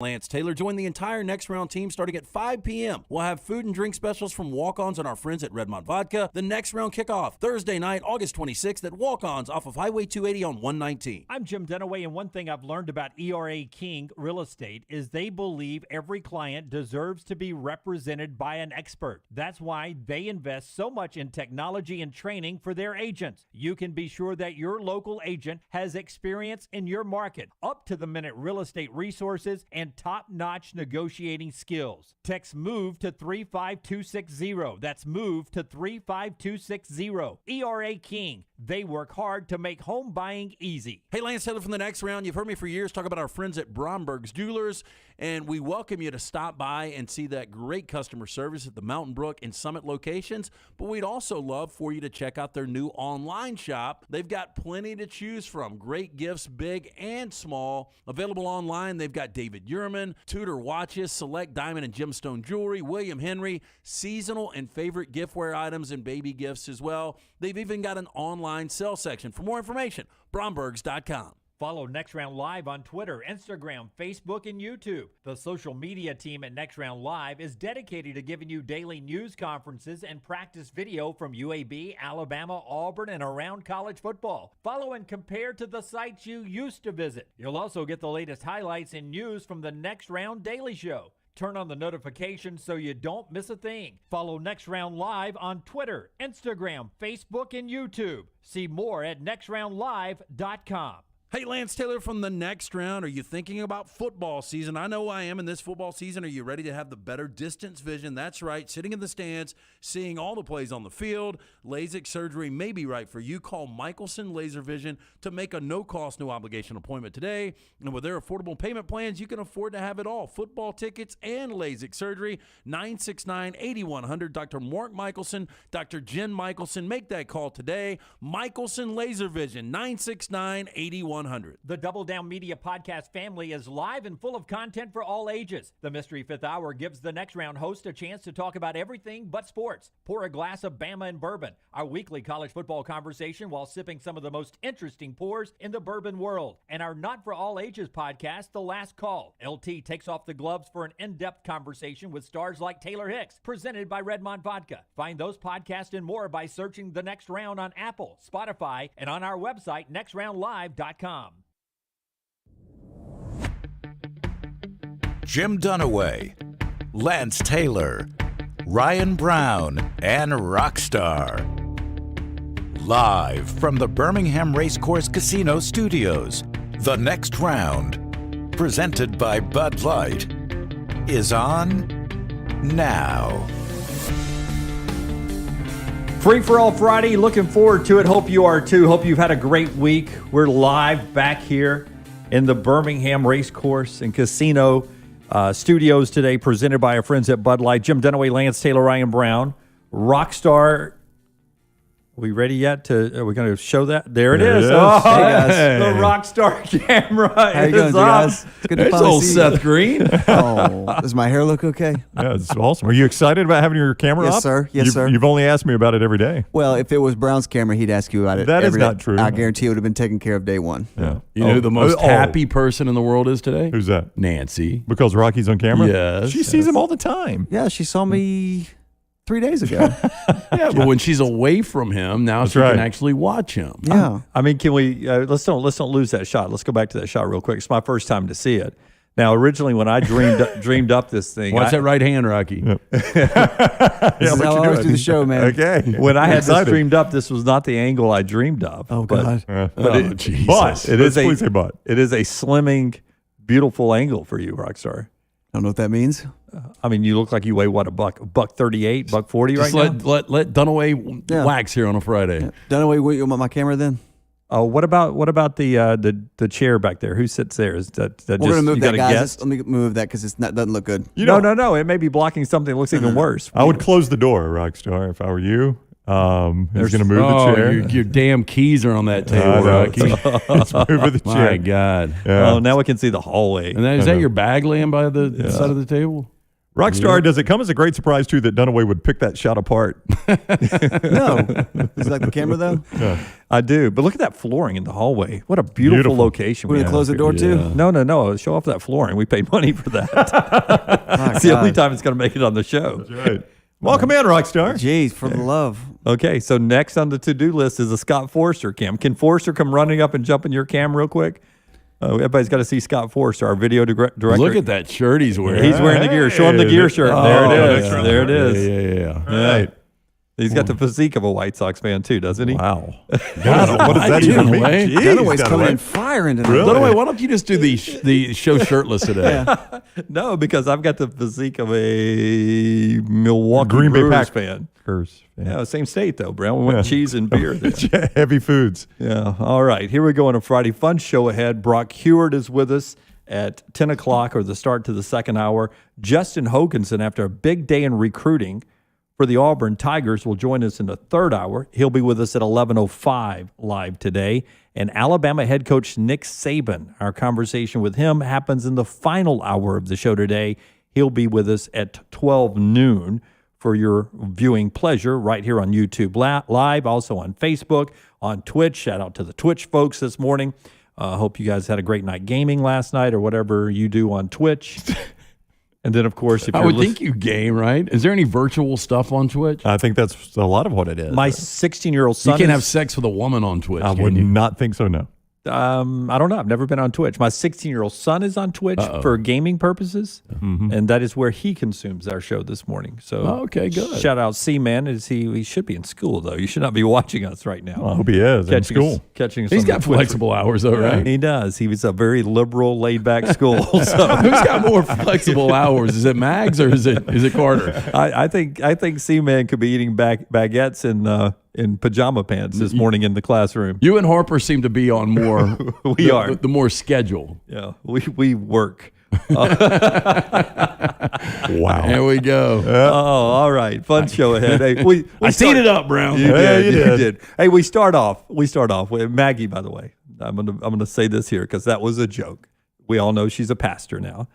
Lance Taylor. Join the entire Next Round team starting at 5 p.m. We'll have food and drink specials from Walk-Ons and our friends at Redmont Vodka. The Next Round kickoff Thursday night, August 26th at Walk-Ons off of Highway 280 on 119. I'm Jim Dunaway, and one thing I've learned about ERA King Real Estate is they believe every client deserves to be represented by an expert. That's why they invest so much in technology and training for their agents. You can be sure that your local agent has experience in your market, up-to-the-minute real estate resources, and top-notch negotiating skills. Text MOVE to 35260. That's MOVE to 35260. ERA King. They work hard to make home buying easy. Hey, Lance Taylor from the Next Round. You've heard me for years talk about our friends at Bromberg's Jewelers, and we welcome you to stop by and see that great customer service at the Mountain Brook and Summit locations. But we'd also love for you to check out their new online shop. They've got plenty to choose from. Great gifts, big and small. Available online, they've got David Yurman, Tudor watches, select diamond and gemstone jewelry, William Henry, seasonal and favorite giftware items and baby gifts as well. They've even got an online sale section. For more information, brombergs.com. Follow Next Round Live on Twitter, Instagram, Facebook, and YouTube. The social media team at Next Round Live is dedicated to giving you daily news conferences and practice video from UAB, Alabama, Auburn, and around college football. Follow and compare to the sites you used to visit. You'll also get the latest highlights and news from the Next Round Daily Show. Turn on the notifications so you don't miss a thing. Follow Next Round Live on Twitter, Instagram, Facebook, and YouTube. See more at nextroundlive.com. Hey, Lance Taylor from the Next Round. Are you thinking about football season? I know I am in this football season. Are you ready to have the better distance vision? That's right, sitting in the stands, seeing all the plays on the field. LASIK surgery may be right for you. Call Michelson Laser Vision to make a no-cost, no-obligation appointment today. And with their affordable payment plans, you can afford to have it all. Football tickets and LASIK surgery, 969-8100. Dr. Mark Michelson, Dr. Jen Michelson. Make that call today. Michelson Laser Vision, 969-8100. The Double Down Media podcast family is live and full of content for all ages. The Mystery Fifth Hour gives the Next Round host a chance to talk about everything but sports. Pour a glass of Bama and bourbon, our weekly college football conversation while sipping some of the most interesting pours in the bourbon world. And our Not For All Ages podcast, The Last Call. LT takes off the gloves for an in-depth conversation with stars like Taylor Hicks, presented by Redmont Vodka. Find those podcasts and more by searching The Next Round on Apple, Spotify, and on our website, nextroundlive.com. Jim Dunaway, Lance Taylor, Ryan Brown, and Rockstar. Live from the Birmingham Racecourse Casino Studios, The Next Round, presented by Bud Light, is on now. Free for All Friday, looking forward to it. Hope you are too. Hope you've had a great week. We're live back here in the Birmingham Racecourse and Casino Studios today, presented by our friends at Bud Light. Jim Dunaway, Lance Taylor, Ryan Brown, Rockstar. Are we ready yet? Are we going to show that? There it is. Oh, hey guys. The Rockstar camera How you is doing, up. guys? It's good to There's finally old see Seth you. Green. Oh, does my hair look okay? Yeah, it's awesome. Are you excited about having your camera Yes, up? sir. Yes, You've- sir. You've only asked me about it every day. Well, if it was Brown's camera, he'd ask you about it. That is every not day. true. I guarantee it would have been taken care of day one. Yeah. You know who the most Oh. happy person in the world is today? Who's that? Nancy. Because Rocky's on camera? Yes. She sees him all the time. Yeah, she saw me 3 days ago. Yeah, but when she's away from him, now That's she right. can actually watch him. Yeah. I mean, can we let's don't lose that shot. Let's go back to that shot real quick. It's my first time to see it. Now, originally when I dreamed up this thing, Watch that right hand, Rocky. This is how I always do the show, man. Okay. when I had this Excited. dreamed up, this was not the angle I dreamed of. Oh, but- God. Oh, Jesus. But It is please say but. It is a slimming, beautiful angle for you, Rockstar. I don't know what that means. I mean, you look like you weigh what, buck 38, buck 40 Just right now. let Dunaway Yeah. wax here on a Friday. Yeah. Dunaway, you want my camera then? Oh, what about the chair back there? Who sits there? Is that We're just going to move you that, got a guys. guest? Let me move that because it doesn't look good. You know, No. It may be blocking something that looks even worse. I would close the door, Rockstar, if I were you. Who's going to move the chair? Your damn keys are on that I table, know. Rocky. Let's move the chair. My God. Yeah. Oh, now we can see the hallway. And then, is that your bag laying by the side of the table? Rockstar, does it come as a great surprise, too, that Dunaway would pick that shot apart? No. Is it like the camera, though? Yeah. I do. But look at that flooring in the hallway. What a beautiful location. We're going to close the door, too? No. Show off that flooring. We paid money for that. It's the only time it's going to make it on the show. That's right. Welcome in, Rockstar. Jeez, for the love. Okay, so next on the to-do list is a Scott Forster cam. Can Forster come running up and jump in your cam real quick? Everybody's got to see Scott Forster, our video director. Look at that shirt he's wearing. He's wearing the gear. Show him the gear shirt. There it is. Yeah. There it is. Yeah. All right. He's got the physique of a White Sox fan, too, doesn't he? Wow. God, what does that even mean? Dunaway. Jeez, Dunaway's coming Dunaway. in fire into Really? Dunaway, why don't you just do the show shirtless today? No, because I've got the physique of a Milwaukee Green Bay Brewers Packers fan. Yeah, same state, though, Brown. We went cheese and beer there. Heavy foods. Yeah. All right. Here we go on a Friday. Fun show ahead. Brock Huard is with us at 10 o'clock or the start to the second hour. Justin Hoganson, after a big day in recruiting for the Auburn Tigers, will join us in the third hour. He'll be with us at 11:05 live today. And Alabama head coach Nick Saban, our conversation with him happens in the final hour of the show today. He'll be with us at 12 noon for your viewing pleasure right here on YouTube Live, also on Facebook, on Twitch. Shout out to the Twitch folks this morning. Hope you guys had a great night gaming last night or whatever you do on Twitch. And then, of course, if I you're would think you game, right? Is there any virtual stuff on Twitch? I think that's a lot of what it is. my 16-year-old son You can't have is- sex with a woman on Twitch. I can would you? not think so, no. I don't know. I've never been on Twitch. My 16-year-old son is on Twitch for gaming purposes, and that is where he consumes our show this morning. So, Okay, good. Shout out C-Man. He should be in school, though. You should not be watching us right now. I hope he is in school. Catching us He's on got the Twitch. flexible hours, though, right? He does. He was a very liberal, laid-back school. So Who's got more flexible hours? Is it Mags or is it Carter? I think C-Man could be eating baguettes in pajama pants this morning in the classroom. You and Harper seem to be on more. We are. the more schedule. Yeah, we work. Wow. There we go. Oh, all right. Fun show ahead. Hey, I teed it up, Brown. You Yeah, did. you You did. did. Hey, we start off with Maggie. By the way, I'm gonna say this here because that was a joke. We all know she's a pastor now,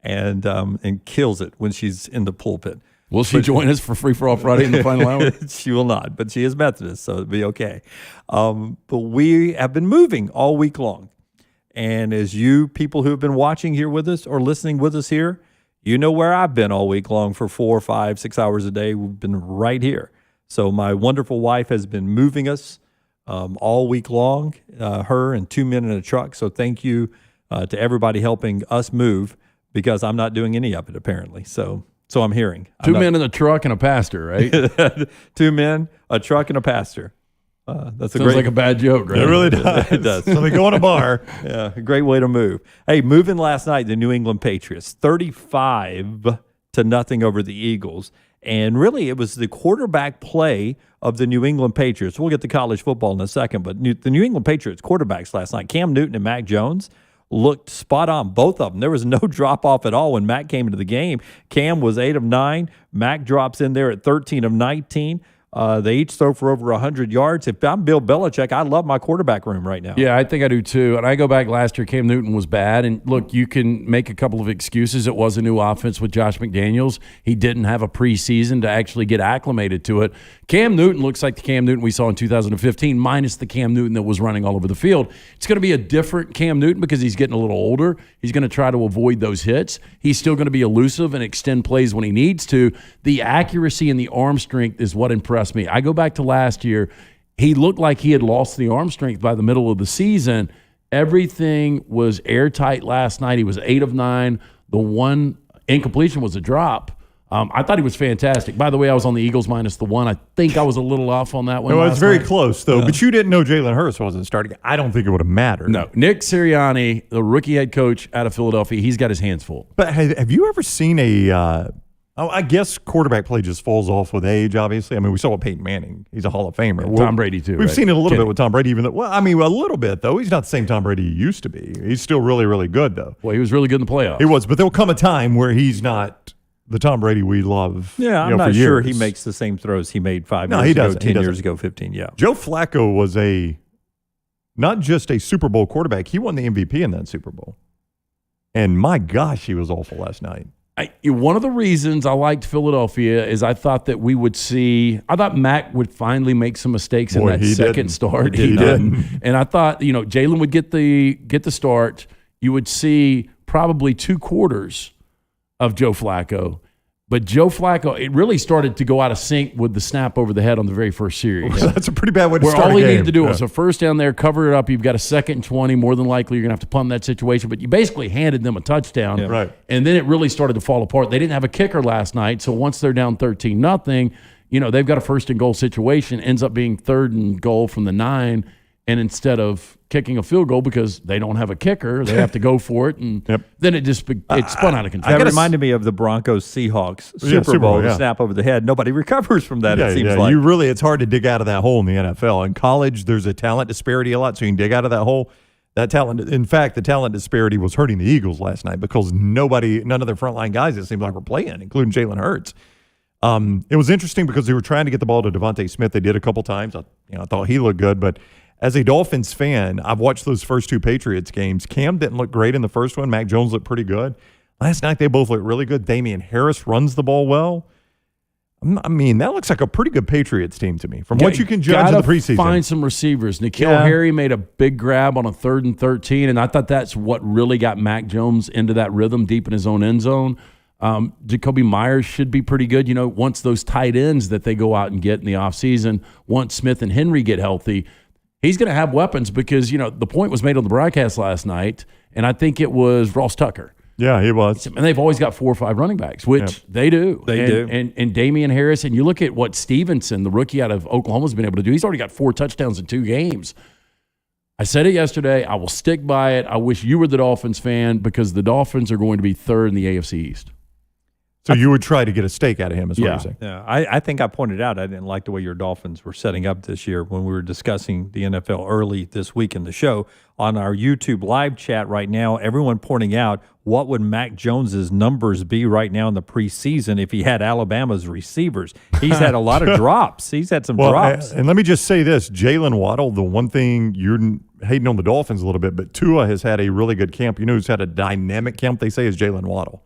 and kills it when she's in the pulpit. Will she join us for Free for All Friday in the final hour? She will not, but she is Methodist, so it'll be okay. But we have been moving all week long. And as you people who have been watching here with us or listening with us here, you know where I've been all week long for 4, 5, 6 hours a day. We've been right here. So my wonderful wife has been moving us all week long, her and 2 men in a truck. So thank you to everybody helping us move because I'm not doing any of it apparently. So I'm hearing. Two men in a truck and a pastor, right? 2 men, a truck, and a pastor. That's a Sounds like a bad joke, right? It really does. It does. So they go in a bar. Yeah, a great way to move. Hey, moving last night, the New England Patriots, 35-0 over the Eagles. And really, it was the quarterback play of the New England Patriots. We'll get to college football in a second, but the New England Patriots quarterbacks last night, Cam Newton and Mac Jones, looked spot on, both of them. There was no drop-off at all when Mac came into the game. Cam was 8 of 9. Mac drops in there at 13 of 19. They each throw for over 100 yards. If I'm Bill Belichick, I love my quarterback room right now. Yeah, I think I do too. And I go back last year, Cam Newton was bad. And look, you can make a couple of excuses. It was a new offense with Josh McDaniels. He didn't have a preseason to actually get acclimated to it. Cam Newton looks like the Cam Newton we saw in 2015, minus the Cam Newton that was running all over the field. It's going to be a different Cam Newton because he's getting a little older. He's going to try to avoid those hits. He's still going to be elusive and extend plays when he needs to. The accuracy and the arm strength is what impressed me. I go back to last year. He looked like he had lost the arm strength by the middle of the season. Everything was airtight last night. He was 8 of 9. The one incompletion was a drop. I thought he was fantastic. By the way, I was on the Eagles minus the 1. I think I was a little off on that one. No, it's last very night. close, though. But you didn't know Jalen Hurts wasn't starting. I don't think it would have mattered. No, Nick Sirianni, the rookie head coach out of Philadelphia, he's got his hands full. But have you ever seen I guess quarterback play just falls off with age, obviously. I mean, we saw with Peyton Manning. He's a Hall of Famer. Tom Brady, too. We've right? seen it a little Kidding. bit with Tom Brady, even though, well, I mean, a little bit, though. He's not the same Tom Brady he used to be. He's still really, really good, though. Well, he was really good in the playoffs. He was, but there'll come a time where he's not the Tom Brady we love. Yeah, I'm for not sure years. he makes the same throws he made 5 No, years he ago, doesn't. 10 He years doesn't. ago, 15. Yeah. Joe Flacco was not just a Super Bowl quarterback. He won the MVP in that Super Bowl. And my gosh, he was awful last night. One of the reasons I liked Philadelphia is I thought that we would see – I thought Mac would finally make some mistakes in that second start. He didn't. And I thought, Jalen would get the start. You would see probably 2 quarters of Joe Flacco. But Joe Flacco, it really started to go out of sync with the snap over the head on the very first series. That's a pretty bad way to Where start all a he game. needed to do was a first down there, cover it up. You've got a 2nd and 20. More than likely, you're going to have to punt that situation. But you basically handed them a touchdown. Yeah. Right. And then it really started to fall apart. They didn't have a kicker last night. So once they're down 13-0, they've got a 1st and goal situation. Ends up being 3rd and goal from the 9. And instead of kicking a field goal because they don't have a kicker, they have to go for it. And then it spun out of control. That reminded me of the Broncos-Seahawks Super Bowl, the snap over the head. Nobody recovers from that, it seems like. It's hard to dig out of that hole in the NFL. In college, there's a talent disparity a lot, so you can dig out of that hole. That talent, in fact, the talent disparity was hurting the Eagles last night because none of their frontline guys, it seemed like, were playing, including Jalen Hurts. It was interesting because they were trying to get the ball to Devontae Smith. They did a couple times. I thought he looked good, but as a Dolphins fan, I've watched those first 2 Patriots games. Cam didn't look great in the first one. Mac Jones looked pretty good. Last night, they both looked really good. Damian Harris runs the ball well. I mean, that looks like a pretty good Patriots team to me from what you can judge in the preseason. Find some receivers. N'Keal Harry made a big grab on a 3rd and 13, and I thought that's what really got Mac Jones into that rhythm deep in his own end zone. Jacoby Myers should be pretty good. Once those tight ends that they go out and get in the offseason, once Smith and Henry get healthy, he's going to have weapons because, the point was made on the broadcast last night, and I think it was Ross Tucker. Yeah, he was. And they've always got 4 or 5 running backs, which they do. They do. And Damian Harris, and you look at what Stevenson, the rookie out of Oklahoma, has been able to do. He's already got 4 touchdowns in 2 games. I said it yesterday. I will stick by it. I wish you were the Dolphins fan because the Dolphins are going to be 3rd in the AFC East. So you would try to get a stake out of him, is what you're saying. Yeah, I think I pointed out I didn't like the way your Dolphins were setting up this year when we were discussing the NFL early this week in the show. On our YouTube live chat right now, everyone pointing out what would Mac Jones's numbers be right now in the preseason if he had Alabama's receivers. He's had a lot of drops. He's had some drops. And let me just say this, Jalen Waddle, the one thing you're hating on the Dolphins a little bit, but Tua has had a really good camp. You know who's had a dynamic camp, they say, is Jalen Waddle.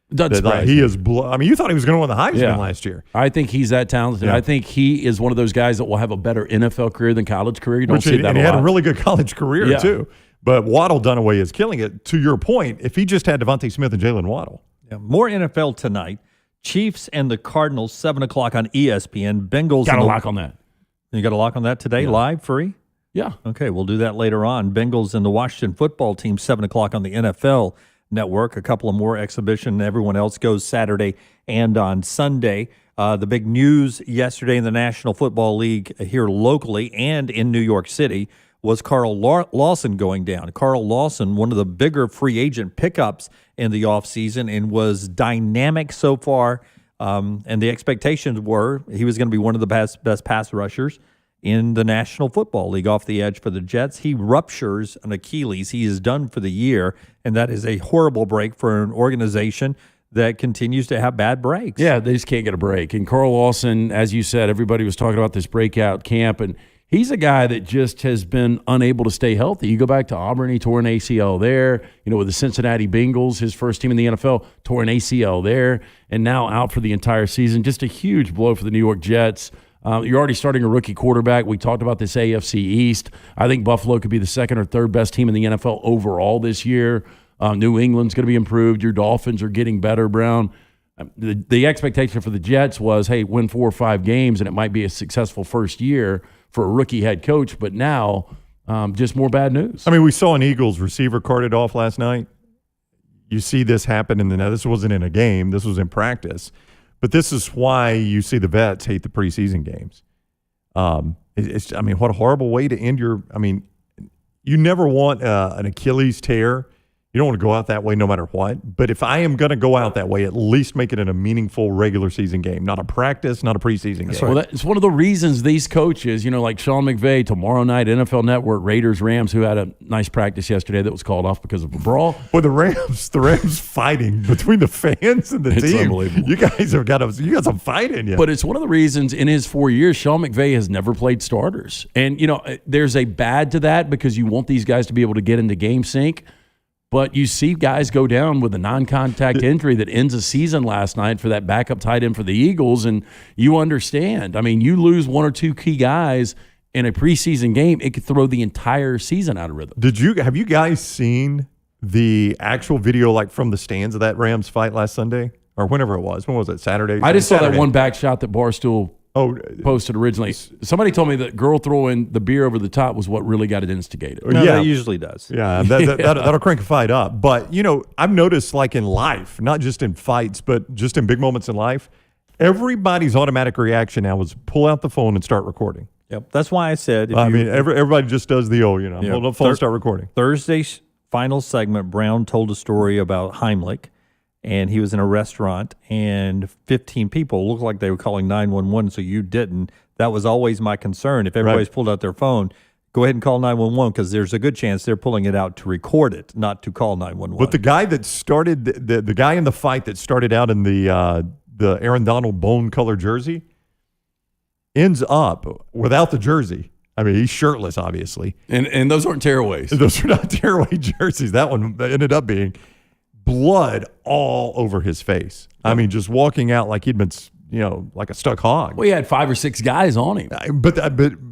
He is. You thought he was going to win the Heisman last year. I think he's that talented. I think he is one of those guys that will have a better NFL career than college career. You don't see that a lot. And he had a really good college career too. But Waddle Dunaway is killing it. To your point, if he just had Devontae Smith and Jalen Waddle. Yeah, more NFL tonight. Chiefs and the Cardinals, 7 o'clock on ESPN. Bengals. Got a lock on that. You got a lock on that today, live, free? Yeah. Okay, we'll do that later on. Bengals and the Washington football team, 7 o'clock on the NFL Network. A couple of more exhibition. Everyone else goes Saturday and on Sunday. The big news yesterday in the National Football League here locally and in New York City was Carl Lawson going down. Carl Lawson, one of the bigger free agent pickups in the offseason and was dynamic so far. And the expectations were he was going to be one of the best pass rushers in the National Football League off the edge for the Jets. He ruptures an Achilles. He is done for the year, and that is a horrible break for an organization that continues to have bad breaks. Yeah, they just can't get a break. And Carl Lawson, as you said, everybody was talking about this breakout camp, and he's a guy that just has been unable to stay healthy. You go back to Auburn, he tore an ACL there. With the Cincinnati Bengals, his first team in the NFL, tore an ACL there, and now out for the entire season. Just a huge blow for the New York Jets. You're already starting a rookie quarterback. We talked about this AFC East. I think Buffalo could be the 2nd or 3rd best team in the NFL overall this year. New England's going to be improved. Your Dolphins are getting better, Brown. The expectation for the Jets was, hey, win 4 or 5 games, and it might be a successful first year for a rookie head coach. But now, just more bad news. I mean, we saw an Eagles receiver carted off last night. You see this happen this wasn't in a game. This was in practice. But this is why you see the vets hate the preseason games. What a horrible way to end your – you never want an Achilles tear. You don't want to go out that way no matter what. But if I am going to go out that way, at least make it in a meaningful regular season game, not a practice, not a preseason game. Well, that's one of the reasons these coaches, like Sean McVay, tomorrow night, NFL Network, Raiders, Rams, who had a nice practice yesterday that was called off because of a brawl. Well, the Rams fighting between the fans and the team. It's unbelievable. You guys have got some fight in you. But it's one of the reasons in his 4 years, Sean McVay has never played starters. And, there's a bad to that because you want these guys to be able to get into game sync. But you see guys go down with a non-contact injury that ends a season last night for that backup tight end for the Eagles, and you understand. I mean, you lose one or two key guys in a preseason game, it could throw the entire season out of rhythm. Have you guys seen the actual video like from the stands of that Rams fight last Sunday or whenever it was? When was it? Saturday? I just saw Saturday. that one back shot that Barstool posted originally. Somebody told me that girl throwing the beer over the top was what really got it instigated. No, yeah, that usually does. Yeah, that'll crank a fight up. But, I've noticed like in life, not just in fights, but just in big moments in life, everybody's automatic reaction now is pull out the phone and start recording. Yep. That's why I said. Everybody just does the old, hold the phone, start recording. Thursday's final segment, Brown told a story about Heimlich, and he was in a restaurant, and 15 people looked like they were calling 911, so you didn't. That was always my concern. If everybody's pulled out their phone, go ahead and call 911 because there's a good chance they're pulling it out to record it, not to call 911. But the guy that started, the guy in the fight that started out in the Aaron Donald bone-colored jersey ends up without the jersey. I mean, he's shirtless, obviously. And those aren't tearaways. Those are not tearaway jerseys. That one ended up being blood all over his face. I mean, just walking out like he'd been, like a stuck hog. Well, he had 5 or 6 guys on him. But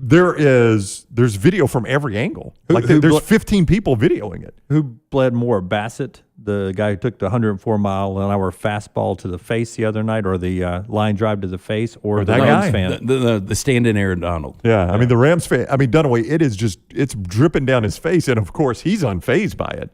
there's video from every angle. There's 15 people videoing it. Who bled more, Bassett, the guy who took the 104-mile-an-hour fastball to the face the other night, or the line drive to the face, or the that Rams guy? fan? The stand-in Aaron Donald. Yeah, I mean, the Rams fan, Dunaway, it's dripping down his face, and of course, he's unfazed by it.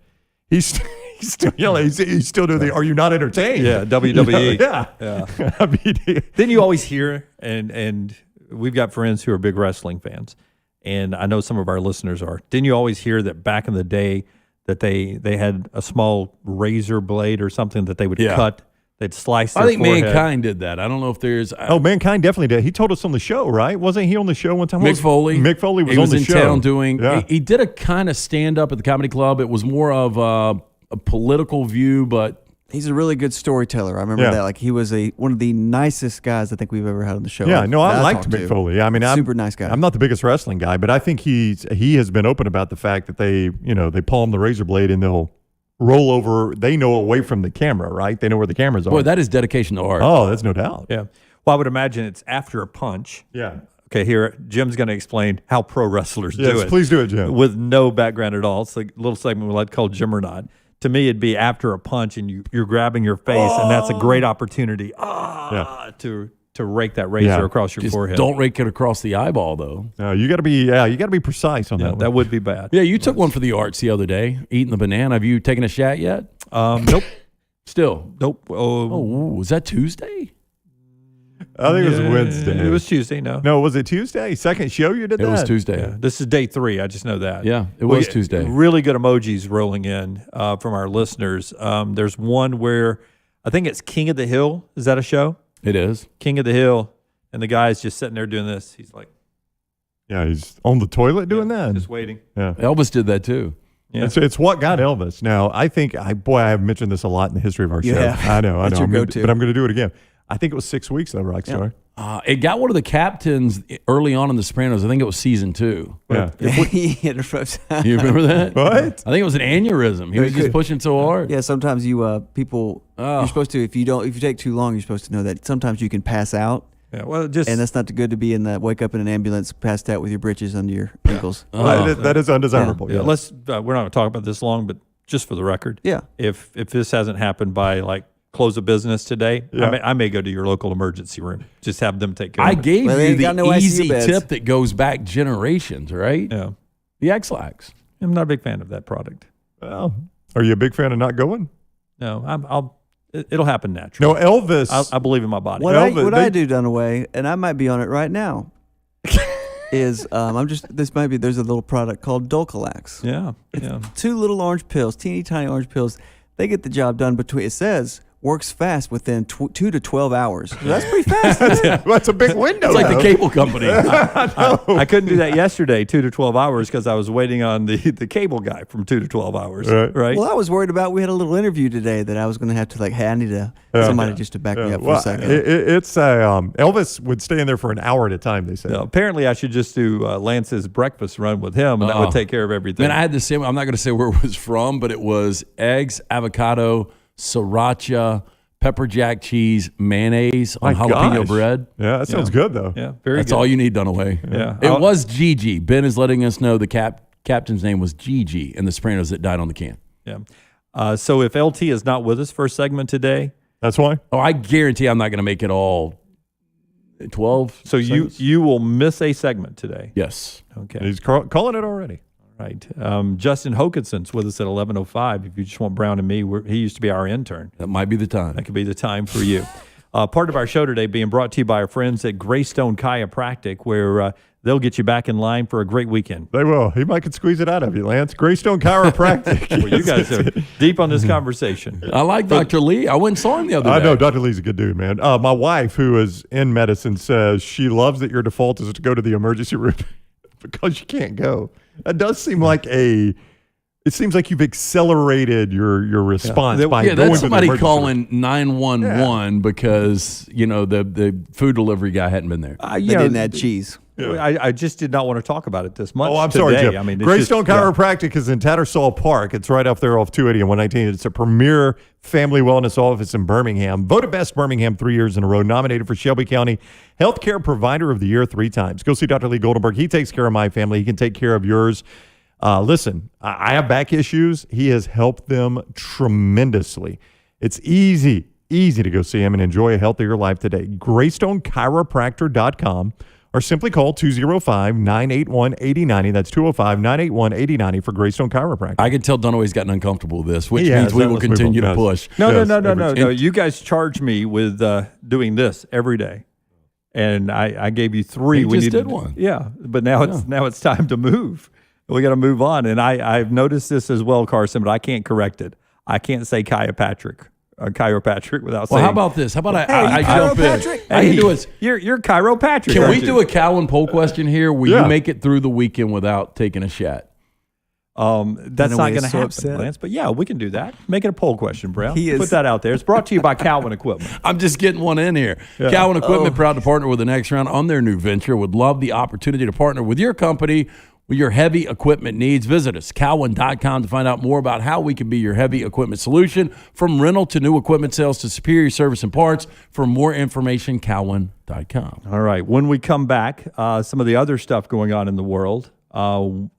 He's still yelling. He's still doing the "Are you not entertained?" Yeah, WWE. Yeah. I mean, Then you always hear, and we've got friends who are big wrestling fans, and I know some of our listeners are. Didn't you always hear that back in the day that they had a small razor blade or something that they would cut? They'd slice their I think forehead. Mankind did that. I don't know if there's... Mankind definitely did. He told us on the show, right? Wasn't he on the show one time? Mick Foley. Mick Foley was he on the show. in town doing... Yeah. He did a kind of stand-up at the comedy club. It was more of a political view, but... He's a really good storyteller. I remember that. Like, he was one of the nicest guys I think we've ever had on the show. Yeah, no, I liked talked Mick to. Foley. I mean, Super nice guy. I'm not the biggest wrestling guy, but I think he has been open about the fact that they palm the razor blade and they'll roll over. They know away from the camera, right? They know where the cameras are. Boy, that is dedication to art. Oh, that's no doubt. Yeah. Well, I would imagine it's after a punch. Yeah. Okay, here, Jim's going to explain how pro wrestlers do Yes, it. please do it, Jim. With no background at all. It's like a little segment we like to call Jim or Not. To me, it'd be after a punch and you're grabbing your face, and that's a great opportunity to rake that razor across your Just forehead. don't rake it across the eyeball, though. No, you got to be precise on that one. That would be bad. Yeah, you took one for the arts the other day, eating the banana. Have you taken a shot yet? Nope. Still? Nope. Oh, was that Tuesday? I think it was Wednesday. It was Tuesday, no. No, was it Tuesday? Second show you did that? It was Tuesday. Yeah, this is day 3. I just know that. Yeah, it was Tuesday. Really good emojis rolling in from our listeners. There's one where I think it's King of the Hill. Is that a show? It is. King of the Hill. And the guy's just sitting there doing this. He's like, Yeah, he's on the toilet doing that. just waiting. Yeah. Elvis did that too. Yeah. It's what got Elvis. Now, I think, I have mentioned this a lot in the history of our show. Yeah. I know. That's your go-to. But I'm going to do it again. I think it was 6 weeks, though, Rockstar. It got one of the captains early on in The Sopranos. I think it was season 2. Yeah. He hit a rough time. You remember that? What? I think it was an aneurysm. He was just pushing so hard. Yeah, sometimes people you're supposed to if you take too long, you're supposed to know that sometimes you can pass out. Yeah, well, And that's not good to be wake up in an ambulance passed out with your britches under your ankles. That is undesirable. yeah, Yeah. let's. We're not going to talk about this long, but just for the record, Yeah. if this hasn't happened by like close of business today, Yeah. I may go to your local emergency room. Just have them take care I of it. gave Well, they you ain't the got no ICU easy beds. tip that goes back generations, right? Yeah, The X-Lax. I'm not a big fan of that product. Well, are you a big fan of not going? No, it'll happen naturally. No, Elvis. I believe in my body. What Elvis, I do, Dunaway, and I might be on it right now, is there's a little product called Dulcolax. Yeah, yeah. 2 little orange pills, teeny tiny orange pills. They get the job done it says works fast within 2 to 12 hours. That's pretty fast. That's a big window. It's like the cable company. I couldn't do that yesterday, 2 to 12 hours, because I was waiting on the cable guy from 2 to 12 hours. Right. Well, I was worried about, we had a little interview today that I was going to have to like, hey, I need somebody just to back me up for a second. It's Elvis would stay in there for an hour at a time, they said. No, apparently, I should just do Lance's breakfast run with him, and that would take care of everything. Man, I had the same. I'm not going to say where it was from, but it was eggs, avocado, sriracha, pepper jack cheese, mayonnaise on jalapeno bread. Yeah, that sounds good, though. Yeah, very That's good. all you need, Dunaway. Yeah. It was Gigi. Ben is letting us know the captain's name was Gigi in The Sopranos that died on the can. Yeah. So if LT is not with us for a segment today, that's why. Oh, I guarantee I'm not going to make it all 12. So you will miss a segment today. Yes. Okay. He's calling it already. Right. Justin Hokinson's with us at 11:05. If you just want Brown and me, he used to be our intern. That might be the time. That could be the time for you. Part of our show today being brought to you by our friends at Greystone Chiropractic, where they'll get you back in line for a great weekend. They will. He might could squeeze it out of you, Lance. Greystone Chiropractic. Well, you guys are deep on this conversation. I like Dr. Lee. I went and saw him the other day. I know Dr. Lee's a good dude, man. My wife, who is in medicine, says she loves that your default is to go to the emergency room because you can't go. That does seem like it seems like you've accelerated your response by going that's to somebody the emergency calling 911 because the food delivery guy hadn't been there. They didn't add cheese. I just did not want to talk about it this much. Oh, I'm today. sorry, Jim. I mean, it's Greystone just, Chiropractic is in Tattersall Park. It's right up there off 280 and 119. It's a premier family wellness office in Birmingham. Voted best Birmingham 3 years in a row. Nominated for Shelby County Healthcare Provider of the Year 3 times. Go see Dr. Lee Goldenberg. He takes care of my family. He can take care of yours. Listen, I have back issues. He has helped them tremendously. It's easy to go see him and enjoy a healthier life today. GreysstoneChiropractor.com. Or simply call 205-981-8090. That's 205-981-8090 for Greystone Chiropractic. I can tell Dunaway's gotten uncomfortable with this, which He means has. we That will must move continue on. to push. No. You guys charged me with doing this every day, and I gave you 3. We just did one. Yeah, but now it's time to move. We got to move on, and I've noticed this as well, Carson, but I can't correct it. I can't say chiropractic without saying. Well, how about this? How about I jump in? I can do it. You're chiropractic. Can we aren't do you? a Cowan poll question here? Will Yeah. you make it through the weekend without taking a shot? That's not Dunaway going is to so happen, upset. Lance. But yeah, we can do that. Make it a poll question, Brown. He is- Put that out there. It's brought to you by Cowan Equipment. I'm just getting one in here. Cowan Equipment, proud to partner with the Next Round on their new venture. Would love the opportunity to partner with your company with your heavy equipment needs. Visit us, cowan.com, to find out more about how we can be your heavy equipment solution, from rental to new equipment sales to superior service and parts. For more information, cowan.com. All right. When we come back, some of the other stuff going on in the world,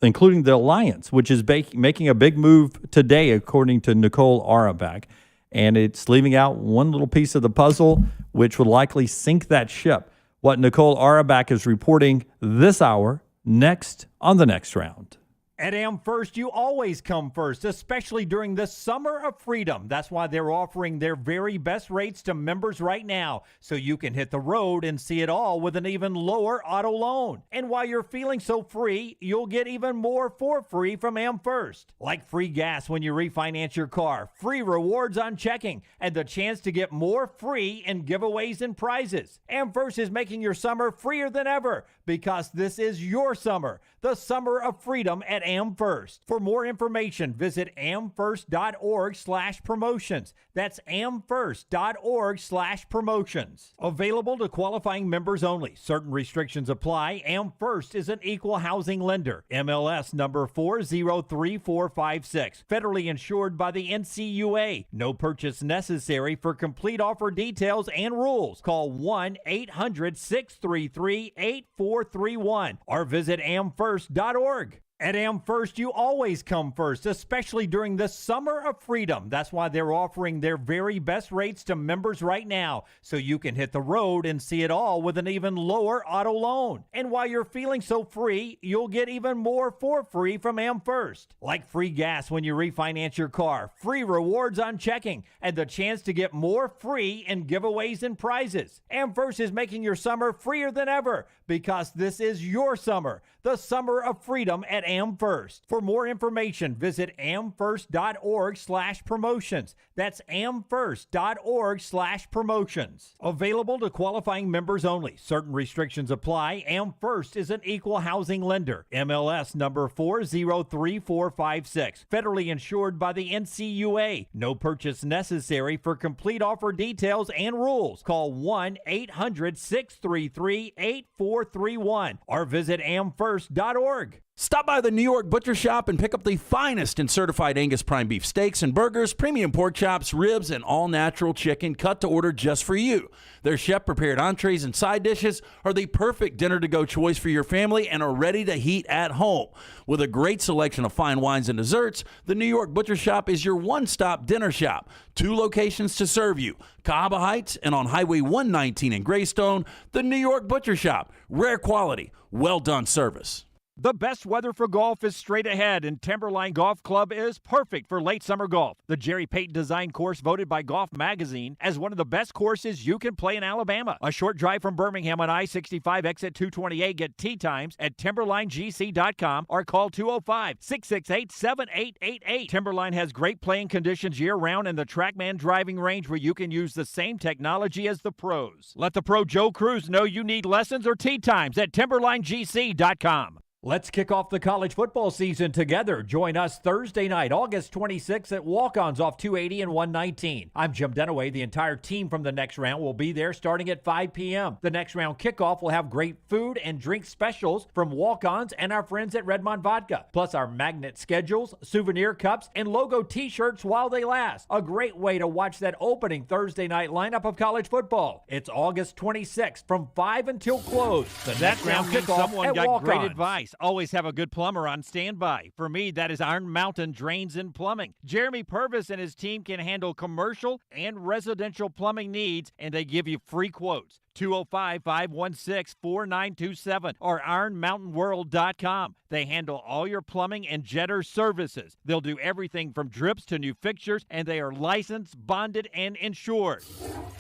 including the Alliance, which is making a big move today, according to Nicole Auerbach. And it's leaving out one little piece of the puzzle, which would likely sink that ship. What Nicole Auerbach is reporting this hour, next on the Next Round. At AmFirst, you always come first, especially during the Summer of Freedom. That's why they're offering their very best rates to members right now, so you can hit the road and see it all with an even lower auto loan. And while you're feeling so free, you'll get even more for free from AmFirst, like free gas when you refinance your car, free rewards on checking, and the chance to get more free in giveaways and prizes. AmFirst is making your summer freer than ever, because this is your summer, the Summer of Freedom at AmFirst. For more information, visit amfirst.org/promotions. That's amfirst.org/promotions. Available to qualifying members only. Certain restrictions apply. AmFirst is an equal housing lender. MLS number 403456. Federally insured by the NCUA. No purchase necessary. For complete offer details and rules, call 1-800-633-8431 or visit amfirst.org. At AmFirst, you always come first, especially during the Summer of Freedom. That's why they're offering their very best rates to members right now, so you can hit the road and see it all with an even lower auto loan. And while you're feeling so free, you'll get even more for free from AmFirst, like free gas when you refinance your car, free rewards on checking, and the chance to get more free in giveaways and prizes. AmFirst is making your summer freer than ever, because this is your summer, the Summer of Freedom at AmFirst. For more information, visit amfirst.org/promotions. That's amfirst.org/promotions. Available to qualifying members only. Certain restrictions apply. AmFirst is an equal housing lender. MLS number 403456. Federally insured by the NCUA. No purchase necessary. For complete offer details and rules, call 1-800-633-8431 or visit amfirst.org. Stop by the New York Butcher Shop and pick up the finest in certified Angus prime beef steaks and burgers, premium pork chops, ribs, and all-natural chicken cut to order just for you. Their chef-prepared entrees and side dishes are the perfect dinner-to-go choice for your family and are ready to heat at home. With a great selection of fine wines and desserts, the New York Butcher Shop is your one-stop dinner shop. 2 locations to serve you, Cahaba Heights and on Highway 119 in Greystone. The New York Butcher Shop, rare quality, well-done service. The best weather for golf is straight ahead, and Timberline Golf Club is perfect for late summer golf. The Jerry Payton Design course voted by Golf Magazine as one of the best courses you can play in Alabama. A short drive from Birmingham on I-65 exit 228. Get tee times at TimberlineGC.com or call 205-668-7888. Timberline has great playing conditions year-round and the TrackMan driving range where you can use the same technology as the pros. Let the pro Joe Cruz know you need lessons or tee times at TimberlineGC.com. Let's kick off the college football season together. Join us Thursday night, August 26th at Walk-Ons off 280 and 119. I'm Jim Dunaway. The entire team from the next round will be there starting at 5 p.m. The next round kickoff will have great food and drink specials from Walk-Ons and our friends at Redmond Vodka, plus our magnet schedules, souvenir cups, and logo t-shirts while they last. A great way to watch that opening Thursday night lineup of college football. It's August 26th from 5 until close. The next round kickoff someone at got Walk-Ons. great advice. Always have a good plumber on standby. For me, that is Iron Mountain Drains and Plumbing. Jeremy Purvis and his team can handle commercial and residential plumbing needs, and they give you free quotes. 205-516-4927 or ironmountainworld.com. They handle all your plumbing and jetter services. They'll do everything from drips to new fixtures, and they are licensed, bonded, and insured.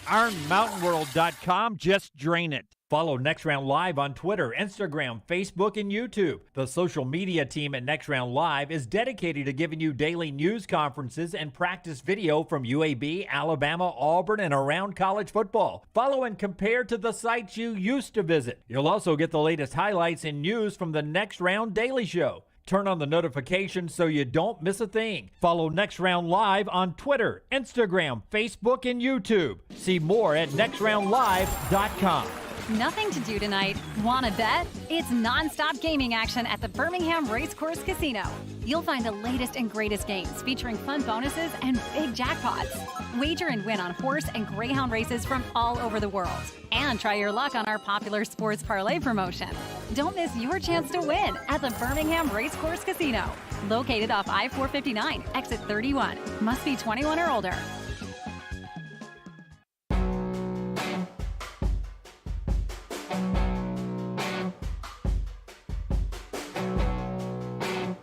ironmountainworld.com. Just drain it. Follow Next Round Live on Twitter, Instagram, Facebook, and YouTube. The social media team at Next Round Live is dedicated to giving you daily news conferences and practice video from UAB, Alabama, Auburn, and around college football. Follow and compare to the sites you used to visit. You'll also get the latest highlights and news from the Next Round Daily Show. Turn on the notifications so you don't miss a thing. Follow Next Round Live on Twitter, Instagram, Facebook, and YouTube. See more at nextroundlive.com. Nothing to do tonight? Wanna bet? It's non-stop gaming action at the Birmingham Racecourse Casino. You'll find the latest and greatest games featuring fun bonuses and big jackpots. Wager and win on horse and greyhound races from all over the world. And try your luck on our popular sports parlay promotion. Don't miss your chance to win at the Birmingham Racecourse Casino. Located off I-459, exit 31. Must be 21 or older.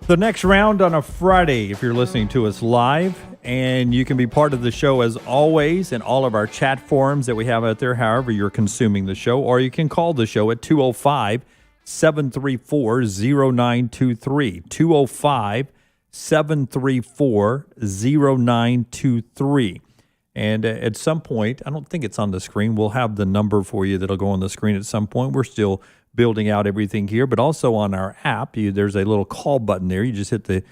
The next round on a Friday, if you're listening to us live, and you can be part of the show as always in all of our chat forums that we have out there, however you're consuming the show, or you can call the show at 205-734-0923. 205-734-0923. And at some point, I don't think it's on the screen, we'll have the number for you that'll go on the screen at some point. We're still building out everything here, but also on our app, there's a little call button there. You just hit the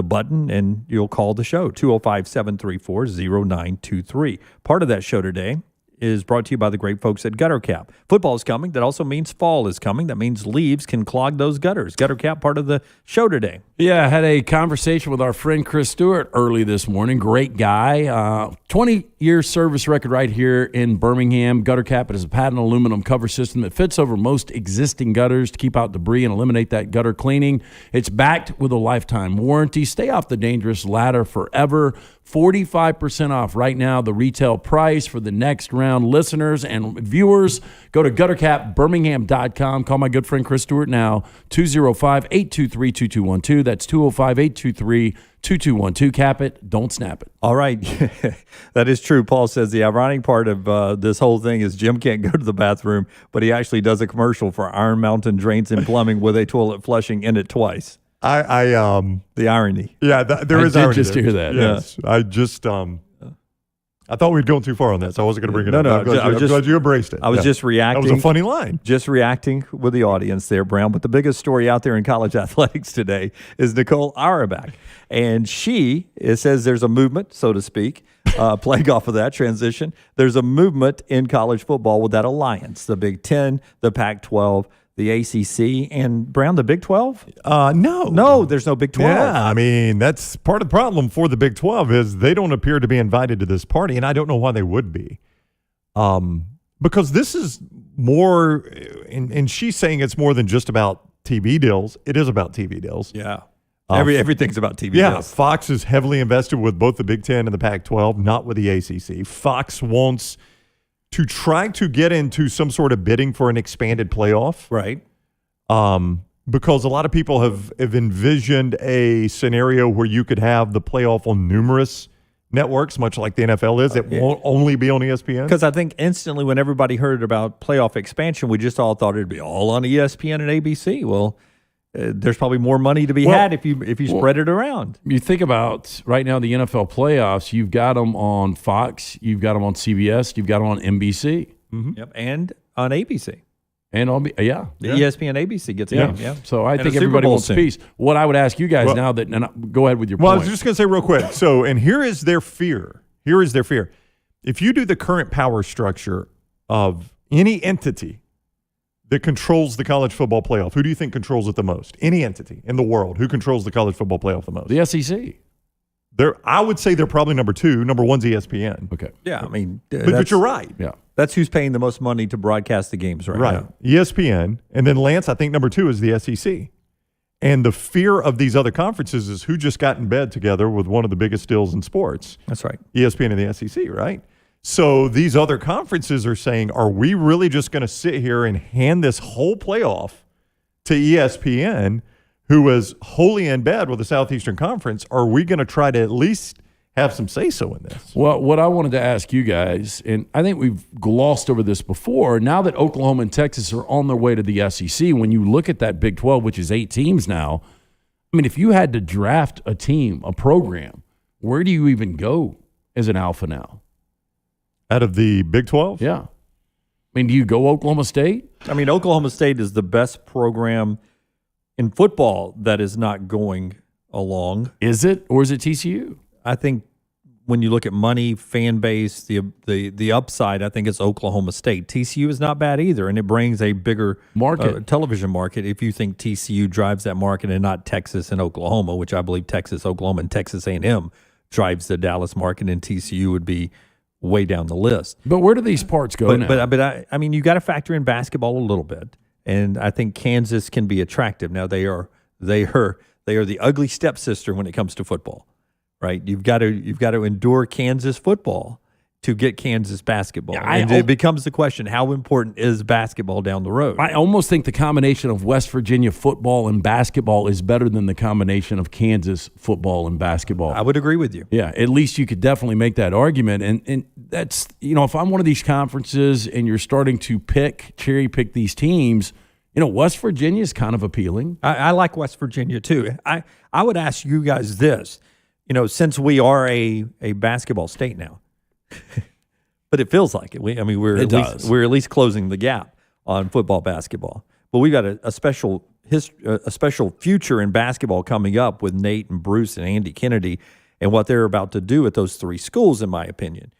button and you'll call the show, 205-734-0923. Part of that show today is brought to you by the great folks at Gutter Cap. Football is coming. That also means fall is coming. That means leaves can clog those gutters. Gutter Cap, part of the show today. Yeah, I had a conversation with our friend Chris Stewart early this morning. Great guy. 20-year service record right here in Birmingham. Gutter Cap is a patent aluminum cover system that fits over most existing gutters to keep out debris and eliminate that gutter cleaning. It's backed with a lifetime warranty. Stay off the dangerous ladder forever. 45% off right now, the retail price for the next round. Listeners and viewers, go to guttercapbirmingham.com. Call my good friend Chris Stewart now, 205-823-2212. That's 205-823-2212. Cap it, don't snap it. All right. That is true. Paul says the ironic part of this whole thing is Jim can't go to the bathroom, but he actually does a commercial for Iron Mountain Drains and Plumbing with a toilet flushing in it twice. The irony. Yeah, there I is did irony just there. hear that. Yes, I just I thought we'd gone too far on that, so I wasn't going to bring it up. No, I'm glad you embraced it. I was just reacting. That was a funny line. Just reacting with the audience there, Brown. But the biggest story out there in college athletics today is Nicole Auerbach. And it says there's a movement, so to speak, playing off of that transition. There's a movement in college football with that alliance, the Big Ten, the Pac-12, the ACC, and Brown, the Big 12? No, there's no Big 12. Yeah, I mean, that's part of the problem for the Big 12 is they don't appear to be invited to this party, and I don't know why they would be. Because this is more, and she's saying it's more than just about TV deals. It is about TV deals. Yeah. Everything's about TV Yeah, deals. Fox is heavily invested with both the Big Ten and the Pac-12, not with the ACC. Fox wants to try to get into some sort of bidding for an expanded playoff. Right. Because a lot of people have envisioned a scenario where you could have the playoff on numerous networks, much like the NFL is. It won't only be on ESPN. Because I think instantly when everybody heard about playoff expansion, we just all thought it'd be all on ESPN and ABC. Well, there's probably more money to be had if you spread it around. You think about right now the NFL playoffs, you've got them on Fox, you've got them on CBS, you've got them on NBC. Mm-hmm. Yep, and on ABC. And on ESPN ABC gets a game. Yeah. So I think everybody wants a piece. What I would ask you guys now that, and go ahead with your point. Well, I was just going to say real quick. So, and here is their fear. If you do the current power structure of any entity that controls the college football playoff, who do you think controls it the most? Any entity in the world, who controls the college football playoff the most? The SEC. I would say they're probably number 2. Number 1's ESPN. Okay. Yeah, I mean, but you're right. Yeah. That's who's paying the most money to broadcast the games right now. ESPN. And then Lance, I think number 2 is the SEC. And the fear of these other conferences is who just got in bed together with one of the biggest deals in sports. That's right. ESPN and the SEC, right? So these other conferences are saying, are we really just going to sit here and hand this whole playoff to ESPN, who is wholly in bed with the Southeastern Conference? Are we going to try to at least have some say-so in this? Well, what I wanted to ask you guys, and I think we've glossed over this before, now that Oklahoma and Texas are on their way to the SEC, when you look at that Big 12, which is 8 teams now, I mean, if you had to draft a team, a program, where do you even go as an alpha now? Out of the Big 12? Yeah. I mean, do you go Oklahoma State? I mean, Oklahoma State is the best program in football that is not going along. Is it? Or is it TCU? I think when you look at money, fan base, the upside, I think it's Oklahoma State. TCU is not bad either, and it brings a bigger market, television market. If you think TCU drives that market and not Texas and Oklahoma, which I believe Texas, Oklahoma, and Texas A&M drives the Dallas market, and TCU would be way down the list. But where do these parts go now? But I mean, you got to factor in basketball a little bit, and I think Kansas can be attractive. Now they are the ugly stepsister when it comes to football, right? You've got to endure Kansas football to get Kansas basketball. Yeah, and it becomes the question, how important is basketball down the road? I almost think the combination of West Virginia football and basketball is better than the combination of Kansas football and basketball. I would agree with you. Yeah, at least you could definitely make that argument. And that's, if I'm one of these conferences and you're starting to cherry pick these teams, West Virginia is kind of appealing. I like West Virginia too. I would ask you guys this, since we are a basketball state now, but it feels like it. We're at least closing the gap on football, basketball. But we've got a special future in basketball coming up with Nate and Bruce and Andy Kennedy and what they're about to do at those 3 schools, in my opinion.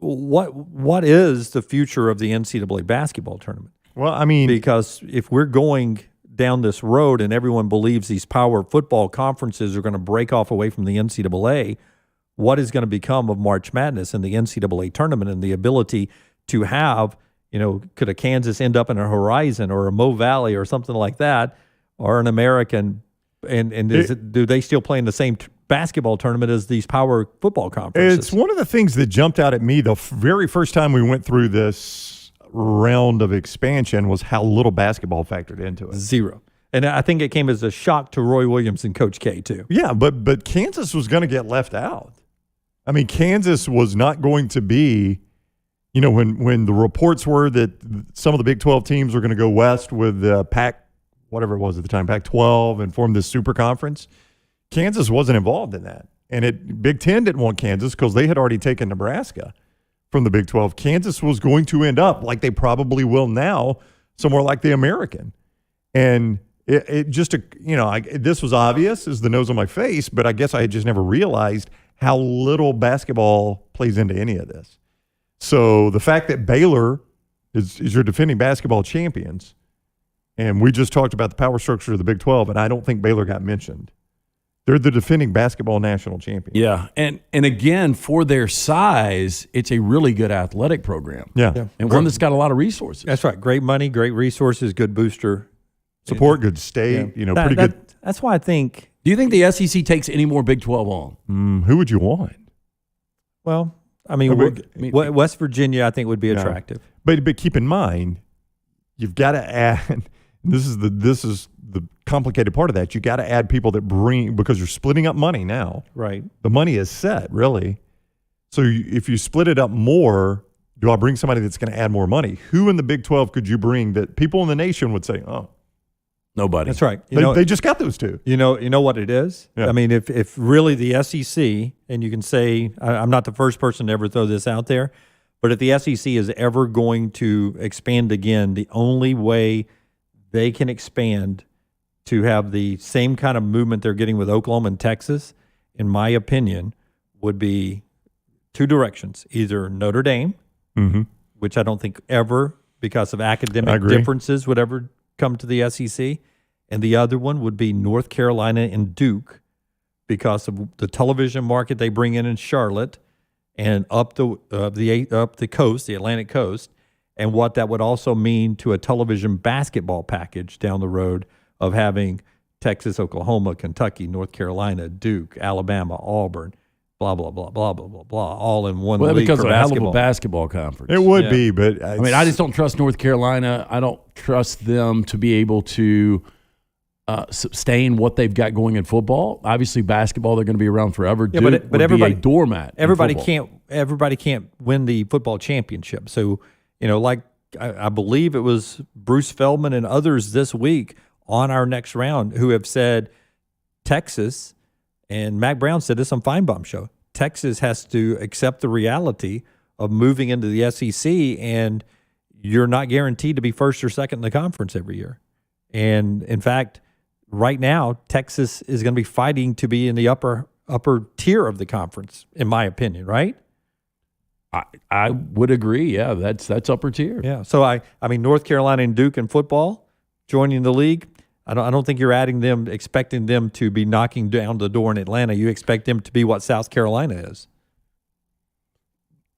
What is the future of the NCAA basketball tournament? Well, I mean, because if we're going down this road and everyone believes these power football conferences are going to break off away from the NCAA, what is going to become of March Madness and the NCAA tournament and the ability to have, could a Kansas end up in a Horizon or a Mo Valley or something like that, or an American, do they still play in the same basketball tournament as these power football conferences? It's one of the things that jumped out at me the very first time we went through this round of expansion was how little basketball factored into it. 0. And I think it came as a shock to Roy Williams and Coach K too. Yeah, but Kansas was going to get left out. I mean, Kansas was not going to be, when the reports were that some of the Big 12 teams were going to go west with whatever it was at the time, Pac-12, and formed this super conference. Kansas wasn't involved in that. And Big Ten didn't want Kansas because they had already taken Nebraska from the Big 12. Kansas was going to end up, like they probably will now, somewhere like the American. And it just, this was obvious as the nose on my face, but I guess I had just never realized how little basketball plays into any of this. So the fact that Baylor is your defending basketball champions, and we just talked about the power structure of the Big 12, and I don't think Baylor got mentioned. They're the defending basketball national champions. Yeah, and again, for their size, it's a really good athletic program. Yeah. And one that's got a lot of resources. That's right. Great money, great resources, good booster. Support, good state, pretty good. That's why I think. Do you think the SEC takes any more Big 12 on? Who would you want? Well, I mean, West Virginia, I think, would be attractive. But keep in mind, you've got to add. This is the complicated part of that. You got to add people that bring, because you're splitting up money now. Right. The money is set, really. So if you split it up more, do I bring somebody that's going to add more money? Who in the Big 12 could you bring that people in the nation would say, oh? Nobody. That's right. They just got those two. You know what it is? Yeah. I mean, if really the SEC, and you can say, I'm not the first person to ever throw this out there, but if the SEC is ever going to expand again, the only way they can expand to have the same kind of movement they're getting with Oklahoma and Texas, in my opinion, would be two directions. Either Notre Dame, which I don't think ever, because of academic differences, would ever come to the SEC, and the other one would be North Carolina and Duke, because of the television market they bring in Charlotte and up the coast, the Atlantic coast, and what that would also mean to a television basketball package down the road of having Texas, Oklahoma, Kentucky, North Carolina, Duke, Alabama, Auburn, blah, blah, blah, blah, blah, blah, blah, all in one league because for of a hell of basketball. a basketball conference. It would be, but I mean, I just don't trust North Carolina. I don't trust them to be able to sustain what they've got going in football. Obviously, basketball, they're going to be around forever. Yeah, Duke but would everybody, be a doormat. Everybody can't win the football championship. So, like I believe it was Bruce Feldman and others this week on our next round who have said Texas, and Mac Brown said this on Feinbaum Show, Texas has to accept the reality of moving into the SEC, and you're not guaranteed to be first or second in the conference every year. And in fact, right now, Texas is going to be fighting to be in the upper tier of the conference, in my opinion, right? I would agree. Yeah, that's upper tier. Yeah. So I mean, North Carolina and Duke in football joining the league. I don't think you're adding them, expecting them to be knocking down the door in Atlanta. You expect them to be what South Carolina is.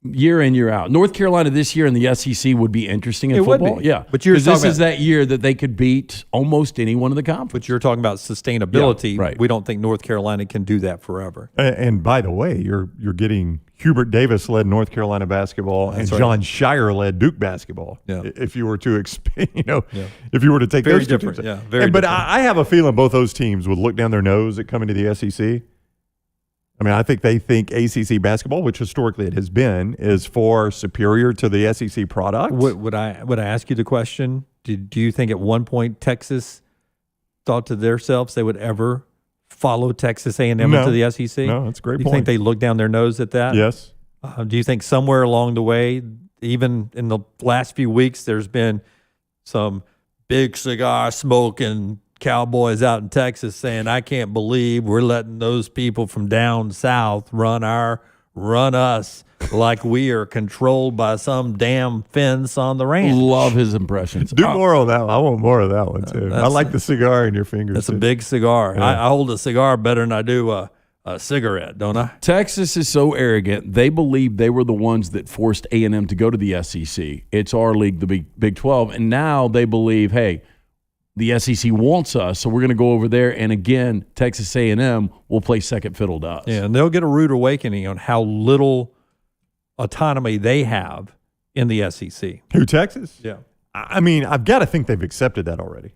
Year in, year out. North Carolina this year in the SEC would be interesting in football. Would be. Yeah. But this is that year that they could beat almost anyone in the conference. But you're talking about sustainability. Yeah, right. We don't think North Carolina can do that forever. And by the way, you're getting Hubert Davis led North Carolina basketball and John Shire led Duke basketball. Yeah. If you were to expand, if you were to take very those two different. teams. Yeah, very but different. I have a feeling both those teams would look down their nose at coming to the SEC. I mean, I think they think ACC basketball, which historically it has been, is far superior to the SEC product. Would I ask you the question? Do you think at one point Texas thought to themselves they would ever follow Texas A&M into the SEC? No, that's a great point. Do you point. think they look down their nose at that? Yes. Do you think somewhere along the way, even in the last few weeks, there's been some big cigar smoking cowboys out in Texas saying, I can't believe we're letting those people from down south run us like we are controlled by some damn fence on the ranch. Love his impressions. Do more of that one. I want more of that one, too. I like the cigar in your fingers. That's a big cigar. Yeah. I hold a cigar better than I do a cigarette, don't I? Texas is so arrogant. They believe they were the ones that forced A&M to go to the SEC. It's our league, the Big 12. And now they believe, hey, the SEC wants us, so we're going to go over there. And again, Texas A&M will play second fiddle to us. Yeah, and they'll get a rude awakening on how little autonomy they have in the SEC. Who, Texas? Yeah. I mean, I've got to think they've accepted that already.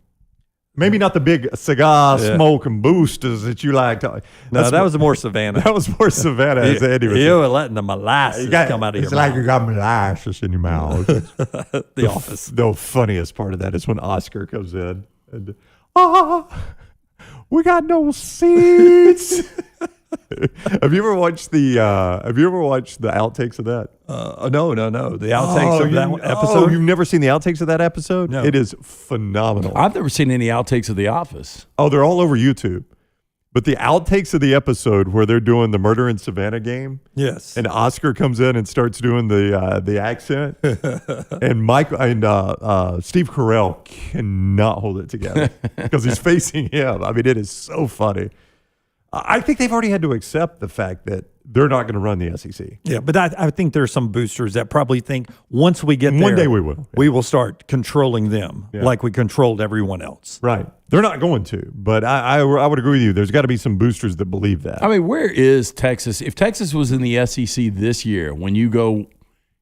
Maybe not the big cigar smoke and boosters that you like. No, that was more Savannah. That was more Savannah, as Eddie was saying. You were letting the molasses come out of your mouth. It's like you got molasses in your mouth. The Office. The funniest part of that is when Oscar comes in. And We got no seats. Have you ever watched the outtakes of that? No. The outtakes of that episode. Oh, you've never seen the outtakes of that episode? No. It is phenomenal. I've never seen any outtakes of The Office. Oh, they're all over YouTube. But the outtakes of the episode where they're doing the Murder in Savannah game, Yes. and Oscar comes in and starts doing the accent, and Steve Carell cannot hold it together because he's facing him. I mean, it is so funny. I think they've already had to accept the fact that they're not going to run the SEC. Yeah, but I think there's some boosters that probably think once we get there, One day we will. We will start controlling them like we controlled everyone else. Right. They're not going to, but I would agree with you. There's got to be some boosters that believe that. I mean, where is Texas? If Texas was in the SEC this year, when you go,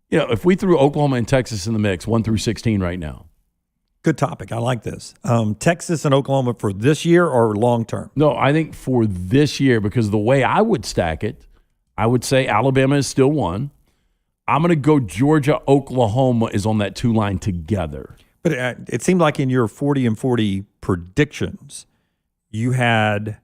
if we threw Oklahoma and Texas in the mix, 1 through 16 right now. Good topic. I like this. Texas and Oklahoma for this year or long term? No, I think for this year, because the way I would stack it, I would say Alabama is still 1. I'm going to go Georgia, Oklahoma is on that 2 line together. But it seemed like in your 40 and 40 predictions, you had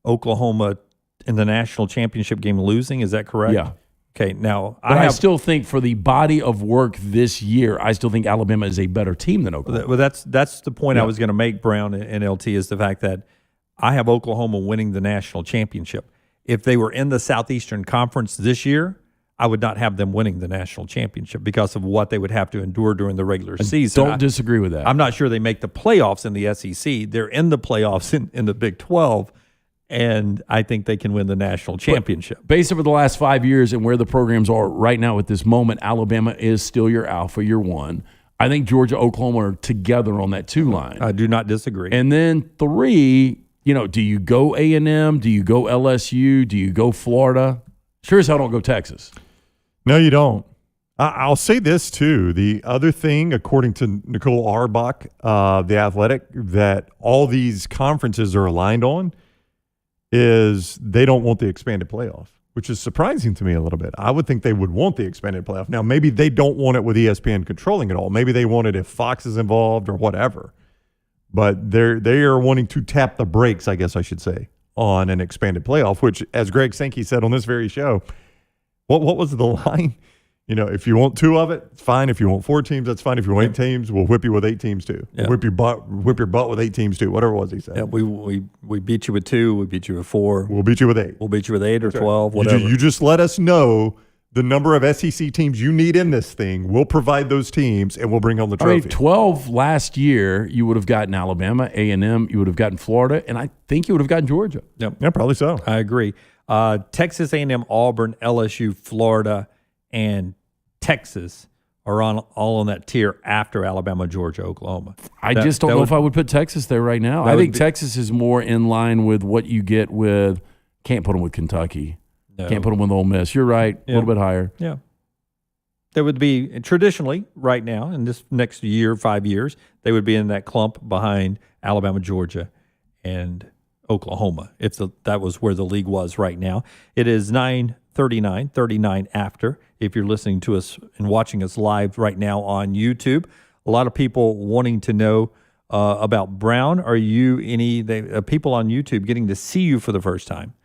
Oklahoma in the national championship game losing. Is that correct? Yeah. Okay. Now, I still think for the body of work this year, I still think Alabama is a better team than Oklahoma. Well, that's the point I was going to make, Brown and LT, is the fact that I have Oklahoma winning the national championship. If they were in the Southeastern Conference this year, I would not have them winning the national championship because of what they would have to endure during the regular season. Don't disagree with that. I'm not sure they make the playoffs in the SEC. They're in the playoffs in the Big 12, and I think they can win the national championship. But based over the last 5 years and where the programs are right now at this moment, Alabama is still your alpha, your 1. I think Georgia, Oklahoma are together on that 2 line. I do not disagree. And then 3, do you go A&M? Do you go LSU? Do you go Florida? Sure as hell don't go Texas. No, you don't. I'll say this, too. The other thing, according to Nicole Auerbach, The Athletic, that all these conferences are aligned on is they don't want the expanded playoff, which is surprising to me a little bit. I would think they would want the expanded playoff. Now, maybe they don't want it with ESPN controlling it all. Maybe they want it if Fox is involved or whatever. But they are wanting to tap the brakes, I guess I should say, on an expanded playoff, which, as Greg Sankey said on this very show, what was the line? If you want 2 of it, it's fine. If you want 4 teams, that's fine. If you want 8 teams, we'll whip you with 8 teams too. Yeah. Whip your butt with 8 teams too. Whatever it was he said. Yeah, we beat you with 2. We beat you with 4. We'll beat you with 8. We'll beat you with 8 or That's 12, right. whatever. You just let us know the number of SEC teams you need in this thing. We'll provide those teams, and we'll bring home the trophy. I mean, 12 last year, you would have gotten Alabama, A&M, you would have gotten Florida, and I think you would have gotten Georgia. Yep. Yeah, probably so. I agree. Texas A&M, Auburn, LSU, Florida, and Texas are all on that tier after Alabama, Georgia, Oklahoma. I just don't know if I would put Texas there right now. I think Texas is more in line with what you get with – can't put them with Kentucky. No. Can't put them with Ole Miss. You're right, a little bit higher. Yeah. There would be traditionally right now in this next year, 5 years, they would be in that clump behind Alabama, Georgia, and Oklahoma. If that was where the league was right now. It is 9:39 after. If you're listening to us and watching us live right now on YouTube, a lot of people wanting to know about Brown. Are you people on YouTube getting to see you for the first time?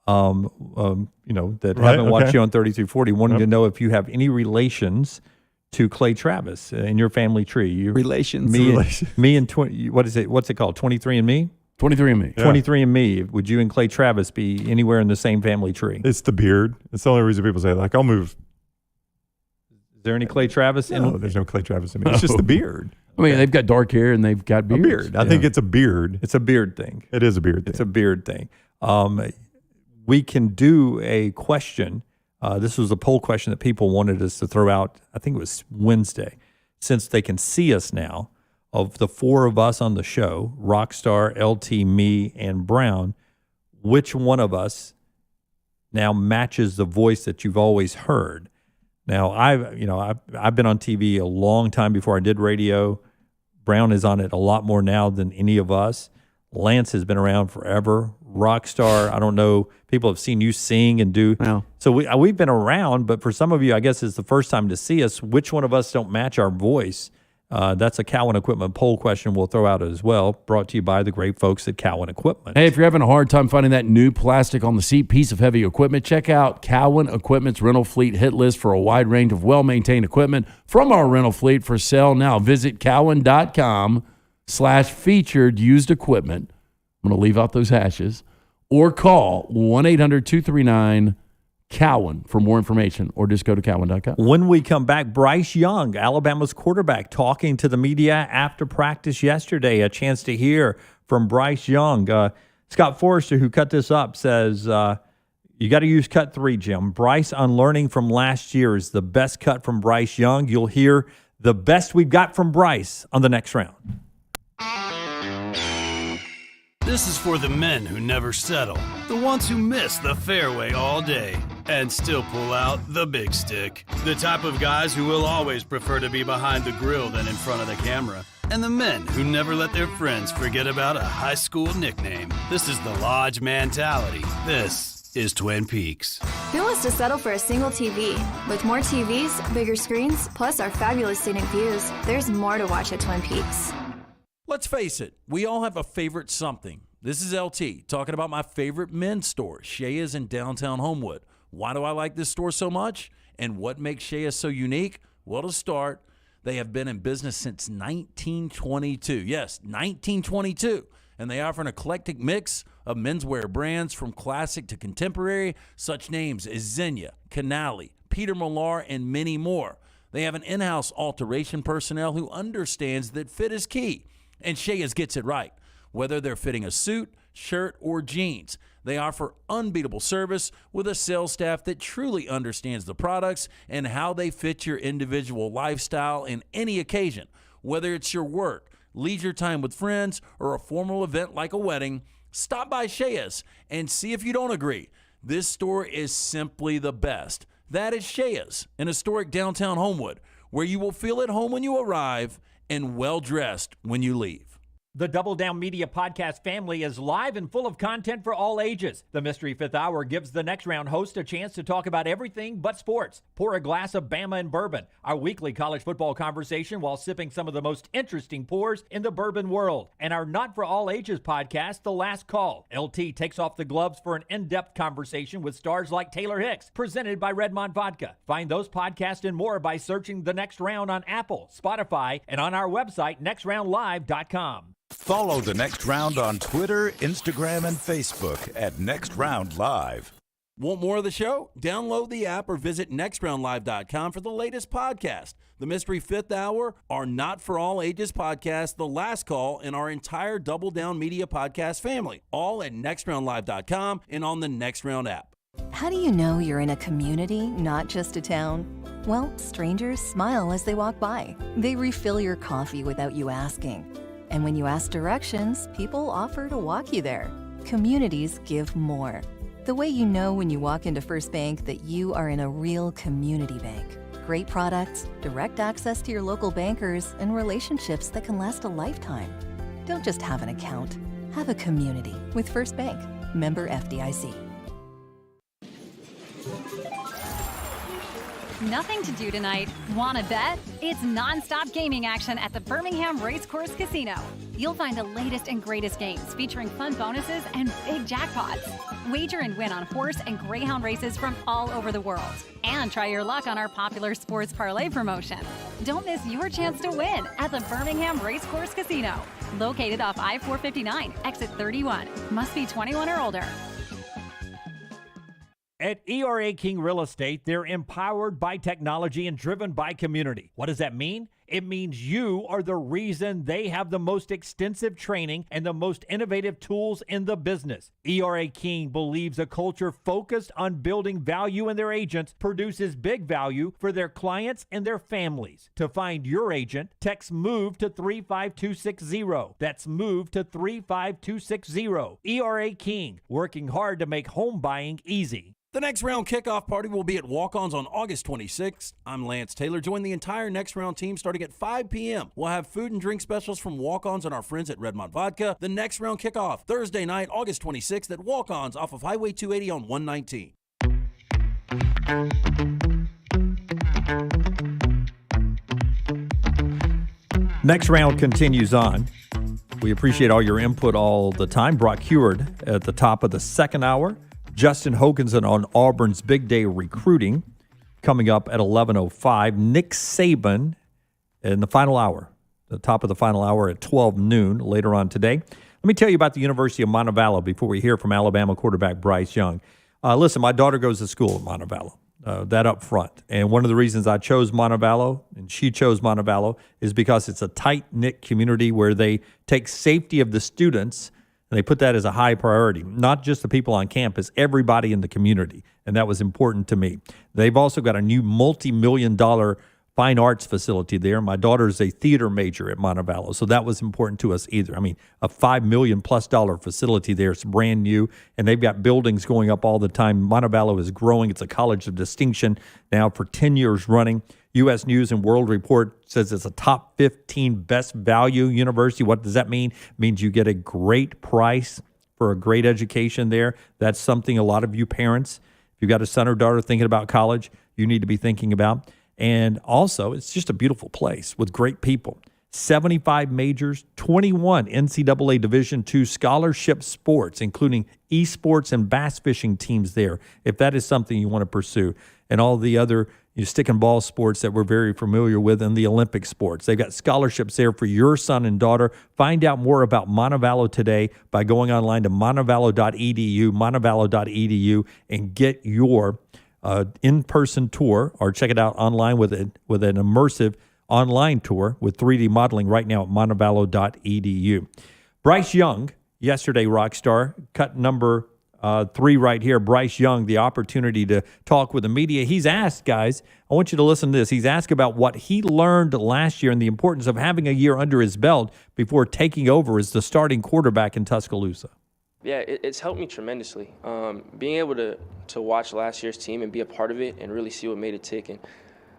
That haven't watched you on 3340, wanting to know if you have any relations to Clay Travis in your family tree. Relations. Me and what is it? What's it called? 23andMe? 23andMe. Yeah. 23andMe. Would you and Clay Travis be anywhere in the same family tree? It's the beard. It's the only reason people say, I'll move. Is there any Clay Travis in? No, there's no Clay Travis in me. It's just the beard. I mean, they've got dark hair and they've got beards. A beard. I think it's a beard. It's a beard thing. It is a beard thing. It's a beard thing. We can do a question. This was a poll question that people wanted us to throw out. I think it was Wednesday. Since they can see us now, of the 4 of us on the show, Rockstar, LT, me, and Brown, which one of us now matches the voice that you've always heard? Now, I've been on TV a long time before I did radio. Brown is on it a lot more now than any of us. Lance has been around forever. Rockstar, I don't know. People have seen you sing and do. Wow. So we've been around, but for some of you, I guess it's the first time to see us. Which one of us don't match our voice? That's a Cowan Equipment poll question we'll throw out as well, brought to you by the great folks at Cowan Equipment. Hey, if you're having a hard time finding that new plastic on the seat piece of heavy equipment, check out Cowan Equipment's rental fleet hit list for a wide range of well-maintained equipment from our rental fleet for sale now. Visit cowan.com/featured used equipment. I'm going to leave out those hashes. Or call 1-800-239-COWAN for more information, or just go to cowan.com. When we come back, Bryce Young, Alabama's quarterback, talking to the media after practice yesterday. A chance to hear from Bryce Young. Scott Forrester, who cut this up, says, you got to use cut 3, Jim. Bryce unlearning from last year is the best cut from Bryce Young. You'll hear the best we've got from Bryce on the next round. This is for the men who never settle, the ones who miss the fairway all day and still pull out the big stick, the type of guys who will always prefer to be behind the grill than in front of the camera, and the men who never let their friends forget about a high school nickname. This is the Lodge mentality. This is Twin Peaks. Who wants to settle for a single TV? With more TVs, bigger screens, plus our fabulous scenic views, there's more to watch at Twin Peaks. Let's face it, we all have a favorite something. This is LT talking about my favorite men's store, Shea's in downtown Homewood. Why do I like this store so much? And what makes Shea's so unique? Well, to start, they have been in business since 1922. Yes, 1922. And they offer an eclectic mix of menswear brands from classic to contemporary, such names as Xenia, Canali, Peter Millar, and many more. They have an in-house alteration personnel who understands that fit is key. And Shea's gets it right. Whether they're fitting a suit, shirt, or jeans, they offer unbeatable service with a sales staff that truly understands the products and how they fit your individual lifestyle in any occasion. Whether it's your work, leisure time with friends, or a formal event like a wedding, stop by Shea's and see if you don't agree. This store is simply the best. That is Shea's in historic downtown Homewood, where you will feel at home when you arrive and well-dressed when you leave. The Double Down Media podcast family is live and full of content for all ages. The Mystery Fifth Hour gives the next round host a chance to talk about everything but sports. Pour a glass of Bama and bourbon, our weekly college football conversation while sipping some of the most interesting pours in the bourbon world. And our Not For All Ages podcast, The Last Call. LT takes off the gloves for an in-depth conversation with stars like Taylor Hicks, presented by Redmond Vodka. Find those podcasts and more by searching The Next Round on Apple, Spotify, and on our website, nextroundlive.com. Follow The Next Round on Twitter, Instagram, and Facebook at Next Round Live. Want more of the show? Download the app or visit nextroundlive.com for the latest podcast. The Mystery Fifth Hour, our Not For All Ages podcast, The Last Call, and our entire Double Down Media podcast family. All at nextroundlive.com and on the Next Round app. How do you know you're in a community, not just a town? Well, strangers smile as they walk by. They refill your coffee without you asking. And when you ask directions, people offer to walk you there. Communities give more. The way you know when you walk into First Bank that you are in a real community bank. Great products, direct access to your local bankers, and relationships that can last a lifetime. Don't just have an account. Have a community with First Bank. Member FDIC. Nothing to do tonight? Want to bet? It's non-stop gaming action at the Birmingham Racecourse Casino. You'll find the latest and greatest games featuring fun bonuses and big jackpots. Wager and win on horse and greyhound races from all over the world. And try your luck on our popular sports parlay promotion. Don't miss your chance to win at the Birmingham Racecourse Casino. Located off I-459, exit 31. Must be 21 or older. At ERA King Real Estate, they're empowered by technology and driven by community. What does that mean? It means you are the reason they have the most extensive training and the most innovative tools in the business. ERA King believes a culture focused on building value in their agents produces big value for their clients and their families. To find your agent, text MOVE to 35260. That's MOVE to 35260. ERA King, working hard to make home buying easy. The Next Round kickoff party will be at Walk-Ons on August 26th. I'm Lance Taylor. Join the entire Next Round team starting at 5 p.m. We'll have food and drink specials from Walk-Ons and our friends at Redmond Vodka. The Next Round kickoff, Thursday night, August 26th at Walk-Ons off of Highway 280 on 119. Next round continues on. We appreciate all your input all the time. Brock Huard at the top of the second hour. Justin Hokanson on Auburn's big day recruiting coming up at 11:05. Nick Saban in the final hour, the top of the final hour at 12 noon later on today. Let me tell you about the University of Montevallo before we hear from Alabama quarterback Bryce Young. Listen, my daughter goes to school at Montevallo. That up front. And one of the reasons I chose Montevallo and she chose Montevallo is because it's a tight-knit community where they take safety of the students and they put that as a high priority. Not just the people on campus, everybody in the community. And that was important to me. They've also got a new multi-million-dollar fine arts facility there. My daughter is a theater major at Montevallo, so that was important to us either. I mean, a $5 million+ facility there. It's brand new, and they've got buildings going up all the time. Montevallo is growing. It's a college of distinction now for 10 years running. U.S. News and World Report says it's a top 15 best value university. What does that mean? It means you get a great price for a great education there. That's something a lot of you parents, if you've got a son or daughter thinking about college, you need to be thinking about. And also, it's just a beautiful place with great people. 75 majors, 21 NCAA Division II scholarship sports, including esports and bass fishing teams there, if that is something you want to pursue. And all the other stick and ball sports that we're very familiar with and the Olympic sports. They've got scholarships there for your son and daughter. Find out more about Montevallo today by going online to montevallo.edu, and get your in-person tour, or check it out online with an immersive online tour with 3D modeling right now at montevallo.edu. Bryce Young, yesterday rock star, cut number 3 right here. Bryce Young, the opportunity to talk with the media. He's asked, guys, I want you to listen to this. He's asked about what he learned last year and the importance of having a year under his belt before taking over as the starting quarterback in Tuscaloosa. Yeah, it's helped me tremendously. Being able to watch last year's team and be a part of it and really see what made it tick and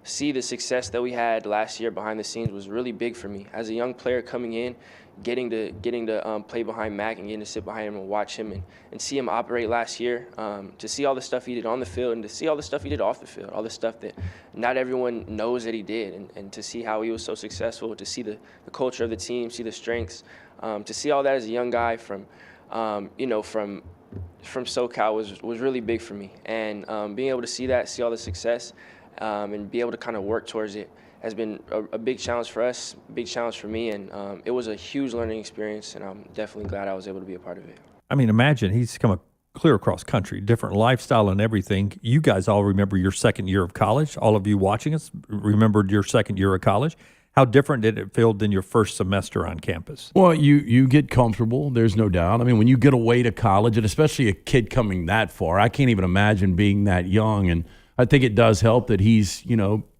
see the success that we had last year behind the scenes was really big for me. As a young player coming in, getting to play behind Mac and getting to sit behind him and watch him and see him operate last year, to see all the stuff he did on the field and to see all the stuff he did off the field, all the stuff that not everyone knows that he did, and to see how he was so successful, to see the culture of the team, see the strengths, to see all that as a young guy from SoCal was really big for me. And being able to see that, see all the success, and be able to kind of work towards it has been a big challenge for us, big challenge for me, and it was a huge learning experience, and I'm definitely glad I was able to be a part of it. I mean, imagine he's come clear across country, different lifestyle and everything. You guys all remember your second year of college. All of you watching us remembered your second year of college. How different did it feel than your first semester on campus? Well, you get comfortable, there's no doubt. I mean, when you get away to college, and especially a kid coming that far, I can't even imagine being that young. And I think it does help that he's,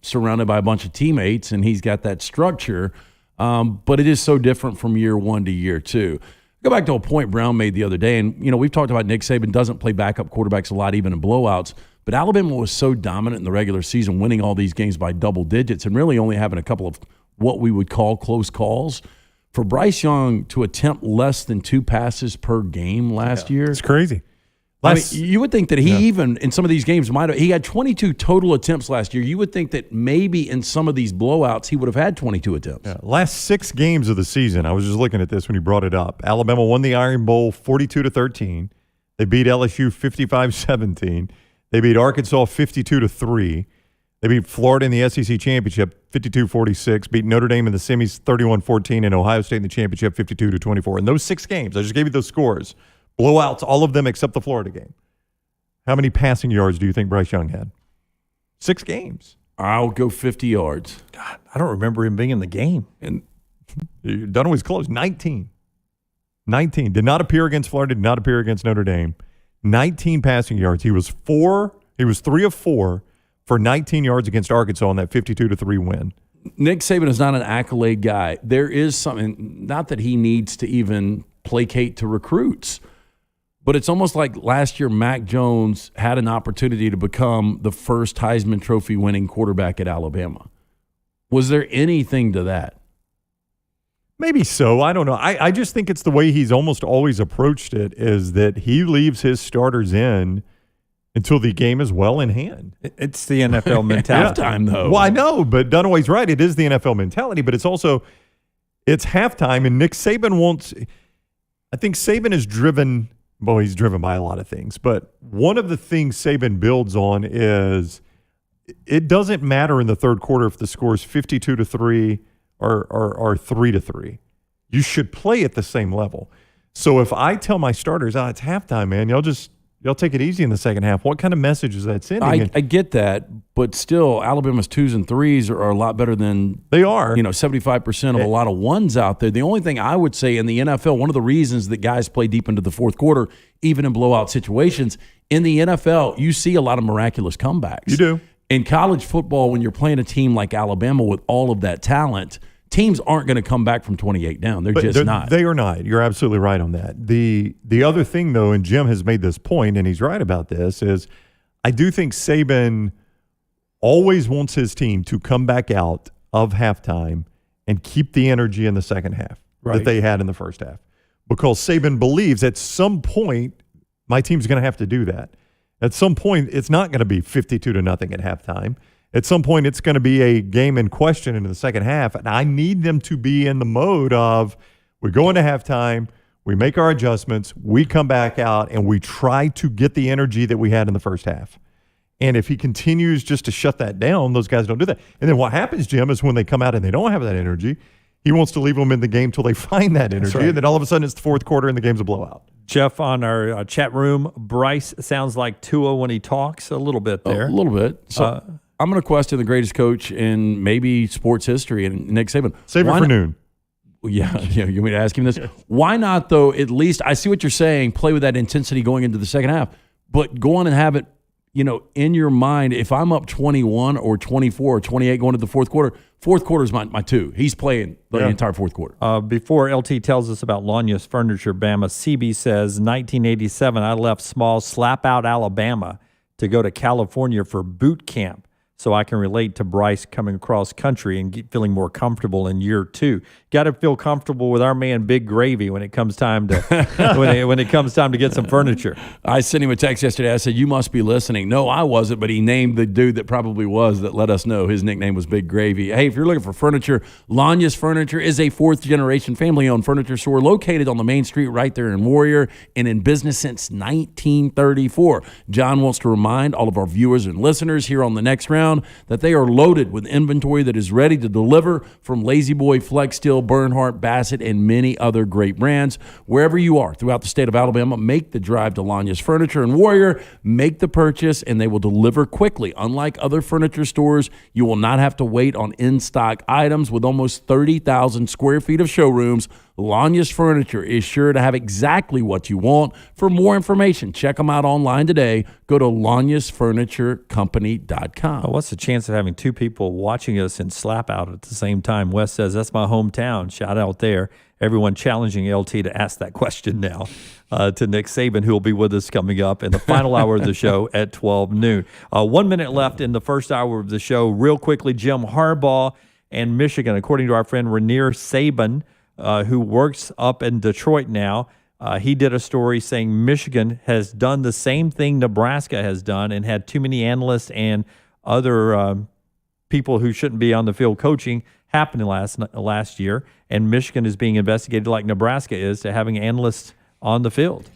surrounded by a bunch of teammates and he's got that structure. But it is so different from year one to year two. Go back to a point Brown made the other day, and, we've talked about Nick Saban doesn't play backup quarterbacks a lot, even in blowouts. But Alabama was so dominant in the regular season, winning all these games by double digits and really only having a couple of what we would call close calls. For Bryce Young to attempt less than 2 passes per game last year. It's crazy. You would think that he even in some of these games he had 22 total attempts last year. You would think that maybe in some of these blowouts he would have had 22 attempts. Yeah. Last 6 games of the season, I was just looking at this when you brought it up. Alabama won the Iron Bowl 42-13. They beat LSU 55-17. They beat Arkansas 52-3. They beat Florida in the SEC championship 52-46, beat Notre Dame in the semis 31-14, and Ohio State in the championship 52-24. In those 6 games, I just gave you those scores. Blowouts, all of them except the Florida game. How many passing yards do you think Bryce Young had? 6 games. I'll go 50 yards. God, I don't remember him being in the game. And Dunaway's close. 19. Did not appear against Florida, did not appear against Notre Dame. 19 passing yards. He was 3 of 4 for 19 yards against Arkansas in that 52-3 win. Nick Saban is not an accolade guy. There is something, not that he needs to even placate to recruits, but it's almost like last year Mac Jones had an opportunity to become the first Heisman Trophy winning quarterback at Alabama. Was there anything to that? Maybe so. I don't know. I just think it's the way he's almost always approached it, is that he leaves his starters in until the game is well in hand. It's the NFL mentality. Halftime, though. Well, I know, but Dunaway's right. It is the NFL mentality, but it's also It's halftime, and Nick Saban wants – I think Saban is driven – well, he's driven by a lot of things. But one of the things Saban builds on is it doesn't matter in the third quarter if the score is 52-3 or 3-3. You should play at the same level. So if I tell my starters, it's halftime, man, y'all take it easy in the second half, what kind of message is that sending? I get that, but still, Alabama's 2s and 3s are a lot better than they are. 75% of a lot of 1s out there. The only thing I would say in the NFL, one of the reasons that guys play deep into the fourth quarter, even in blowout situations, in the NFL, you see a lot of miraculous comebacks. You do. In college football, when you're playing a team like Alabama with all of that talent, teams aren't going to come back from 28 down. They're not. They are not. You're absolutely right on that. The other thing, though, and Jim has made this point, and he's right about this, is I do think Saban always wants his team to come back out of halftime and keep the energy in the second half that they had in the first half. Because Saban believes at some point my team's going to have to do that. At some point, it's not going to be 52-0 at halftime. At some point, it's going to be a game in question in the second half, and I need them to be in the mode of we go into halftime, we make our adjustments, we come back out, and we try to get the energy that we had in the first half. And if he continues just to shut that down, those guys don't do that. And then what happens, Jim, is when they come out and they don't have that energy, he wants to leave them in the game till they find that energy, and then all of a sudden it's the fourth quarter and the game's a blowout. Jeff, on our chat room, Bryce sounds like Tua when he talks a little bit there. A little bit. So I'm going to question the greatest coach in maybe sports history, and Nick Saban. Save it for noon. Yeah, you want me to ask him this? Why not, though, at least, I see what you're saying, play with that intensity going into the second half, but go on and have it, in your mind, if I'm up 21 or 24 or 28 going to the fourth quarter is my 2. He's playing the entire fourth quarter. Before LT tells us about Lanya's Furniture, Bama, CB says, 1987, I left small slap-out Alabama to go to California for boot camp. So I can relate to Bryce coming across country and feeling more comfortable in year 2. Got to feel comfortable with our man Big Gravy when it comes time to when it comes time to get some furniture. I sent him a text yesterday. I said, "You must be listening." No, I wasn't, but he named the dude that probably was that let us know his nickname was Big Gravy. Hey, if you're looking for furniture, Lanya's Furniture is a 4th-generation family-owned furniture store located on the main street right there in Warrior and in business since 1934. John wants to remind all of our viewers and listeners here on the next round that they are loaded with inventory that is ready to deliver from Lazy Boy, Flex Steel, Bernhardt, Bassett, and many other great brands. Wherever you are throughout the state of Alabama, make the drive to Lanya's Furniture in Warrior, make the purchase, and they will deliver quickly. Unlike other furniture stores, you will not have to wait on in-stock items. With almost 30,000 square feet of showrooms, Lanya's Furniture is sure to have exactly what you want. For more information, check them out online today. Go to lanyasfurniturecompany.com. What's the chance of having 2 people watching us in slap out at the same time? Wes says, that's my hometown. Shout out there. Everyone challenging LT to ask that question now to Nick Saban, who will be with us coming up in the final hour of the show at 12 noon. 1 minute left in the first hour of the show. Real quickly, Jim, Harbaugh and Michigan, according to our friend Nick Saban, who works up in Detroit now, he did a story saying Michigan has done the same thing Nebraska has done and had too many analysts and other people who shouldn't be on the field coaching happening last year, and Michigan is being investigated like Nebraska is to having analysts on the field.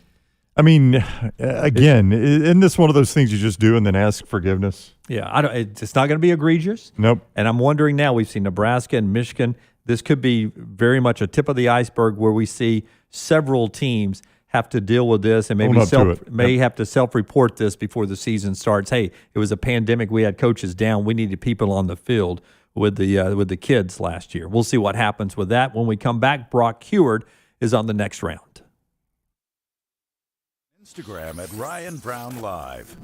I mean, again, isn't this one of those things you just do and then ask forgiveness? Yeah, it's not going to be egregious. Nope. And I'm wondering now, we've seen Nebraska and Michigan. This could be very much a tip of the iceberg where we see several teams have to deal with this and maybe have to self-report this before the season starts. Hey, it was a pandemic. We had coaches down. We needed people on the field with the kids last year. We'll see what happens with that. When we come back, Brock Huard is on the next round. Instagram at Ryan Brown Live.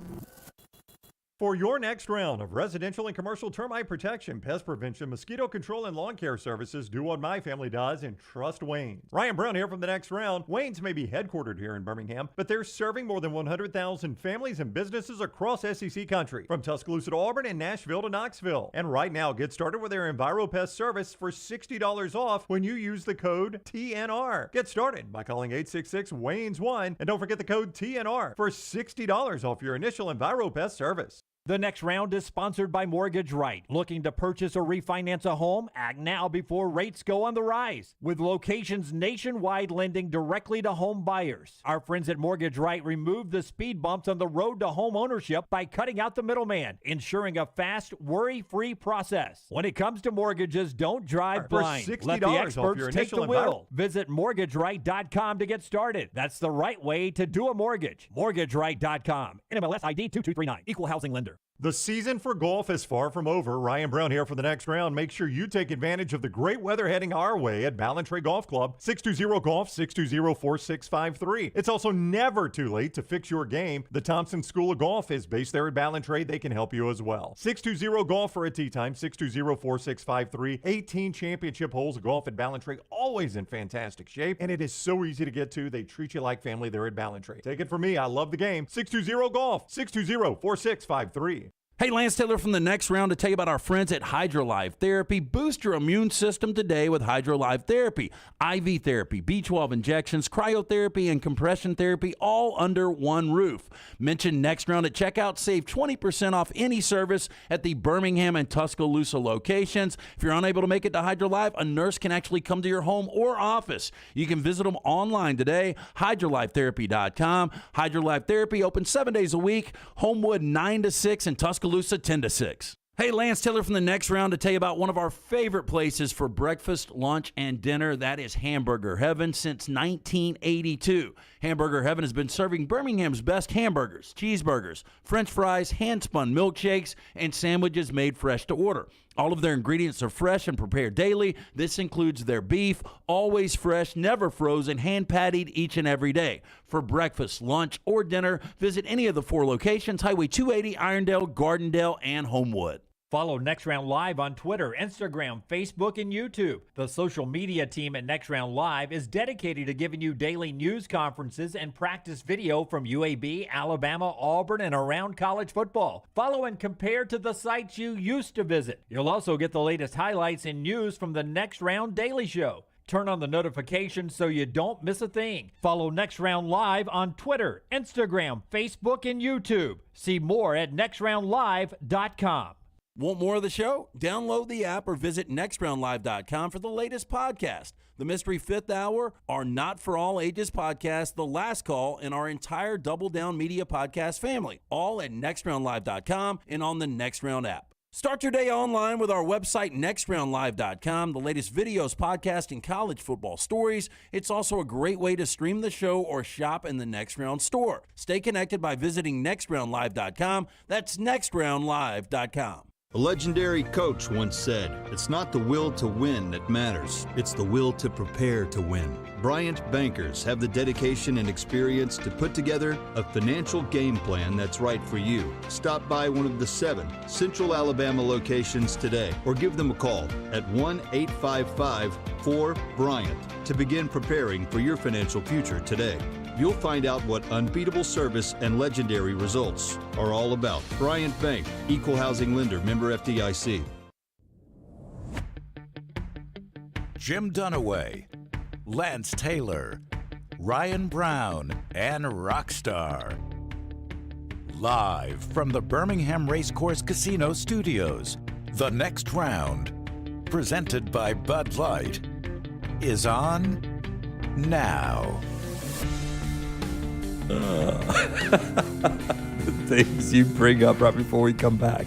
For your next round of residential and commercial termite protection, pest prevention, mosquito control, and lawn care services, do what my family does and trust Wayne's. Ryan Brown here from the next round. Wayne's may be headquartered here in Birmingham, but they're serving more than 100,000 families and businesses across SEC country, from Tuscaloosa to Auburn and Nashville to Knoxville. And right now, get started with their EnviroPest service for $60 off when you use the code TNR. Get started by calling 866-WAYNES1, and don't forget the code TNR for $60 off your initial EnviroPest service. The next round is sponsored by Mortgage Right. Looking to purchase or refinance a home? Act now before rates go on the rise. With locations nationwide lending directly to home buyers. Our friends at Mortgage Right remove the speed bumps on the road to home ownership by cutting out the middleman, ensuring a fast, worry-free process. When it comes to mortgages, don't drive blind. Let the experts take the wheel. Visit MortgageRight.com to get started. That's the right way to do a mortgage. MortgageRight.com. NMLS ID 2239. Equal housing lender. The season for golf is far from over. Ryan Brown here for the next round. Make sure you take advantage of the great weather heading our way at Ballantrae Golf Club. 620-GOLF, 620-4653. It's also never too late to fix your game. The Thompson School of Golf is based there at Ballantrae. They can help you as well. 620-GOLF for a tee time, 620-4653. 18 championship holes of golf at Ballantrae, always in fantastic shape, and it is so easy to get to. They treat you like family there at Ballantrae. Take it from me, I love the game. 620-GOLF, 620-4653. Hey, Lance Taylor from the next round to tell you about our friends at HydroLife Therapy. Boost your immune system today with HydroLife Therapy. IV therapy, B12 injections, cryotherapy, and compression therapy all under one roof. Mention next round at checkout. Save 20% off any service at the Birmingham and Tuscaloosa locations. If you're unable to make it to HydroLife, a nurse can actually come to your home or office. You can visit them online today, hydrolifetherapy.com. HydroLife Therapy open 7 days a week. Homewood 9 to 6 and Tuscaloosa 10 to 6. Hey, Lance Taylor from the next round to tell you about one of our favorite places for breakfast, lunch, and dinner. That is Hamburger Heaven since 1982. Hamburger Heaven has been serving Birmingham's best hamburgers, cheeseburgers, French fries, hand-spun milkshakes, and sandwiches made fresh to order. All of their ingredients are fresh and prepared daily. This includes their beef, always fresh, never frozen, hand-pattied each and every day. For breakfast, lunch, or dinner, visit any of the 4 locations, Highway 280, Irondale, Gardendale, and Homewood. Follow Next Round Live on Twitter, Instagram, Facebook, and YouTube. The social media team at Next Round Live is dedicated to giving you daily news conferences and practice video from UAB, Alabama, Auburn, and around college football. Follow and compare to the sites you used to visit. You'll also get the latest highlights and news from the Next Round Daily Show. Turn on the notifications so you don't miss a thing. Follow Next Round Live on Twitter, Instagram, Facebook, and YouTube. See more at nextroundlive.com. Want more of the show? Download the app or visit nextroundlive.com for the latest podcast. The Mystery Fifth Hour, our Not For All Ages podcast, The Last Call, and our entire Double Down Media podcast family. All at nextroundlive.com and on the Next Round app. Start your day online with our website, nextroundlive.com, the latest videos, podcasts, and college football stories. It's also a great way to stream the show or shop in the Next Round store. Stay connected by visiting nextroundlive.com. That's nextroundlive.com. A legendary coach once said, "It's not the will to win that matters, it's the will to prepare to win." Bryant bankers have the dedication and experience to put together a financial game plan that's right for you. Stop by one of the 7 Central Alabama locations today or give them a call at 1-855-4-BRYANT to begin preparing for your financial future today. You'll find out what unbeatable service and legendary results are all about. Bryant Bank, Equal Housing Lender, member FDIC. Jim Dunaway, Lance Taylor, Ryan Brown, and Rockstar. Live from the Birmingham Racecourse Casino Studios, the next round, presented by Bud Light, is on now. The things you bring up right before we come back.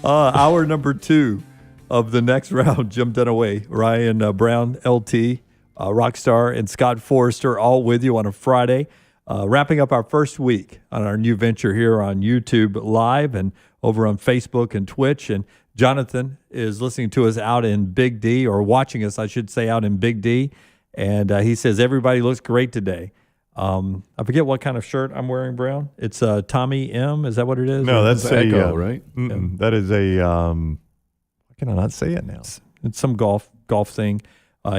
Hour number 2 of the next round, Jim Dunaway, Ryan Brown, LT, Rockstar, and Scott Forrester, all with you on a Friday. Wrapping up our first week on our new venture here on YouTube Live and over on Facebook and Twitch. And Jonathan is listening to us out in Big D, or watching us, I should say, out in Big D. And he says, everybody looks great today. I forget what kind of shirt I'm wearing, Brown. It's Tommy M. Is that what it is? No, that's a Echo, right? That is a. Why can I not say it now? It's some golf thing.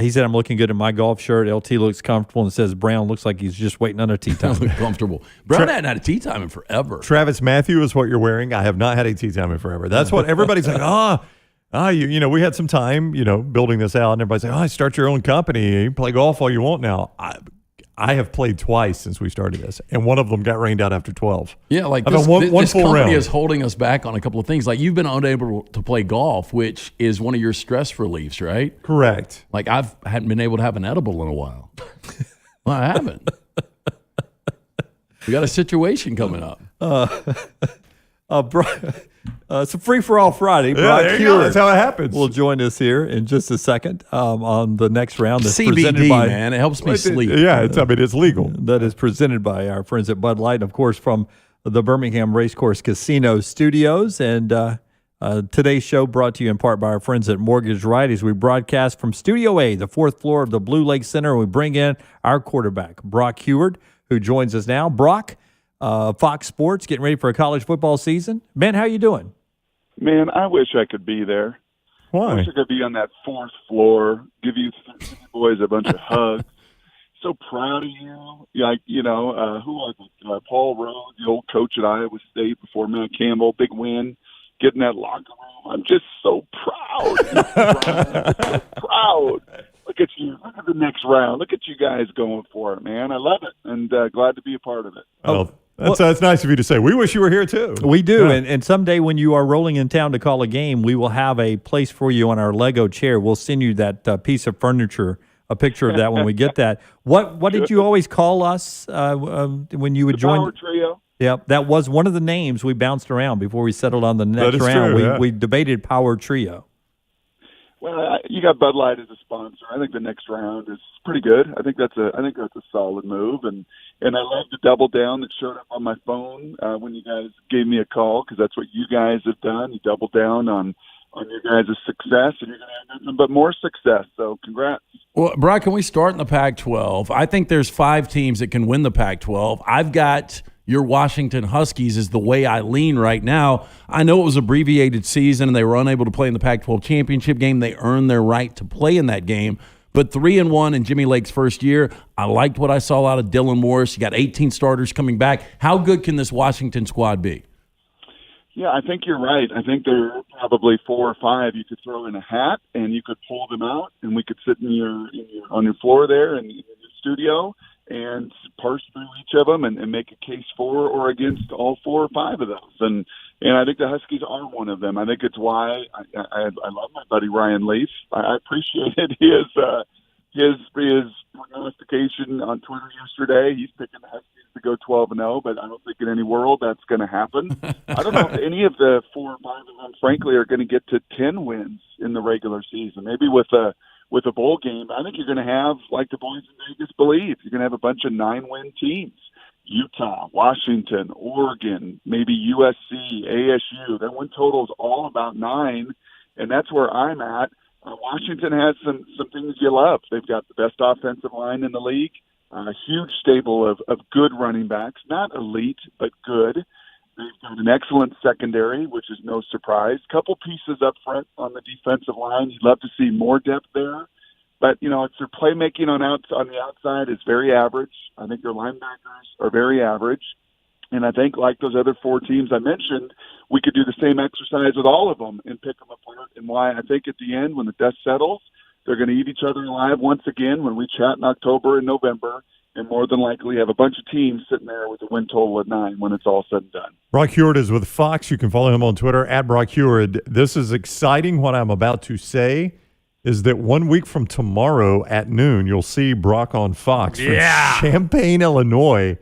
He said I'm looking good in my golf shirt. LT looks comfortable, and it says Brown looks like he's just waiting on a tee time. Comfortable. Brown hadn't had a tea time in forever. Travis Matthew is what you're wearing. I have not had a tea time in forever. That's what everybody's like. You know, we had some time, building this out, and everybody's like, start your own company. You play golf all you want now. I have played twice since we started this, and one of them got rained out after 12. Yeah, like I've this, done one this full company round. is holding us back on a couple of things. Like you've been unable to play golf, which is one of your stress reliefs, right? Correct. Like I hadn't been able to have an edible in a while. Well, I haven't. We got a situation coming up. It's a free-for-all Friday. Brock there you go. That's how it happens. will join us here in just a second on the next round. That's CBD, presented by, man. It helps me sleep. Yeah, it's legal. That is presented by our friends at Bud Light, and of course, from the Birmingham Racecourse Casino Studios. And today's show brought to you in part by our friends at Mortgage Right as we broadcast from Studio A, the fourth floor of the Blue Lake Center. And we bring in our quarterback, Brock Huard, who joins us now. Brock, Fox Sports, getting ready for a college football season. Man, how you doing? Man, I wish I could be there. Why? I wish I could be on that fourth floor, give you boys a bunch of hugs. So proud of you. Like, who was it? Paul Rhodes, the old coach at Iowa State before Matt Campbell, big win, get in that locker room. I'm just so proud. I'm just so proud. Look at you. Look at the next round. Look at you guys going for it, man. I love it, and glad to be a part of it. That's nice of you to say. We wish you were here, too. We do, Yeah. and someday when you are rolling in town to call a game, we will have a place for you on our Lego chair. We'll send you that piece of furniture, a picture of that when we get that. What did you always call us when you would join? Power Trio. Yep, that was one of the names we bounced around before we settled on the next is round. true, yeah. We debated Power Trio. Well, you got Bud Light as a sponsor. I think the next round is pretty good. I think that's a solid move, and I love the double down that showed up on my phone when you guys gave me a call, because that's what you guys have done. You double down on your guys' success, and you're going to have nothing but more success. So, congrats. Well, Brock, can we start in the Pac-12? I think there's 5 teams that can win the Pac-12. I've got your Washington Huskies is the way I lean right now. I know it was an abbreviated season and they were unable to play in the Pac-12 championship game. They earned their right to play in that game. But 3-1 in Jimmy Lake's first year, I liked what I saw out of Dylan Morris. You got 18 starters coming back. How good can this Washington squad be? Yeah, I think you're right. I think there are probably 4 or 5 you could throw in a hat, and you could pull them out, and we could sit on your floor there in your studio and parse through each of them and make a case for or against all 4 or 5 of those. And I think the Huskies are one of them. I think it's why I love my buddy Ryan Leaf. I appreciated his prognostication on Twitter yesterday. He's picking the Huskies to go 12-0, but I don't think in any world that's going to happen. I don't know if any of the 4 or 5 of them, frankly, are going to get to 10 wins in the regular season. Maybe with a bowl game, I think you're going to have, like the boys in Vegas believe, you're going to have a bunch of 9-win teams. Utah, Washington, Oregon, maybe USC, ASU. Their win total is all about 9, and that's where I'm at. Washington has some things you love. They've got the best offensive line in the league, a huge stable of good running backs, not elite, but good. They've got an excellent secondary, which is no surprise. Couple pieces up front on the defensive line. You'd love to see more depth there. But, it's their playmaking on the outside is very average. I think their linebackers are very average. And I think, like those other 4 teams I mentioned, we could do the same exercise with all of them and pick them apart. And why I think at the end, when the dust settles, they're going to eat each other alive once again when we chat in October and November, and more than likely have a bunch of teams sitting there with a win total of 9 when it's all said and done. Brock Huard is with Fox. You can follow him on Twitter, @BrockHuard. This is exciting. What I'm about to say is that 1 week from tomorrow at noon, you'll see Brock on Fox from Champaign, Illinois,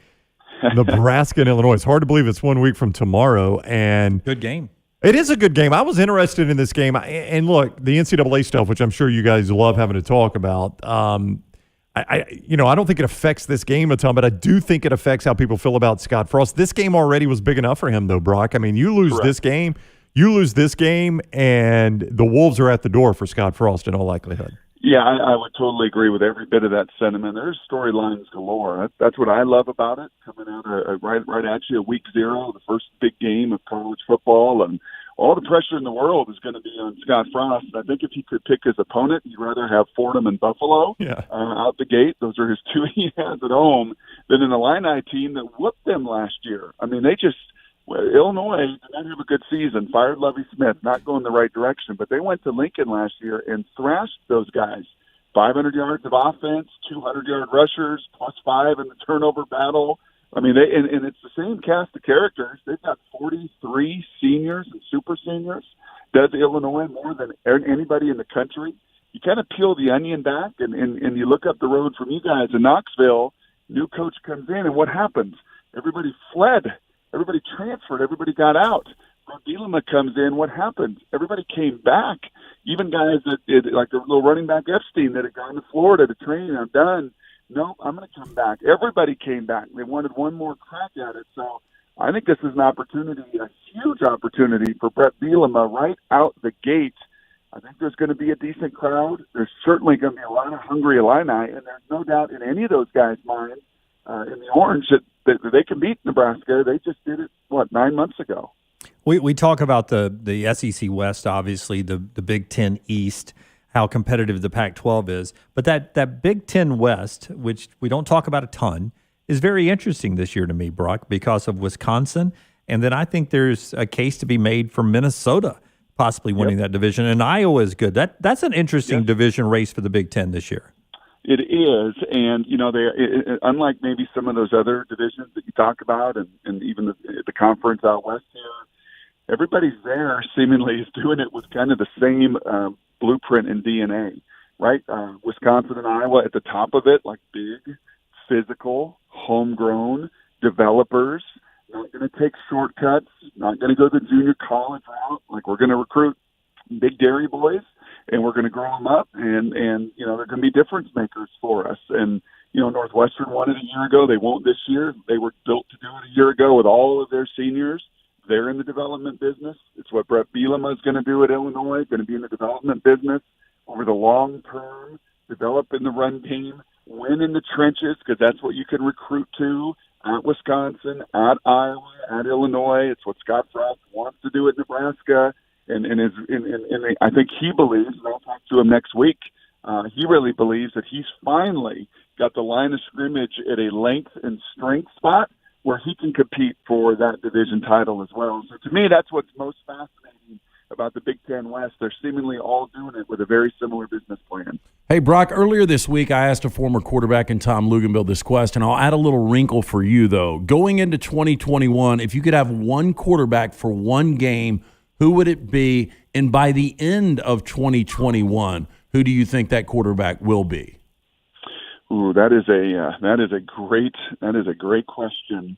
Nebraska and Illinois. It's hard to believe it's 1 week from tomorrow. And good game. It is a good game. I was interested in this game. And look, the NCAA stuff, which I'm sure you guys love having to talk about, I don't think it affects this game a ton, but I do think it affects how people feel about Scott Frost. This game already was big enough for him, though, Brock. I mean, you lose this game, and the Wolves are at the door for Scott Frost in all likelihood. Yeah, I would totally agree with every bit of that sentiment. There's storylines galore. That's what I love about it, coming out right at you, week 0, the first big game of college football, and all the pressure in the world is going to be on Scott Frost. I think if he could pick his opponent, he'd rather have Fordham and Buffalo out the gate. Those are his 2 he has at home, than an Illini team that whooped them last year. I mean, Illinois did not have a good season, fired Lovie Smith, not going the right direction, but they went to Lincoln last year and thrashed those guys. 500 yards of offense, 200-yard rushers, +5 in the turnover battle. I mean, and it's the same cast of characters. They've got 43 seniors and super seniors. Does Illinois more than anybody in the country? You kind of peel the onion back, and you look up the road from you guys in Knoxville. New coach comes in, and what happens? Everybody fled. Everybody transferred. Everybody got out. Bielema comes in. What happened? Everybody came back. Even guys like the little running back Epstein that had gone to Florida to train. I'm done. No, I'm going to come back. Everybody came back. They wanted one more crack at it. So I think this is an opportunity, a huge opportunity for Brett Bielema right out the gate. I think there's going to be a decent crowd. There's certainly going to be a lot of hungry Illini, and there's no doubt in any of those guys' minds in the Orange that they can beat Nebraska. They just did it, 9 months ago. We talk about the SEC West, obviously, the Big Ten East, how competitive the Pac-12 is. But that Big Ten West, which we don't talk about a ton, is very interesting this year to me, Brock, because of Wisconsin. And then I think there's a case to be made for Minnesota possibly winning that division. And Iowa is good. That's an interesting division race for the Big Ten this year. It is, and they unlike maybe some of those other divisions that you talk about, and even the conference out west here, everybody's there seemingly is doing it with kind of the same blueprint and DNA, right? Wisconsin and Iowa at the top of it, like big, physical, homegrown developers, not going to take shortcuts, not going to go the junior college route. Like, we're going to recruit big dairy boys, and we're going to grow them up, and they're going to be difference makers for us. And Northwestern won it a year ago. They won't this year. They were built to do it a year ago with all of their seniors. They're in the development business. It's what Brett Bielema is going to do at Illinois, going to be in the development business over the long term, develop in the run game, win in the trenches, because that's what you can recruit to at Wisconsin, at Iowa, at Illinois. It's what Scott Frost wants to do at Nebraska. And I think he believes, and I'll talk to him next week, he really believes that he's finally got the line of scrimmage at a length and strength spot where he can compete for that division title as well. So to me, that's what's most fascinating about the Big Ten West. They're seemingly all doing it with a very similar business plan. Hey, Brock, earlier this week, I asked a former quarterback in Tom Luganville this question. I'll add a little wrinkle for you, though. Going into 2021, if you could have one quarterback for one game, who would it be? And by the end of 2021, who do you think that quarterback will be? Ooh, that is a great question.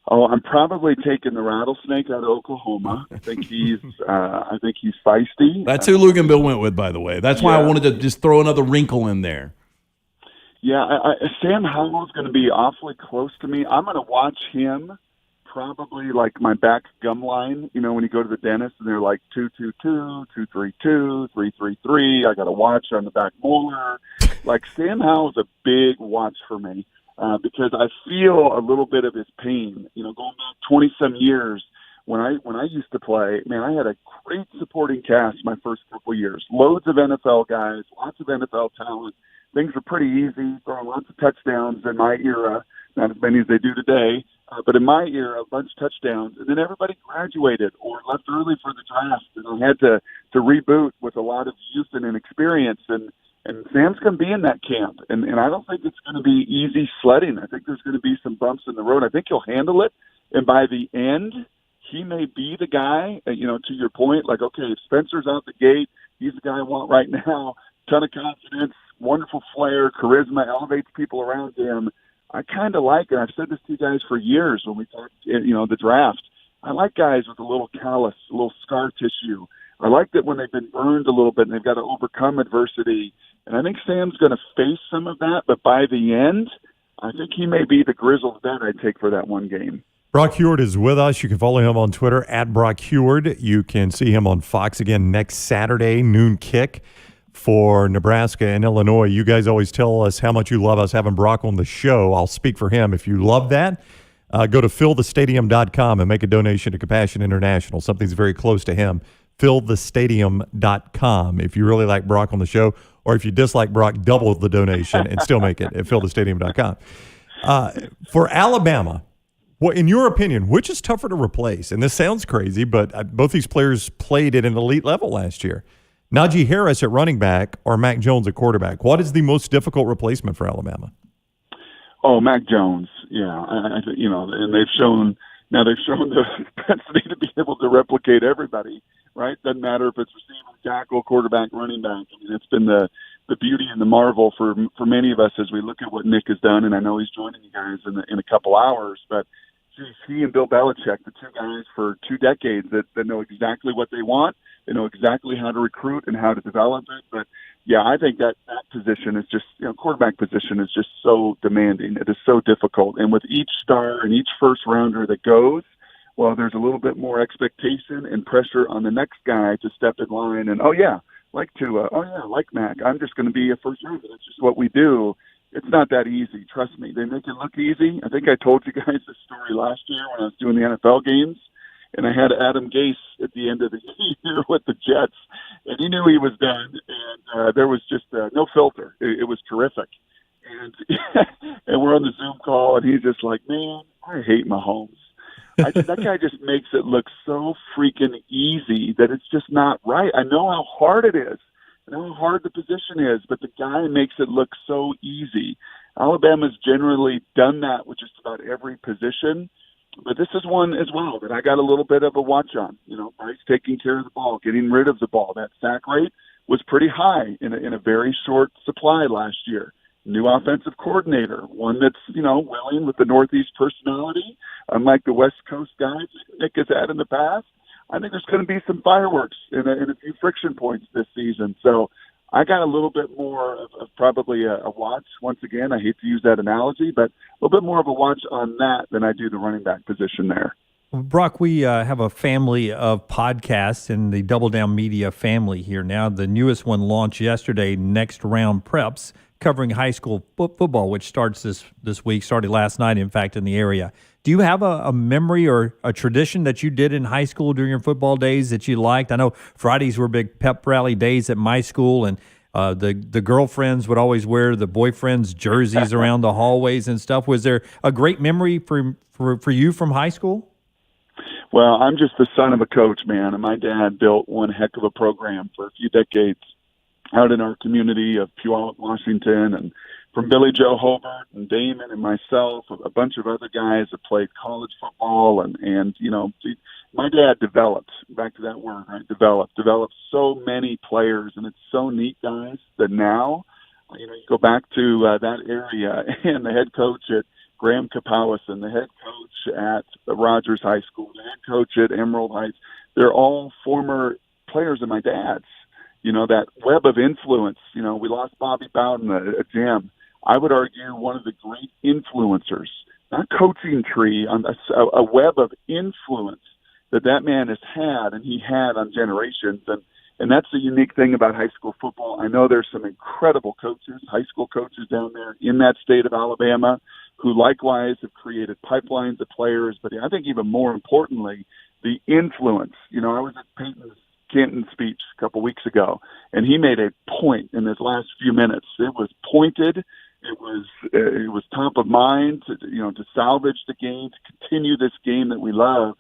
Oh, I'm probably taking the Rattlesnake out of Oklahoma. I think he's feisty. That's who Luganville went with, by the way. That's why I wanted to just throw another wrinkle in there. Yeah, Sam Howell's going to be awfully close to me. I'm going to watch him probably like my back gum line. When you go to the dentist and they're like 222, 232, 333. I got to watch on the back molar. Like, Sam Howell's a big watch for me. Because I feel a little bit of his pain. Going back 20-some years, when I used to play, man, I had a great supporting cast my first couple years. Loads of NFL guys, lots of NFL talent. Things were pretty easy, throwing lots of touchdowns in my era, not as many as they do today. But in my era, a bunch of touchdowns. And then everybody graduated or left early for the draft, and I had to reboot with a lot of youth and inexperience. And Sam's going to be in that camp, and I don't think it's going to be easy sledding. I think there's going to be some bumps in the road. I think he'll handle it, and by the end, he may be the guy, to your point, like, okay, if Spencer's out the gate, he's the guy I want right now, ton of confidence, wonderful flair, charisma, elevates people around him. I kind of like it. I've said this to you guys for years when we talked, the draft. I like guys with a little callus, a little scar tissue. I like that when they've been burned a little bit and they've got to overcome adversity. And I think Sam's going to face some of that, but by the end, I think he may be the grizzled vet I'd take for that one game. Brock Huard is with us. You can follow him on Twitter at Brock Huard. You can see him on Fox again next Saturday, noon kick for Nebraska and Illinois. You guys always tell us how much you love us having Brock on the show. I'll speak for him. If you love that, go to fillthestadium.com and make a donation to Compassion International. Something's very close to him. fillthestadium.com. If you really like Brock on the show, or if you dislike Brock, double the donation and still make it at fillthestadium.com. For Alabama, well, in your opinion, which is tougher to replace? And this sounds crazy, but both these players played at an elite level last year. Najee Harris at running back or Mac Jones at quarterback? What is the most difficult replacement for Alabama? Oh, Mac Jones. Yeah, and they've shown the capacity to be able to replicate everybody, right? Doesn't matter if it's receiver, tackle, quarterback, running back. I mean, it's been the beauty and the marvel for many of us as we look at what Nick has done, and I know he's joining you guys in a couple hours, but he and Bill Belichick, the two guys for 2 decades that know exactly what they want. They know exactly how to recruit and how to develop it. But, yeah, I think that position is just, quarterback position is just so demanding. It is so difficult. And with each star and each first-rounder that goes, well, there's a little bit more expectation and pressure on the next guy to step in line and, like Tua, like Mac, I'm just going to be a first-rounder. That's just what we do. It's not that easy. Trust me. They make it look easy. I think I told you guys this story last year when I was doing the NFL games, and I had Adam Gase at the end of the year with the Jets, and he knew he was done, and there was just no filter. It was terrific. And and we're on the Zoom call, and he's just like, man, I hate Mahomes. That guy just makes it look so freaking easy that it's just not right. I know how hard it is. I know how hard the position is, but the guy makes it look so easy. Alabama's generally done that with just about every position, but this is one as well that I got a little bit of a watch on. Bryce taking care of the ball, getting rid of the ball. That sack rate was pretty high in a very short supply last year. New offensive coordinator, one that's, willing with the Northeast personality, unlike the West Coast guys Nick has had in the past. I think there's going to be some fireworks and a few friction points this season. So I got a little bit more of probably a watch. Once again, I hate to use that analogy, but a little bit more of a watch on that than I do the running back position there. Brock, we have a family of podcasts in the Double Down Media family here now. The newest one launched yesterday, Next Round Preps, covering high school football, which starts this week, started last night, in fact, in the area. Do you have a memory or a tradition that you did in high school during your football days that you liked? I know Fridays were big pep rally days at my school, and the girlfriends would always wear the boyfriends' jerseys around the hallways and stuff. Was there a great memory for you from high school? Well, I'm just the son of a coach, man, and my dad built one heck of a program for a few decades out in our community of Puyallup, Washington, and from Billy Joe Hobart and Damon and myself, a bunch of other guys that played college football, and my dad developed, back to that word, right, developed so many players, and it's so neat, guys, that now, you go back to that area, and the head coach at Graham Kapowison, the head coach at Rogers High School, the head coach at Emerald Heights, they're all former players of my dad's. That web of influence. We lost Bobby Bowden at Jam. I would argue one of the great influencers, not coaching tree, on a web of influence that man has had, and he had on generations. And that's the unique thing about high school football. I know there's some incredible coaches, high school coaches down there in that state of Alabama, who likewise have created pipelines of players. But I think even more importantly, the influence. I was at Peyton's Canton speech a couple weeks ago, and he made a point in his last few minutes. It was pointed. It was top of mind to salvage the game, to continue this game that we love.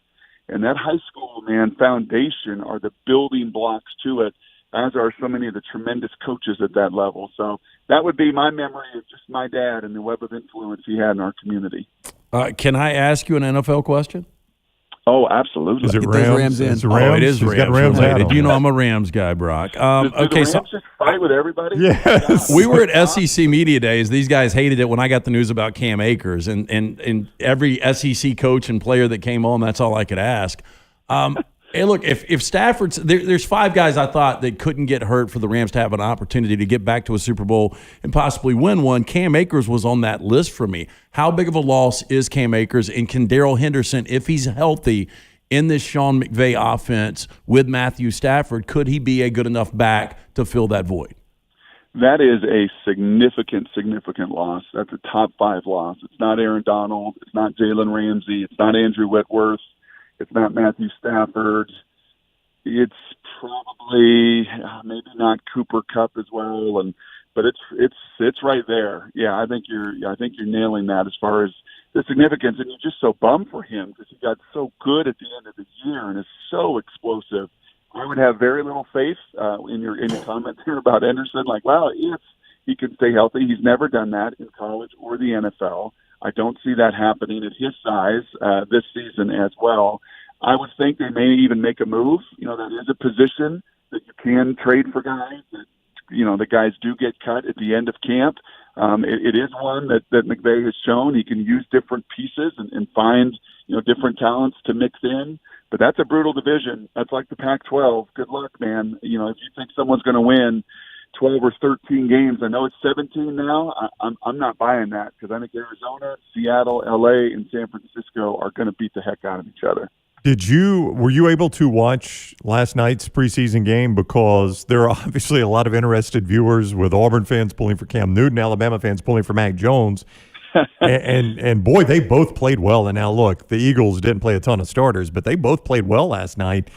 And that high school, foundation are the building blocks to it, as are so many of the tremendous coaches at that level. So that would be my memory of just my dad and the web of influence he had in our community. Can I ask you an NFL question? Oh, absolutely. Is it Get those Rams? Rams in. It's Rams. Oh, it is He's Rams. got Rams related. hat You on. know I'm a Rams guy, Brock. Do the Rams So just fight with everybody? Yes. we were at SEC Media Days. These guys hated it when I got the news about Cam Akers, and every SEC coach and player that came on, that's all I could ask. Hey, look, if Stafford's there's 5 guys I thought that couldn't get hurt for the Rams to have an opportunity to get back to a Super Bowl and possibly win one. Cam Akers was on that list for me. How big of a loss is Cam Akers, and can Darrell Henderson, if he's healthy in this Sean McVay offense with Matthew Stafford, could he be a good enough back to fill that void? That is a significant loss. That's a top 5 loss. It's not Aaron Donald. It's not Jalen Ramsey. It's not Andrew Whitworth. It's not Matthew Stafford. It's probably maybe not Cooper Kupp as well, but it's right there. Yeah, I think you're nailing that as far as the significance. And you're just so bummed for him because he got so good at the end of the year and is so explosive. I would have very little faith in your comment there about Anderson. Like, wow, if he can stay healthy, he's never done that in college or the NFL. I don't see that happening at his size this season as well. I would think they may even make a move. That is a position that you can trade for guys. That, the guys do get cut at the end of camp. It is one that McVay has shown he can use different pieces and find different talents to mix in. But that's a brutal division. That's like the Pac-12. Good luck, man. If you think someone's going to win 12 or 13 games, I know it's 17 now. I'm not buying that because I think Arizona, Seattle, LA, and San Francisco are going to beat the heck out of each other. Were you able to watch last night's preseason game? Because there are obviously a lot of interested viewers with Auburn fans pulling for Cam Newton, Alabama fans pulling for Mac Jones. and boy, they both played well. And now look, the Eagles didn't play a ton of starters, but they both played well last night.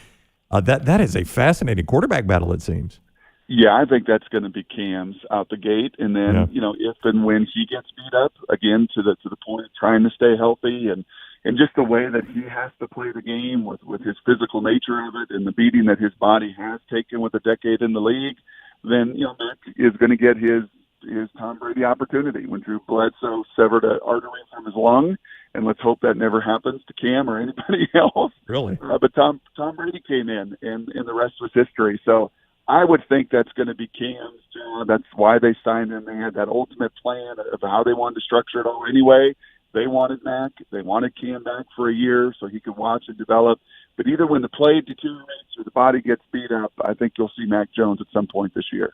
That is a fascinating quarterback battle, it seems. Yeah, I think that's going to be Cam's out the gate, and then if and when he gets beat up again to the point of trying to stay healthy and just the way that he has to play the game with his physical nature of it and the beating that his body has taken with a decade in the league, then Mac is going to get his Tom Brady opportunity when Drew Bledsoe severed an artery from his lung, and let's hope that never happens to Cam or anybody else. Really? But Tom Brady came in, and the rest was history. So I would think that's going to be Cam's job. That's why they signed him. They had that ultimate plan of how they wanted to structure it all anyway. They wanted Mac. They wanted Cam back for a year so he could watch and develop. But either when the play deteriorates or the body gets beat up, I think you'll see Mac Jones at some point this year.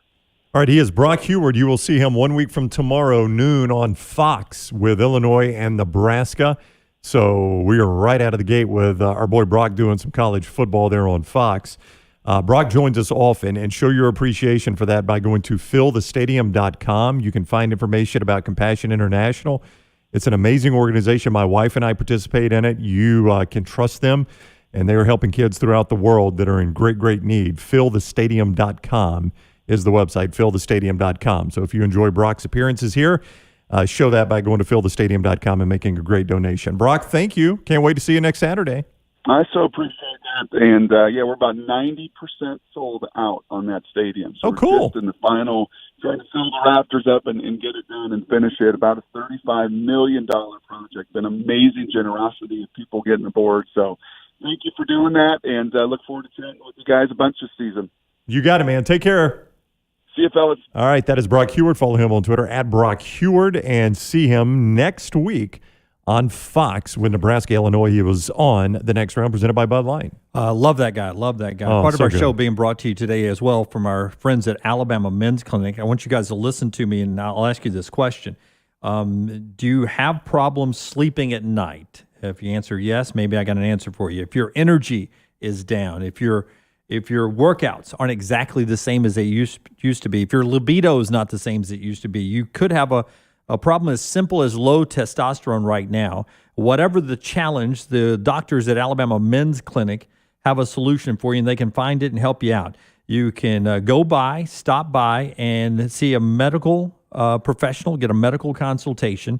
All right, he is Brock Huard. You will see him 1 week from tomorrow, noon, on Fox with Illinois and Nebraska. So we are right out of the gate with our boy Brock doing some college football there on Fox. Brock joins us often, and show your appreciation for that by going to fillthestadium.com. You can find information about Compassion International. It's an amazing organization. My wife and I participate in it. You can trust them, and they are helping kids throughout the world that are in great, great need. Fillthestadium.com is the website, fillthestadium.com. So if you enjoy Brock's appearances here, show that by going to fillthestadium.com and making a great donation. Brock, thank you. Can't wait to see you next Saturday. I so appreciate that. And, we're about 90% sold out on that stadium. So cool. We're just in the final, trying to fill the rafters up and get it done and finish it. About a $35 million project. An amazing generosity of people getting aboard. So thank you for doing that, and look forward to chatting with you guys a bunch this season. You got it, man. Take care. See you, fellas. All right, that is Brock Huard. Follow him on Twitter, @BrockHuard, and see him next week on Fox with Nebraska, Illinois. He was on The Next Round, presented by Bud Light. Love that guy. Love that guy. Oh, Part of so our good. show being brought to you today as well from our friends at Alabama Men's Clinic. I want you guys to listen to me, and I'll ask you this question. Do you have problems sleeping at night? If you answer yes, maybe I got an answer for you. If your energy is down, if your workouts aren't exactly the same as they used to be, if your libido is not the same as it used to be, you could have a problem as simple as low testosterone right now. Whatever the challenge, the doctors at Alabama Men's Clinic have a solution for you, and they can find it and help you out. You can stop by, and see a medical professional, get a medical consultation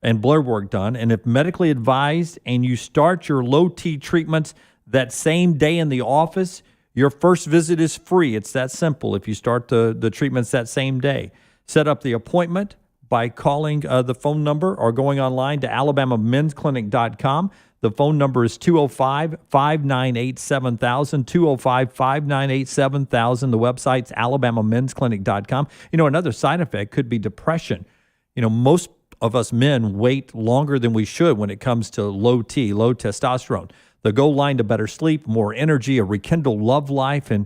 and blood work done. And if medically advised and you start your low T treatments that same day in the office, your first visit is free. It's that simple if you start the treatments that same day. Set up the appointment by calling the phone number or going online to alabamamensclinic.com. The phone number is 205-598-7000, 205-598-7000. The website's alabamamensclinic.com. Another side effect could be depression. Most of us men wait longer than we should when it comes to low T, low testosterone. The goal line to better sleep, more energy, a rekindled love life, and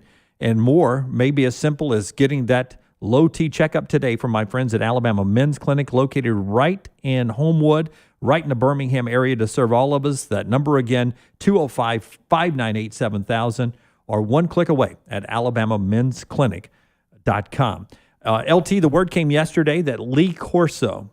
more may be as simple as getting that low T checkup today from my friends at Alabama Men's Clinic, located right in Homewood, right in the Birmingham area to serve all of us. That number again, 205-598-7000, or one click away at alabamamensclinic.com. LT, the word came yesterday that Lee Corso,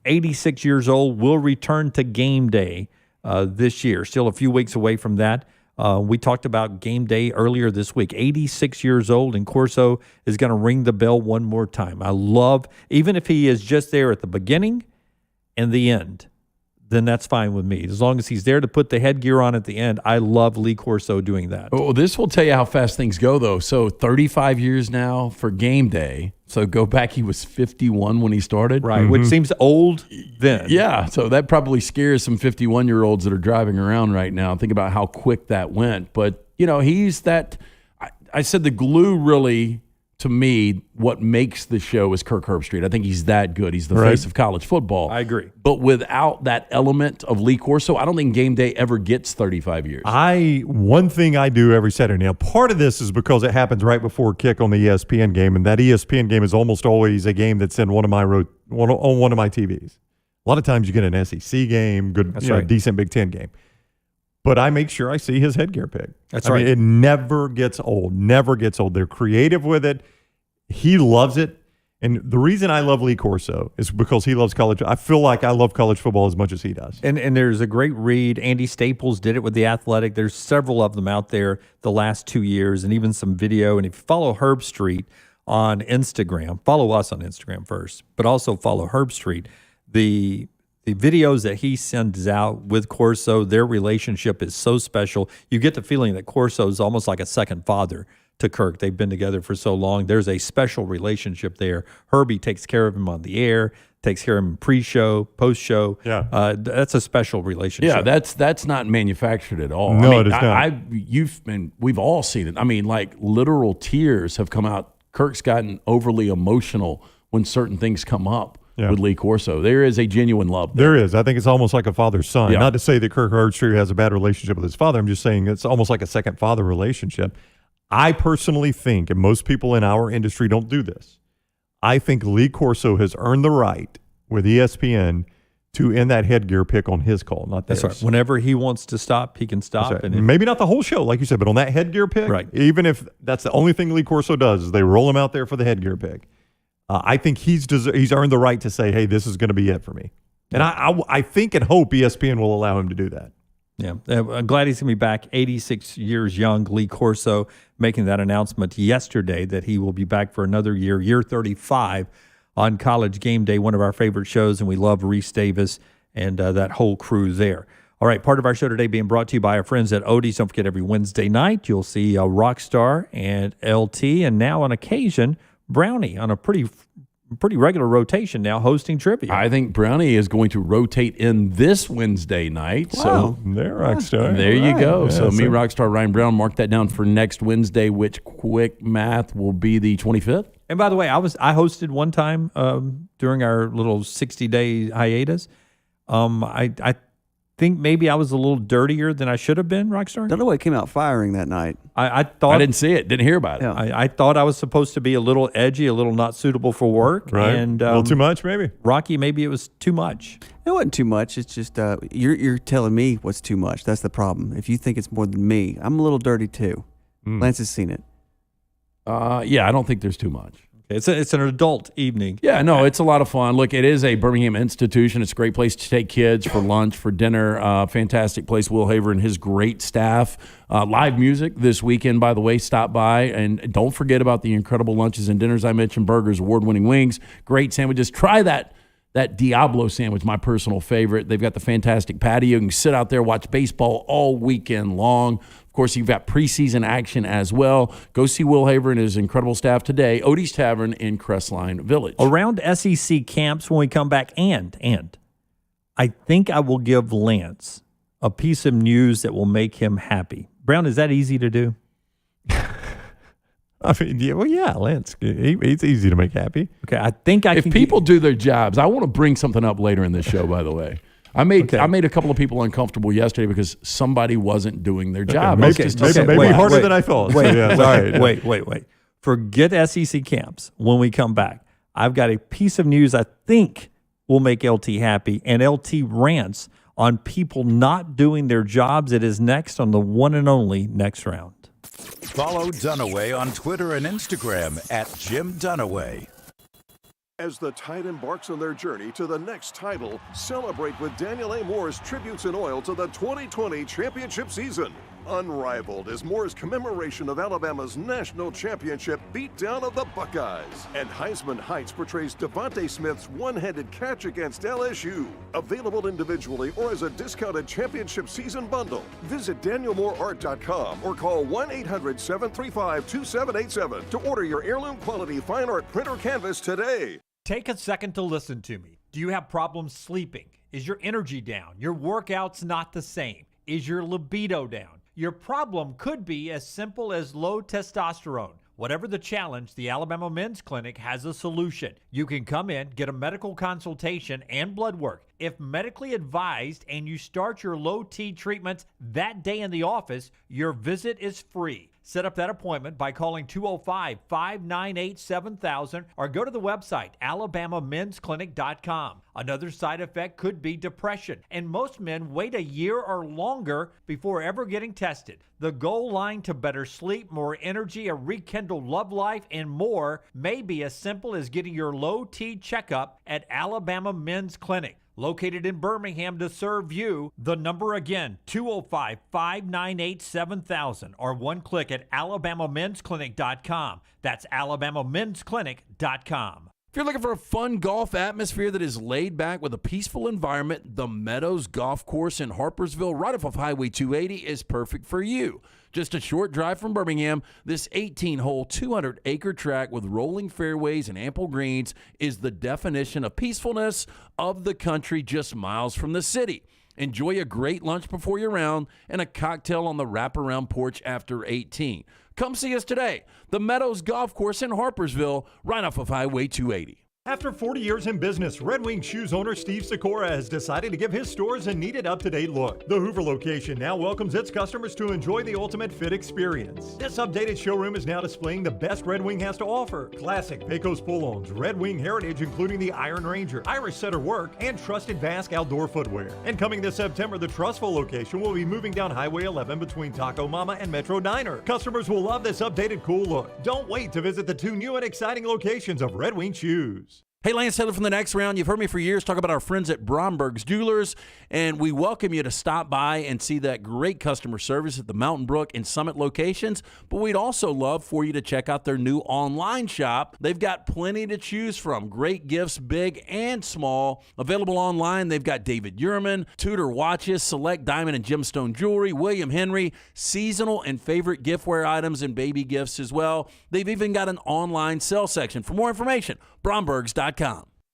86 years old, will return to game day this year. Still a few weeks away from that. We talked about game day earlier this week. 86 years old, and Corso is going to ring the bell one more time. I love, even if he is just there at the beginning and the end, then that's fine with me. As long as he's there to put the headgear on at the end, I love Lee Corso doing that. Oh, this will tell you how fast things go, though. So 35 years now for game day. So go back, he was 51 when he started. Right, which seems old then. Yeah, so that probably scares some 51-year-olds that are driving around right now. Think about how quick that went. But, he's that – I said the glue really – to me, what makes the show is Kirk Herbstreit. I think he's that good. He's the face of college football. I agree. But without that element of Lee Corso, I don't think game day ever gets 35 years. One thing I do every Saturday. Now, part of this is because it happens right before kick on the ESPN game, and that ESPN game is almost always a game that's in on one of my TVs. A lot of times you get an SEC game, decent Big Ten game. But I make sure I see his headgear pick. That's right. I mean, it never gets old. Never gets old. They're creative with it. He loves it. And the reason I love Lee Corso is because he loves college. I feel like I love college football as much as he does. And there's a great read. Andy Staples did it with The Athletic. There's several of them out there the last 2 years, and even some video. And if you follow Herbstreit on Instagram, follow us on Instagram first, but also follow Herbstreit. The videos that he sends out with Corso, their relationship is so special. You get the feeling that Corso is almost like a second father to Kirk. They've been together for so long. There's a special relationship there. Herbie takes care of him on the air, takes care of him pre-show, post-show. Yeah. That's a special relationship. Yeah, that's not manufactured at all. No, it is not. We've all seen it. I mean, like literal tears have come out. Kirk's gotten overly emotional when certain things come up. Yeah. With Lee Corso. There is a genuine love there. There is. I think it's almost like a father-son. Yeah. Not to say that Kirk Herbstreit has a bad relationship with his father. I'm just saying it's almost like a second-father relationship. I personally think, and most people in our industry don't do this, I think Lee Corso has earned the right with ESPN to end that headgear pick on his call, not theirs. That's right. Whenever he wants to stop, he can stop. Right. And maybe not the whole show, like you said, but on that headgear pick, right. Even if that's the only thing Lee Corso does is they roll him out there for the headgear pick. I think he's earned the right to say, hey, this is going to be it for me. And I think and hope ESPN will allow him to do that. Yeah, I'm glad he's going to be back. 86 years young, Lee Corso making that announcement yesterday that he will be back for another year 35 on College Game Day, one of our favorite shows, and we love Reese Davis and that whole crew there. All right, part of our show today being brought to you by our friends at Odie's. Don't forget, every Wednesday night you'll see Rockstar and LT, and now on occasion, Brownie on a pretty regular rotation now hosting trivia. I think Brownie is going to rotate in this Wednesday night. Wow. So there, Rockstar. There you go. Yeah, so me, Rockstar, Ryan Brown, mark that down for next Wednesday, which quick math will be the 25th. And by the way, I hosted one time during our little 60-day hiatus. I think maybe I was a little dirtier than I should have been, Rockstar. Don't know what came out firing that night. I thought I didn't see it, didn't hear about it. Yeah. I thought I was supposed to be a little edgy, a little not suitable for work. Right. And, a little too much, maybe. Rocky, maybe it was too much. It wasn't too much. It's just you're telling me what's too much. That's the problem. If you think it's more than me, I'm a little dirty too. Lance has seen it. Yeah, I don't think there's too much. It's an adult evening. Yeah, no, it's a lot of fun. Look, it is a Birmingham institution. It's a great place to take kids for lunch, for dinner. Fantastic place. Will Haver and his great staff. Live music this weekend, by the way. Stop by. And don't forget about the incredible lunches and dinners I mentioned. Burgers, award-winning wings, great sandwiches. Try that Diablo sandwich, my personal favorite. They've got the fantastic patio. You can sit out there, watch baseball all weekend long. Of course, you've got preseason action as well. Go see Will Haver and his incredible staff today. Odie's Tavern in Crestline Village. Around SEC camps when we come back, and I think I will give Lance a piece of news that will make him happy. Brown, is that easy to do? I mean, yeah, Lance, he's easy to make happy. Okay, I think I can. If people do their jobs, I want to bring something up later in this show, by the way. I made a couple of people uncomfortable yesterday because somebody wasn't doing their job. Maybe harder than I thought. Wait. Forget SEC camps. When we come back, I've got a piece of news I think will make LT happy, and LT rants on people not doing their jobs. It is next on the one and only Next Round. Follow Dunaway on Twitter and Instagram at Jim Dunaway. As the Tide embarks on their journey to the next title, celebrate with Daniel A. Moore's Tributes in Oil to the 2020 championship season. unrivaled as Moore's commemoration of Alabama's national championship beatdown of the Buckeyes. And Heisman Heights portrays Devontae Smith's one-handed catch against LSU. Available individually or as a discounted championship season bundle. Visit DanielMooreArt.com or call 1-800-735-2787 to order your heirloom quality fine art print or canvas today. Take a second to listen to me. Do you have problems sleeping? Is your energy down? Your workouts not the same? Is your libido down? Your problem could be as simple as low testosterone. Whatever the challenge, the Alabama Men's Clinic has a solution. You can come in, get a medical consultation and blood work. If medically advised and you start your low T treatments that day in the office, your visit is free. Set up that appointment by calling 205-598-7000 or go to the website alabamamensclinic.com. Another side effect could be depression, and most men wait a year or longer before ever getting tested. The goal line to better sleep, more energy, a rekindled love life, and more may be as simple as getting your low T checkup at Alabama Men's Clinic. Located in Birmingham to serve you. The number again, 205-598-7000 or one click at alabamamensclinic.com. That's alabamamensclinic.com. If you're looking for a fun golf atmosphere that is laid back with a peaceful environment, the Meadows Golf Course in Harpersville, right off of Highway 280, is perfect for you. Just a short drive from Birmingham, this 18-hole, 200-acre track with rolling fairways and ample greens is the definition of peacefulness of the country just miles from the city. Enjoy a great lunch before your round and a cocktail on the wraparound porch after 18. Come see us today. The Meadows Golf Course in Harpersville, right off of Highway 280. After 40 years in business, Red Wing Shoes owner Steve Sikora has decided to give his stores a needed up-to-date look. The Hoover location now welcomes its customers to enjoy the ultimate fit experience. This updated showroom is now displaying the best Red Wing has to offer. Classic Pecos pull-ons, Red Wing heritage including the Iron Ranger, Irish Setter work, and trusted Basque outdoor footwear. And coming this September, the Trustful location will be moving down Highway 11 between Taco Mama and Metro Diner. Customers will love this updated cool look. Don't wait to visit the two new and exciting locations of Red Wing Shoes. Hey, Lance Taylor from The Next Round. You've heard me for years talk about our friends at Bromberg's Jewelers, and we welcome you to stop by and see that great customer service at the Mountain Brook and Summit locations, but we'd also love for you to check out their new online shop. They've got plenty to choose from. Great gifts, big and small. Available online, they've got David Yurman, Tudor watches, select diamond and gemstone jewelry, William Henry, seasonal and favorite giftware items and baby gifts as well. They've even got an online sale section. For more information, brombergs.com.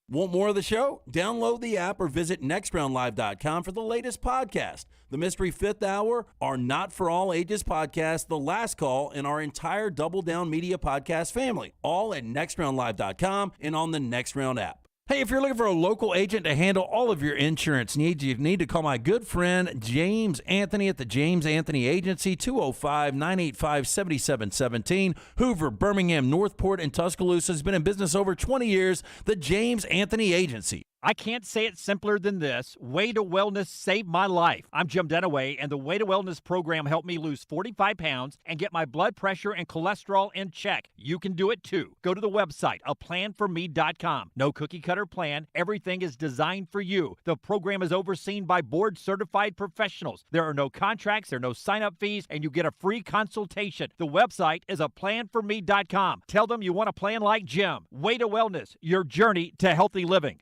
Want more of the show? Download the app or visit nextroundlive.com for the latest podcast. The Mystery Fifth Hour, our Not For All Ages podcast, The Last Call, and our entire Double Down Media podcast family. All at nextroundlive.com and on the Next Round app. Hey, if you're looking for a local agent to handle all of your insurance needs, you need to call my good friend James Anthony at the James Anthony Agency, 205-985-7717. Hoover, Birmingham, Northport, and Tuscaloosa has been in business over 20 years. The James Anthony Agency. I can't say it simpler than this. Way to Wellness saved my life. I'm Jim Dunaway, and the Way to Wellness program helped me lose 45 pounds and get my blood pressure and cholesterol in check. You can do it too. Go to the website, aplanforme.com. No cookie-cutter plan. Everything is designed for you. The program is overseen by board-certified professionals. There are no contracts, there are no sign-up fees, and you get a free consultation. The website is aplanforme.com. Tell them you want a plan like Jim. Way to Wellness, your journey to healthy living.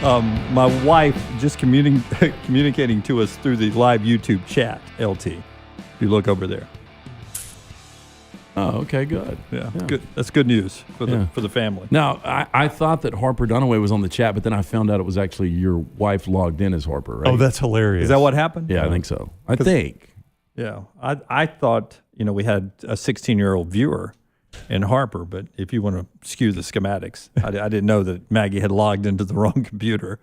My wife just communicating to us through the live YouTube chat, LT. If you look over there. Oh, okay, good. Yeah, good. That's good news for the family. Now, I thought that Harper Dunaway was on the chat, but then I found out it was actually your wife logged in as Harper, right? Oh, that's hilarious. Is that what happened? Yeah, I think so. I think. Yeah, I thought, we had a 16-year-old viewer in Harper, but if you want to skew the schematics, I didn't know that Maggie had logged into the wrong computer.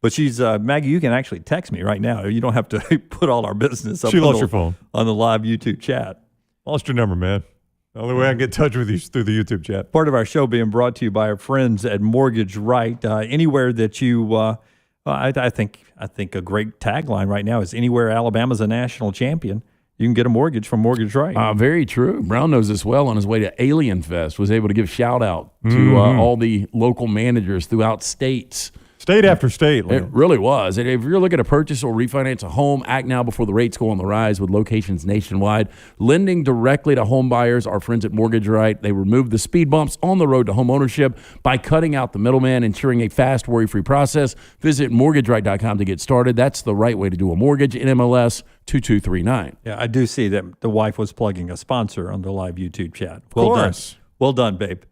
But she's Maggie. You can actually text me right now. You don't have to put all our business up. She lost your phone on the live YouTube chat. Lost your number, man. The only way I can get in touch with you is through the YouTube chat. Part of our show being brought to you by our friends at Mortgage Right. Anywhere that you, I think a great tagline right now is anywhere Alabama's a national champion. you can get a mortgage from Mortgage Right. Very true. Brown knows this well. On his way to Alien Fest, was able to give shout out to all the local managers throughout states. State after state. It really was. And if you're looking to purchase or refinance a home, act now before the rates go on the rise with locations nationwide. Lending directly to home buyers, our friends at Mortgage Right, they remove the speed bumps on the road to home ownership by cutting out the middleman, ensuring a fast, worry-free process. Visit mortgageright.com to get started. That's the right way to do a mortgage. NMLS 2239. Yeah, I do see that the wife was plugging a sponsor on the live YouTube chat. Well done. Well done, babe.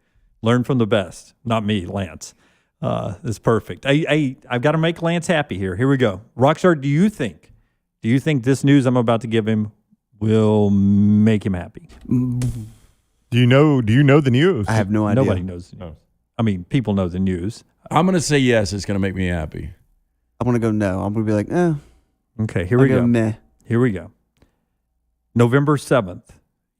Learn from the best. Not me, Lance. It's perfect. I've got to make Lance happy here. Here we go. Rockstar, do you think this news I'm about to give him will make him happy? Do you know the news? I have no idea. Nobody knows the news. I mean, people know the news. I'm going to say yes. It's going to make me happy. I'm going to go no. I'm going to be like, eh. Okay, here we go. Meh. Here we go. November 7th,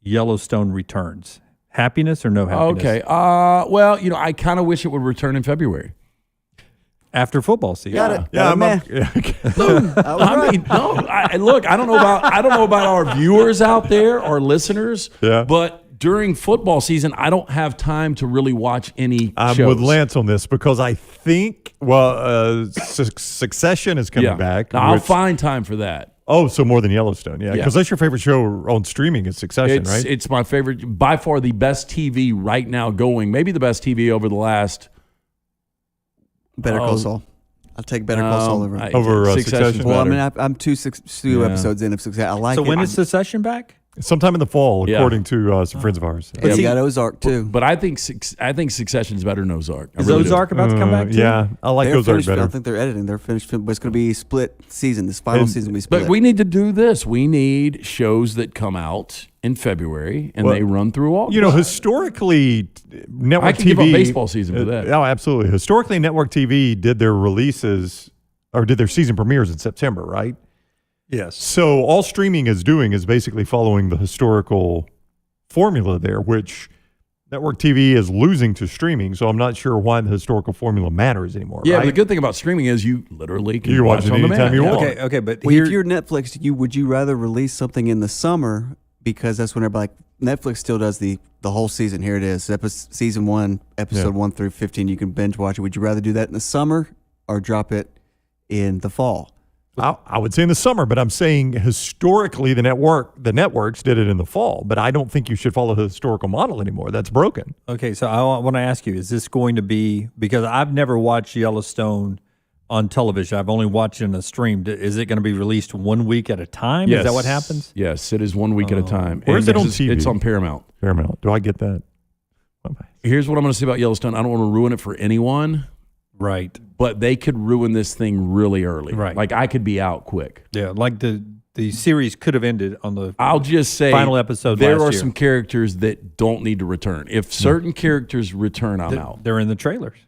Yellowstone returns. Happiness or no happiness? Okay. Well, I kind of wish it would return in February. After football season. Got it. Yeah, I'm meh. Look, I don't know about our viewers out there, our listeners, but during football season, I don't have time to really watch any I'm shows. with Lance on this because I think, Succession is coming back. Now, I'll find time for that. Oh, so more than Yellowstone, yeah. Because that's your favorite show on streaming is Succession, right? It's my favorite, by far the best TV right now going. Maybe the best TV over the last. Better Call Saul. I'll take Better Call Saul over Succession. Well, I mean, I'm two episodes in of Succession. I like it. So when is Succession back? Sometime in the fall, according to some friends of ours. But you got Ozark too. But I think Succession's better than Ozark. Is Ozark about to come back too? Yeah, I like Ozark better. I think they're editing. They're finished, but it's going to be split season. This final season will be split. But we need to do this. We need shows that come out in February and they run through August. Historically, network I can TV give up baseball season for that. Oh, absolutely. Historically, network TV did their releases or did their season premieres in September, right? Yes. So all streaming is doing is basically following the historical formula there, which network TV is losing to streaming. So I'm not sure why the historical formula matters anymore. Yeah, right? but the good thing about streaming is you literally can You watch watch it on anytime demand. you want. Okay, but if you're Netflix, would you rather release something in the summer because that's when everybody Netflix still does the whole season. Here it is, season 1, episode 1 through 15. You can binge watch it. Would you rather do that in the summer or drop it in the fall? I would say in the summer, but I'm saying historically the networks did it in the fall, but I don't think you should follow the historical model anymore. That's broken. Okay, so I want to ask you, is this going to be, because I've never watched Yellowstone on television. I've only watched it in a stream. Is it going to be released 1 week at a time? Yes. Is that what happens? Yes, it is 1 week at a time. Where is it on TV? It's on Paramount. Paramount. Do I get that? Here's what I'm going to say about Yellowstone. I don't want to ruin it for anyone. Right. But they could ruin this thing really early. Right. Like I could be out quick. Yeah, like the series could have ended on the I'll just say final episode there last are year. some characters that don't need to return. If certain characters return, I'm out. They're in the trailers.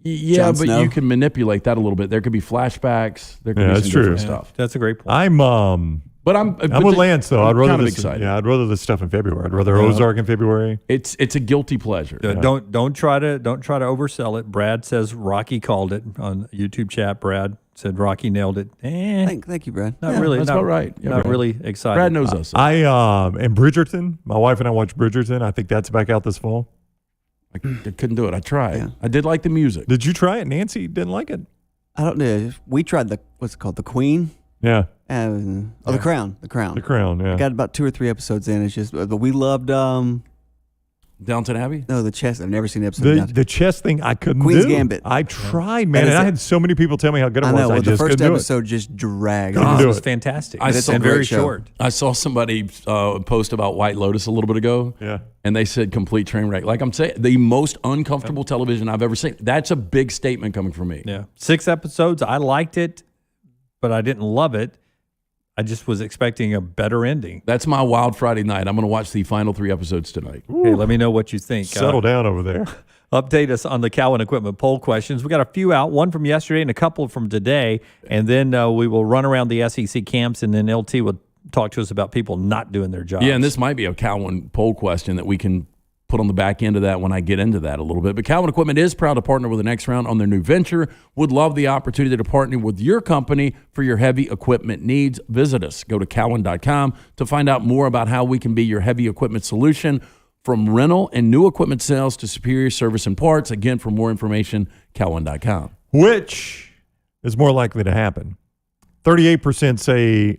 Yeah, Jon but Snow. you can manipulate that a little bit. There could be flashbacks. There could be that's some true. different Yeah. stuff. That's a great point. I'm with Lance though. I'd rather kind of this. excited. Yeah, I'd rather this stuff in February. I'd rather Ozark in February. It's a guilty pleasure. Don't try to oversell it. Brad says Rocky called it on YouTube chat. Brad said Rocky nailed it. Thank you, Brad. Not really. that's not, about right. Yeah, not Brad. really excited. Brad knows us. And Bridgerton. My wife and I watched Bridgerton. I think that's back out this fall. I couldn't do it. I tried. Yeah. I did like the music. Did you try it? Nancy didn't like it. I don't know. We tried what's it called? The Queen? Yeah. The Crown. The Crown. The Crown, yeah. I got about 2 or 3 episodes in. It's just, but we loved, Downton Abbey? no, the chess. I've never seen an episode of Downton. The chess thing I couldn't Queen's do. Gambit. I tried, man, That is and I it. had so many people tell me how good it I was. know. I Well, the just first couldn't do it. episode just dragged. Couldn't It do was it. fantastic. It's a and great very show. short. I saw somebody post about White Lotus a little bit ago. Yeah. And they said complete train wreck. Like I'm saying, the most uncomfortable television I've ever seen. That's a big statement coming from me. Yeah. 6 episodes. I liked it, but I didn't love it. I just was expecting a better ending. That's my Wild Friday night. I'm going to watch the final 3 episodes tonight. Okay, let me know what you think. Settle down over there. Update us on the Cowan Equipment poll questions. We got a few out, one from yesterday and a couple from today, and then we will run around the SEC camps, and then LT will talk to us about people not doing their jobs. Yeah, and this might be a Cowan poll question that we can put on the back end of that when I get into that a little bit. But Cowan Equipment is proud to partner with the Next Round on their new venture. Would love the opportunity to partner with your company for your heavy equipment needs. Visit us. Go to Cowan.com to find out more about how we can be your heavy equipment solution, from rental and new equipment sales to superior service and parts. Again, for more information, Cowan.com. Which is more likely to happen? 38% say,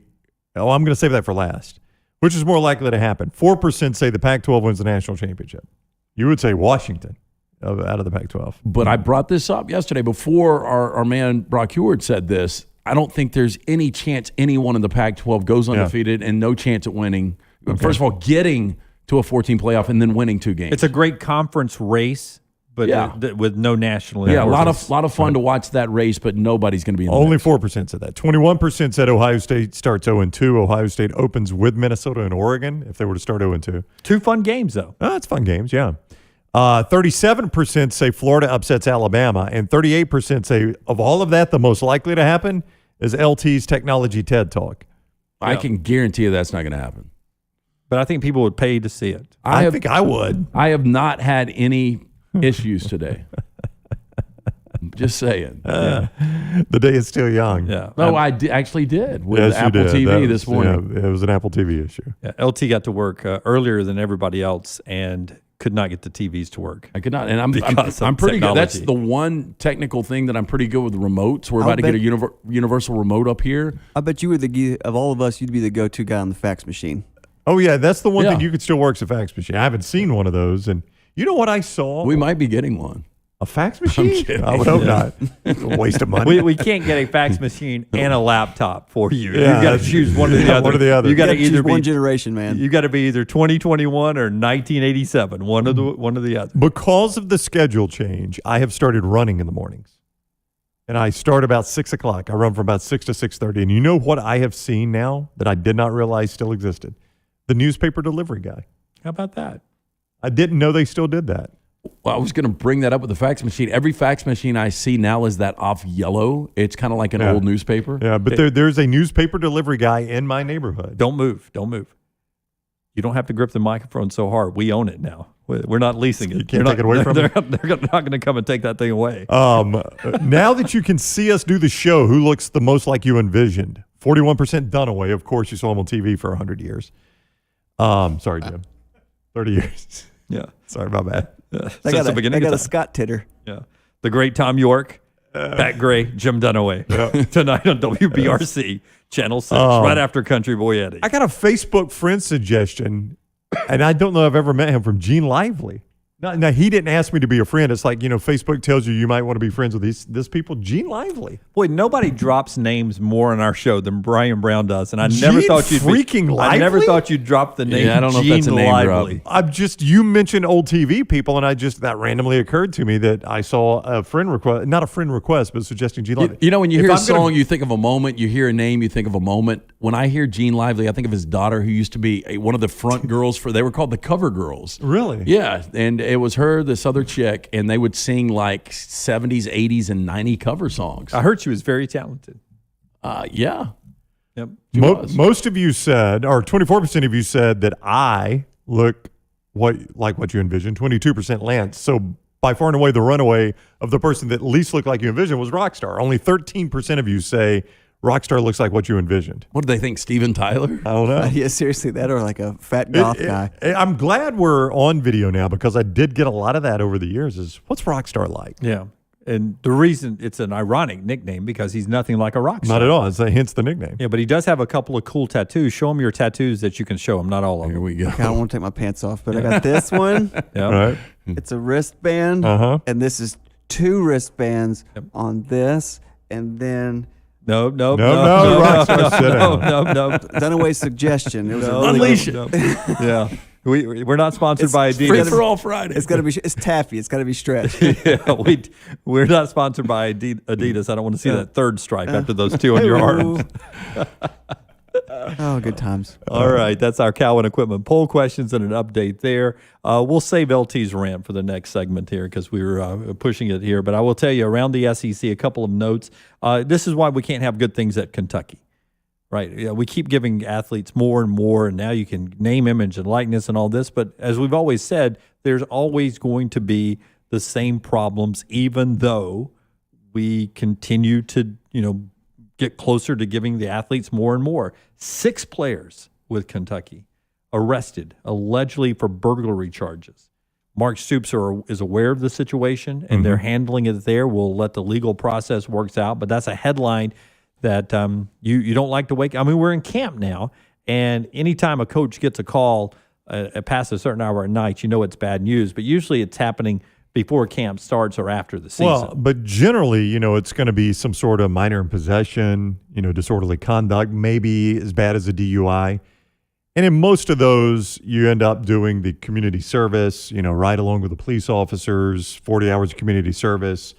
oh, I'm going to save that for last. Which is more likely to happen? 4% say the Pac-12 wins the national championship. You would say Washington out of the Pac-12. But I brought this up yesterday before our man Brock Huard said this. I don't think there's any chance anyone in the Pac-12 goes undefeated and no chance at winning. Okay. First of all, getting to a 14 playoff and then winning 2 games. It's a great conference race, but with no national importance. A lot of fun to watch that race, but nobody's going to be in the Only mix. 4% said that. 21% said Ohio State starts 0-2. Ohio State opens with Minnesota and Oregon if they were to start 0-2. 2 fun games, though. Oh, it's fun games, yeah. 37% say Florida upsets Alabama, and 38% say of all of that, the most likely to happen is LT's Technology TED Talk. I can guarantee you that's not going to happen. But I think people would pay to see it. I think I would. I have not had any issues today. Just saying. The day is still young. Yeah. No, I actually did with Apple TV this morning. Yeah, it was an Apple TV issue. Yeah, LT got to work earlier than everybody else and could not get the TVs to work. I could not, and I'm pretty good. That's the one technical thing that I'm pretty good with remotes. We're about to get a universal remote up here. I bet you were of all of us, you'd be the go-to guy on the fax machine. Oh yeah, that's the one thing you could still work, a fax machine. I haven't seen one of those, and you know what I saw? We might be getting one. A fax machine? I would hope not. It's a waste of money. We can't get a fax machine and a laptop for you. Yeah, you got to choose one or the other. One or the other. You got to either be one generation, man. You got to be either 2021 or 1987. One or the other. Because of the schedule change, I have started running in the mornings, and I start about 6 o'clock. I run from about 6 to 6:30. And you know what I have seen now that I did not realize still existed? The newspaper delivery guy. How about that? I didn't know they still did that. Well, I was going to bring that up with the fax machine. Every fax machine I see now is that off yellow. It's kind of like an old newspaper. Yeah, but there's a newspaper delivery guy in my neighborhood. Don't move. Don't move. You don't have to grip the microphone so hard. We own it now. We're not leasing it. You can't take it away from me? They're not going to come and take that thing away. Now that you can see us do the show, who looks the most like you envisioned? 41% Dunaway. Of course, you saw him on TV for 100 years. Sorry, Jim. 30 years. Yeah. Sorry, my bad. They got a Scott Titter. Yeah. The great Tom York, Pat Gray, Jim Dunaway. Tonight on WBRC, Channel 6, right after Country Boy Eddie. I got a Facebook friend suggestion, and I don't know if I've ever met him, from Gene Lively. Now, he didn't ask me to be a friend. It's like, Facebook tells you might want to be friends with these people. Gene Lively. Boy, nobody drops names more on our show than Brian Brown does, and I never thought you'd Lively? I never thought you'd drop the name. Yeah, I don't know Gene if that's a name Lively. You mentioned old TV people, and that randomly occurred to me that I saw a friend request, not a friend request, but suggesting Gene Lively. When you hear a song, you think of a moment. You hear a name, you think of a moment. When I hear Gene Lively, I think of his daughter, who used to be one of the front girls they were called the Cover Girls. Really? Yeah, and it was her, this other chick, and they would sing like 70s, 80s, and 90 cover songs. I heard she was very talented. Yeah. Yep. Most of you said, or 24% of you said that I look like what you envisioned. 22% Lance. So by far and away, the runaway of the person that least looked like you envisioned was Rockstar. Only 13% of you say Rockstar looks like what you envisioned. What do they think, Steven Tyler? I don't know. Yeah, seriously, that or like a fat goth guy. I'm glad we're on video now, because I did get a lot of that over the years. Is what's Rockstar like? Yeah. And the reason it's an ironic nickname, because he's nothing like a rock star. Not at all. It's hence the nickname. Yeah, but he does have a couple of cool tattoos. Show him your tattoos that you can show him. Not all of them. Here we go. I don't want to take my pants off, but I got this one. Yeah. Right. It's a wristband, and this is 2 wristbands on this, and then... No, Rockstar, sit down. No. Dunaway's suggestion. It was Unleash it. Yeah. We're not sponsored by Adidas. Free for all Friday. It's taffy. It's got to be stretched. Yeah, we're not sponsored by Adidas. I don't want to see that third stripe after those 2 on your arms. Oh, good times. All right, that's our Cowan Equipment poll questions and an update there. We'll save LT's rant for the next segment here, because we were pushing it here. But I will tell you, around the SEC, a couple of notes. This is why we can't have good things at Kentucky, right? Yeah, we keep giving athletes more and more, and now you can name, image, and likeness and all this. But as we've always said, there's always going to be the same problems, even though we continue to, get closer to giving the athletes more and more. 6 players with Kentucky arrested, allegedly for burglary charges. Mark Stoops is aware of the situation, and they're handling it there. We'll let the legal process works out, but that's a headline that you don't like to wake. I mean, we're in camp now, and anytime a coach gets a call past a certain hour at night, it's bad news. But usually it's happening before camp starts or after the season. Well, but generally, it's going to be some sort of minor in possession, disorderly conduct, maybe as bad as a DUI. And in most of those, you end up doing the community service, right along with the police officers, 40 hours of community service,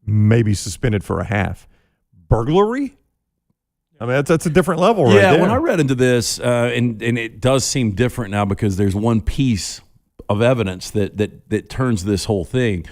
maybe suspended for a half. Burglary? I mean, that's a different level right there. Yeah, when I read into this, and it does seem different now because there's one piece of evidence that turns this whole thing.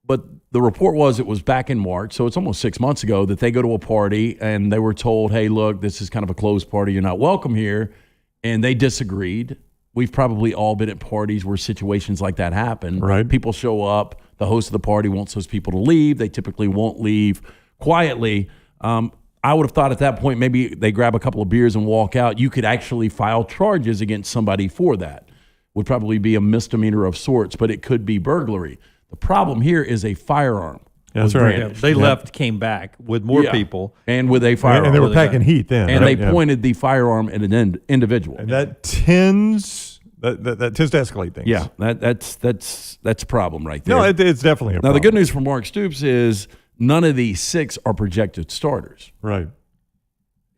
But the report was it was back in March, so it's almost 6 months ago, that they go to a party and they were told, hey, look, this is kind of a closed party. You're not welcome here. And they disagreed. We've probably all been at parties where situations like that happen. Right. People show up. The host of the party wants those people to leave. They typically won't leave quietly. I would have thought at that point maybe they grab a couple of beers and walk out. You could actually file charges against somebody for that. Would probably be a misdemeanor of sorts, but it could be burglary. The problem here is a firearm. That's right. Yeah, they left, came back with more people. And with a firearm. And they were packing heat then. And right? they pointed the firearm at an individual. And that tends to escalate things. Yeah, that's a problem right there. No, it's definitely a problem. Now, the good news for Mark Stoops is none of these 6 are projected starters. Right.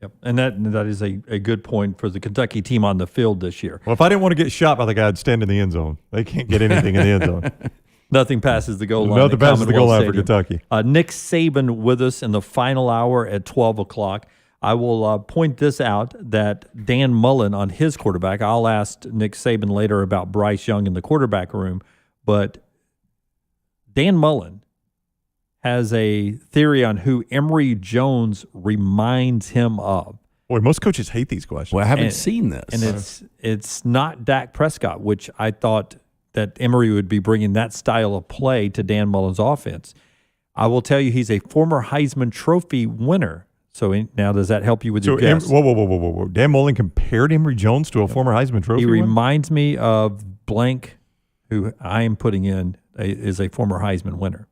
Yep. And that is a good point for the Kentucky team on the field this year. Well, if I didn't want to get shot by the guy, I'd stand in the end zone. They can't get anything in the end zone. Nothing passes the goal line. Nothing passes the goal line for Stadium. Kentucky. Nick Saban with us in the final hour at 12 o'clock. I will point this out that Dan Mullen on his quarterback, I'll ask Nick Saban later about Bryce Young in the quarterback room, but Dan Mullen has a theory on who Emory Jones reminds him of. Boy, most coaches hate these questions. Well, I haven't seen this. And it's not Dak Prescott, which I thought that Emory would be bringing that style of play to Dan Mullen's offense. I will tell you, he's a former Heisman Trophy winner. So now, does that help you with your guess? Whoa. Dan Mullen compared Emory Jones to a former Heisman Trophy winner? He reminds me of blank, who I am putting in is a former Heisman winner.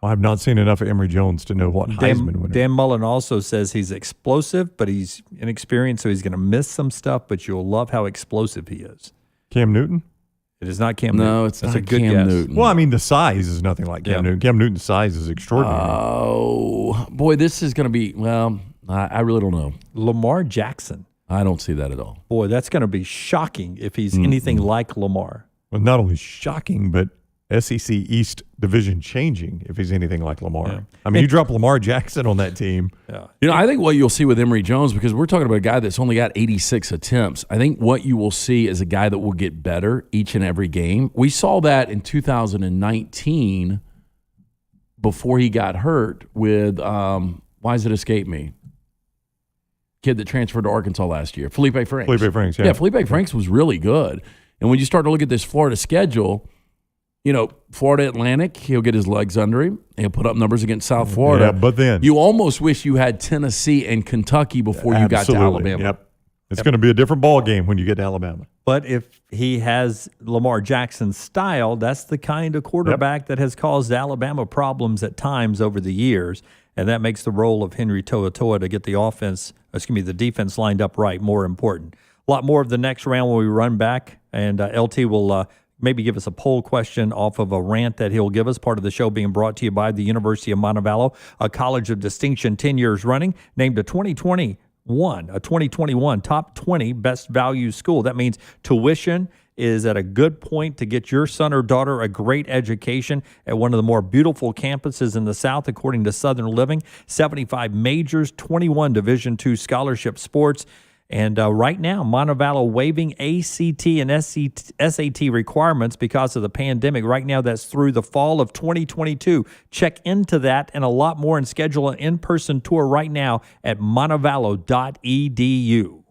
I've not seen enough of Emory Jones to know what Heisman winner. Dan Mullen also says he's explosive, but he's inexperienced, so he's going to miss some stuff, but you'll love how explosive he is. Cam Newton? It is not Cam Newton. No, it's That's not a good Cam guess. Newton. Well, I mean, the size is nothing like Cam Newton. Cam Newton's size is extraordinary. Oh, boy, this is going to be, I really don't know. Lamar Jackson. I don't see that at all. Boy, that's going to be shocking if he's anything like Lamar. Well, not only shocking, but SEC East division changing if he's anything like Lamar. Yeah. I mean, you drop Lamar Jackson on that team. Yeah. I think what you'll see with Emory Jones, because we're talking about a guy that's only got 86 attempts, I think what you will see is a guy that will get better each and every game. We saw that in 2019 before he got hurt with, why does it escape me? Kid that transferred to Arkansas last year, Felipe Franks. Felipe Franks, yeah. Yeah, Felipe Franks was really good. And when you start to look at this Florida schedule, Florida Atlantic, he'll get his legs under him. He'll put up numbers against South Florida. Yeah, but then you almost wish you had Tennessee and Kentucky before you got to Alabama. Yep. It's going to be a different ball game when you get to Alabama. But if he has Lamar Jackson's style, that's the kind of quarterback that has caused Alabama problems at times over the years, and that makes the role of Henry To'oTo'o to get the defense lined up right more important. A lot more of the next round when we run back, and LT will maybe give us a poll question off of a rant that he'll give us, part of the show being brought to you by the University of Montevallo, a college of distinction 10 years running, named a 2021 top 20 best value school. That means tuition is at a good point to get your son or daughter a great education at one of the more beautiful campuses in the South, according to Southern Living. 75 majors, 21 Division II scholarship sports. And right now, Montevallo waiving ACT and SAT requirements because of the pandemic. Right now, that's through the fall of 2022. Check into that and a lot more and schedule an in-person tour right now at montevallo.edu.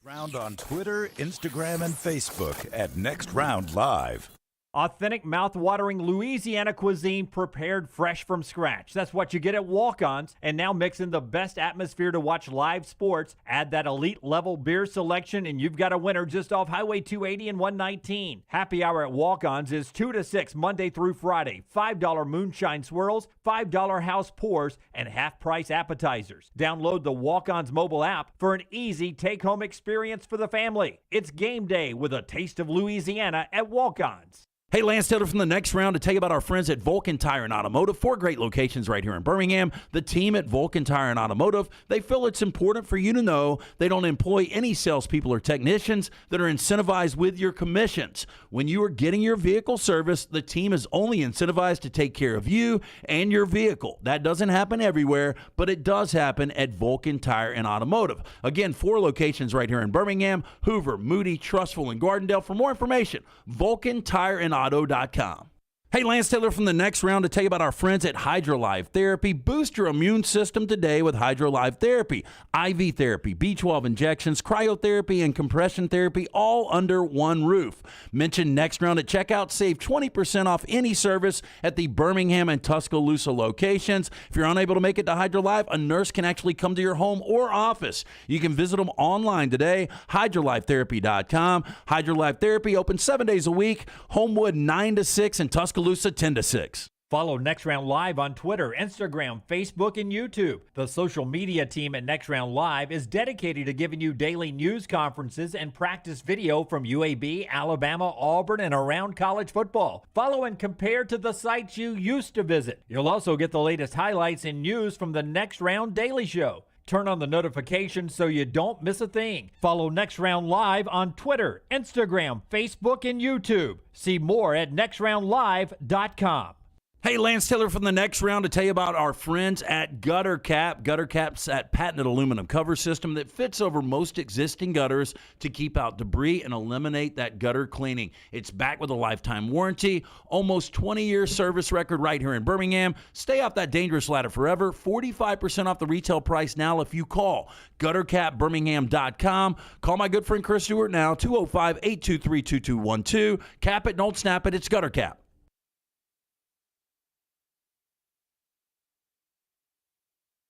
Round on Twitter, Instagram, and Facebook at Next Round Live. Authentic, mouth-watering Louisiana cuisine prepared fresh from scratch. That's what you get at Walk-On's. And now mix in the best atmosphere to watch live sports. Add that elite-level beer selection, and you've got a winner just off Highway 280 and 119. Happy hour at Walk-On's is 2 to 6 Monday through Friday. $5 moonshine swirls, $5 house pours, and half-price appetizers. Download the Walk-On's mobile app for an easy take-home experience for the family. It's game day with a taste of Louisiana at Walk-On's. Hey, Lance Taylor from the Next Round to tell you about our friends at Vulcan Tire and Automotive. 4 great locations right here in Birmingham. The team at Vulcan Tire and Automotive, they feel it's important for you to know they don't employ any salespeople or technicians that are incentivized with your commissions. When you are getting your vehicle serviced, the team is only incentivized to take care of you and your vehicle. That doesn't happen everywhere, but it does happen at Vulcan Tire and Automotive. Again, 4 locations right here in Birmingham, Hoover, Moody, Trustful, and Gardendale. For more information, Vulcan Tire and Auto.com. Hey, Lance Taylor from the Next Round to tell you about our friends at HydroLife Therapy. Boost your immune system today with HydroLife Therapy. IV therapy, B12 injections, cryotherapy, and compression therapy all under one roof. Mention Next Round at checkout. Save 20% off any service at the Birmingham and Tuscaloosa locations. If you're unable to make it to HydroLife, a nurse can actually come to your home or office. You can visit them online today, hydrolifetherapy.com. HydroLife Therapy open 7 days a week. Homewood 9 to 6 and Tuscaloosa 10 to 6. Follow Next Round Live on Twitter, Instagram, Facebook, and YouTube. The social media team at Next Round Live is dedicated to giving you daily news conferences and practice video from UAB, Alabama, Auburn, and around college football. Follow and compare to the sites you used to visit. You'll also get the latest highlights and news from the Next Round Daily Show. Turn on the notifications so you don't miss a thing. Follow Next Round Live on Twitter, Instagram, Facebook, and YouTube. See more at nextroundlive.com. Hey, Lance Taylor from the Next Round to tell you about our friends at Gutter Cap. Gutter Cap's that patented aluminum cover system that fits over most existing gutters to keep out debris and eliminate that gutter cleaning. It's backed with a lifetime warranty, almost 20-year service record right here in Birmingham. Stay off that dangerous ladder forever. 45% off the retail price now if you call guttercapbirmingham.com. Call my good friend Chris Stewart now, 205-823-2212. Cap it, don't snap it. It's Gutter Cap.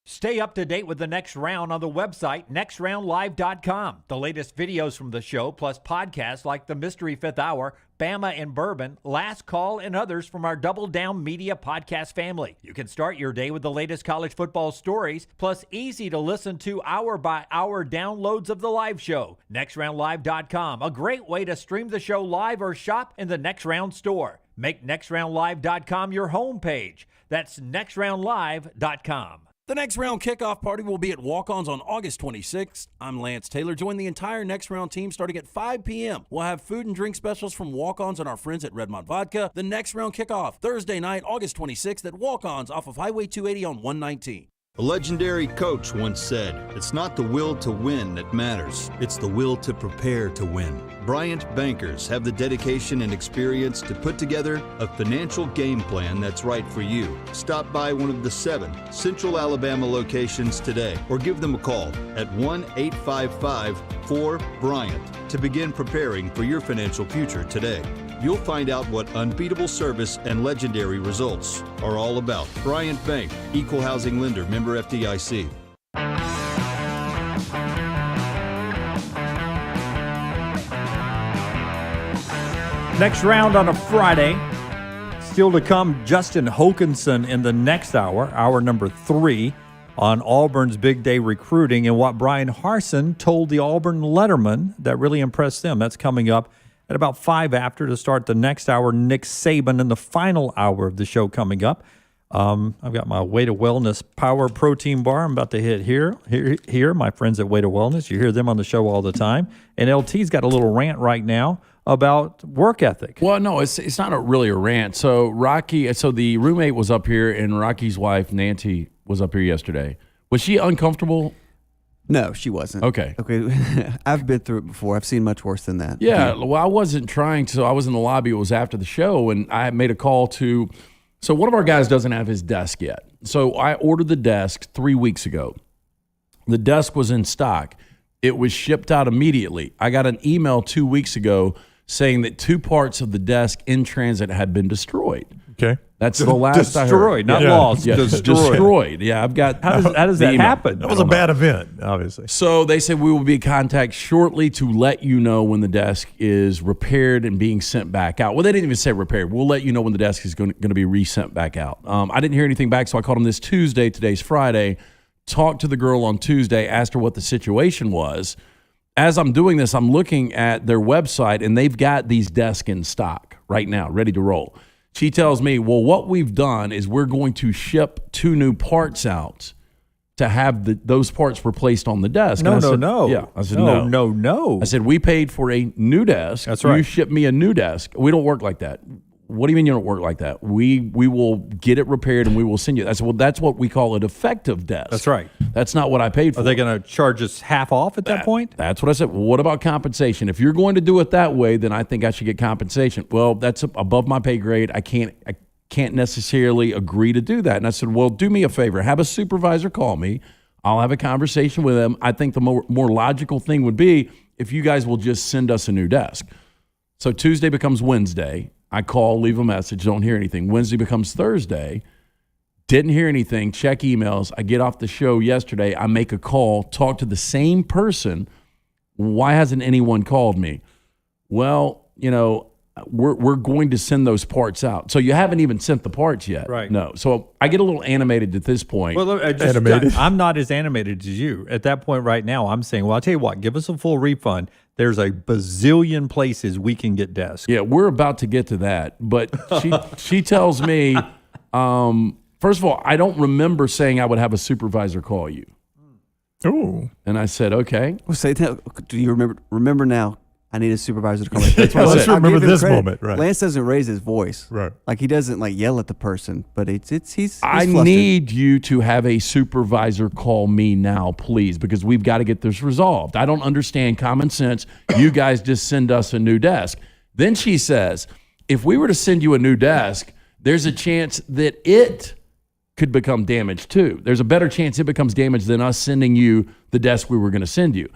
Stay up to date with the Next Round on the website, nextroundlive.com. The latest videos from the show, plus podcasts like The Mystery Fifth Hour, Bama and Bourbon, Last Call, and others from our Double Down Media podcast family. You can start your day with the latest college football stories, plus easy to listen to hour-by-hour downloads of the live show. Nextroundlive.com, a great way to stream the show live or shop in the Next Round store. Make nextroundlive.com your homepage. That's nextroundlive.com. The Next Round kickoff party will be at Walk-Ons on August 26th. I'm Lance Taylor. Join the entire Next Round team starting at 5 p.m. We'll have food and drink specials from Walk-Ons and our friends at Redmont Vodka. The Next Round kickoff Thursday night, August 26th at Walk-Ons off of Highway 280 on 119. A legendary coach once said, "It's not the will to win that matters, it's the will to prepare to win." Bryant bankers have the dedication and experience to put together a financial game plan that's right for you. Stop by one of the 7 Central Alabama locations today or give them a call at 1-855-4-BRYANT to begin preparing for your financial future today. You'll find out what unbeatable service and legendary results are all about. Bryant Bank, Equal Housing Lender, member FDIC. Next round on a Friday. Still to come, Justin Hokanson in the next hour, hour number 3, on Auburn's big day recruiting and what Brian Harsin told the Auburn letterman that really impressed them. That's coming up at about 5 after to start the next hour. Nick Saban in the final hour of the show coming up. I've got my Way to Wellness Power Protein Bar I'm about to hit here. My friends at Way to Wellness, you hear them on the show all the time. And LT's got a little rant right now about work ethic. Well, no, it's not really a rant. So the roommate was up here, and Rocky's wife, Nancy, was up here yesterday. Was she uncomfortable? No, she wasn't. Okay. I've been through it before. I've seen much worse than that. Yeah, well, I wasn't trying to. I was in the lobby. It was after the show, and I made a call to. So one of our guys doesn't have his desk yet. So I ordered the desk 3 weeks ago. The desk was in stock. It was shipped out immediately. I got an email 2 weeks ago saying that 2 parts of the desk in transit had been destroyed. Okay. That's the last I heard. Destroyed, not lost. Yeah, destroyed. Yeah, I've got. How does that happen? That was a bad event, obviously. So they said we will be in contact shortly to let you know when the desk is repaired and being sent back out. Well, they didn't even say repaired. We'll let you know when the desk is going to be resent back out. I didn't hear anything back, so I called them this Tuesday. Today's Friday. Talked to the girl on Tuesday, asked her what the situation was. As I'm doing this, I'm looking at their website, and they've got these desks in stock right now, ready to roll. She tells me, well, what we've done is we're going to ship 2 new parts out to have those parts replaced on the desk. No. Yeah. I said, no. I said, we paid for a new desk. That's right. You ship me a new desk. We don't work like that. What do you mean you don't work like that? We will get it repaired and we will send you. I said, well, that's what we call a defective desk. That's right. That's not what I paid for. Are they going to charge us half off at that point? That's what I said. Well, what about compensation? If you're going to do it that way, then I think I should get compensation. Well, that's above my pay grade. I can't necessarily agree to do that. And I said, well, do me a favor. Have a supervisor call me. I'll have a conversation with them. I think the more logical thing would be if you guys will just send us a new desk. So Tuesday becomes Wednesday. I call, leave a message, don't hear anything. Wednesday becomes Thursday. Didn't hear anything. Check emails. I get off the show yesterday. I make a call, talk to the same person. Why hasn't anyone called me? Well, we're going to send those parts out. So you haven't even sent the parts yet. Right. No. So I get a little animated at this point. Well, animated. I'm not as animated as you. At that point right now, I'm saying, well, I'll tell you what, give us a full refund. There's a bazillion places we can get desks. Yeah, we're about to get to that. But she tells me, first of all, I don't remember saying I would have a supervisor call you. Ooh. And I said, okay. Well, say that. Do you remember now? I need a supervisor to call me. That's what let's remember this moment. Right. Lance doesn't raise his voice. Right. Like he doesn't yell at the person, but he's I flustered. need you to have a supervisor call me now, please, because we've got to get this resolved. I don't understand common sense. You guys just send us a new desk. Then she says, if we were to send you a new desk, there's a chance that it could become damaged too. There's a better chance it becomes damaged than us sending you the desk we were going to send you.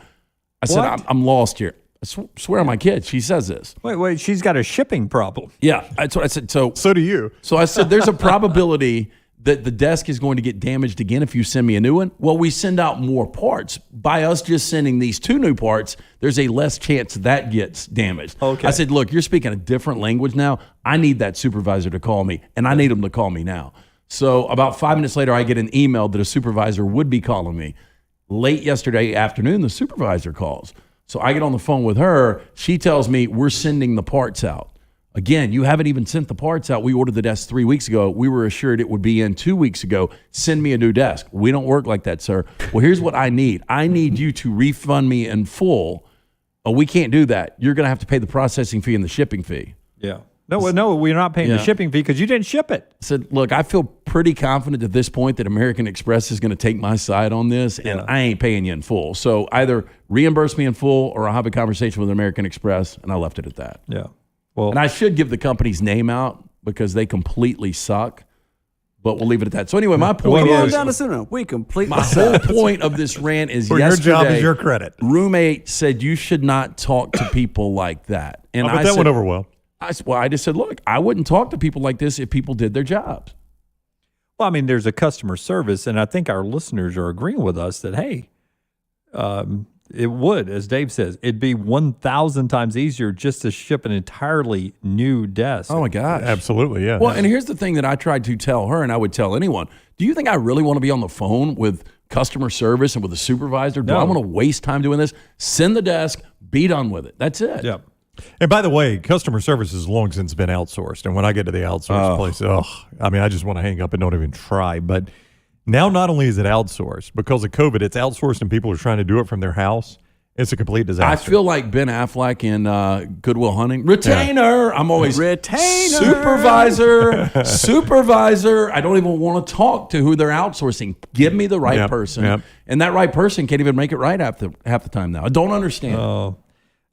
I said, I'm lost here. I swear on my kids, she says this. Wait, she's got a shipping problem. Yeah, that's what I said. So do you. So I said, there's a probability that the desk is going to get damaged again if you send me a new one. Well, we send out more parts. By us just sending these 2 new parts, there's a less chance that gets damaged. Okay. I said, look, you're speaking a different language now. I need that supervisor to call me, and I need him to call me now. So about 5 minutes later, I get an email that a supervisor would be calling me. Late yesterday afternoon, the supervisor calls. So I get on the phone with her. She tells me we're sending the parts out. Again, you haven't even sent the parts out. We ordered the desk 3 weeks ago. We were assured it would be in 2 weeks ago. Send me a new desk. We don't work like that, sir. Well, here's what I need. I need you to refund me in full. Oh, we can't do that. You're going to have to pay the processing fee and the shipping fee. Yeah. No, we're not paying the shipping fee because you didn't ship it. I said, look, I feel pretty confident at this point that American Express is going to take my side on this, and I ain't paying you in full. So either reimburse me in full or I'll have a conversation with American Express, and I left it at that. Yeah. Well, and I should give the company's name out because they completely suck, but we'll leave it at that. So anyway, my point is, we completely my whole point of this rant is For yesterday, your job is your credit. Roommate said you should not talk to people like that. And but that went over well. I just said, look, I wouldn't talk to people like this if people did their jobs. Well, I mean, there's a customer service, and I think our listeners are agreeing with us that, hey, it would, as Dave says, it'd be 1,000 times easier just to ship an entirely new desk. Oh, my gosh. Absolutely, yeah. Well, and here's the thing that I tried to tell her, and I would tell anyone. Do you think I really want to be on the phone with customer service and with a supervisor? Do I want to waste time doing this? Send the desk, be done with it. That's it. Yeah. And by the way, customer service has long since been outsourced. And when I get to the outsourced place, I just want to hang up and don't even try. But now not only is it outsourced, because of COVID, it's outsourced and people are trying to do it from their house. It's a complete disaster. I feel like Ben Affleck in Good Will Hunting. Retainer. Yeah. I'm always retainer. Supervisor. I don't even want to talk to who they're outsourcing. Give me the right person. Yep. And that right person can't even make it right half the time now. I don't understand. Oh.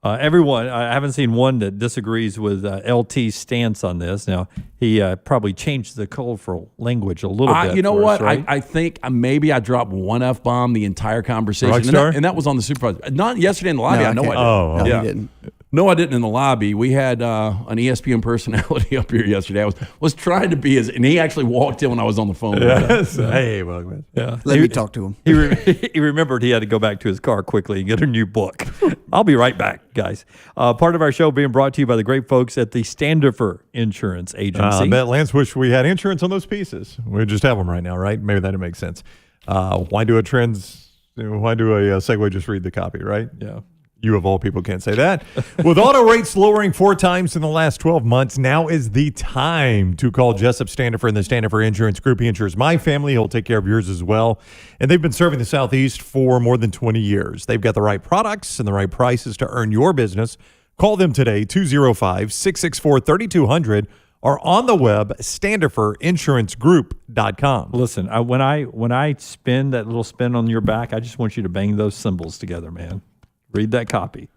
Everyone, I haven't seen one that disagrees with LT's stance on this. Now, he probably changed the colorful language a little bit. You know for what? us, right? I think maybe I dropped one F-bomb the entire conversation. And that was on the supervisor. Not yesterday in the lobby. No, I know I did. No, yeah. he didn't. No, I didn't in the lobby. We had an ESPN personality up here yesterday. I was trying to be and he actually walked in when I was on the phone. Yes. Hey, welcome. Yeah. Let me talk to him. He remembered he had to go back to his car quickly and get a new book. I'll be right back, guys. Part of our show being brought to you by the great folks at the Standifer Insurance Agency. I bet Lance wished we had insurance on those pieces. We just have them right now, right? Maybe that'd make sense. Why do a segue just read the copy, right? Yeah. You of all people can't say that. With auto rates lowering 4 times in the last 12 months, now is the time to call Jessup Standifer and the Standifer Insurance Group. He insures my family. He'll take care of yours as well. And they've been serving the Southeast for more than 20 years. They've got the right products and the right prices to earn your business. Call them today, 205-664-3200, or on the web, StandiferInsuranceGroup.com. Listen, when I spin that little spin on your back, I just want you to bang those cymbals together, man. Read that copy.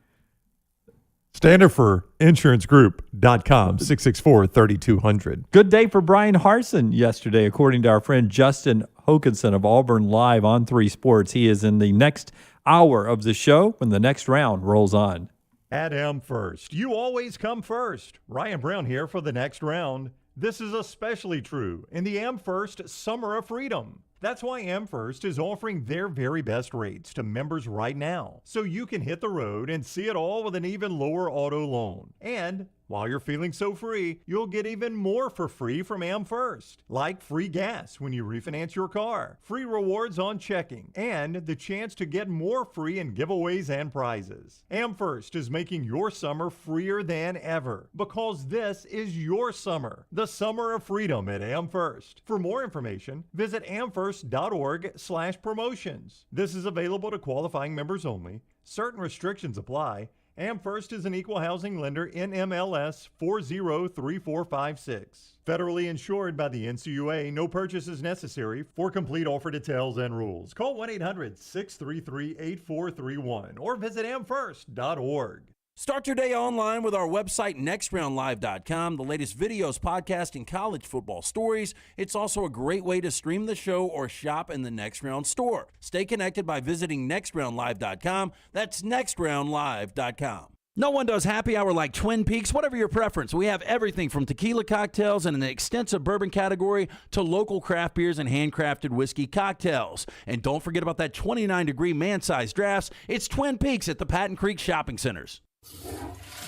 StandiferInsuranceGroup.com, 664-3200. Good day for Brian Harsin yesterday, according to our friend Justin Hokanson of Auburn Live on 3 Sports. He is in the next hour of the show when the next round rolls on. At Amherst, you always come first. Ryan Brown here for the next round. This is especially true in the Amherst Summer of Freedom. That's why Amherst is offering their very best rates to members right now, so you can hit the road and see it all with an even lower auto loan. And while you're feeling so free, you'll get even more for free from Amherst, like free gas when you refinance your car, free rewards on checking, and the chance to get more free in giveaways and prizes. Amherst is making your summer freer than ever, because this is your summer, the summer of freedom at Amherst. For more information, visit amherst.org/promotions. This is available to qualifying members only. Certain restrictions apply. Amherst is an equal housing lender, NMLS 403456. Federally insured by the NCUA. No purchase is necessary. For complete offer details and rules, call 1-800-633-8431 or visit amherst.org. Start your day online with our website, nextroundlive.com. The latest videos, podcasts, and college football stories. It's also a great way to stream the show or shop in the Next Round store. Stay connected by visiting nextroundlive.com. That's nextroundlive.com. No one does happy hour like Twin Peaks. Whatever your preference, we have everything from tequila cocktails and an extensive bourbon category to local craft beers and handcrafted whiskey cocktails. And don't forget about that 29-degree man-sized drafts. It's Twin Peaks at the Patton Creek Shopping Centers.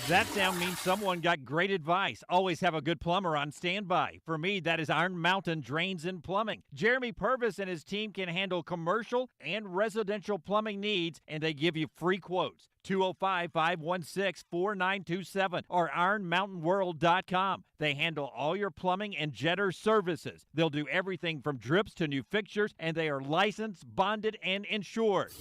That sound means someone got great advice. Always have a good plumber on standby. For me, that is Iron Mountain Drains and Plumbing. Jeremy Purvis and his team can handle commercial and residential plumbing needs, and they give you free quotes. 205-516-4927 or ironmountainworld.com. They handle all your plumbing and jetter services. They'll do everything from drips to new fixtures, and they are licensed, bonded, and insured.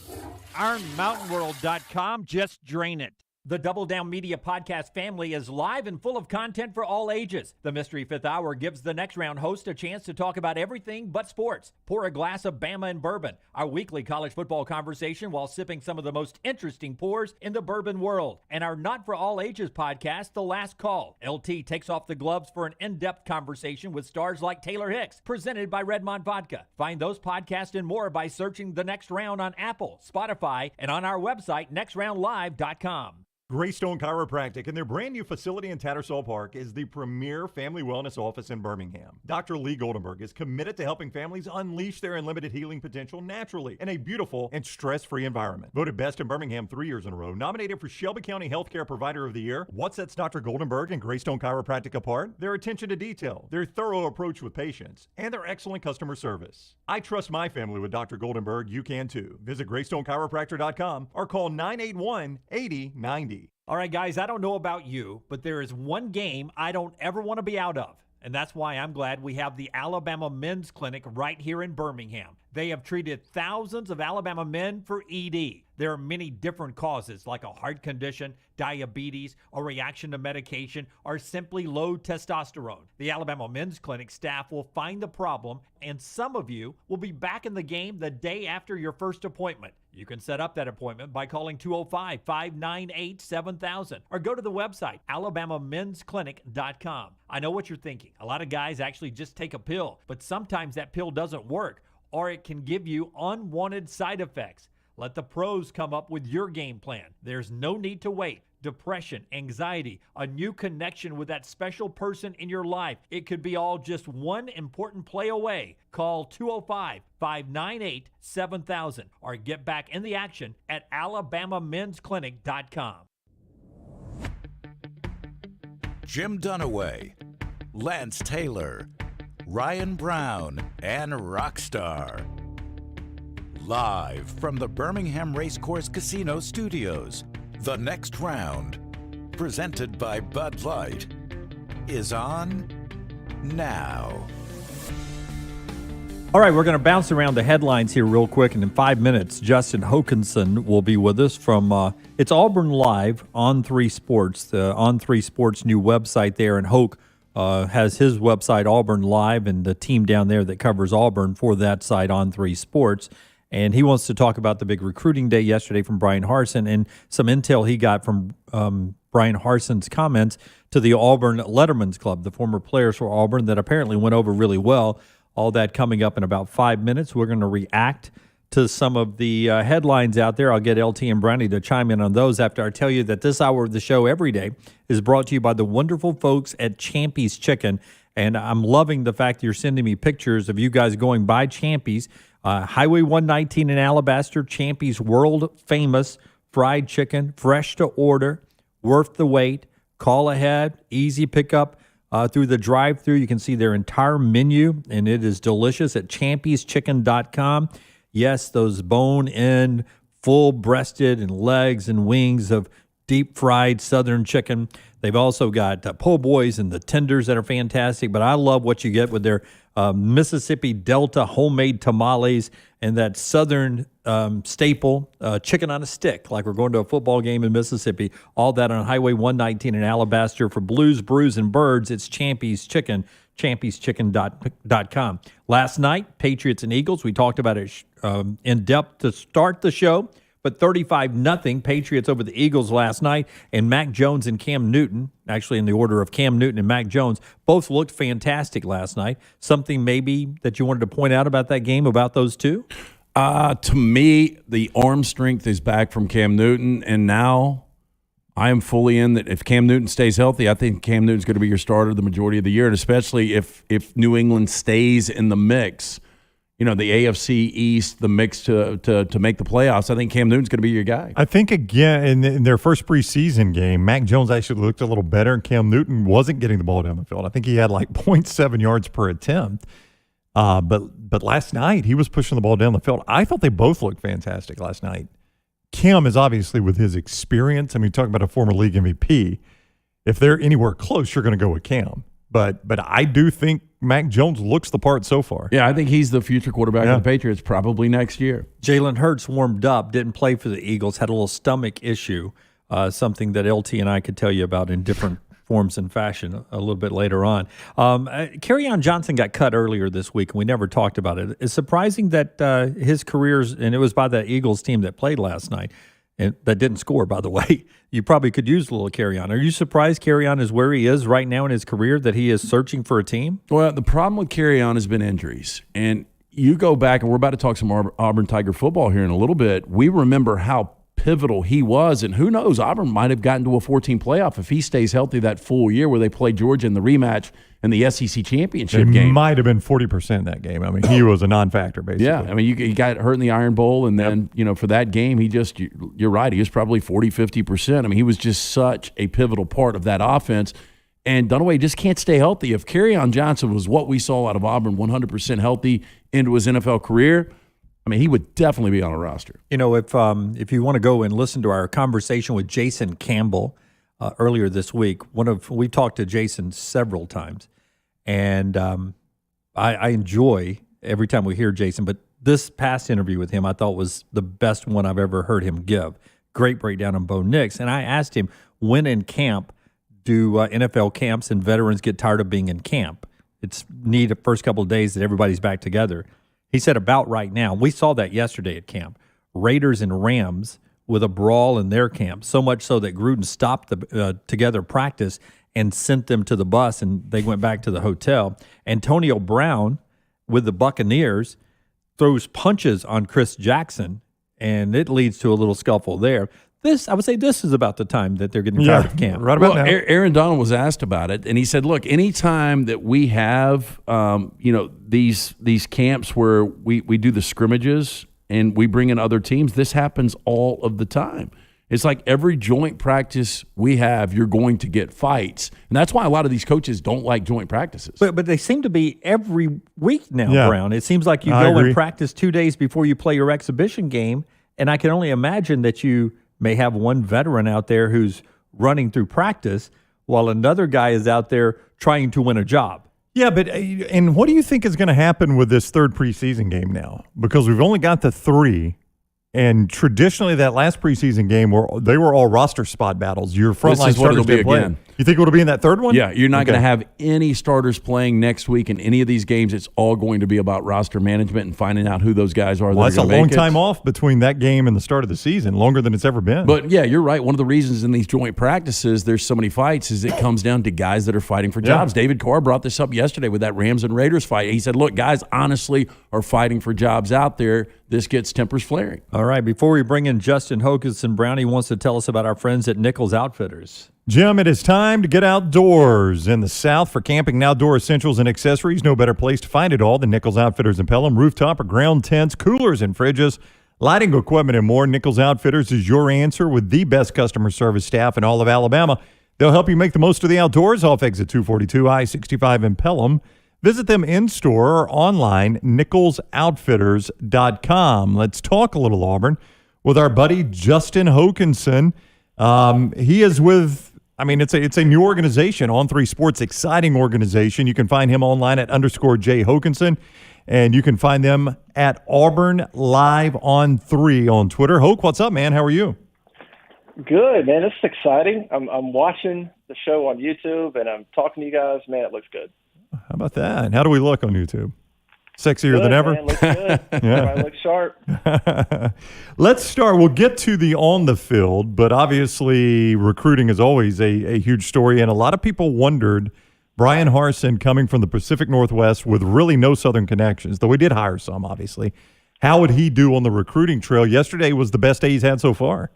ironmountainworld.com. Just drain it. The Double Down Media podcast family is live and full of content for all ages. The Mystery Fifth Hour gives the next round host a chance to talk about everything but sports. Pour a glass of Bama and bourbon, our weekly college football conversation while sipping some of the most interesting pours in the bourbon world. And our Not For All Ages podcast, The Last Call. LT takes off the gloves for an in-depth conversation with stars like Taylor Hicks, presented by Redmond Vodka. Find those podcasts and more by searching The Next Round on Apple, Spotify, and on our website, nextroundlive.com. Greystone Chiropractic and their brand new facility in Tattersall Park is the premier family wellness office in Birmingham. Dr. Lee Goldenberg is committed to helping families unleash their unlimited healing potential naturally in a beautiful and stress-free environment. Voted best in Birmingham 3 years in a row, nominated for Shelby County Healthcare Provider of the Year. What sets Dr. Goldenberg and Greystone Chiropractic apart? Their attention to detail, their thorough approach with patients, and their excellent customer service. I trust my family with Dr. Goldenberg. You can too. Visit GreysstoneChiropractor.com or call 981-8090. All right, guys, I don't know about you, but there is one game I don't ever want to be out of. And that's why I'm glad we have the Alabama Men's Clinic right here in Birmingham. They have treated thousands of Alabama men for ED. There are many different causes like a heart condition, diabetes, a reaction to medication, or simply low testosterone. The Alabama Men's Clinic staff will find the problem, and some of you will be back in the game the day after your first appointment. You can set up that appointment by calling 205-598-7000 or go to the website, alabamamensclinic.com. I know what you're thinking. A lot of guys actually just take a pill, but sometimes that pill doesn't work, or it can give you unwanted side effects. Let the pros come up with your game plan. There's no need to wait. Depression, anxiety, a new connection with that special person in your life. It could be all just one important play away. Call 205-598-7000 or get back in the action at alabamamensclinic.com. Jim Dunaway, Lance Taylor, Ryan Brown, and Rockstar. Live from the Birmingham Racecourse Casino Studios, the next round, presented by Bud Light, is on now. All right, we're going to bounce around the headlines here real quick, and in 5 minutes, Justin Hokanson will be with us from it's Auburn Live on 3 Sports, the On 3 Sports new website there, and Hoke has his website, Auburn Live, and the team down there that covers Auburn for that site, On 3 Sports. And he wants to talk about the big recruiting day yesterday from Brian Harsin and some intel he got from Brian Harsin's comments to the Auburn Letterman's Club, the former players for Auburn that apparently went over really well. All that coming up in about 5 minutes. We're going to react to some of the headlines out there. I'll get LT and Brownie to chime in on those after I tell you that this hour of the show every day is brought to you by the wonderful folks at Champy's Chicken. And I'm loving the fact that you're sending me pictures of you guys going by Champy's. Highway 119 in Alabaster, Champy's world-famous fried chicken, fresh to order, worth the wait. Call ahead, easy pickup through the drive-thru. You can see their entire menu, and it is delicious at champyschicken.com. Yes, those bone-in, full-breasted and legs and wings of deep-fried southern chicken. They've also got po' boys and the tenders that are fantastic, but I love what you get with their Mississippi Delta homemade tamales and that southern staple chicken on a stick, like we're going to a football game in Mississippi. All that on Highway 119 in Alabaster. For Blues, Brews, and Birds, it's Champy's Chicken, champyschicken.com. Last night, Patriots and Eagles, we talked about it in depth to start the show. But 35-0 Patriots over the Eagles last night, and Mac Jones and Cam Newton, actually in the order of Cam Newton and Mac Jones, both looked fantastic last night. Something maybe that you wanted to point out about that game, about those two? To me, the arm strength is back from Cam Newton, and now I am fully in that if Cam Newton stays healthy, I think Cam Newton's going to be your starter the majority of the year, and especially if New England stays in the mix. You know, the AFC East, the mix to make the playoffs, I think Cam Newton's going to be your guy. I think, again, in their first preseason game, Mac Jones actually looked a little better, and Cam Newton wasn't getting the ball down the field. I think he had like 0.7 yards per attempt. But last night, he was pushing the ball down the field. I thought they both looked fantastic last night. Cam is obviously, with his experience, I mean, talking about a former league MVP, if they're anywhere close, you're going to go with Cam. But I do think Mac Jones looks the part so far. Yeah, I think he's the future quarterback of the Patriots probably next year. Jalen Hurts warmed up, didn't play for the Eagles, had a little stomach issue, something that LT and I could tell you about in different forms and fashion a little bit later on. Kerryon Johnson got cut earlier this week, and we never talked about it. It's surprising that his career's, and it was by the Eagles team that played last night, and that didn't score, by the way. You probably could use a little Kerryon. Are you surprised Kerryon is where he is right now in his career, that he is searching for a team? Well, the problem with Kerryon has been injuries. And you go back, and we're about to talk some Auburn Tiger football here in a little bit. We remember how pivotal he was, and who knows, Auburn might have gotten to a 14 playoff if he stays healthy that full year where they played Georgia in the rematch in the SEC championship game. Might have been 40% that game. I mean, he was a non-factor, basically. Yeah, I mean, he got hurt in the Iron Bowl, and then, for that game, you're right, he was probably 40, 50%. I mean, he was just such a pivotal part of that offense, and Dunaway just can't stay healthy. If Kerryon Johnson was what we saw out of Auburn, 100% healthy into his NFL career, I mean, he would definitely be on a roster. You know, if you want to go and listen to our conversation with Jason Campbell earlier this week, we've talked to Jason several times, and I enjoy every time we hear Jason. But this past interview with him I thought was the best one I've ever heard him give. Great breakdown on Bo Nix. And I asked him, when in camp do NFL camps and veterans get tired of being in camp? It's neat the first couple of days that everybody's back together. He said about right now. We saw that yesterday at camp. Raiders and Rams with a brawl in their camp, so much so that Gruden stopped the together practice and sent them to the bus, and they went back to the hotel. Antonio Brown with the Buccaneers throws punches on Chris Jackson, and it leads to a little scuffle there. I would say this is about the time that they're getting tired of camp. Right about now. Aaron Donald was asked about it, and he said, look, anytime that we have these camps where we do the scrimmages and we bring in other teams, this happens all of the time. It's like every joint practice we have, you're going to get fights. And that's why a lot of these coaches don't like joint practices. But they seem to be every week now, Brown. It seems like you go and practice 2 days before you play your exhibition game, and I can only imagine that you may have one veteran out there who's running through practice while another guy is out there trying to win a job. Yeah, but and what do you think is going to happen with this third preseason game now? Because we've only got the 3. And traditionally, that last preseason game, they were all roster spot battles. Your frontline starters didn't play. You think it'll be in that third one? Yeah, you're not going to have any starters playing next week in any of these games. It's all going to be about roster management and finding out who those guys are. Well, that's a long time off between that game and the start of the season, longer than it's ever been. But, yeah, you're right. One of the reasons in these joint practices there's so many fights is it comes down to guys that are fighting for jobs. David Carr brought this up yesterday with that Rams and Raiders fight. He said, look, guys honestly are fighting for jobs out there. This gets tempers flaring. All right, before we bring in Justin Hokanson, Brownie wants to tell us about our friends at Nichols Outfitters. Jim, it is time to get outdoors in the South for camping and outdoor essentials and accessories. No better place to find it all than Nichols Outfitters in Pelham. Rooftop or ground tents, coolers and fridges, lighting equipment and more. Nichols Outfitters is your answer with the best customer service staff in all of Alabama. They'll help you make the most of the outdoors off exit 242 I-65 in Pelham. Visit them in-store or online, nicholsoutfitters.com. Let's talk a little Auburn with our buddy Justin Hokanson. He is with, it's a new organization, On3 Sports, exciting organization. You can find him online at _J Hokanson, and you can find them at Auburn Live on 3 on Twitter. Hoke, what's up, man? How are you? Good, man. This is exciting. I'm watching the show on YouTube, and I'm talking to you guys. Man, it looks good. How about that? How do we look on YouTube? Sexier than ever? Man, looks good. Everybody looks sharp. Let's start. We'll get to the on the field, but obviously recruiting is always a huge story, and a lot of people wondered, Brian Harsin coming from the Pacific Northwest with really no Southern connections, though he did hire some, obviously. How would he do on the recruiting trail? Yesterday was the best day he's had so far.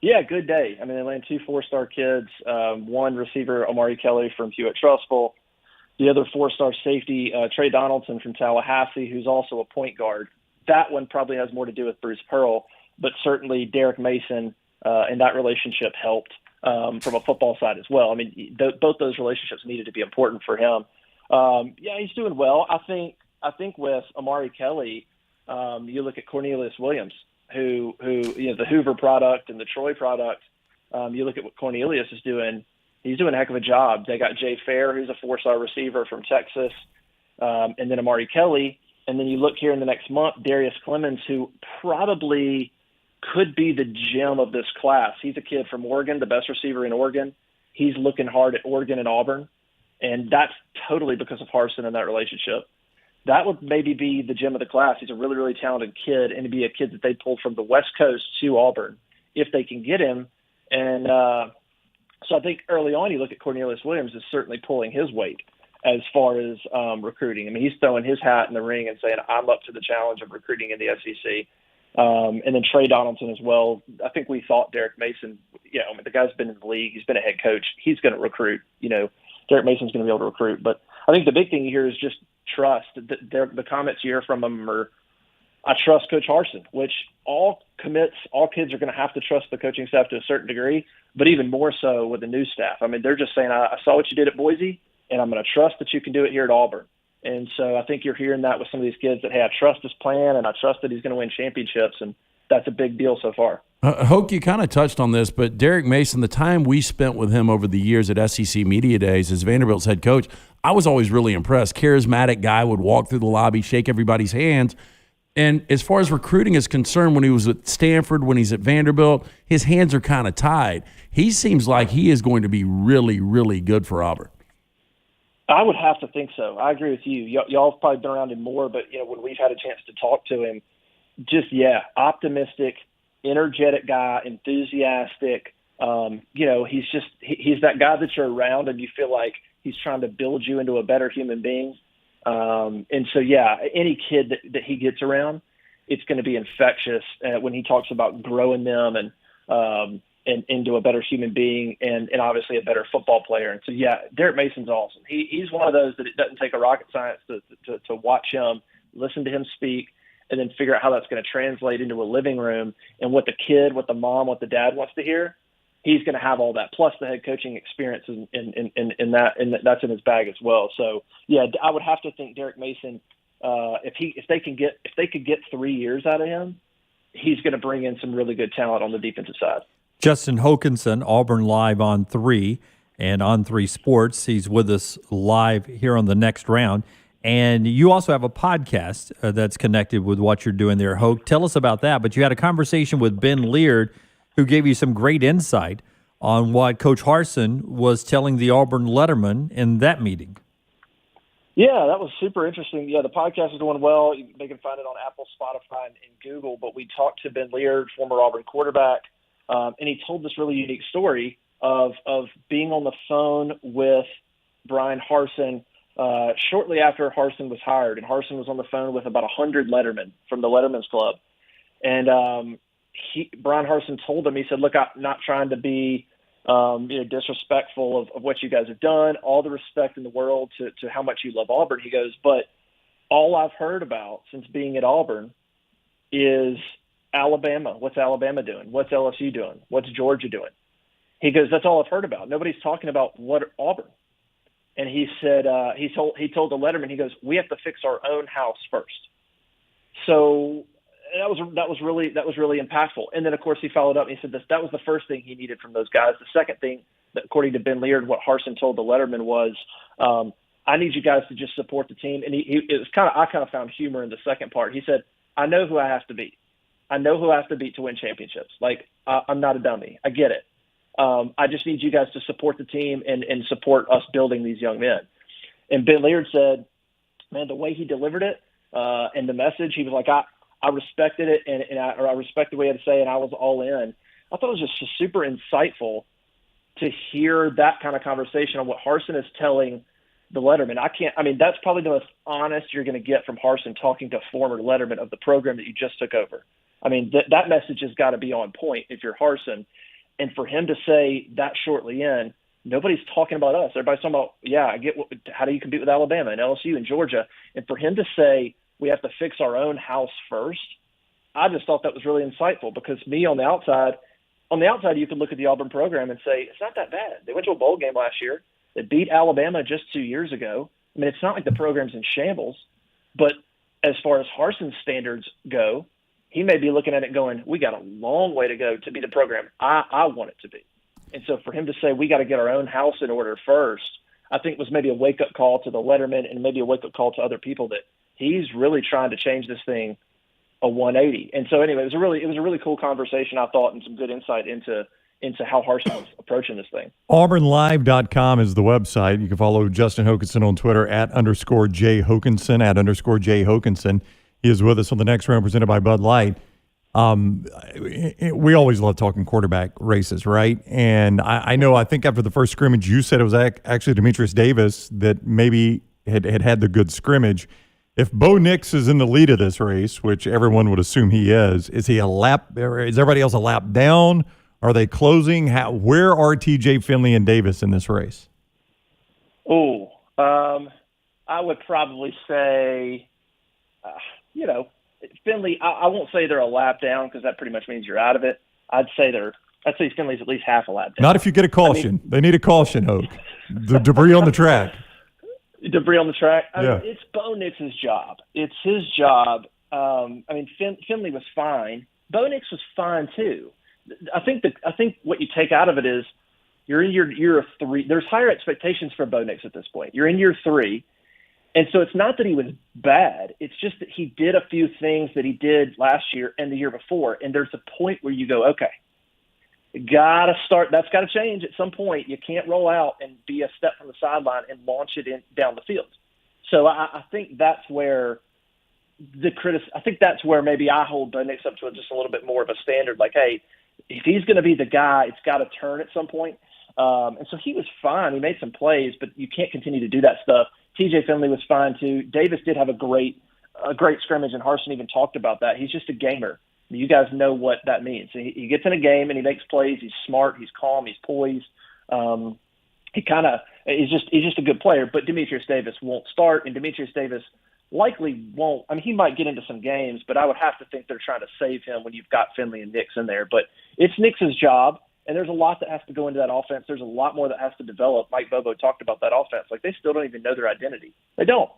Yeah, good day. I mean, they landed 2 4-star kids, one receiver, Amari Kelly from Hewitt-Trussville, the other 4-star safety, Trey Donaldson from Tallahassee, who's also a point guard. That one probably has more to do with Bruce Pearl, but certainly Derek Mason and that relationship helped from a football side as well. I mean, both those relationships needed to be important for him. Yeah, he's doing well. I think with Amari Kelly, you look at Cornelius Williams, who the Hoover product and the Troy product. You look at what Cornelius is doing. He's doing a heck of a job. They got Jay Fair, who's a 4-star receiver from Texas, and then Amari Kelly. And then you look here in the next month, Darius Clemens, who probably could be the gem of this class. He's a kid from Oregon, the best receiver in Oregon. He's looking hard at Oregon and Auburn, and that's totally because of Harsin and that relationship. That would maybe be the gem of the class. He's a really, really talented kid, and to be a kid that they pulled from the West Coast to Auburn if they can get him. And so I think early on you look at Cornelius Williams as certainly pulling his weight as far as recruiting. I mean, he's throwing his hat in the ring and saying, I'm up to the challenge of recruiting in the SEC. And then Trey Donaldson as well. I think we thought Derek Mason, the guy's been in the league. He's been a head coach. He's going to recruit. Derek Mason's going to be able to recruit. But I think the big thing here is just trust. The comments you hear from him are, I trust Coach Harsin, which all kids are going to have to trust the coaching staff to a certain degree, but even more so with the new staff. I mean, they're just saying, I saw what you did at Boise, and I'm going to trust that you can do it here at Auburn. And so I think you're hearing that with some of these kids that, hey, I trust his plan, and I trust that he's going to win championships, and that's a big deal so far. Hoke, you kind of touched on this, but Derek Mason, the time we spent with him over the years at SEC Media Days as Vanderbilt's head coach, I was always really impressed. Charismatic guy, would walk through the lobby, shake everybody's hands. And as far as recruiting is concerned, when he was at Stanford, when he's at Vanderbilt, his hands are kind of tied. He seems like he is going to be really, really good for Auburn. I would have to think so. I agree with you. Y'all have probably been around him more, but when we've had a chance to talk to him, optimistic, energetic guy, enthusiastic. He's that guy that you're around and you feel like he's trying to build you into a better human being. Any kid that he gets around, it's going to be infectious when he talks about growing them and into a better human being and obviously a better football player. And so, Derek Mason's awesome. He's one of those that it doesn't take a rocket science to watch him, listen to him speak, and then figure out how that's going to translate into a living room and what the kid, what the mom, what the dad wants to hear. He's going to have all that, plus the head coaching experience in that's in his bag as well. So, I would have to think Derek Mason, if they could get 3 years out of him, he's going to bring in some really good talent on the defensive side. Justin Hokanson, Auburn Live on 3 and on 3 Sports. He's with us live here on the Next Round. And you also have a podcast that's connected with what you're doing there, Hoke. Tell us about that. But you had a conversation with Ben Leard, who gave you some great insight on what Coach Harsin was telling the Auburn letterman in that meeting. Yeah, that was super interesting. Yeah, the podcast is doing well. They can find it on Apple, Spotify, and Google. But we talked to Ben Leard, former Auburn quarterback, and he told this really unique story of being on the phone with Brian Harsin shortly after Harsin was hired. And Harsin was on the phone with about 100 lettermen from the Letterman's Club. And Brian Harsin told him, he said, look, I'm not trying to be disrespectful of what you guys have done, all the respect in the world to how much you love Auburn. He goes, but all I've heard about since being at Auburn is Alabama. What's Alabama doing? What's LSU doing? What's Georgia doing? He goes, that's all I've heard about. Nobody's talking about what Auburn. And he said, he told the letterman, he goes, we have to fix our own house first. So that was really impactful. And then of course he followed up and he said that was the first thing he needed from those guys. The second thing, that, according to Ben Leard, what Harsin told the letterman was, I need you guys to just support the team. And I kind of found humor in the second part. He said, I know who I have to beat. I know who I have to beat to win championships. Like I'm not a dummy. I get it. I just need you guys to support the team and support us building these young men. And Ben Leard said, man, the way he delivered it and the message, he was like, I respected it and I respect the way he had to say it, and I was all in. I thought it was just super insightful to hear that kind of conversation on what Harsin is telling the letterman. That's probably the most honest you're going to get from Harsin talking to a former letterman of the program that you just took over. I mean, that message has got to be on point if you're Harsin. And for him to say that shortly in, nobody's talking about us. Everybody's talking about, I get how do you compete with Alabama and LSU and Georgia? And for him to say we have to fix our own house first, I just thought that was really insightful because on the outside, you could look at the Auburn program and say, it's not that bad. They went to a bowl game last year. They beat Alabama just 2 years ago. I mean, it's not like the program's in shambles. But as far as Harsin's standards go, he may be looking at it going, we got a long way to go to be the program I want it to be. And so for him to say we got to get our own house in order first, I think was maybe a wake-up call to the letterman and maybe a wake-up call to other people that he's really trying to change this thing a 180. And so anyway, it was a really cool conversation, I thought, and some good insight into how Harsin was approaching this thing. AuburnLive.com is the website. You can follow Justin Hokanson on Twitter @_J Hokanson, @_J Hokanson. He is with us on the Next Round presented by Bud Light. We always love talking quarterback races, right? And I think after the first scrimmage, you said it was actually Demetrius Davis that maybe had the good scrimmage. If Bo Nix is in the lead of this race, which everyone would assume he is he a lap? Is everybody else a lap down? Are they closing? Where are TJ Finley and Davis in this race? I would probably say, Finley. I won't say they're a lap down because that pretty much means you're out of it. I'd say Finley's at least half a lap down. Not if you get a caution. They need a caution, Hoke. The debris on the track. Debris on the track. Yeah. It's Bo Nix's job. It's his job. Finley was fine. Bo Nix was fine too. I think what you take out of it is you're in year 3. There's higher expectations for Bo Nix at this point. You're in year 3. And so it's not that he was bad. It's just that he did a few things that he did last year and the year before. And there's a point where you go, okay, got to start. That's got to change at some point. You can't roll out and be a step from the sideline and launch it down the field. So I think that's where I think that's where maybe I hold Bo Nix up to just a little bit more of a standard. Like, hey, if he's going to be the guy, it's got to turn at some point. And so he was fine. He made some plays, but you can't continue to do that stuff. TJ Finley was fine too. Davis did have a great scrimmage, and Harsin even talked about that. He's just a gamer. You guys know what that means. He gets in a game and he makes plays. He's smart. He's calm. He's poised. He's just a good player. But Demetrius Davis won't start, and Demetrius Davis likely won't. I mean, he might get into some games, but I would have to think they're trying to save him when you've got Finley and Nix in there. But it's Nix's job. And there's a lot that has to go into that offense. There's a lot more that has to develop. Mike Bobo talked about that offense. Like, they still don't even know their identity. They don't.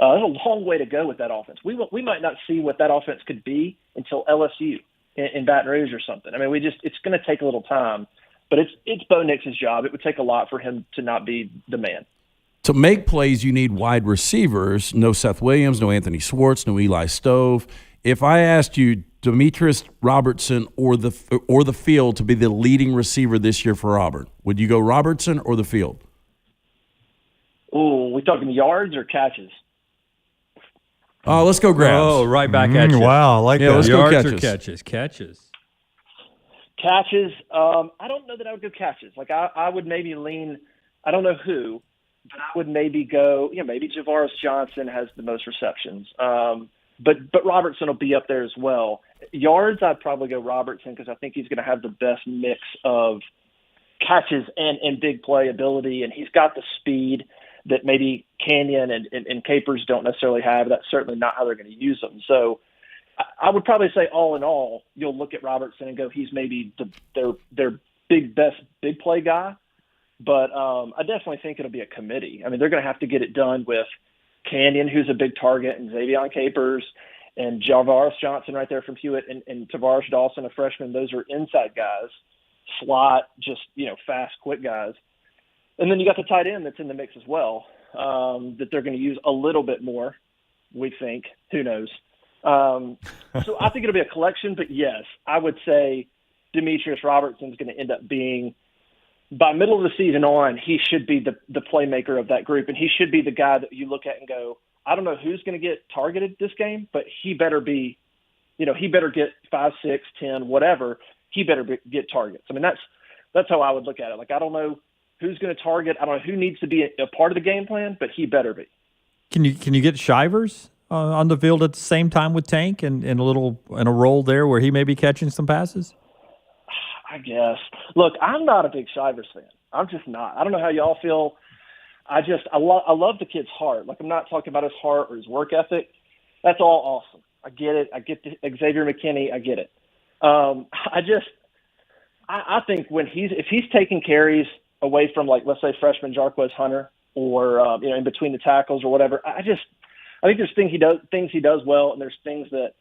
There's a long way to go with that offense. We might not see what that offense could be until LSU in Baton Rouge or something. I mean, it's going to take a little time. But it's Bo Nix's job. It would take a lot for him to not be the man. To make plays, you need wide receivers. No Seth Williams, no Anthony Schwartz, no Eli Stove. If I asked you Demetrius Robertson or the Field to be the leading receiver this year for Auburn, would you go Robertson or the Field? Oh, we talking yards or catches? Oh, let's go grabs. Oh, right back at you. Wow, I like that. Let's Yards go or catches. Catches. I don't know that I would go catches. Like, I would maybe lean. I don't know who, but I would maybe go. Maybe Javaris Johnson has the most receptions. But Robertson will be up there as well. Yards, I'd probably go Robertson because I think he's going to have the best mix of catches and big play ability, and he's got the speed that maybe Canyon and Capers don't necessarily have. That's certainly not how they're going to use them. So I would probably say all in all, you'll look at Robertson and go, he's maybe their best big play guy. But I definitely think it'll be a committee. I mean, they're going to have to get it done with Canyon, who's a big target, and Xavion Capers, and Javaris Johnson right there from Hewitt, and Tavares Dawson, a freshman. Those are inside guys, slot, just, fast, quick guys. And then you got the tight end that's in the mix as well, that they're going to use a little bit more, we think. Who knows? So I think it'll be a collection, but yes, I would say Demetrius Robertson's going to end up being, by middle of the season on, he should be the playmaker of that group, and he should be the guy that you look at and go, I don't know who's going to get targeted this game, but he better be, he better get 5, 6, 10, whatever. He better get targets. I mean, that's how I would look at it. Like, I don't know who's going to target. I don't know who needs to be a part of the game plan, but he better be. Can you get Shivers on the field at the same time with Tank and in a role there where he may be catching some passes? I guess. Look, I'm not a big Shivers fan. I'm just not. I don't know how y'all feel. I love the kid's heart. Like, I'm not talking about his heart or his work ethic. That's all awesome. I get it. I get Xavier McKinney. I get it. I think if he's taking carries away from, like, let's say freshman Jarquez Hunter or in between the tackles or whatever, I think there's things he does well, and there's things that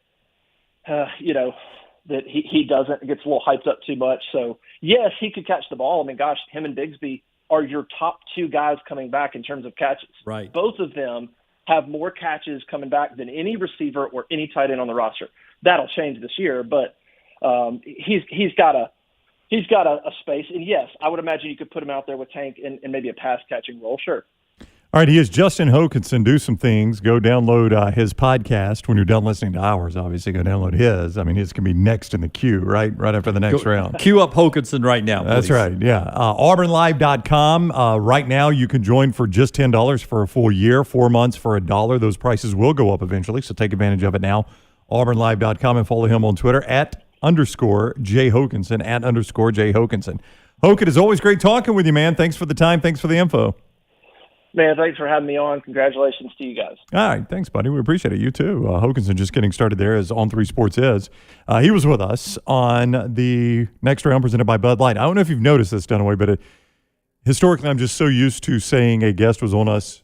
that he doesn't, gets a little hyped up too much. So yes, he could catch the ball. I mean, gosh, him and Bigsby are your top 2 guys coming back in terms of catches. Right. Both of them have more catches coming back than any receiver or any tight end on the roster. That'll change this year, but he's got a space. And yes, I would imagine you could put him out there with Tank in maybe a pass catching role. Sure. All right, he is Justin Hokanson. Do some things. Go download his podcast. When you're done listening to ours, obviously, go download his. I mean, his can be next in the queue, right after the next round. Queue up Hokanson right now, please. That's right, yeah. AuburnLive.com. Right now, you can join for just $10 for a full year, 4 months for $1. Those prices will go up eventually, so take advantage of it now. AuburnLive.com, and follow him on Twitter @_Jay Hokanson, @_Jay Hokanson. Hoke, it is always great talking with you, man. Thanks for the time. Thanks for the info. Man, thanks for having me on. Congratulations to you guys. All right. Thanks, buddy. We appreciate it. You too. Hokanson just getting started there as On 3 Sports is. He was with us on the next round presented by Bud Light. I don't know if you've noticed this, Dunaway, but historically I'm just so used to saying a guest was on us.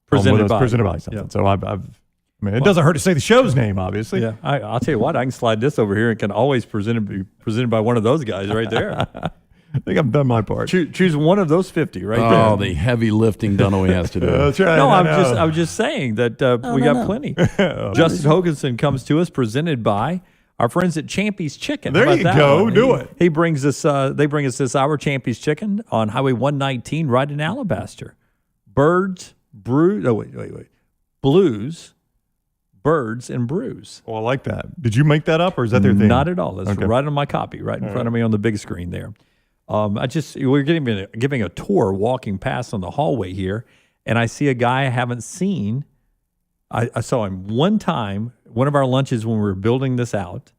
Presented by something. Yep. So I I mean, it doesn't hurt to say the show's name, obviously. Yeah, I'll tell you what. I can slide this over here and can always be presented by one of those guys right there. I think I've done my part. Choose one of those 50 right there. Oh, the heavy lifting Dunaway has to do. That's right. No, I was just saying that we got plenty. Justin Hoganson comes to us presented by our friends at Champy's Chicken. There you go. Do it. He brings us. They bring us this hour Champy's Chicken on Highway 119, right in Alabaster. Blues, Birds, and Brews. Oh, I like that. Did you make that up, or is that their thing? Not at all. That's right on my copy, right in front of me on the big screen there. We're giving a tour, walking past on the hallway here, and I see a guy I haven't seen. I saw him one time, one of our lunches when we were building this out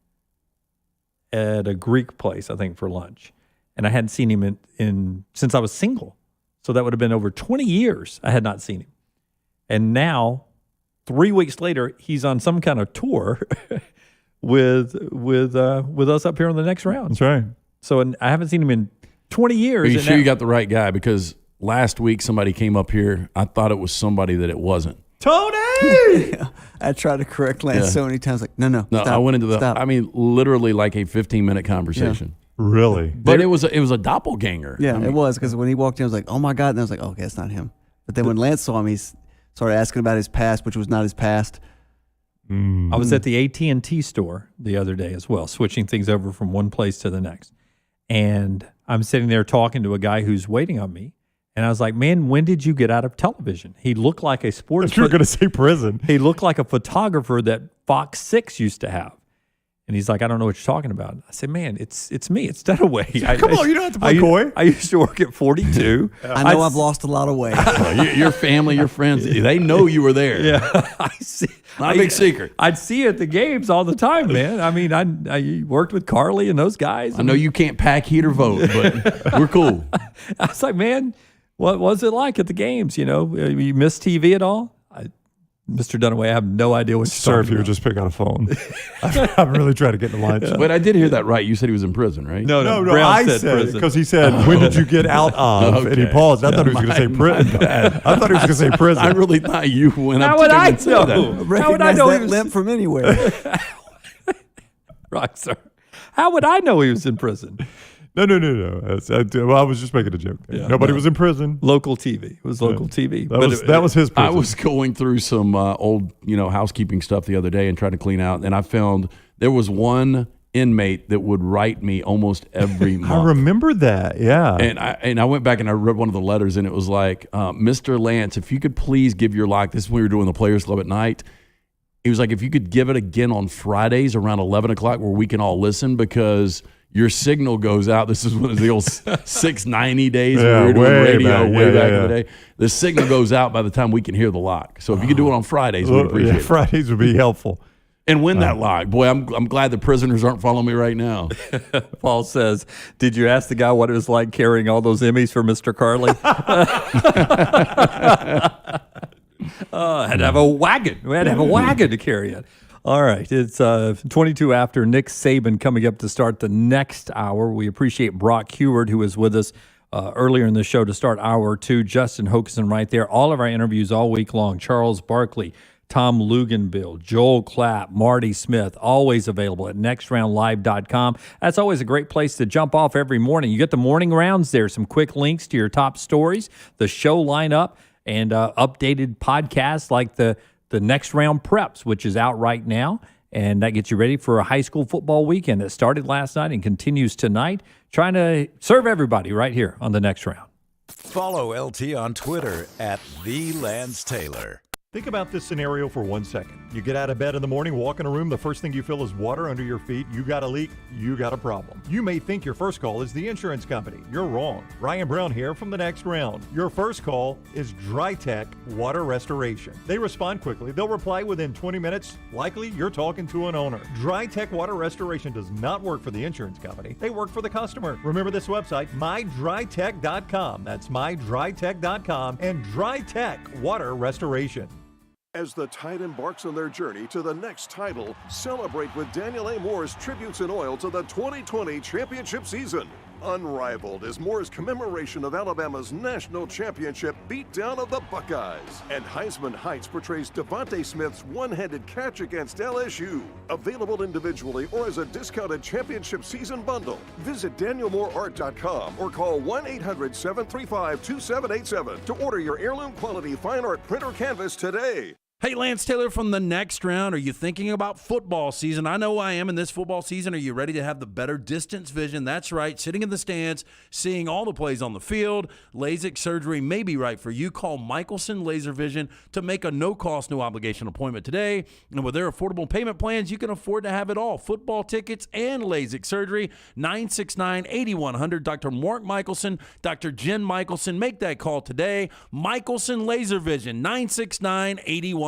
at a Greek place, I think, for lunch. And I hadn't seen him in since I was single. So that would have been over 20 years I had not seen him. And now, 3 weeks later, he's on some kind of tour with us up here on the next round. That's right. So I haven't seen him in 20 years. Are you sure you got the right guy? Because last week somebody came up here. I thought it was somebody that it wasn't. Tony! I tried to correct Lance so many times. Like, no, stop, I went into stop. I mean, literally like a 15-minute conversation. Yeah. Really? But it was a doppelganger. Yeah, I mean, it was, because when he walked in, I was like, oh my God. And I was like, okay, it's not him. But then when Lance saw him, he started asking about his past, which was not his past. I was at the AT&T store the other day as well, switching things over from one place to the next. And I'm sitting there talking to a guy who's waiting on me. And I was like, man, when did you get out of television? He looked like a sports. You're going to say prison. He looked like a photographer that Fox 6 used to have. And he's like, I don't know what you're talking about. I said, man, it's me. It's Dunaway. Come on, you don't have to play coy. I used to work at 42. I know I've lost a lot of weight. Your family, your friends, they know you were there. Yeah, I see. Not a big secret. I'd see you at the games all the time, man. I mean, I worked with Carly and those guys. I know you can't pack, heat, or vote, but we're cool. I was like, man, what was it like at the games? You know, you missed TV at all? Mr. Dunaway, I have no idea what you're Sir, talking if you would about. just pick out a phone. I'm really trying to get in the line. But I did hear that right. You said he was in prison, right? No, No, I said prison. because he said, when did you get out of? And he paused. I thought he was going to say prison. I thought he was going to say prison. I really thought you went up How to would him I and said know? that. How would I know he that was limp from anywhere? Rockstar? How would I know he was in prison? No. I was just making a joke. Yeah, Nobody was in prison. Local TV. It was local TV. That was his prison. I was going through some old, housekeeping stuff the other day and trying to clean out, and I found there was one inmate that would write me almost every month. I remember that, yeah. And I went back and I read one of the letters, and it was like, Mr. Lance, if you could please give your lock. This is when we were doing the Players Club at night. He was like, if you could give it again on Fridays around 11 o'clock where we can all listen, because your signal goes out. This is one of the old 690 days when we were doing radio way back in the day. The signal goes out by the time we can hear the lock. So if you could do it on Fridays, we'd appreciate it. Fridays would be helpful. And win that lock. Boy, I'm glad the prisoners aren't following me right now. Paul says, did you ask the guy what it was like carrying all those Emmys for Mr. Carly? I had to have a wagon. We had to have a wagon to carry it. All right, it's 22 after. Nick Saban coming up to start the next hour. We appreciate Brock Huard, who was with us earlier in the show to start hour 2. Justin Hokanson right there. All of our interviews all week long. Charles Barkley, Tom Luganbill, Joel Clapp, Marty Smith, always available at nextroundlive.com. That's always a great place to jump off every morning. You get the morning rounds there, some quick links to your top stories, the show lineup, and updated podcasts like the Next Round Preps, which is out right now. And that gets you ready for a high school football weekend that started last night and continues tonight. Trying to serve everybody right here on the Next Round. Follow LT on Twitter at @TheLanceTaylor. Think about this scenario for 1 second. You get out of bed in the morning, walk in a room, the first thing you feel is water under your feet. You got a leak, you got a problem. You may think your first call is the insurance company. You're wrong. Ryan Brown here from the Next Round. Your first call is DryTech Water Restoration. They respond quickly. They'll reply within 20 minutes. Likely, you're talking to an owner. DryTech Water Restoration does not work for the insurance company. They work for the customer. Remember this website, mydrytech.com. That's mydrytech.com and DryTech Water Restoration. As the Tide embarks on their journey to the next title, celebrate with Daniel A. Moore's Tributes in Oil to the 2020 championship season. Unrivaled is Moore's commemoration of Alabama's national championship beatdown of the Buckeyes. And Heisman Heights portrays Devontae Smith's one-handed catch against LSU. Available individually or as a discounted championship season bundle. Visit DanielMooreArt.com or call 1-800-735-2787 to order your heirloom quality fine art print or canvas today. Hey, Lance Taylor from the Next Round. Are you thinking about football season? I know I am in this football season. Are you ready to have the better distance vision? That's right, sitting in the stands, seeing all the plays on the field. LASIK surgery may be right for you. Call Michelson Laser Vision to make a no-cost, no-obligation appointment today. And with their affordable payment plans, you can afford to have it all. Football tickets and LASIK surgery, 969-8100. Dr. Mark Michelson, Dr. Jen Michelson. Make that call today. Michelson Laser Vision, 969-8100.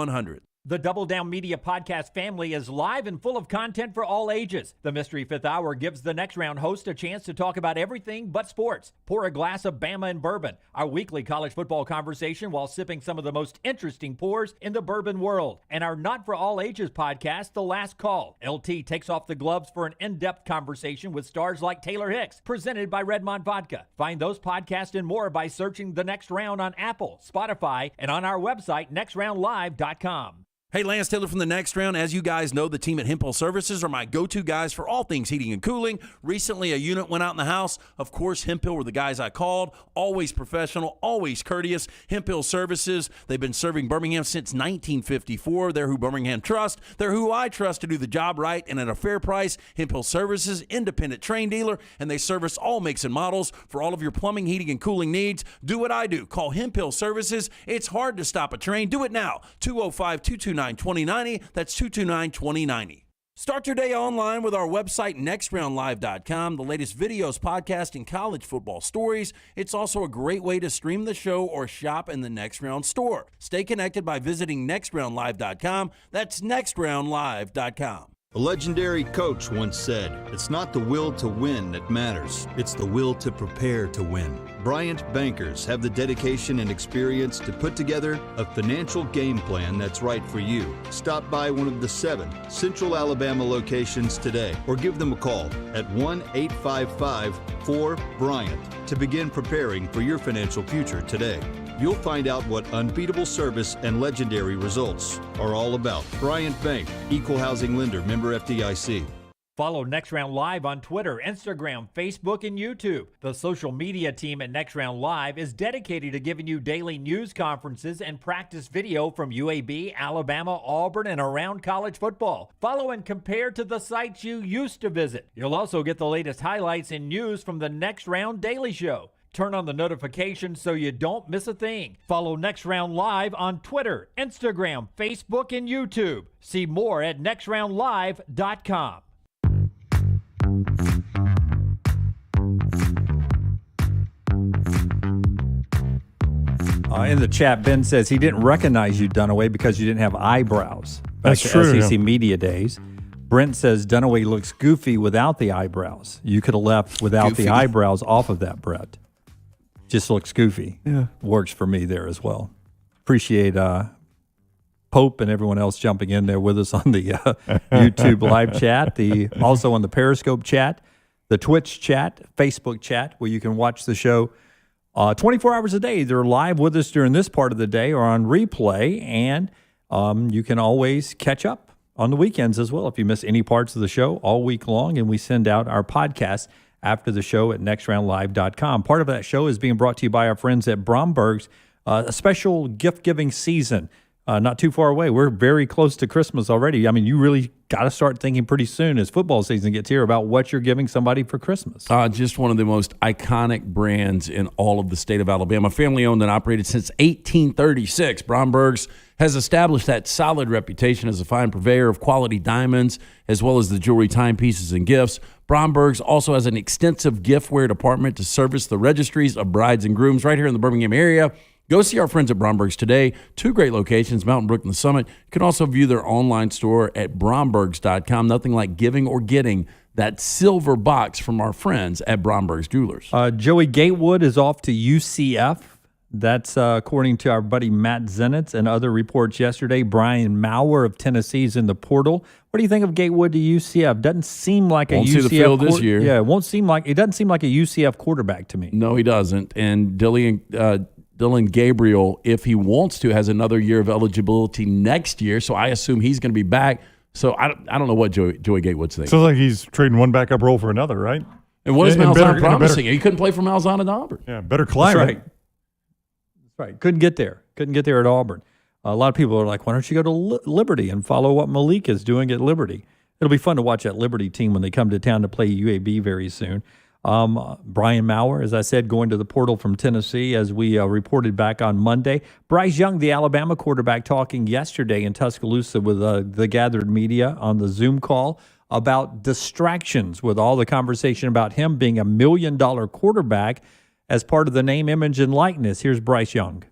The Double Down Media podcast family is live and full of content for all ages. The Mystery Fifth Hour gives the Next Round host a chance to talk about everything but sports. Pour a glass of Bama and bourbon, our weekly college football conversation while sipping some of the most interesting pours in the bourbon world. And our Not For All Ages podcast, The Last Call. LT takes off the gloves for an in-depth conversation with stars like Taylor Hicks, presented by Redmond Vodka. Find those podcasts and more by searching The Next Round on Apple, Spotify, and on our website, nextroundlive.com. Hey, Lance Taylor from the Next Round. As you guys know, the team at Hemphill Services are my go-to guys for all things heating and cooling. Recently, a unit went out in the house. Of course, Hemphill were the guys I called. Always professional, always courteous. Hemphill Services, they've been serving Birmingham since 1954. They're who Birmingham trusts. They're who I trust to do the job right and at a fair price. Hemphill Services, independent train dealer, and they service all makes and models for all of your plumbing, heating, and cooling needs. Do what I do. Call Hemphill Services. It's hard to stop a train. Do it now. 205-229-2090. That's 229-2090. Start your day online with our website, nextroundlive.com. The latest videos, podcasts, and college football stories. It's also a great way to stream the show or shop in the Next Round store. Stay connected by visiting nextroundlive.com. That's nextroundlive.com. A legendary coach once said, "It's not the will to win that matters, it's the will to prepare to win." Bryant bankers have the dedication and experience to put together a financial game plan that's right for you. Stop by one of the 7 Central Alabama locations today or give them a call at 1-855-4-BRYANT to begin preparing for your financial future today. You'll find out what unbeatable service and legendary results are all about. Bryant Bank, Equal Housing Lender, member FDIC. Follow Next Round Live on Twitter, Instagram, Facebook, and YouTube. The social media team at Next Round Live is dedicated to giving you daily news conferences and practice video from UAB, Alabama, Auburn, and around college football. Follow and compare to the sites you used to visit. You'll also get the latest highlights and news from the Next Round Daily Show. Turn on the notifications so you don't miss a thing. Follow Next Round Live on Twitter, Instagram, Facebook, and YouTube. See more at nextroundlive.com. In the chat, Ben says he didn't recognize you, Dunaway, because you didn't have eyebrows. That's Back true, to SEC yeah. Media Days. Brent says Dunaway looks goofy without the eyebrows. You could have left without the eyebrows off of that, Brett. Just looks goofy. Yeah. Works for me there as well. Appreciate Pope and everyone else jumping in there with us on the YouTube live chat, also on the Periscope chat, the Twitch chat, Facebook chat, where you can watch the show 24 hours a day. They're live with us during this part of the day or on replay, and you can always catch up on the weekends as well if you miss any parts of the show all week long, and we send out our podcast after the show at nextroundlive.com. Part of that show is being brought to you by our friends at Bromberg's, a special gift-giving season. Not too far away. We're very close to Christmas already. I mean, you really got to start thinking pretty soon as football season gets here about what you're giving somebody for Christmas. Just one of the most iconic brands in all of the state of Alabama. Family owned and operated since 1836. Bromberg's has established that solid reputation as a fine purveyor of quality diamonds as well as the jewelry, timepieces, and gifts. Bromberg's also has an extensive giftware department to service the registries of brides and grooms right here in the Birmingham area. Go see our friends at Bromberg's today. 2 great locations, Mountain Brook and the Summit. You can also view their online store at brombergs.com. Nothing like giving or getting that silver box from our friends at Bromberg's Jewelers. Joey Gatewood is off to UCF That's according to our buddy Matt Zenitz and other reports yesterday. Brian Maurer of Tennessee is in the portal. What do you think of Gatewood to UCF? Doesn't seem like Won't a UCF see the field this year. Yeah, it doesn't seem like a UCF quarterback to me. No, he doesn't. And Dylan Gabriel, if he wants to, has another year of eligibility next year. So I assume he's going to be back. So I don't know what Joey Gatewood's thinking. Sounds like he's trading one backup role for another, right? And what is Malzahn promising? He couldn't play for Malzahn at Auburn. Yeah, better climate. That's right. Couldn't get there at Auburn. A lot of people are like, why don't you go to Liberty and follow what Malik is doing at Liberty? It'll be fun to watch that Liberty team when they come to town to play UAB very soon. Brian Maurer, as I said, going to the portal from Tennessee, as we reported back on Monday. Bryce Young, the Alabama quarterback, talking yesterday in Tuscaloosa with the gathered media on the Zoom call about distractions, with all the conversation about him being $1 million quarterback as part of the name, image, and likeness. Here's Bryce Young.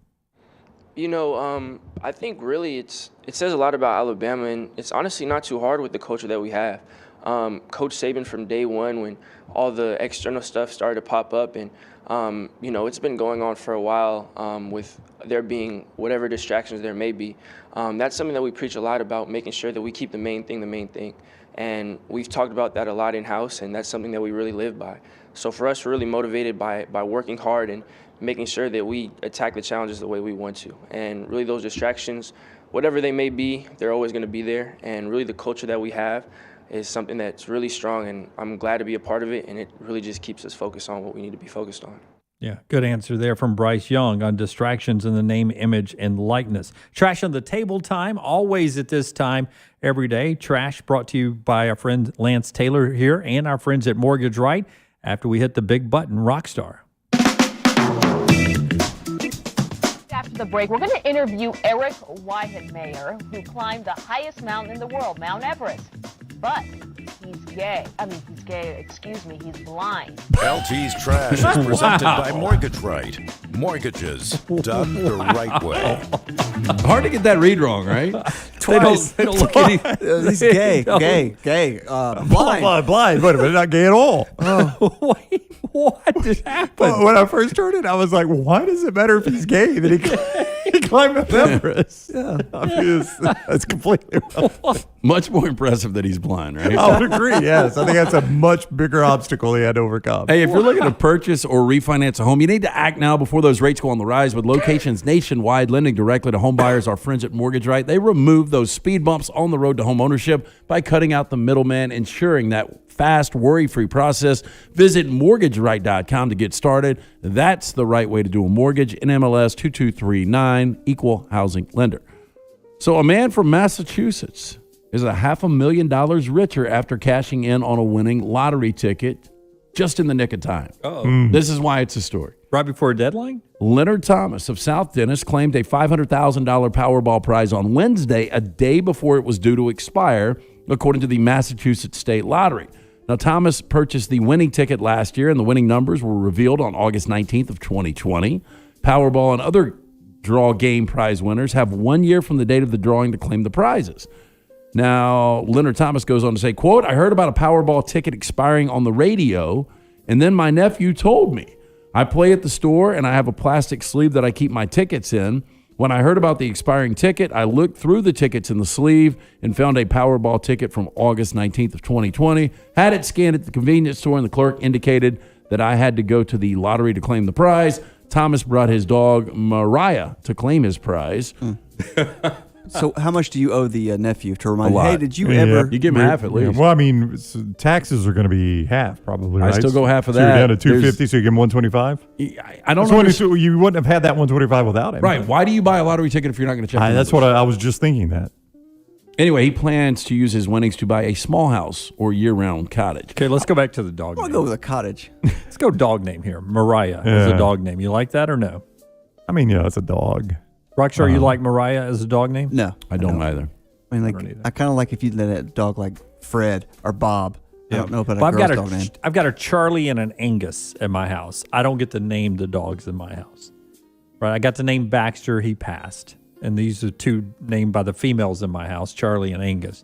I think really it says a lot about Alabama, and it's honestly not too hard with the culture that we have. Coach Saban from day one, when all the external stuff started to pop up, and it's been going on for a while with there being whatever distractions there may be. That's something that we preach a lot about, making sure that we keep the main thing. And we've talked about that a lot in-house, and that's something that we really live by. So for us, we're really motivated by working hard and making sure that we attack the challenges the way we want to. And really those distractions, whatever they may be, they're always going to be there. And really the culture that we have is something that's really strong, and I'm glad to be a part of it, and it really just keeps us focused on what we need to be focused on. Yeah, good answer there from Bryce Young on distractions in the name, image, and likeness. Trash on the Table time, always at this time every day. Trash brought to you by our friend Lance Taylor here and our friends at Mortgage Right after we hit the big button, Rockstar. After the break, we're going to interview Eric Weihenmayer, who climbed the highest mountain in the world, Mount Everest. But he's gay. He's blind. LT's Trash is presented by Mortgage Right. Mortgages done the right way. Hard to get that read wrong, right? Twice. They don't look any. He's gay. Blind. Blind. Wait a minute, not gay at all. Wait, what just happened? Well, when I first heard it, I was like, why does it matter if he's gay? That he climbed Mount Everest. Yeah. That's completely wrong. Much more impressive that he's blind, right? I would agree, yes. I think that's a much bigger obstacle he had to overcome. Hey, if you're looking to purchase or refinance a home, you need to act now before those rates go on the rise. With locations nationwide, lending directly to home buyers, our friends at Mortgage Right, they remove those speed bumps on the road to home ownership by cutting out the middleman, ensuring that fast, worry-free process. Visit mortgageright.com to get started. That's the right way to do a mortgage. NMLS 2239, equal housing lender. So a man from Massachusetts is $500,000 richer after cashing in on a winning lottery ticket just in the nick of time. This is why it's a story. Right before a deadline? Leonard Thomas of South Dennis claimed a $500,000 Powerball prize on Wednesday, a day before it was due to expire, according to the Massachusetts State Lottery. Now, Thomas purchased the winning ticket last year, and the winning numbers were revealed on August 19th of 2020. Powerball and other draw game prize winners have 1 year from the date of the drawing to claim the prizes. Now, Leonard Thomas goes on to say, quote, I heard about a Powerball ticket expiring on the radio, and then my nephew told me. I play at the store, and I have a plastic sleeve that I keep my tickets in. When I heard about the expiring ticket, I looked through the tickets in the sleeve and found a Powerball ticket from August 19th of 2020, had it scanned at the convenience store, and the clerk indicated that I had to go to the lottery to claim the prize. Thomas brought his dog, Mariah, to claim his prize. So how much do you owe the nephew to remind A lot. Hey, did you ever? You give him half at least. Well, I mean, taxes are going to be half probably, right? I still go half of so that. You're down to $250, so you give him $125? I don't know. know. So you wouldn't have had that $125 without him. Right. Why do you buy a lottery ticket if you're not going to check the That's numbers? what I was just thinking that. Anyway, he plans to use his winnings to buy a small house or year-round cottage. Okay, let's go back to the dog I'll name. go with a cottage. Let's go dog name here. Mariah is a dog name. You like that or no? I mean, yeah, it's a dog. Rockstar, you like Mariah as a dog name? No, I don't either. I mean, like, I kind of like if you let a dog like Fred or Bob. I don't know about Well, a girl's dog name. I've got a Charlie and an Angus at my house. I don't get to name the dogs in my house. Right? I got to name Baxter. He passed. And these are two named by the females in my house, Charlie and Angus.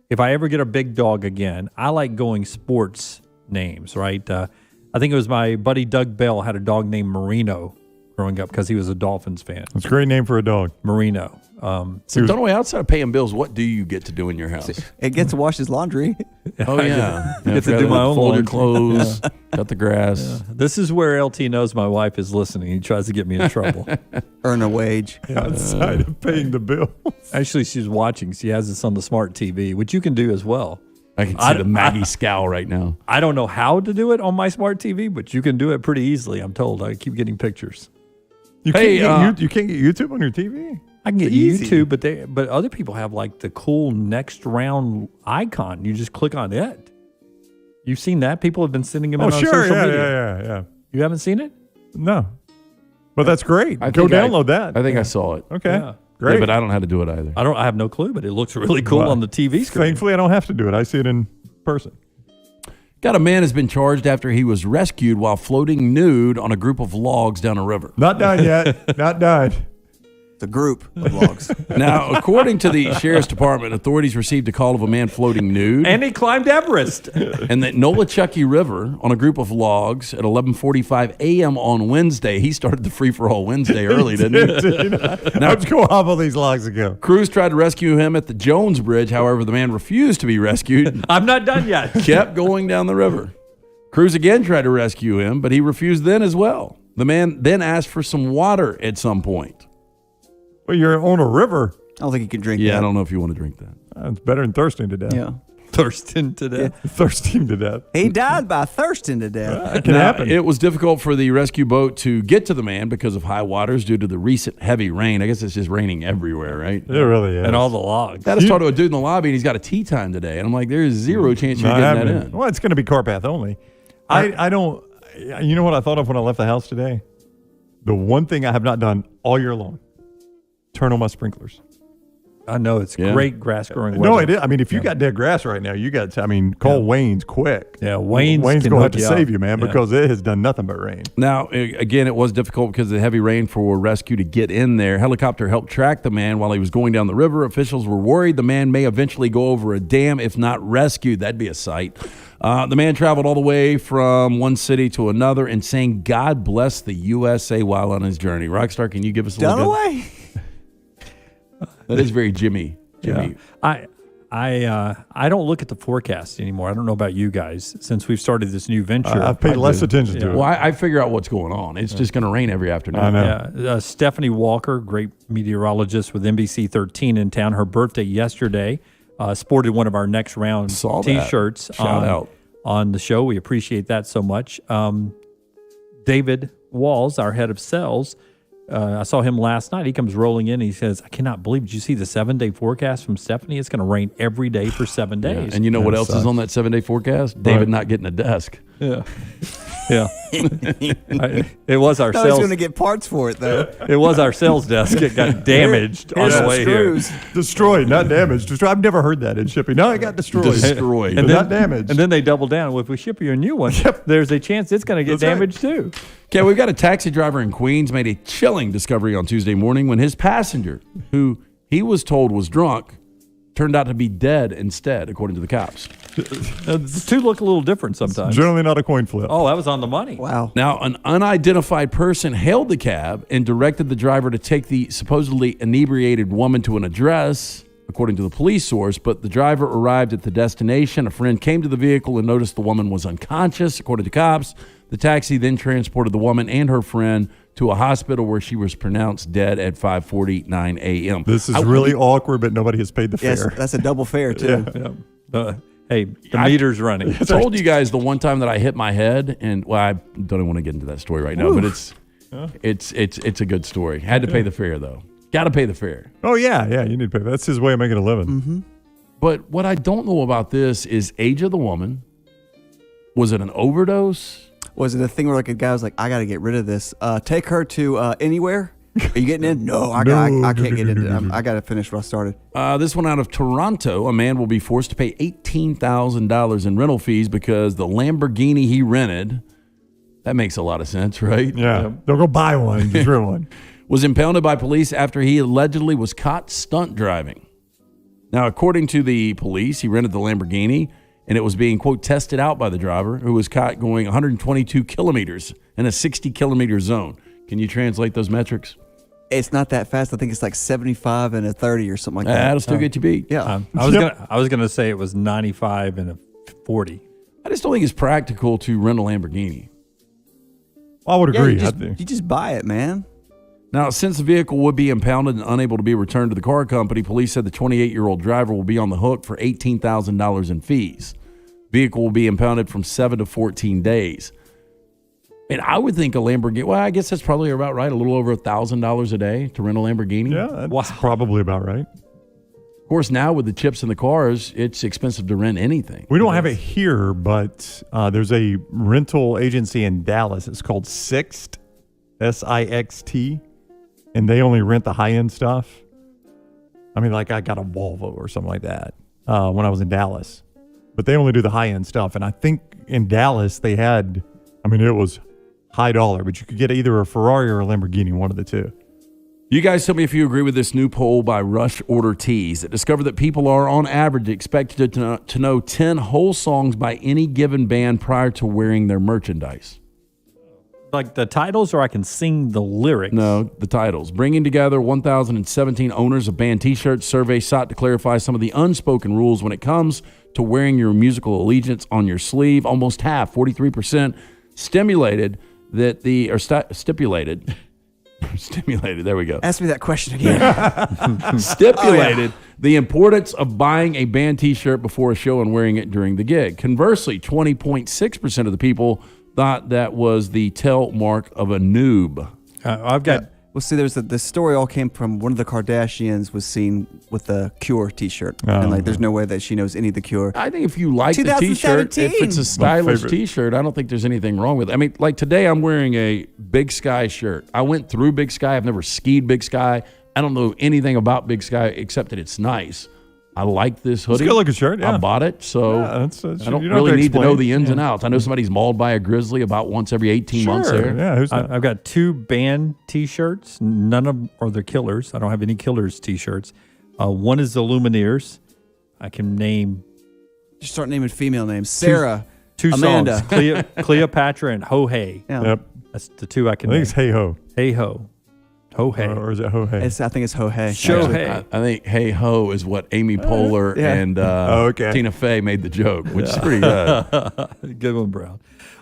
If I ever get a big dog again, I like going sports names, right? I think it was my buddy Doug Bell had a dog named Marino growing up because he was a Dolphins fan. That's a great name for a dog. Marino. So, Dunaway, outside of paying bills, what do you get to do in your house? It gets to wash his laundry. Oh, yeah. I get to do my own fold laundry. your clothes, cut the grass. Yeah. This is where LT knows my wife is listening. He tries to get me in trouble. Earn a wage. Outside of paying the bill. Actually, she's watching. She has this on the smart TV, which you can do as well. I can see the Maggie scowl right now. I don't know how to do it on my smart TV, but you can do it pretty easily, I'm told. I keep getting pictures. You can't get YouTube on your TV? I can get Easy. YouTube, but other people have like the cool next round icon. You just click on it. You've seen that? People have been sending them in on social media. Yeah. You haven't seen it? No. But that's great. I Go think download that. I think I saw it. Okay. Yeah. Great. Yeah, but I don't know how to do it either. I have no clue, but it looks really cool on the TV screen. Thankfully, I don't have to do it. I see it in person. Got a man has been charged after he was rescued while floating nude on a group of logs down a river. Not done yet. Not done. The group of logs. Now, according to the sheriff's department, authorities received a call of a man floating nude. And he climbed Everest. And the Nolichucky River on a group of logs at 11:45 a.m. on Wednesday. He started the free-for-all Wednesday early, didn't he? Now, let's go hop all these logs ago. Crews tried to rescue him at the Jones Bridge. However, the man refused to be rescued. I'm not done yet. Kept going down the river. Crews again tried to rescue him, but he refused then as well. The man then asked for some water at some point. Well, you're on a river. I don't think you can drink Yeah, that. I don't know if you want to drink that. It's better than thirsting to death. Yeah. Thirsting to death. Thirsting to death. He died by thirsting to death. It can happen. It was difficult for the rescue boat to get to the man because of high waters due to the recent heavy rain. I guess it's just raining everywhere, right? It really is. And all the logs. I just talked to a dude in the lobby, and he's got a tea time today. And I'm like, there's zero chance you're getting that in. Well, it's going to be car path only. I don't. You know what I thought of when I left the house today? The one thing I have not done all year long: turn on my sprinklers. I know it's great grass growing. No, weather. it is. I mean, if you got dead grass right now, you got. Call Wayne's quick. Yeah, Wayne's going to have to hook you save up. you, man, Yeah. because it has done nothing but rain. Now, again, it was difficult because of the heavy rain for rescue to get in there. Helicopter helped track the man while he was going down the river. Officials were worried the man may eventually go over a dam if not rescued. That'd be a sight. The man traveled all the way from one city to another and saying, "God bless the USA" while on his journey. Rockstar, can you give us a little bit? Dunaway? That is very Jimmy. Yeah. I don't look at the forecast anymore. I don't know about you guys. Since we've started this new venture, I've paid less attention to it. Well, I figure out what's going on. It's just going to rain every afternoon. I know. Yeah, Stephanie Walker, great meteorologist with NBC 13 in town. Her birthday yesterday. Sported one of our next round Saw that. T-shirts Shout out. on the show. We appreciate that so much. David Walls, our head of sales, I saw him last night. He comes rolling in. He says, "I cannot believe. Did you see the 7-day forecast from Stephanie? It's going to rain every day for 7 days." Yeah. And you know what else is on that 7-day forecast? David not getting a desk. Yeah. Yeah. It was our I was sales. going to get parts for it, though. It was our sales desk. It got damaged on the way here. Destroyed, not damaged. Destroyed. I've never heard that in shipping. No, it got destroyed. Destroyed. But not damaged. And then they double down. Well, if we ship you a new one, there's a chance it's going to get That's right. damaged too. Okay, we've got a taxi driver in Queens made a chilling discovery on Tuesday morning when his passenger, who he was told was drunk, turned out to be dead instead, according to the cops. The two look a little different sometimes. Generally not a coin flip. Oh, that was on the money. Wow. Now, an unidentified person hailed the cab and directed the driver to take the supposedly inebriated woman to an address, according to the police source. But the driver arrived at the destination. A friend came to the vehicle and noticed the woman was unconscious, according to cops. The taxi then transported the woman and her friend to a hospital where she was pronounced dead at 5:49 a.m. This is really awkward, but nobody has paid the fare. Yes, that's a double fare, too. Yeah. Hey, the meter's running. I told you guys the one time that I hit my head, and well, I don't even want to get into that story right now, but it's a good story. Had to pay the fare though. Got to pay the fare. Oh yeah, you need to pay. That's his way of making a living. Mm-hmm. But what I don't know about this is age of the woman. Was it an overdose? Was it a thing where like a guy was like, "I got to get rid of this. Take her to anywhere." Are you getting in? No, I can't get in. I got to finish what I started. This one out of Toronto. A man will be forced to pay $18,000 in rental fees because the Lamborghini he rented, that makes a lot of sense, right? Yeah. Don't go buy one. Just rent one. Was impounded by police after he allegedly was caught stunt driving. Now, according to the police, he rented the Lamborghini and it was being, quote, tested out by the driver who was caught going 122 kilometers in a 60-kilometer zone. Can you translate those metrics? It's not that fast. I think it's like 75 and a 30 or something like that. That'll still get you beat. Yeah. I was gonna say it was 95 and a 40. I just don't think it's practical to rent a Lamborghini. I would agree. You just buy it, man. Now, since the vehicle would be impounded and unable to be returned to the car company, police said the 28-year-old driver will be on the hook for $18,000 in fees. Vehicle will be impounded from 7 to 14 days. And I would think a Lamborghini, well, I guess that's probably about right, a little over $1,000 a day to rent a Lamborghini. Yeah, that's probably about right. Of course, now with the chips in the cars, it's expensive to rent anything. We don't have it here, but there's a rental agency in Dallas. It's called Sixt, S-I-X-T, and they only rent the high-end stuff. I mean, like I got a Volvo or something like that when I was in Dallas. But they only do the high-end stuff. And I think in Dallas they had, it was high dollar, but you could get either a Ferrari or a Lamborghini, one of the two. You guys tell me if you agree with this new poll by Rush Order Tees that discovered that people are, on average, expected to know 10 whole songs by any given band prior to wearing their merchandise. Like the titles, or I can sing the lyrics? No, the titles. Bringing together 1,017 owners of band T-shirts, survey sought to clarify some of the unspoken rules when it comes to wearing your musical allegiance on your sleeve. Almost half, 43%, stipulated, there we go. Ask me that question again. Stipulated the importance of buying a band T-shirt before a show and wearing it during the gig. Conversely, 20.6% of the people thought that was the tell mark of a noob. I've got... Well, see, the story all came from one of the Kardashians was seen with the Cure T-shirt, and there's no way that she knows any of the Cure. I think if you like the T-shirt, if it's a stylish T-shirt, I don't think there's anything wrong with it. Like today, I'm wearing a Big Sky shirt. I went through Big Sky. I've never skied Big Sky. I don't know anything about Big Sky except that it's nice. I like this hoodie. It's a good-looking shirt, yeah. I bought it, so I don't really need to know the ins and outs. I know somebody's mauled by a grizzly about once every 18 months there. Yeah, who's that? I've got 2 band T-shirts. None of them are the Killers. I don't have any Killers T-shirts. One is the Lumineers. I can name... Just start naming female names. Sarah, two Amanda. songs. Cleopatra and Ho Hey. Yeah. Yep. That's the 2 I can I name. think it's Hey Ho. Hey Ho. Ho Hey. Or is it Ho Hey? I think it's Ho Hey. Shohei. I think Hey Ho is what Amy Poehler and Tina Fey made the joke, which is pretty good. Good one, Brown.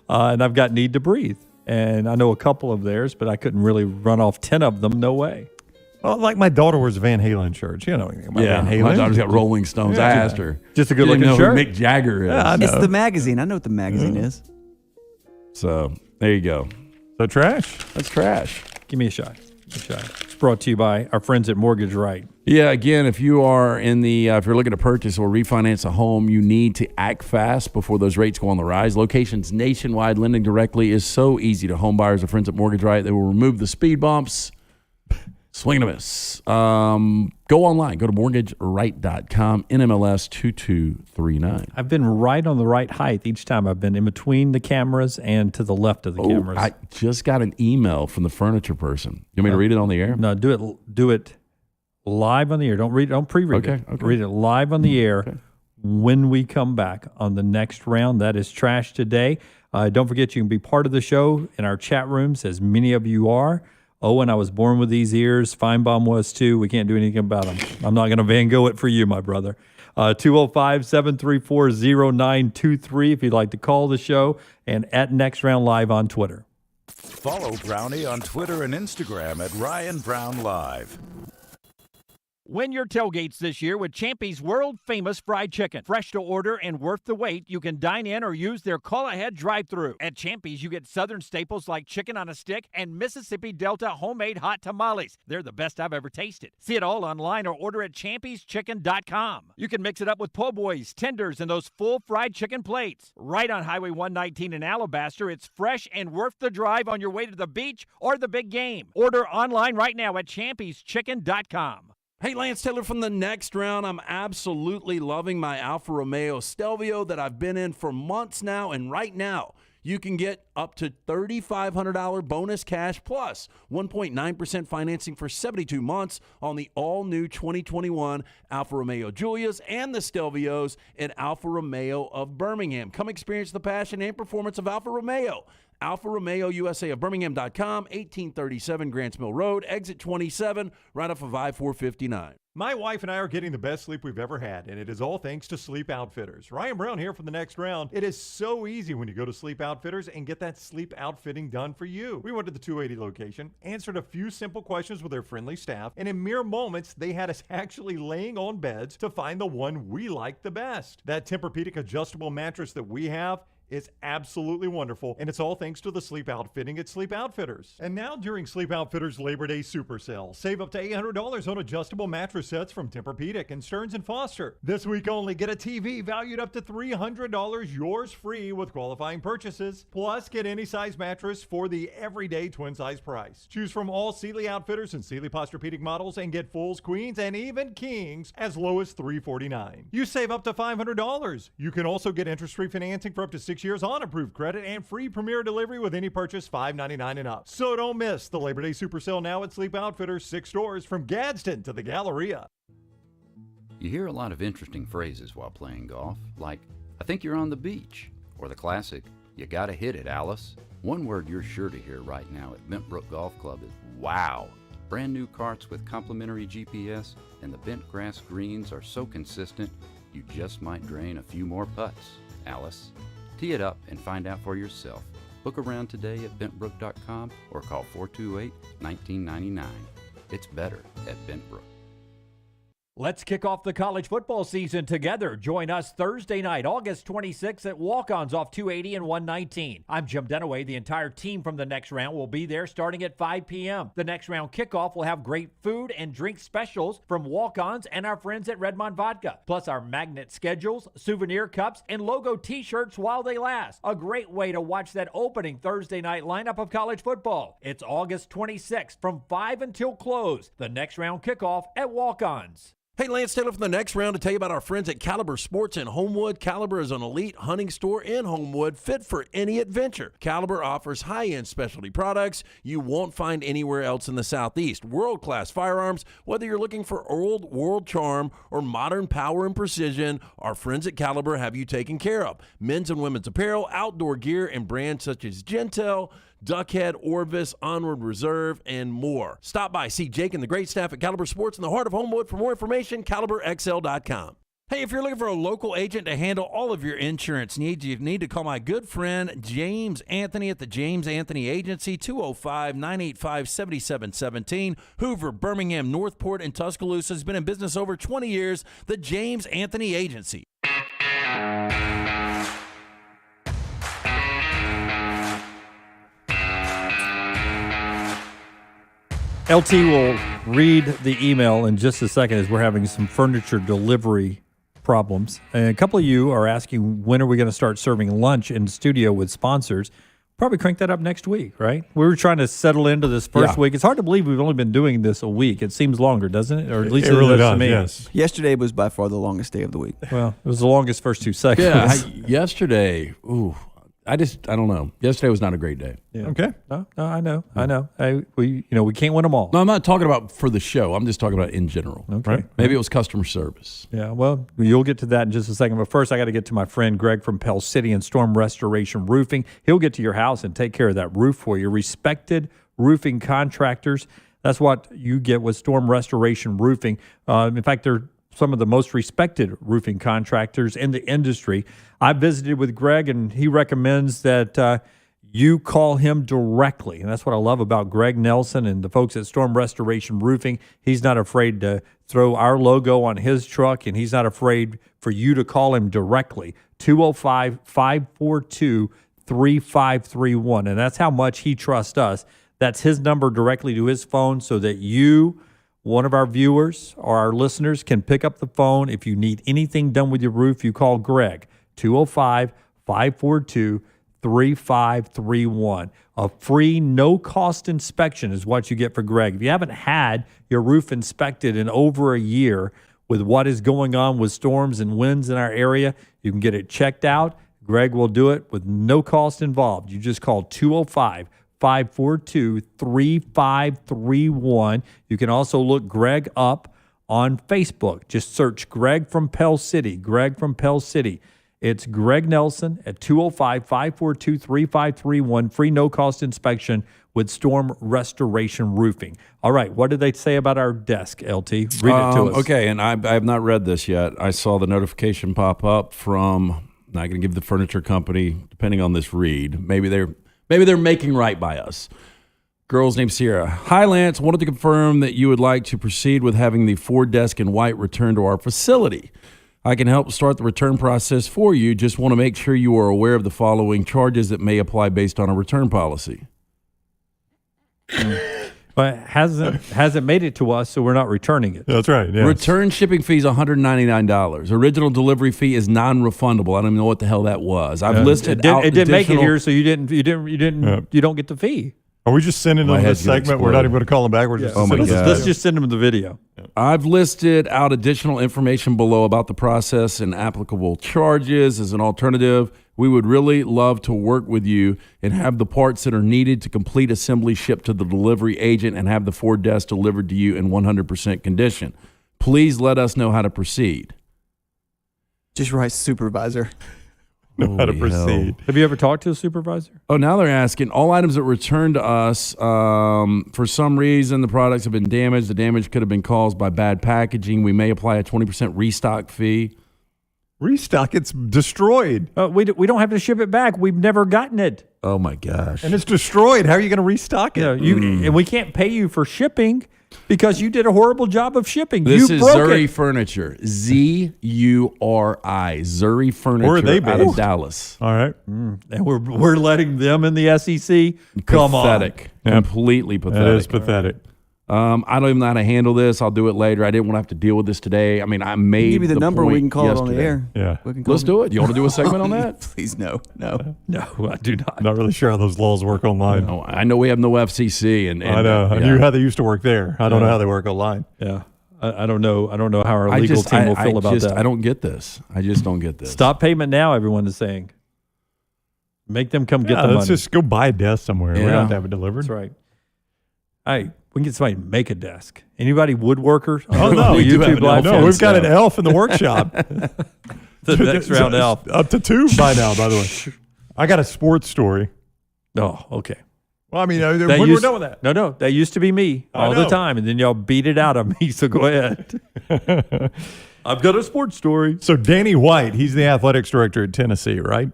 And I've got Need to Breathe. And I know a couple of theirs, but I couldn't really run off 10 of them. No way. Well, like my daughter wears Van Halen shirts. You know anything about Van Halen? My daughter's got Rolling Stones. I asked her. Just a good-looking She didn't shirt. know who Mick Jagger is. Yeah, I know. It's the magazine. I know what the magazine is. So there you go. So trash? That's trash. Give me a shot. It's brought to you by our friends at Mortgage Right. Yeah, again, if you are if you're looking to purchase or refinance a home, you need to act fast before those rates go on the rise. Locations nationwide, lending directly is so easy to home buyers. Our friends at Mortgage Right, they will remove the speed bumps. Swing and a miss. Go online. Go to mortgageright.com, NMLS 2239. I've been right on the right height each time. I've been in between the cameras and to the left of the cameras. I just got an email from the furniture person. You want me to read it on the air? No, do it live on the air. Don't read it. Don't pre-read it. Okay. Read it live on the air when we come back on the next round. That is Trash Today. Don't forget you can be part of the show in our chat rooms, as many of you are. Owen, I was born with these ears. Feinbaum was too. We can't do anything about them. I'm not going to Van Gogh it for you, my brother. 205-734-0923 if you'd like to call the show, and at Next Round Live on Twitter. Follow Brownie on Twitter and Instagram at Ryan Brown Live. Win your tailgates this year with Champy's world-famous fried chicken. Fresh to order and worth the wait, you can dine in or use their call-ahead drive-thru. At Champy's, you get southern staples like chicken on a stick and Mississippi Delta homemade hot tamales. They're the best I've ever tasted. See it all online or order at champyschicken.com. You can mix it up with po' boys, tenders, and those full fried chicken plates. Right on Highway 119 in Alabaster, it's fresh and worth the drive on your way to the beach or the big game. Order online right now at champyschicken.com. Hey, Lance Taylor from the Next Round. I'm absolutely loving my Alfa Romeo Stelvio that I've been in for months now, and right now you can get up to $3,500 bonus cash plus 1.9% financing for 72 months on the all-new 2021 Alfa Romeo Giulias and the Stelvios at Alfa Romeo of Birmingham. Come experience the passion and performance of Alfa Romeo Alfa Romeo USA of Birmingham.com, 1837 Grants Mill Road, exit 27, right off of I-459. My wife and I are getting the best sleep we've ever had, and it is all thanks to Sleep Outfitters. Ryan Brown here for the next round. It is so easy when you go to Sleep Outfitters and get that sleep outfitting done for you. We went to the 280 location, answered a few simple questions with their friendly staff, and in mere moments, they had us actually laying on beds to find the one we liked the best. That Tempur-Pedic adjustable mattress that we have is absolutely wonderful, and it's all thanks to the sleep outfitting at Sleep Outfitters. And now during Sleep Outfitters Labor Day Super Sale, save up to $800 on adjustable mattress sets from Tempur-Pedic and Stearns & Foster. This week only, get a TV valued up to $300, yours free with qualifying purchases. Plus, get any size mattress for the everyday twin size price. Choose from all Sealy Outfitters and Sealy Posturepedic models and get fulls, queens, and even kings as low as $349. You save up to $500. You can also get interest-free financing for up to 6 years on approved credit and free premier delivery with any purchase $5.99 and up. So don't miss the Labor Day Super Sale now at Sleep Outfitters, 6 stores from Gadsden to the Galleria. You hear a lot of interesting phrases while playing golf, like, I think you're on the beach, or the classic, you gotta hit it, Alice. One word you're sure to hear right now at Bentbrook Golf Club is wow. Brand new carts with complimentary GPS and the bent grass greens are so consistent, you just might drain a few more putts, Alice. Tee it up and find out for yourself. Book around today at bentbrook.com or call 428-1999. It's better at Bentbrook. Let's kick off the college football season together. Join us Thursday night, August 26th at Walk-Ons off 280 and 119. I'm Jim Dunaway. The entire team from the next round will be there starting at 5 p.m. The next round kickoff will have great food and drink specials from Walk-Ons and our friends at Redmond Vodka, plus our magnet schedules, souvenir cups, and logo t-shirts while they last. A great way to watch that opening Thursday night lineup of college football. It's August 26th from 5 until close. The next round kickoff at Walk-Ons. Hey, Lance Taylor from the next round to tell you about our friends at Caliber Sports in Homewood. Caliber is an elite hunting store in Homewood, fit for any adventure. Caliber offers high-end specialty products you won't find anywhere else in the Southeast. World-class firearms, whether you're looking for old world charm or modern power and precision, our friends at Caliber have you taken care of. Men's and women's apparel, outdoor gear, and brands such as Gentel, Duckhead, Orvis, Onward Reserve, and more. Stop by, see Jake and the great staff at Caliber Sports in the heart of Homewood. For more information, CaliberXL.com. Hey, if you're looking for a local agent to handle all of your insurance needs, you need to call my good friend James Anthony at the James Anthony Agency, 205-985-7717. Hoover, Birmingham, Northport, and Tuscaloosa. Has been in business over 20 years. The James Anthony Agency. LT will read the email in just a second as we're having some furniture delivery problems. And a couple of you are asking, when are we going to start serving lunch in studio with sponsors? Probably crank that up next week, right? We were trying to settle into this first week. It's hard to believe we've only been doing this a week. It seems longer, doesn't it? Or at least it really does, to me. yes. Yesterday was by far the longest day of the week. Well, it was the longest first 2 seconds. Yeah, yesterday, I don't know. Yesterday was not a great day. Yeah. Okay. No, I know. We can't win them all. No, I'm not talking about for the show. I'm just talking about in general. Okay. Right? Maybe it was customer service. Yeah, well, you'll get to that in just a second. But first, I got to get to my friend Greg from Pell City and Storm Restoration Roofing. He'll get to your house and take care of that roof for you. Respected roofing contractors. That's what you get with Storm Restoration Roofing. In fact, they're some of the most respected roofing contractors in the industry. I visited with Greg, and he recommends that you call him directly. And that's what I love about Greg Nelson and the folks at Storm Restoration Roofing. He's not afraid to throw our logo on his truck, and he's not afraid for you to call him directly. 205-542-3531. And that's how much he trusts us. That's his number directly to his phone so that you, one of our viewers or our listeners, can pick up the phone. If you need anything done with your roof, you call Greg, 205-542-3531. A free, no-cost inspection is what you get for Greg. If you haven't had your roof inspected in over a year with what is going on with storms and winds in our area, you can get it checked out. Greg will do it with no cost involved. You just call 205-542-3531. You can also look Greg up on Facebook. Just search Greg from Pell City, Greg from Pell City. It's Greg Nelson at 205-542-3531. Free no-cost inspection with Storm Restoration Roofing. All right, what did they say about our desk, LT? Read it to us. Okay, and I have not read this yet. I saw the notification pop up from, I'm not going to give the furniture company, depending on this read. Maybe they're making right by us. Girl's named Sierra. Hi, Lance. Wanted to confirm that you would like to proceed with having the Ford desk in white returned to our facility. I can help start the return process for you. Just want to make sure you are aware of the following charges that may apply based on a return policy. But hasn't made it to us, so we're not returning it. That's right. Yes. Return shipping fee is $199. Original delivery fee is non-refundable. I don't even know what the hell that was. I've listed out. It didn't make it here, so you don't get the fee. Are we just sending them this segment? We're not even going to call them back. We're just let's just send them the video. I've listed out additional information below about the process and applicable charges as an alternative. We would really love to work with you and have the parts that are needed to complete assembly shipped to the delivery agent and have the Ford desk delivered to you in 100% condition. Please let us know how to proceed. Just write supervisor. Know how to proceed. Have you ever talked to a supervisor? Oh, now they're asking all items that returned to us. For some reason, the products have been damaged. The damage could have been caused by bad packaging. We may apply a 20% restock fee. Restock? It's destroyed. We don't have to ship it back. We've never gotten it. Oh my gosh! And it's destroyed. How are you going to restock it? And we can't pay you for shipping because you did a horrible job of shipping. This you is broke Zuri it. Furniture. Zuri. Zuri Furniture Where are they out of based? Dallas. All right. And we're letting them in the SEC. Come Pathetic. on. Completely pathetic. That is pathetic. I don't even know how to handle this. I'll do it later. I didn't want to have to deal with this today. I mean, I made Give me the number. point We can call it on the yesterday. air. Yeah. We can call Let's do it. You want to do a segment on that? Please, no. No, I do not. Not really sure how those laws work online. No, I know we have no FCC, and I know. I yeah. knew how they used to work there. I don't know how they work online. Yeah. I don't know. I don't know how our legal team will feel about that. I don't get this. I just don't get this. Stop payment now, everyone is saying. Make them come get the money. Let's just go buy a desk somewhere. We don't have to have it delivered. That's right. Hey, we can get somebody to make a desk. Anybody woodworkers? Oh, no. The YouTube live No, fans we've got an know. elf in the workshop. The next round elf. Up to 2 by now, by the way. I got a sports story. Oh, okay. Well, I mean, when we're done with that. No, that used to be me all the time, and then y'all beat it out of me, so go ahead. I've got a sports story. So Danny White, he's the athletics director at Tennessee, right?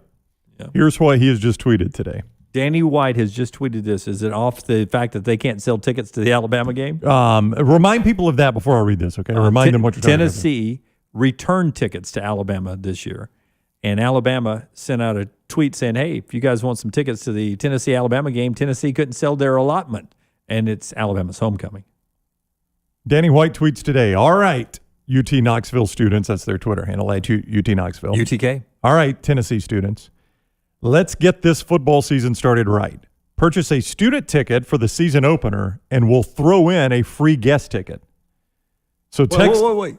Yeah. Here's what he has just tweeted today. Danny White has just tweeted this. Is it off the fact that they can't sell tickets to the Alabama game? Remind people of that before I read this, okay? Remind them what you're talking about. Tennessee returned tickets to Alabama this year. And Alabama sent out a tweet saying, hey, if you guys want some tickets to the Tennessee-Alabama game, Tennessee couldn't sell their allotment. And it's Alabama's homecoming. Danny White tweets today, all right, UT Knoxville students, that's their Twitter handle, at UT Knoxville. UTK. All right, Tennessee students, let's get this football season started right. Purchase a student ticket for the season opener, and we'll throw in a free guest ticket. So text. Wait.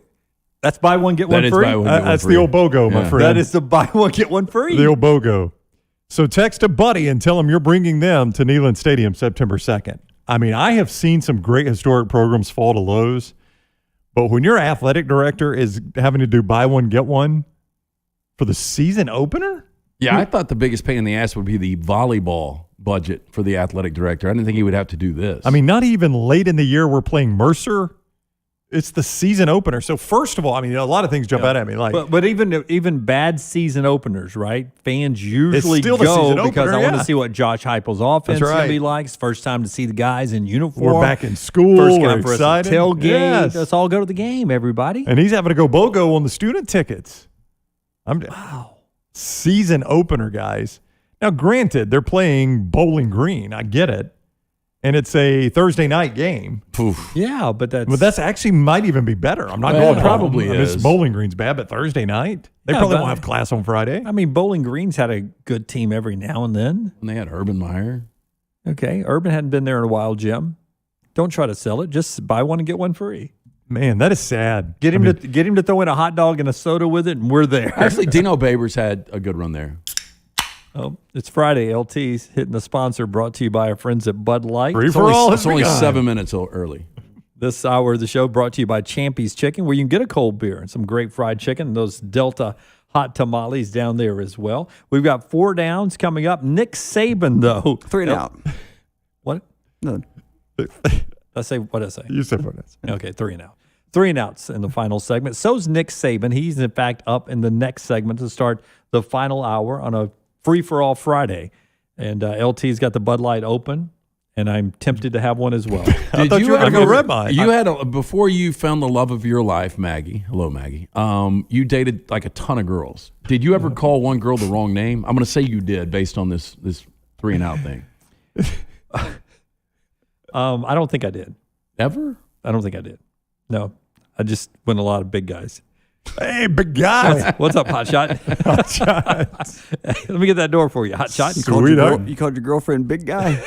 That's buy one, get one That is free? buy one, get one That's free. the old BOGO, my friend. That is the buy one, get one free. The old BOGO. So text a buddy and tell them you're bringing them to Neyland Stadium September 2nd. I mean, I have seen some great historic programs fall to lows, but when your athletic director is having to do buy one, get one for the season opener? Yeah, I thought the biggest pain in the ass would be the volleyball budget for the athletic director. I didn't think he would have to do this. I mean, not even late in the year we're playing Mercer. It's the season opener. So first of all, I mean, a lot of things jump out at me. Like, But even bad season openers, right? Fans usually still the go season because opener, I want yeah. to see what Josh Heupel's offense is That's going right. to be like. It's first time to see the guys in uniform. we're back in school. First We're time for us to excited. tailgate. Yes. Let's all go to the game, everybody. And he's having to go BOGO on the student tickets. Wow. Season opener, guys. Now, granted, they're playing Bowling Green. I get it. And it's a Thursday night game. Yeah, but that's actually might even be better. I'm not Well, going it probably home. I mean, is. Bowling Green's bad, but Thursday night they Yeah, probably but- won't have class on Friday. I mean, Bowling Green's had a good team every now and then. And they had Urban Meyer. Okay, Urban hadn't been there in a while, Jim. Don't try to sell it. Just buy one and get one free. Man, that is sad. Get him to throw in a hot dog and a soda with it, and we're there. Actually, Dino Babers had a good run there. Oh, it's Friday. LT's hitting the sponsor, brought to you by our friends at Bud Light. Free It's for all. It's only 7 minutes early. This hour of the show brought to you by Champy's Chicken, where you can get a cold beer and some great fried chicken. And those Delta hot tamales down there as well. We've got 4 downs coming up. Nick Saban, though. 3 and out. What? No. What did I say? You said 4 downs. Okay, 3 and out. 3 and outs in the final segment. So's Nick Saban. He's, in fact, up in the next segment to start the final hour on a free-for-all Friday. And LT's got the Bud Light open, and I'm tempted to have one as well. I thought you were going to go red mine. You had before you found the love of your life, Maggie. Hello, Maggie. You dated like a ton of girls. Did you ever call one girl the wrong name? I'm going to say you did based on this 3 and out thing. I don't think I did. Ever? I don't think I did. No, I just went a lot of big guys. Hey, big guy. What's up, Hot Shot? Hot Shot. Let me get that door for you, Hot Shot. You called your girlfriend big guy.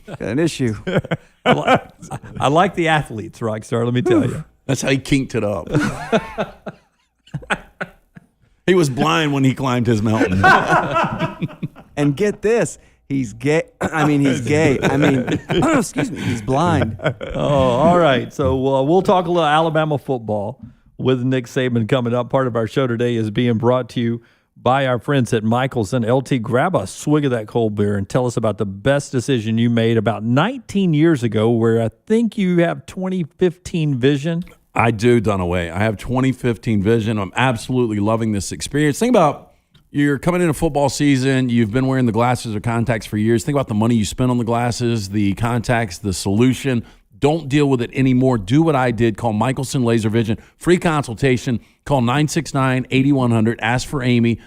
Got an issue. I like the athletes, Rockstar, let me tell you. That's how he kinked it up. He was blind when he climbed his mountain. And get this. He's gay. He's gay. Excuse me. He's blind. Oh, all right. So we'll talk a little Alabama football with Nick Saban coming up. Part of our show today is being brought to you by our friends at Michelson. LT, grab a swig of that cold beer and tell us about the best decision you made about 19 years ago, where I think you have 2015 vision. I do, Dunaway. I have 2015 vision. I'm absolutely loving this experience. Think about you're coming into football season. You've been wearing the glasses or contacts for years. Think about the money you spend on the glasses, the contacts, the solution. Don't deal with it anymore. Do what I did. Call Michelson Laser Vision. Free consultation. Call 969-8100. Ask for Amy.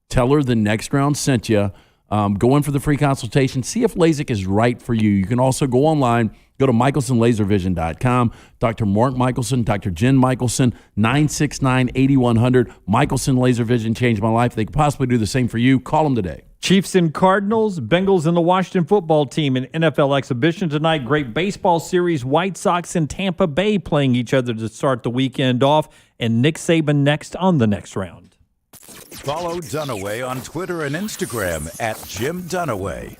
Tell her the next round sent you. Go in for the free consultation. See if LASIK is right for you. You can also go online. Go to michelsonlaservision.com. Dr. Mark Michelson, Dr. Jen Michelson, 969-8100. Michelson Laser Vision changed my life. They could possibly do the same for you. Call them today. Chiefs and Cardinals, Bengals and the Washington football team in NFL exhibition tonight. Great baseball series. White Sox and Tampa Bay playing each other to start the weekend off. And Nick Saban next on the next round. Follow Dunaway on Twitter and Instagram at Jim Dunaway.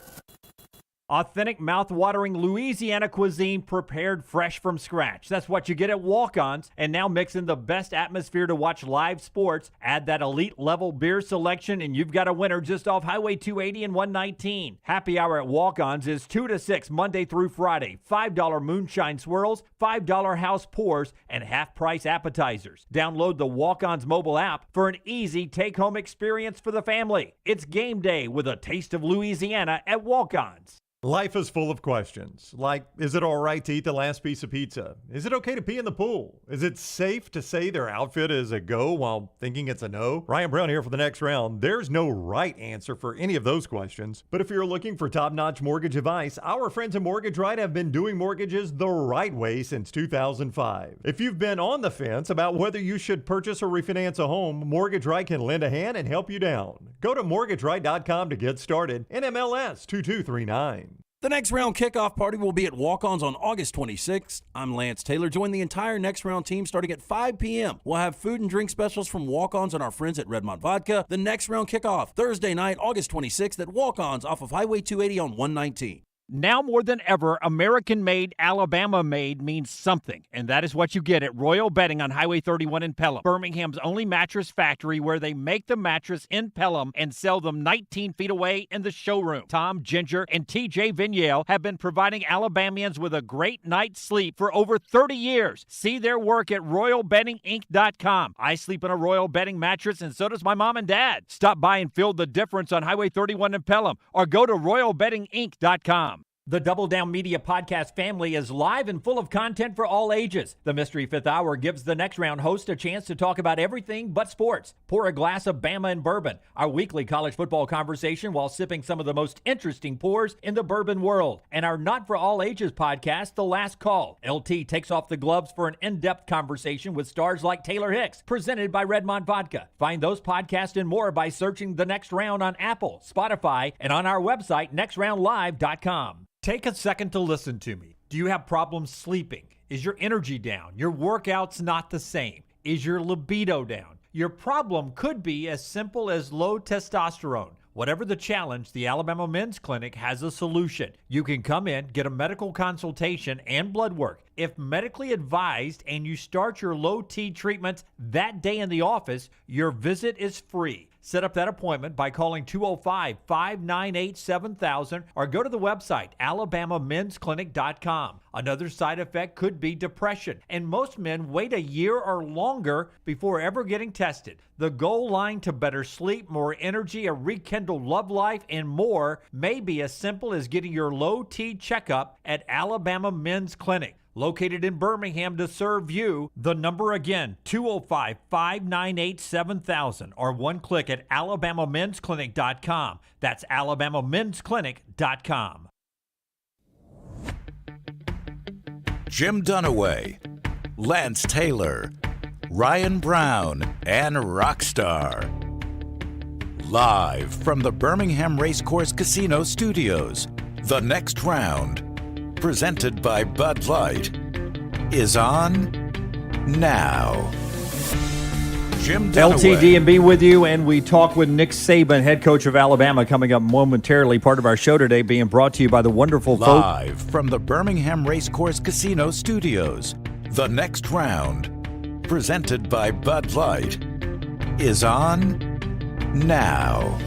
Authentic, mouth-watering Louisiana cuisine prepared fresh from scratch. That's what you get at Walk-Ons. And now mix in the best atmosphere to watch live sports. Add that elite-level beer selection, and you've got a winner just off Highway 280 and 119. Happy hour at Walk-Ons is 2 to 6 Monday through Friday. $5 moonshine swirls, $5 house pours, and half-price appetizers. Download the Walk-Ons mobile app for an easy take-home experience for the family. It's game day with a taste of Louisiana at Walk-Ons. Life is full of questions, like, is it all right to eat the last piece of pizza? Is it okay to pee in the pool? Is it safe to say their outfit is a go while thinking it's a no? Ryan Brown here for the next round. There's no right answer for any of those questions, but if you're looking for top-notch mortgage advice, our friends at Mortgage Right have been doing mortgages the right way since 2005. If you've been on the fence about whether you should purchase or refinance a home, Mortgage Right can lend a hand and help you down. Go to mortgageright.com to get started. NMLS 2239. The next round kickoff party will be at Walk-Ons on August 26th. I'm Lance Taylor. Join the entire next round team starting at 5 p.m. We'll have food and drink specials from Walk-Ons and our friends at Redmont Vodka. The next round kickoff Thursday night, August 26th at Walk-Ons off of Highway 280 on 119. Now more than ever, American-made, Alabama-made means something, and that is what you get at Royal Bedding on Highway 31 in Pelham, Birmingham's only mattress factory where they make the mattress in Pelham and sell them 19 feet away in the showroom. Tom Ginger and TJ Vignale have been providing Alabamians with a great night's sleep for over 30 years. See their work at RoyalBeddingInc.com. I sleep in a Royal Bedding mattress, and so does my mom and dad. Stop by and feel the difference on Highway 31 in Pelham, or go to RoyalBeddingInc.com. The Double Down Media podcast family is live and full of content for all ages. The Mystery Fifth Hour gives the next round host a chance to talk about everything but sports. Pour a glass of Bama and bourbon, our weekly college football conversation while sipping some of the most interesting pours in the bourbon world. And our Not For All Ages podcast, The Last Call. LT takes off the gloves for an in-depth conversation with stars like Taylor Hicks, presented by Redmont Vodka. Find those podcasts and more by searching The Next Round on Apple, Spotify, and on our website, nextroundlive.com. Take a second to listen to me. Do you have problems sleeping? Is your energy down? Your workouts not the same? Is your libido down? Your problem could be as simple as low testosterone. Whatever the challenge, the Alabama Men's Clinic has a solution. You can come in, get a medical consultation and blood work. If medically advised and you start your low T treatments that day in the office, your visit is free. Set up that appointment by calling 205-598-7000 or go to the website alabamamensclinic.com. Another side effect could be depression, and most men wait a year or longer before ever getting tested. The goal line to better sleep, more energy, a rekindled love life, and more may be as simple as getting your low T checkup at Alabama Men's Clinic. Located in Birmingham to serve you. The number again, 205-598-7000 or one click at alabamamensclinic.com. That's alabamamensclinic.com. Jim Dunaway, Lance Taylor, Ryan Brown, and Rockstar. Live from the Birmingham Racecourse Casino Studios, the next round, presented by Bud Light, is on now. Jim Dunaway. LTD&B with you, and we talk with Nick Saban, head coach of Alabama, coming up momentarily. Part of our show today being brought to you by the wonderful folks. Live from the Birmingham Racecourse Casino Studios, the next round, presented by Bud Light, is on now.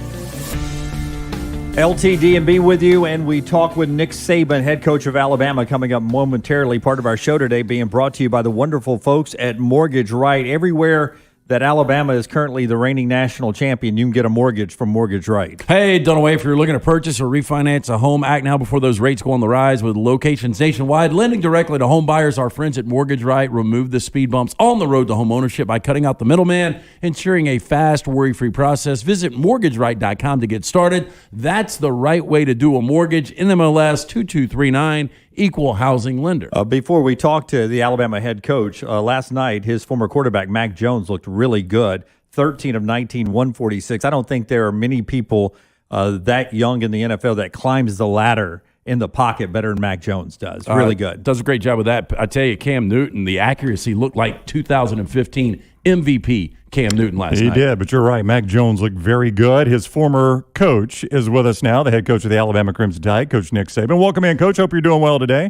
LTD&B with you, and we talk with Nick Saban, head coach of Alabama, coming up momentarily. Part of our show today being brought to you by the wonderful folks at Mortgage Right. Everywhere that Alabama is currently the reigning national champion, you can get a mortgage from Mortgage Right. Hey, Dunaway, if you're looking to purchase or refinance a home, act now before those rates go on the rise. With locations nationwide, lending directly to home buyers, our friends at Mortgage Right remove the speed bumps on the road to home ownership by cutting out the middleman, ensuring a fast, worry-free process. Visit mortgageright.com to get started. That's the right way to do a mortgage. NMLS 2239. Equal housing lender. Before we talk to the Alabama head coach, last night his former quarterback, Mac Jones, looked really good. 13 of 19, 146. I don't think there are many people that young in the NFL that climbs the ladder in the pocket better than Mac Jones does. Really good. Does a great job with that. I tell you, Cam Newton, the accuracy looked like 2015 MVP Cam Newton last night. He did, but you're right. Mac Jones looked very good. His former coach is with us now, the head coach of the Alabama Crimson Tide, Coach Nick Saban. Welcome in, Coach. Hope you're doing well today.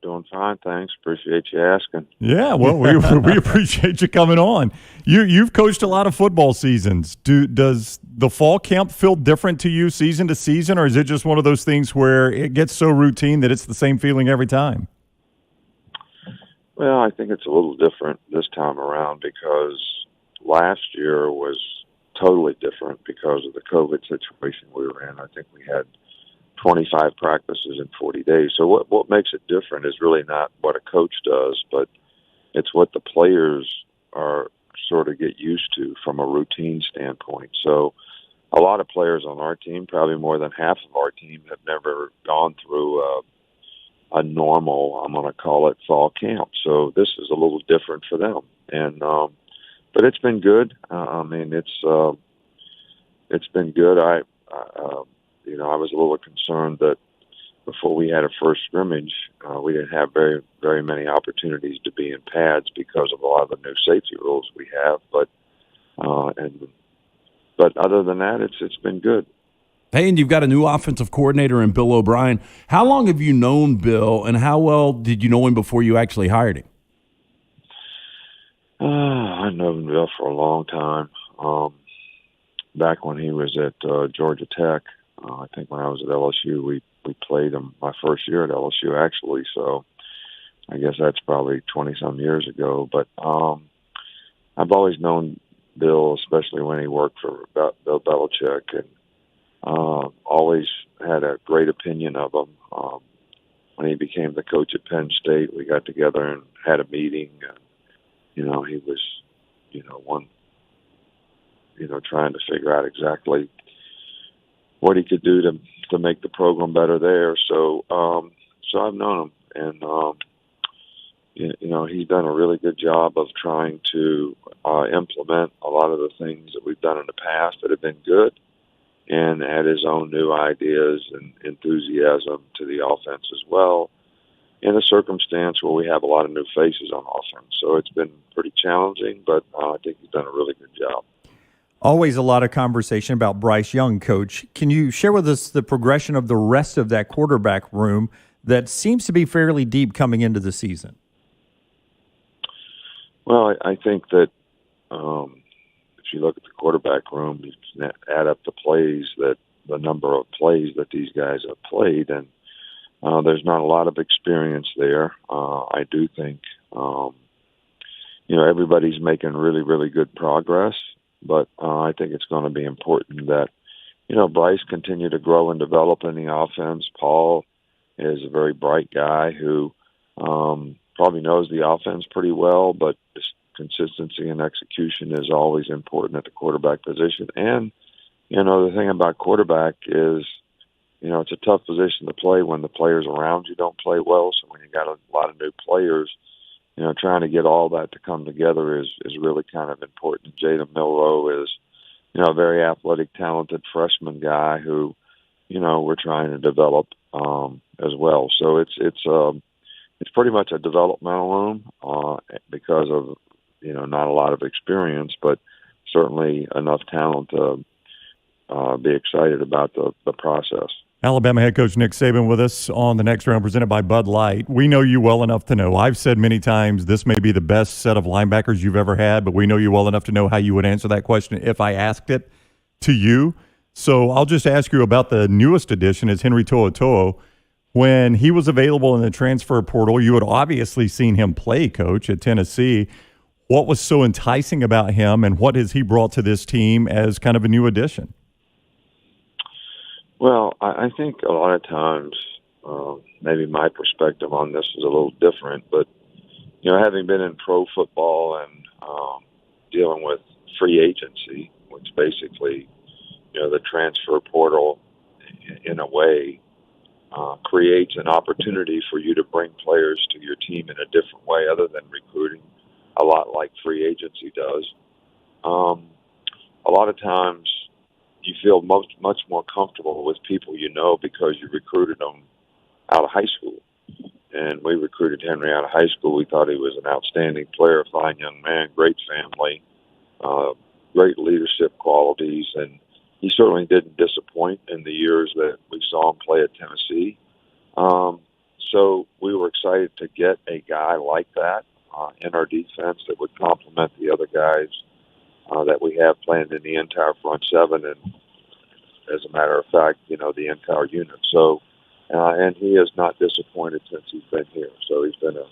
Doing fine, thanks. Appreciate you asking. Yeah, well, we appreciate you coming on. You've coached a lot of football seasons. Does the fall camp feel different to you season to season, or is it just one of those things where it gets so routine that it's the same feeling every time? Well, I think it's a little different this time around because last year was totally different because of the COVID situation we were in. I think we had 25 practices in 40 days. So what makes it different is really not what a coach does, but it's what the players are sort of get used to from a routine standpoint. So a lot of players on our team, probably more than half of our team, have never gone through a normal, I'm going to call it, fall camp. So this is a little different for them. And but it's been good. I mean, it's been good. I was a little concerned that before we had a first scrimmage, we didn't have very, very many opportunities to be in pads because of a lot of the new safety rules we have. But other than that, it's been good. Hey, and you've got a new offensive coordinator in Bill O'Brien. How long have you known Bill, and how well did you know him before you actually hired him? I've known Bill for a long time. Back when he was at Georgia Tech, I think when I was at LSU, we played him my first year at LSU, actually. So I guess that's probably 20-some years ago. But I've always known Bill, especially when he worked for Bill Belichick, and always had a great opinion of him. When he became the coach at Penn State, we got together and had a meeting. And, he was, trying to figure out exactly what he could do to make the program better there. So I've known him, and he's done a really good job of trying to implement a lot of the things that we've done in the past that have been good, and add his own new ideas and enthusiasm to the offense as well, in a circumstance where we have a lot of new faces on offense. So it's been pretty challenging, but I think he's done a really good job. Always a lot of conversation about Bryce Young, Coach. Can you share with us the progression of the rest of that quarterback room that seems to be fairly deep coming into the season? Well, I think that if you look at the quarterback room, you can add up the number of plays that these guys have played, and there's not a lot of experience there. I do think, everybody's making really, really good progress, but I think it's going to be important that, Bryce continue to grow and develop in the offense. Paul is a very bright guy who probably knows the offense pretty well, but just consistency and execution is always important at the quarterback position. And, the thing about quarterback is, it's a tough position to play when the players around you don't play well. So when you got a lot of new players, trying to get all that to come together is really kind of important. Jada Milroe is, a very athletic, talented freshman guy who, we're trying to develop as well. So it's pretty much a developmental room because of, not a lot of experience, but certainly enough talent to be excited about the process. Alabama head coach Nick Saban with us on the Next Round presented by Bud Light. We know you well enough to know. I've said many times this may be the best set of linebackers you've ever had, but we know you well enough to know how you would answer that question if I asked it to you. So I'll just ask you about the newest addition is Henry To'oTo'o. When he was available in the transfer portal, you had obviously seen him play, Coach, at Tennessee. What was so enticing about him, and what has he brought to this team as kind of a new addition? Well, I think a lot of times maybe my perspective on this is a little different, but, having been in pro football and dealing with free agency, which basically, the transfer portal in a way creates an opportunity for you to bring players to your team in a different way other than recruiting, a lot like free agency does. A lot of times you feel much more comfortable with people because you recruited them out of high school. And we recruited Henry out of high school. We thought he was an outstanding player, fine young man, great family, great leadership qualities, and he certainly didn't disappoint in the years that we saw him play at Tennessee. So we were excited to get a guy like that in our defense that would complement the other guys that we have playing in the entire front seven, and as a matter of fact, the entire unit. So, and he has not disappointed since he's been here. So he's been a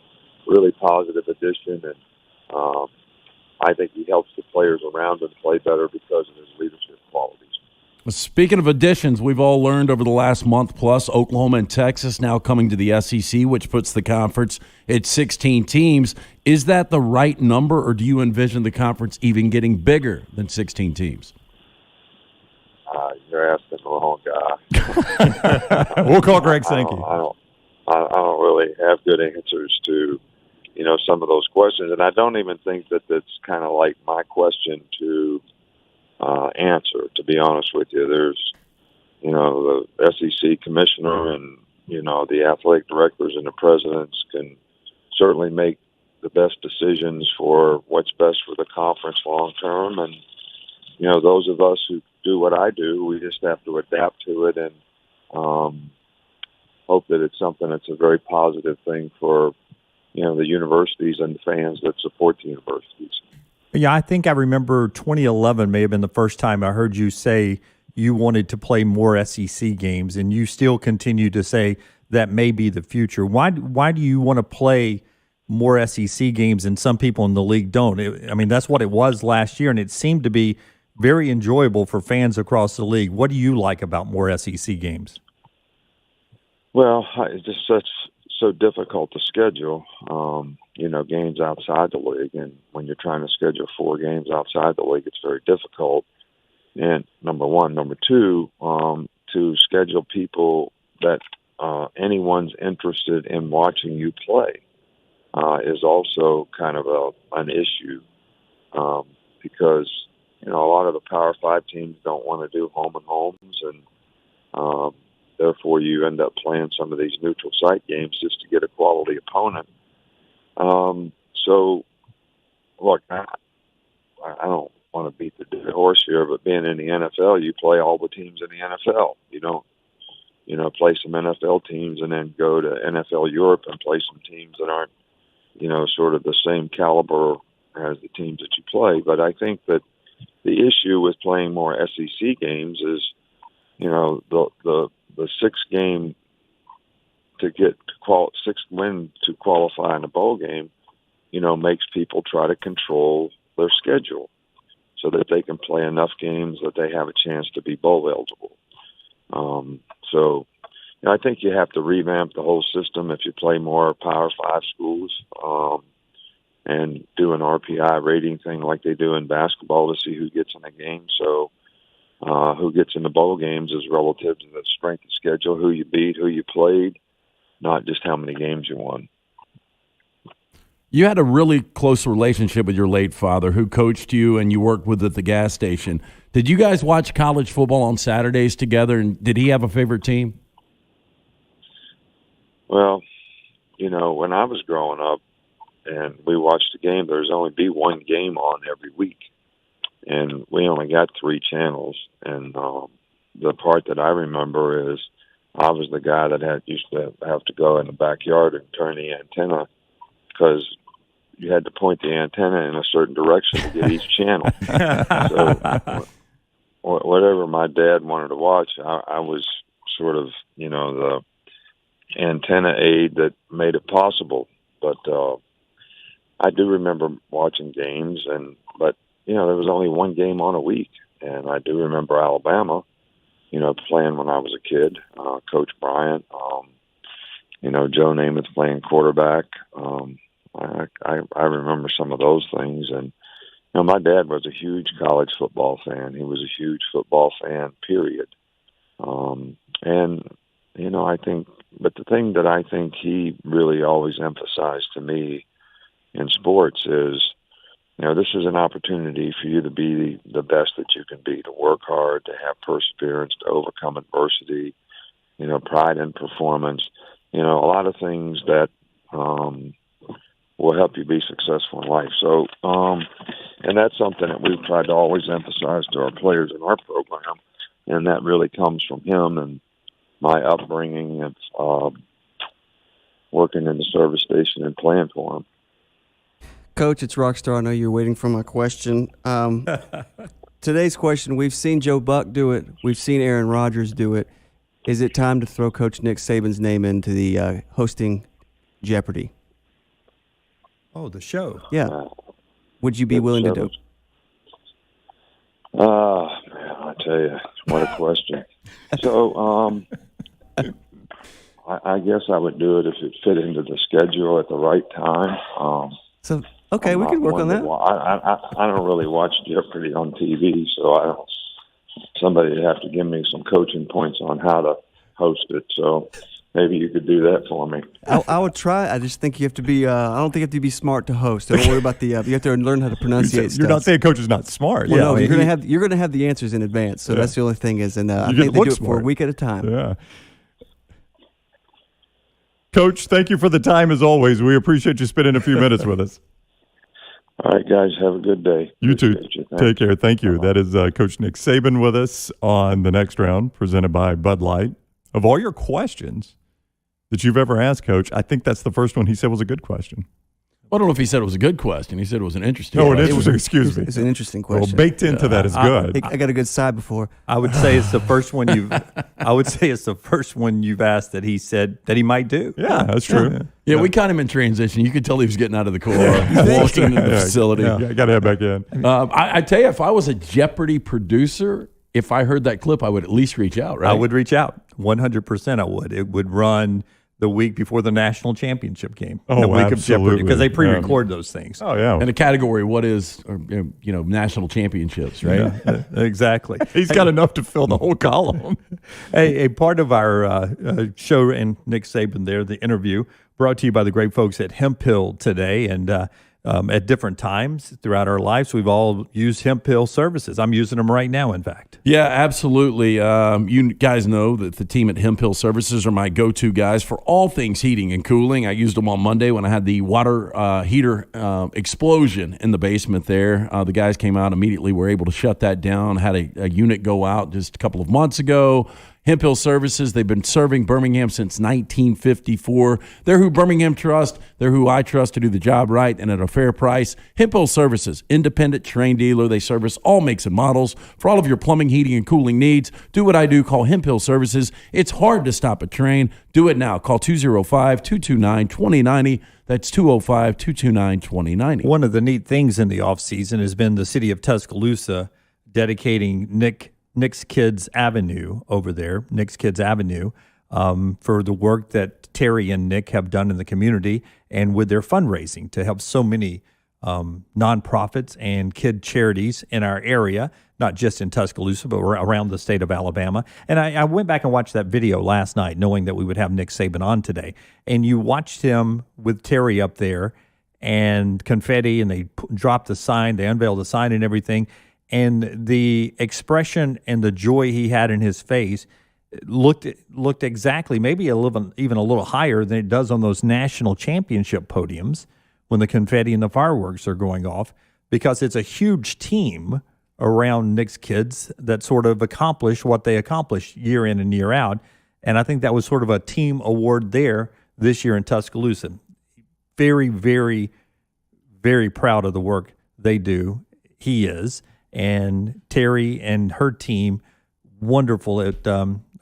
really positive addition, and I think he helps the players around him play better because of his leadership qualities. Speaking of additions, we've all learned over the last month plus, Oklahoma and Texas now coming to the SEC, which puts the conference at 16 teams. Is that the right number, or do you envision the conference even getting bigger than 16 teams? You're asking the wrong guy. We'll call Greg Sankey. I don't really have good answers to, some of those questions, and I don't even think that that's kind of like my question to answer, to be honest with you. There's, the SEC commissioner and, the athletic directors and the presidents can certainly make the best decisions for what's best for the conference long term. And, those of us who do what I do, we just have to adapt to it and hope that it's something that's a very positive thing for, the universities and the fans that support the universities. Yeah, I think I remember 2011 may have been the first time I heard you say you wanted to play more SEC games, and you still continue to say that may be the future. Why do you want to play more SEC games and some people in the league don't? That's what it was last year, and it seemed to be very enjoyable for fans across the league. What do you like about more SEC games? Well, it's just so difficult to schedule, games outside the league. And when you're trying to schedule 4 games outside the league, it's very difficult. And number one. Number two, to schedule people that anyone's interested in watching you play is also kind of an issue because, a lot of the Power 5 teams don't want to do home and homes, and therefore you end up playing some of these neutral site games just to get a quality opponent. So, look, I don't want to beat the dead horse here, but being in the NFL, you play all the teams in the NFL. You play some NFL teams and then go to NFL Europe and play some teams that aren't, sort of the same caliber as the teams that you play. But I think that the issue with playing more SEC games is, the 6-game to get 6 win to qualify in a bowl game, makes people try to control their schedule so that they can play enough games that they have a chance to be bowl eligible. So I think you have to revamp the whole system if you play more Power 5 schools and do an RPI rating thing like they do in basketball to see who gets in a game. So who gets in the bowl games is relative to the strength of schedule, who you beat, who you played, not just how many games you won. You had a really close relationship with your late father who coached you and you worked with at the gas station. Did you guys watch college football on Saturdays together, and did he have a favorite team? Well, when I was growing up and we watched a game, there's only be one game on every week. And we only got 3 channels. And the part that I remember is I was the guy that used to have to go in the backyard and turn the antenna because you had to point the antenna in a certain direction to get each channel. So whatever my dad wanted to watch, I was sort of, the antenna aid that made it possible. But I do remember watching games, but there was only one game on a week. And I do remember Alabama, playing when I was a kid, Coach Bryant, Joe Namath playing quarterback. I remember some of those things. And, my dad was a huge college football fan. He was a huge football fan, period. I think, but the thing that I think he really always emphasized to me in sports is, this is an opportunity for you to be the best that you can be, to work hard, to have perseverance, to overcome adversity, pride in performance, a lot of things that will help you be successful in life. So, and that's something that we've tried to always emphasize to our players in our program, and that really comes from him and my upbringing of working in the service station and playing for him. Coach, it's Rockstar. I know you're waiting for my question. Today's question, we've seen Joe Buck do it. We've seen Aaron Rodgers do it. Is it time to throw Coach Nick Saban's name into the hosting Jeopardy? Oh, the show. Yeah. Would you be willing to do it? Man, I tell you, what a question. So, I guess I would do it if it fit into the schedule at the right time. Okay, we can work on that. I don't really watch Jeopardy on TV, so somebody would have to give me some coaching points on how to host it. So maybe you could do that for me. I would try. I just think you have to be. I don't think you have to be smart to host. Don't worry about the. You have to learn how to pronunciate. You're not saying coach is not smart. Well, no, you're gonna have the answers in advance. So that's the only thing is, and I think they do it for a week at a time. Yeah. Coach, thank you for the time as always. We appreciate you spending a few minutes with us. All right, guys, have a good day. You too. Take care. Thank you. That is Coach Nick Saban with us on the next round, presented by Bud Light. Of all your questions that you've ever asked, Coach, I think that's the first one he said was a good question. I don't know if he said it was a good question. He said it was an interesting question. Excuse me. It's an interesting question. Well, baked into that is good. I got a good side before. I would say it's the first one you've asked that he said that he might do. Yeah, that's true. Yeah, we caught him in transition. You could tell he was getting out of the car, walking into the facility. Yeah, I got to head back in. I tell you, if I was a Jeopardy producer, if I heard that clip, I would at least reach out, right? I would reach out. 100% I would. It would run the week before the national championship game. Oh, the week absolutely. of Jeopardy, because they pre-record those things. Oh, yeah. And the category, what is, national championships, right? Yeah, exactly. He's got enough to fill the whole column. A part of our show and Nick Saban there, the interview, brought to you by the great folks at Hemp Hill today. And at different times throughout our lives, we've all used Hemp Hill services. I'm using them right now, in fact. Yeah, absolutely. You guys know that the team at Hemp Hill Services are my go-to guys for all things heating and cooling. I used them on Monday when I had the water heater explosion in the basement there. The guys came out immediately, were able to shut that down, had a unit go out just a couple of months ago. Hemp Hill Services, they've been serving Birmingham since 1954. They're who Birmingham trusts. They're who I trust to do the job right and at a fair price. Hemp Hill Services, independent terrain dealer. They service all makes and models. For all of your plumbing, heating, and cooling needs, do what I do. Call Hemp Hill Services. It's hard to stop a train. Do it now. Call 205-229-2090. That's 205-229-2090. One of the neat things in the offseason has been the city of Tuscaloosa dedicating Nick's Kids Avenue over there, Nick's Kids Avenue, for the work that Terry and Nick have done in the community and with their fundraising to help so many nonprofits and kid charities in our area, not just in Tuscaloosa, but around the state of Alabama. And I went back and watched that video last night, knowing that we would have Nick Saban on today. And you watched him with Terry up there and confetti, and they dropped the sign, they unveiled the sign and everything. And the expression and the joy he had in his face looked exactly, maybe even a little higher than it does on those national championship podiums when the confetti and the fireworks are going off, because it's a huge team around Nick's kids that sort of accomplish what they accomplish year in and year out. And I think that was sort of a team award there this year in Tuscaloosa. Very, very, very proud of the work they do. He is. And Terry and her team, wonderful at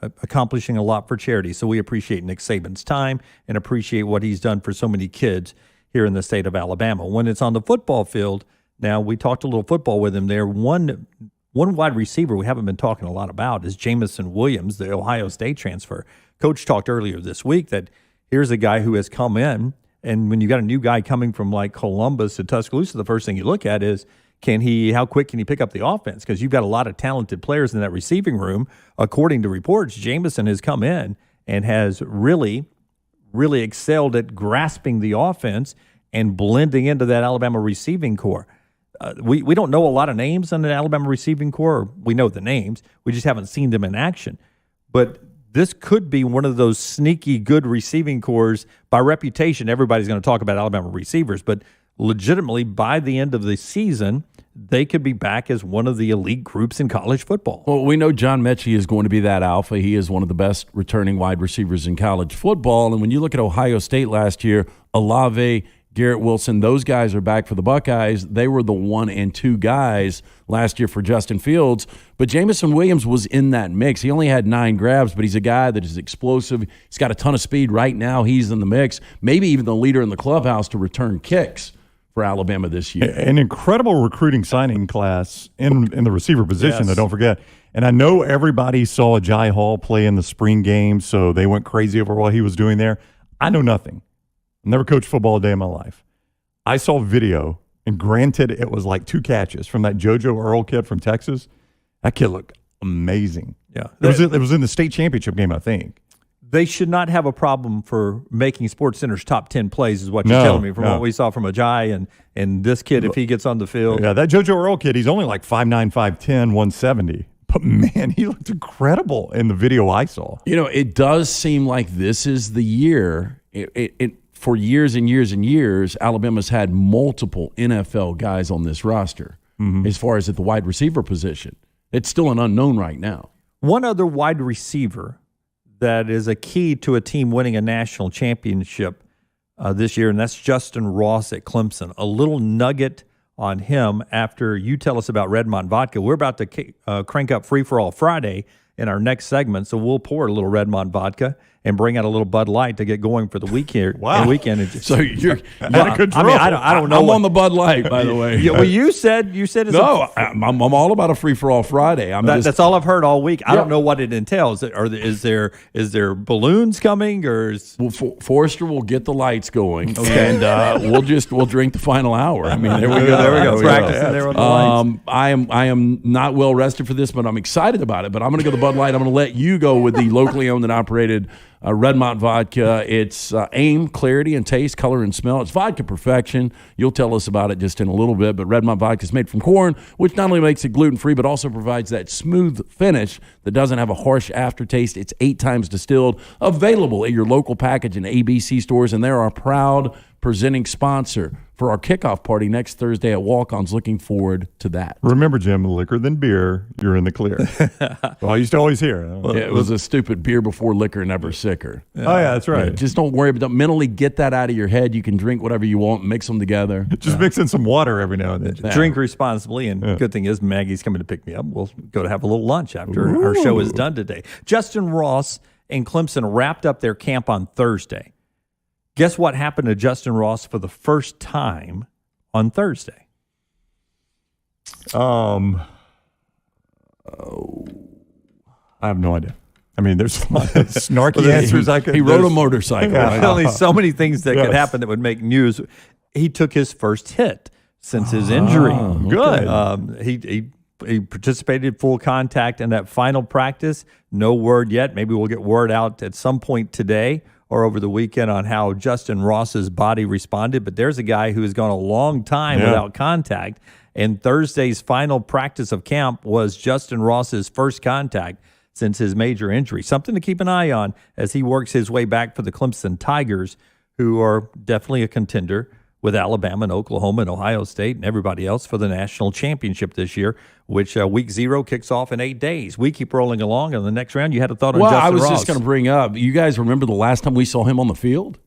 accomplishing a lot for charity. So we appreciate Nick Saban's time and appreciate what he's done for so many kids here in the state of Alabama. When it's on the football field, now we talked a little football with him there. One wide receiver we haven't been talking a lot about is Jamison Williams, the Ohio State transfer. Coach talked earlier this week that here's a guy who has come in, and when you got a new guy coming from like Columbus to Tuscaloosa, the first thing you look at is how quick can he pick up the offense? Because you've got a lot of talented players in that receiving room. According to reports, Jamison has come in and has really, really excelled at grasping the offense and blending into that Alabama receiving corps. We don't know a lot of names on the Alabama receiving corps. We know the names. We just haven't seen them in action. But this could be one of those sneaky good receiving corps. By reputation, everybody's going to talk about Alabama receivers, but legitimately, by the end of the season, they could be back as one of the elite groups in college football. Well, we know John Mechie is going to be that alpha. He is one of the best returning wide receivers in college football. And when you look at Ohio State last year, Olave, Garrett Wilson, those guys are back for the Buckeyes. They were the 1 and 2 guys last year for Justin Fields. But Jamison Williams was in that mix. He only had 9 grabs, but he's a guy that is explosive. He's got a ton of speed. Right now, he's in the mix, maybe even the leader in the clubhouse to return kicks for Alabama this year. An incredible recruiting signing class in the receiver position, Yes. though, don't forget. And I know everybody saw Jai Hall play in the spring game, so they went crazy over what he was doing there. I know nothing. Never coached football a day in my life. I saw video, and granted, it was like 2 catches from that JoJo Earl kid from Texas. That kid looked amazing. Yeah. It was in the state championship game, I think. They should not have a problem for making SportsCenter's top 10 plays is what you're telling me from what we saw from Ajayi and this kid, if he gets on the field. Yeah, that JoJo Earl kid, he's only like 5'9", 5'10", 170. But, man, he looked incredible in the video I saw. You know, it does seem like this is the year. For years and years and years, Alabama's had multiple NFL guys on this roster as far as at the wide receiver position. It's still an unknown right now. One other wide receiver that is a key to a team winning a national championship this year, and that's Justin Ross at Clemson. A little nugget on him after you tell us about Redmont Vodka. We're about to crank up Free for All Friday in our next segment, so we'll pour a little Redmont Vodka and bring out a little Bud Light to get going for the week here. Wow. Weekend. So you're I don't know. I'm on the Bud Light, by the way. Yeah, well, you said it's I'm all about a free for all Friday. That's all I've heard all week. I don't know what it entails. Is there balloons coming or? Forrester will get the lights going, and we'll drink the final hour. I mean, there we go. There we go. Practicing there with the lights. I am not well rested for this, but I'm excited about it. But I'm going to go the Bud Light. I'm going to let you go with the locally owned and operated Redmont Vodka. It's aim, clarity, and taste, color, and smell. It's vodka perfection. You'll tell us about it just in a little bit, but Redmont Vodka is made from corn, which not only makes it gluten-free, but also provides that smooth finish that doesn't have a harsh aftertaste. It's 8 times distilled, available at your local package and ABC stores, and they're our proud presenting sponsor for our kickoff party next Thursday at Walk-Ons. Looking forward to that. Remember, Jim, liquor than beer, you're in the clear. Well, I used to always hear. It was a stupid beer before liquor, never sicker. Oh, yeah, that's right. Just don't worry about mentally get that out of your head. You can drink whatever you want, mix them together. Just mix in some water every now and then. Drink responsibly, and good thing is Maggie's coming to pick me up. We'll go to have a little lunch after our show is done today. Justin Ross and Clemson wrapped up their camp on Thursday. Guess what happened to Justin Ross for the first time on Thursday? I have no idea. I mean, there's a lot of snarky answers I could. He rode a motorcycle. Right? Only so many things that could happen that would make news. He took his first hit since his injury. Good. He participated full contact in that final practice. No word yet. Maybe we'll get word out at some point today or over the weekend on how Justin Ross's body responded. But there's a guy who has gone a long time without contact. And Thursday's final practice of camp was Justin Ross's first contact since his major injury. Something to keep an eye on as he works his way back for the Clemson Tigers, who are definitely a contender with Alabama and Oklahoma and Ohio State and everybody else for the national championship this year, which week 0 kicks off in 8 days. We keep rolling along. In the next round, you had a thought on Justin Ross. Well, I was just going to bring up, you guys remember the last time we saw him on the field?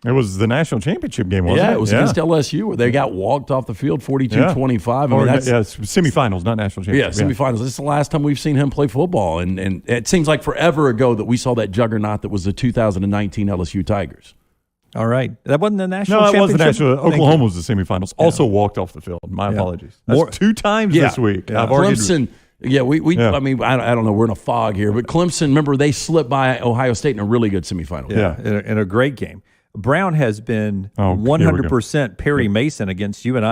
It was the national championship game, wasn't it? Yeah, it was against LSU where they got walked off the field 42-25. I mean, semifinals, not national championship. Yeah, semifinals. This is the last time we've seen him play football. And it seems like forever ago that we saw that juggernaut that was the 2019 LSU Tigers. All right. That wasn't the national championship? No, it was the championship? national. Oklahoma was the semifinals. Also walked off the field. My apologies. That's 2 times this week. Yeah. Clemson. Yeah, I mean, I don't know. We're in a fog here. But Clemson, remember, they slipped by Ohio State in a really good semifinal. Yeah, in a great game. Brown has been 100% Perry Mason against you and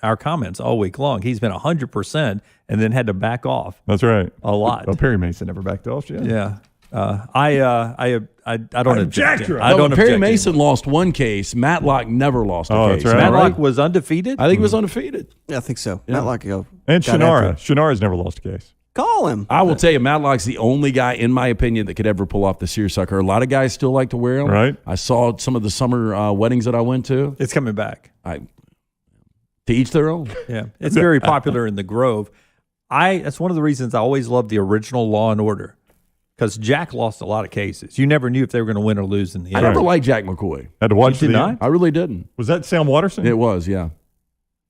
our comments all week long. He's been 100% and then had to back off. That's right. A lot. Well, Perry Mason never backed off. Yeah. I don't object. Perry Mason lost one case. Matlock never lost a case. That's right. Matlock was undefeated? I think he was undefeated. Yeah, I think so. Yeah. Matlock and Shannara. Shannara's never lost a case. Call him. I will tell you, Matlock's the only guy, in my opinion, that could ever pull off the seersucker. A lot of guys still like to wear them. Right. I saw some of the summer weddings that I went to. It's coming back. To each their own. Yeah, it's very popular in the Grove. That's one of the reasons I always loved the original Law and Order, because Jack lost a lot of cases. You never knew if they were going to win or lose in the end. I never liked Jack McCoy. Had to watch You did not? I really didn't. Was that Sam Watterson? It was, yeah.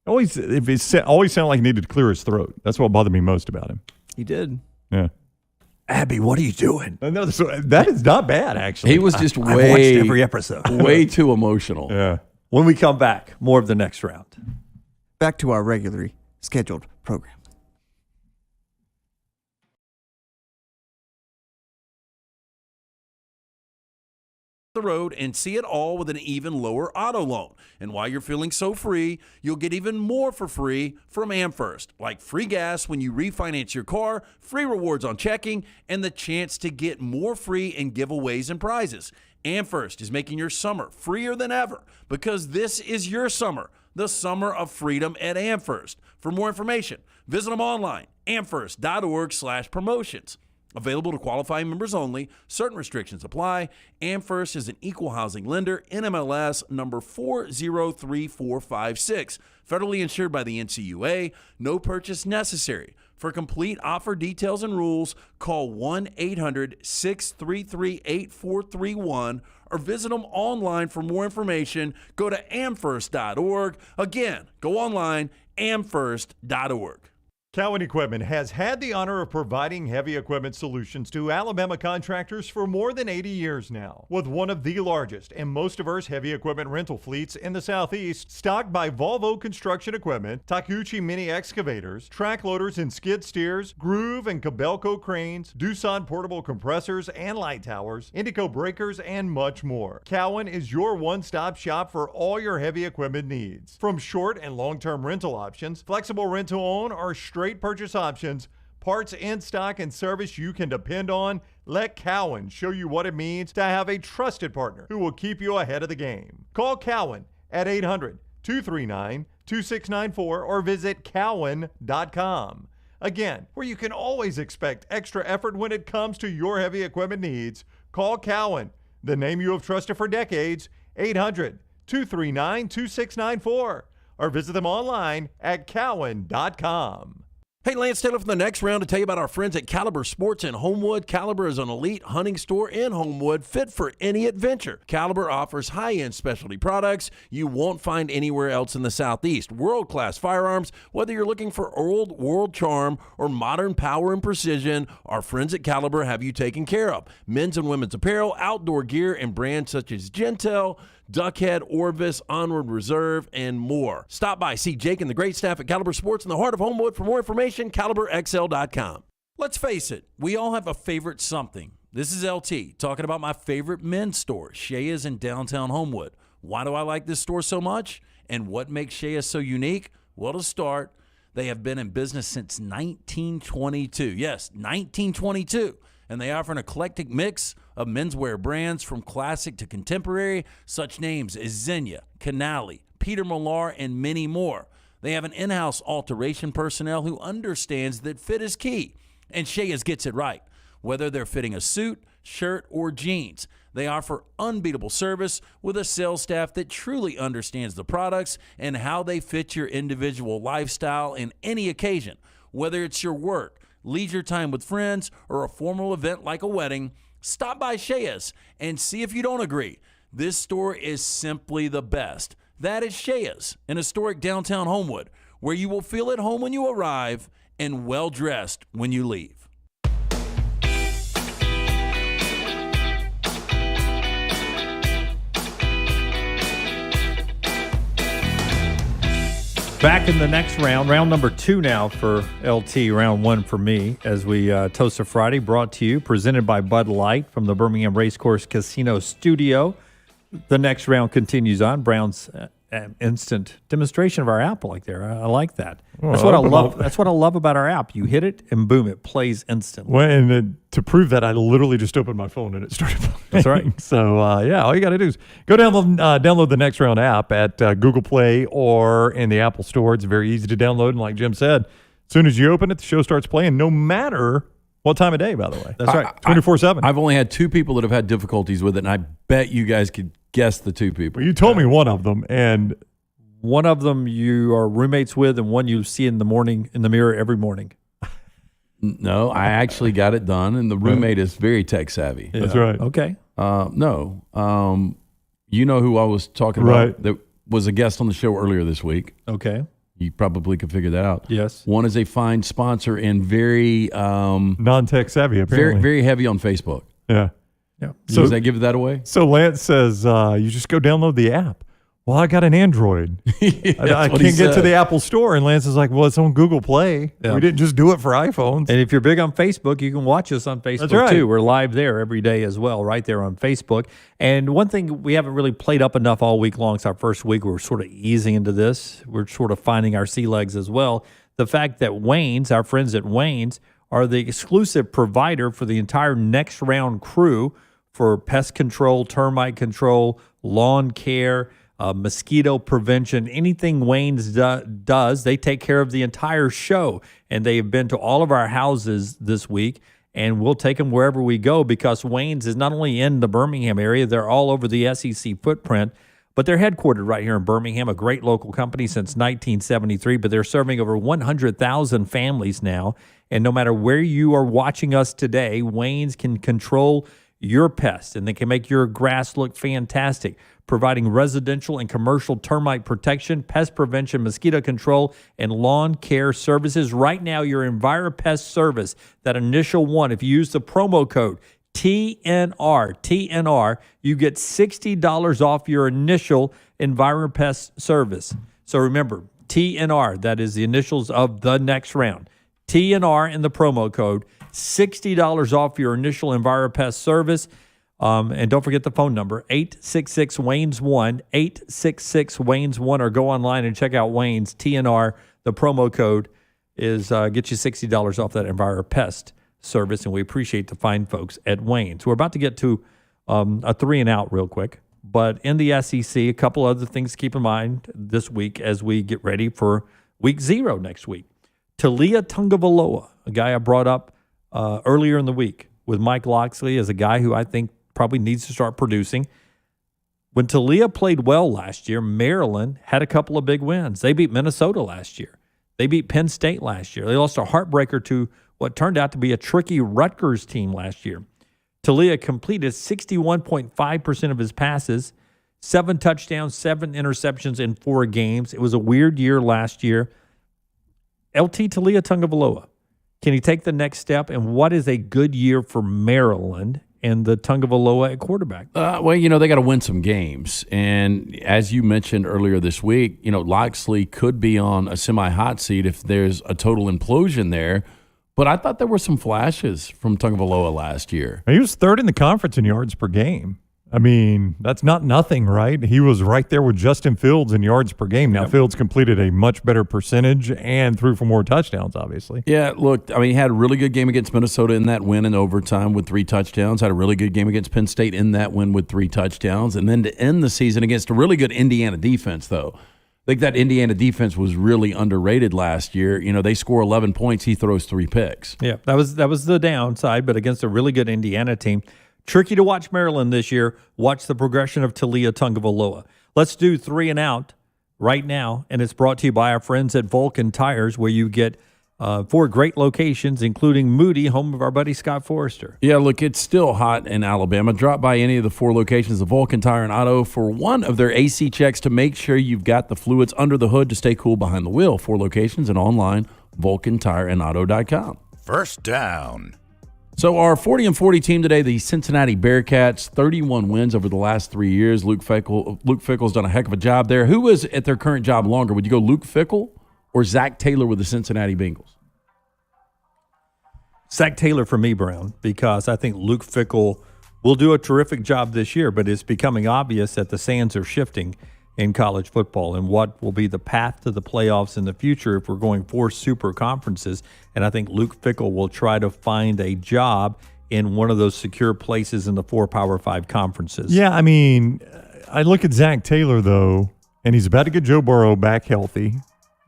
Always sounded like he needed to clear his throat. That's what bothered me most about him. He did. Yeah. Abby, what are you doing? No, that is not bad, actually. He was just I watched every episode. way too emotional. Yeah. When we come back, more of the next round. Back to our regularly scheduled program. The road and see it all with an even lower auto loan. And while you're feeling so free, you'll get even more for free from AmFirst, like free gas when you refinance your car, free rewards on checking, and the chance to get more free in giveaways and prizes. AmFirst is making your summer freer than ever because this is your summer, the summer of freedom at AmFirst. For more information, visit them online, amfirst.org/promotions. Available to qualifying members only. Certain restrictions apply. AmFirst is an equal housing lender. NMLS number 403456. Federally insured by the NCUA. No purchase necessary. For complete offer details and rules, call 1-800-633-8431 or visit them online for more information. Go to amfirst.org. Again, go online, amfirst.org. Cowan Equipment has had the honor of providing heavy equipment solutions to Alabama contractors for more than 80 years now. With one of the largest and most diverse heavy equipment rental fleets in the Southeast, stocked by Volvo Construction Equipment, Takuchi Mini Excavators, track loaders and skid steers, Groove and Cabelco cranes, Doosan portable compressors and light towers, Indico breakers, and much more. Cowan is your one-stop shop for all your heavy equipment needs. From short and long-term rental options, flexible rent-to-own, or straight purchase options, parts in stock and service you can depend on, let Cowan show you what it means to have a trusted partner who will keep you ahead of the game. Call Cowan at 800-239-2694 or visit cowan.com. Again, where you can always expect extra effort when it comes to your heavy equipment needs, call Cowan, the name you have trusted for decades, 800 239-2694 or visit them online at cowan.com. Hey, Lance Taylor from the next round to tell you about our friends at Caliber Sports in Homewood. Caliber is an elite hunting store in Homewood fit for any adventure. Caliber offers high-end specialty products you won't find anywhere else in the Southeast. World-class firearms, whether you're looking for old world charm or modern power and precision, our friends at Caliber have you taken care of. Men's and women's apparel, outdoor gear, and brands such as Gentel, Duckhead, Orvis, Onward Reserve, and more. Stop by, see Jake and the great staff at Caliber Sports in the heart of Homewood. For more information, caliberxl.com. Let's face it, we all have a favorite something. This is LT talking about my favorite men's store, Shea's in downtown Homewood. Why do I like this store so much? And what makes Shea's so unique? Well, to start, they have been in business since 1922. Yes, 1922. And they offer an eclectic mix of menswear brands from classic to contemporary, such names as Xenia, Canali, Peter Millar, and many more. They have an in-house alteration personnel who understands that fit is key, and Shea's gets it right. Whether they're fitting a suit, shirt, or jeans, they offer unbeatable service with a sales staff that truly understands the products and how they fit your individual lifestyle in any occasion. Whether it's your work, leisure time with friends, or a formal event like a wedding, stop by Shea's and see if you don't agree. This store is simply the best. That is Shea's in historic downtown Homewood, where you will feel at home when you arrive and well-dressed when you leave. Back in the next round number 2 now for LT, round 1 for me, as we toast a Friday, brought to you, presented by Bud Light from the Birmingham Racecourse Casino Studio. The next round continues on. Brown's instant demonstration of our app, like there. I like that. That's what I love. That's what I love about our app. You hit it and boom, it plays instantly. Well, and to prove that, I literally just opened my phone and it started playing. That's right. So all you got to do is go download the Next Round app at Google Play or in the Apple Store. It's very easy to download, and like Jim said, as soon as you open it, the show starts playing, no matter what time of day, by the way. That's right. 24/7. I've only had 2 people that have had difficulties with it, and I bet you guys could guess the 2 people. Well, you told me one of them, and one of them you are roommates with, and one you see in the morning in the mirror every morning. No, I actually got it done, and the roommate is very tech savvy. That's right. Okay. No. You know who I was talking about that was a guest on the show earlier this week. Okay. You probably could figure that out. Yes. One is a fine sponsor and very non-tech savvy, apparently. Very, very heavy on Facebook. Yeah. Yeah. So does that give that away? So Lance says you just go download the app. Well, I got an Android. I can't get to the Apple Store. And Lance is like, well, it's on Google Play. Yeah. We didn't just do it for iPhones. And if you're big on Facebook, you can watch us on Facebook too. We're live there every day as well, right there on Facebook. And one thing we haven't really played up enough all week long. It's our first week. We're sort of easing into this. We're sort of finding our sea legs as well. The fact that Wayne's, our friends at Wayne's, are the exclusive provider for the entire Next Round crew for pest control, termite control, lawn care, mosquito prevention, anything Wayne's does, they take care of the entire show. And they have been to all of our houses this week, and we'll take them wherever we go because Wayne's is not only in the Birmingham area, they're all over the SEC footprint, but they're headquartered right here in Birmingham, a great local company since 1973, but they're serving over 100,000 families now. And no matter where you are watching us today, Wayne's can control your pests, and they can make your grass look fantastic, providing residential and commercial termite protection, pest prevention, mosquito control, and lawn care services. Right now, your EnviroPest service, that initial one, if you use the promo code TNR, you get $60 off your initial EnviroPest service. So remember, TNR, that is the initials of the Next Round. TNR in the promo code, $60 off your initial EnviroPest service. And don't forget the phone number, 866-WAYNES-1, 866-WAYNES-1, or go online and check out Wayne's TNR. The promo code is get you $60 off that EnviroPest service, and we appreciate the fine folks at Wayne's. We're about to get to a 3 and out real quick, but in the SEC, a couple other things to keep in mind this week as we get ready for week 0 next week. Talia Tungavaloa, a guy I brought up earlier in the week with Mike Loxley, as a guy who I think probably needs to start producing. When Talia played well last year, Maryland had a couple of big wins. They beat Minnesota last year. They beat Penn State last year. They lost a heartbreaker to what turned out to be a tricky Rutgers team last year. Talia completed 61.5% of his passes, 7 touchdowns, 7 interceptions in 4 games. It was a weird year last year. LT Talia Tagovailoa, can he take the next step? And what is a good year for Maryland and the Tagovailoa at quarterback? Well, they got to win some games. And as you mentioned earlier this week, Loxley could be on a semi-hot seat if there's a total implosion there. But I thought there were some flashes from Tagovailoa last year. He was 3rd in the conference in yards per game. I mean, that's not nothing, right? He was right there with Justin Fields in yards per game. Now, Fields completed a much better percentage and threw for more touchdowns, obviously. Yeah, look, he had a really good game against Minnesota in that win in overtime with 3 touchdowns. Had a really good game against Penn State in that win with 3 touchdowns. And then to end the season against a really good Indiana defense, though. I think that Indiana defense was really underrated last year. They score 11 points. He throws 3 picks. Yeah, that was the downside, but against a really good Indiana team. Tricky to watch Maryland this year. Watch the progression of Talia Tagovailoa. Let's do 3 and out right now, and it's brought to you by our friends at Vulcan Tires, where you get 4 great locations, including Moody, home of our buddy Scott Forrester. Yeah, look, it's still hot in Alabama. Drop by any of the 4 locations of Vulcan Tire and Auto for one of their AC checks to make sure you've got the fluids under the hood to stay cool behind the wheel. 4 locations and online, VulcanTireandAuto.com. First down. So our 40-40 team today, the Cincinnati Bearcats, 31 wins over the last 3 years. Luke Fickell's done a heck of a job there. Who was at their current job longer? Would you go Luke Fickell or Zach Taylor with the Cincinnati Bengals? Zach Taylor for me, Brown, because I think Luke Fickell will do a terrific job this year, but it's becoming obvious that the sands are shifting in college football and what will be the path to the playoffs in the future if we're going 4 super conferences. And I think Luke Fickell will try to find a job in one of those secure places in the 4 Power 5 conferences. Yeah, I mean, I look at Zach Taylor, though, and he's about to get Joe Burrow back healthy.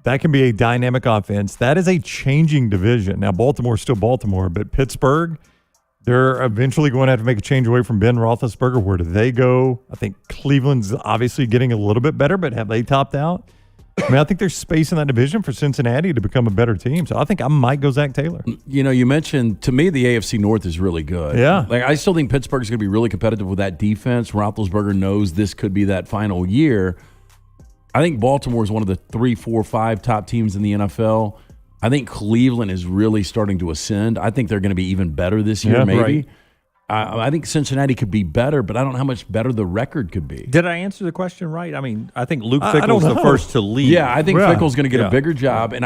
That can be a dynamic offense. That is a changing division. Now, Baltimore's still Baltimore, but Pittsburgh, they're eventually going to have to make a change away from Ben Roethlisberger. Where do they go? I think Cleveland's obviously getting a little bit better, but have they topped out? I mean, I think there's space in that division for Cincinnati to become a better team. So I think I might go Zach Taylor. You mentioned, to me, the AFC North is really good. Yeah. I still think Pittsburgh's going to be really competitive with that defense. Roethlisberger knows this could be that final year. I think Baltimore is one of the 3, 4, 5 top teams in the NFL. I think Cleveland is really starting to ascend. I think they're going to be even better this year, maybe. Right. I think Cincinnati could be better, but I don't know how much better the record could be. Did I answer the question right? I mean, I think Luke Fickell's the first to leave. Yeah, I think Fickell's going to get a bigger job. And,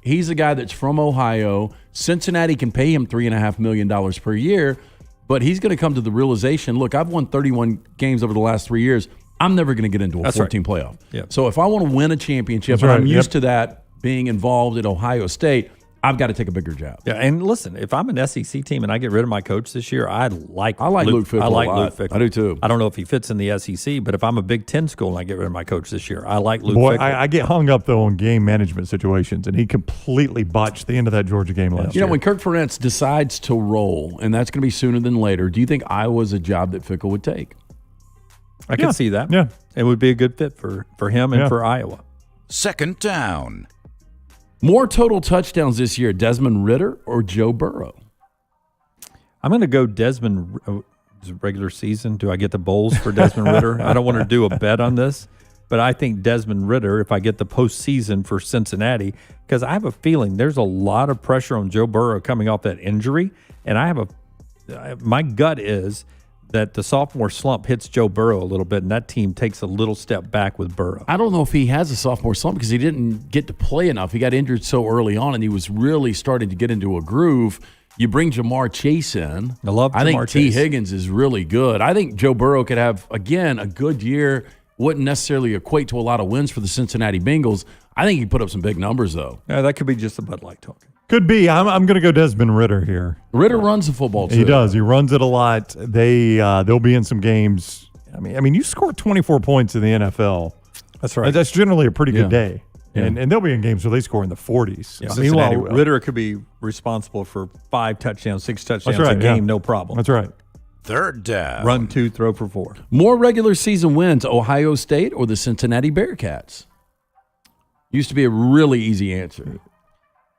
he's a guy that's from Ohio. Cincinnati can pay him $3.5 million per year, but he's going to come to the realization, look, I've won 31 games over the last 3 years. I'm never going to get into a 14 playoff. Yep. So if I want to win a championship, and I'm used to that being involved at Ohio State, I've got to take a bigger job. Yeah, and listen, if I'm an SEC team and I get rid of my coach this year, I like Luke Fickell. I like Luke Fickell. I do too. I don't know if he fits in the SEC, but if I'm a Big Ten school and I get rid of my coach this year, I like Luke Fickell. I get hung up, though, on game management situations, and he completely botched the end of that Georgia game last year. When Kirk Ferentz decides to roll, and that's going to be sooner than later, do you think Iowa's a job that Fickell would take? I can see that. Yeah. It would be a good fit for him and for Iowa. Second down. More total touchdowns this year, Desmond Ridder or Joe Burrow? I'm going to go Desmond. Regular season, do I get the bowls for Desmond Ridder? I don't want to do a bet on this, but I think Desmond Ridder, if I get the postseason for Cincinnati, because I have a feeling there's a lot of pressure on Joe Burrow coming off that injury, and my gut is that the sophomore slump hits Joe Burrow a little bit, and that team takes a little step back with Burrow. I don't know if he has a sophomore slump because he didn't get to play enough. He got injured so early on, and he was really starting to get into a groove. You bring Jamar Chase in. I think T. Higgins is really good. I think Joe Burrow could have, again, a good year. Wouldn't necessarily equate to a lot of wins for the Cincinnati Bengals. I think he put up some big numbers, though. Yeah, that could be just a Bud Light talking. Could be. I'm going to go Desmond Ridder here. Ridder runs the football, too. He does. He runs it a lot. They'll be in some games. I mean, you score 24 points in the NFL. That's right. That's generally a pretty good day. Yeah. And they'll be in games where they score in the 40s. Yeah. Meanwhile, Ridder could be responsible for 5 touchdowns, 6 touchdowns a game, no problem. That's right. Third down. Run 2, throw for 4. More regular season wins, Ohio State or the Cincinnati Bearcats? Used to be a really easy answer.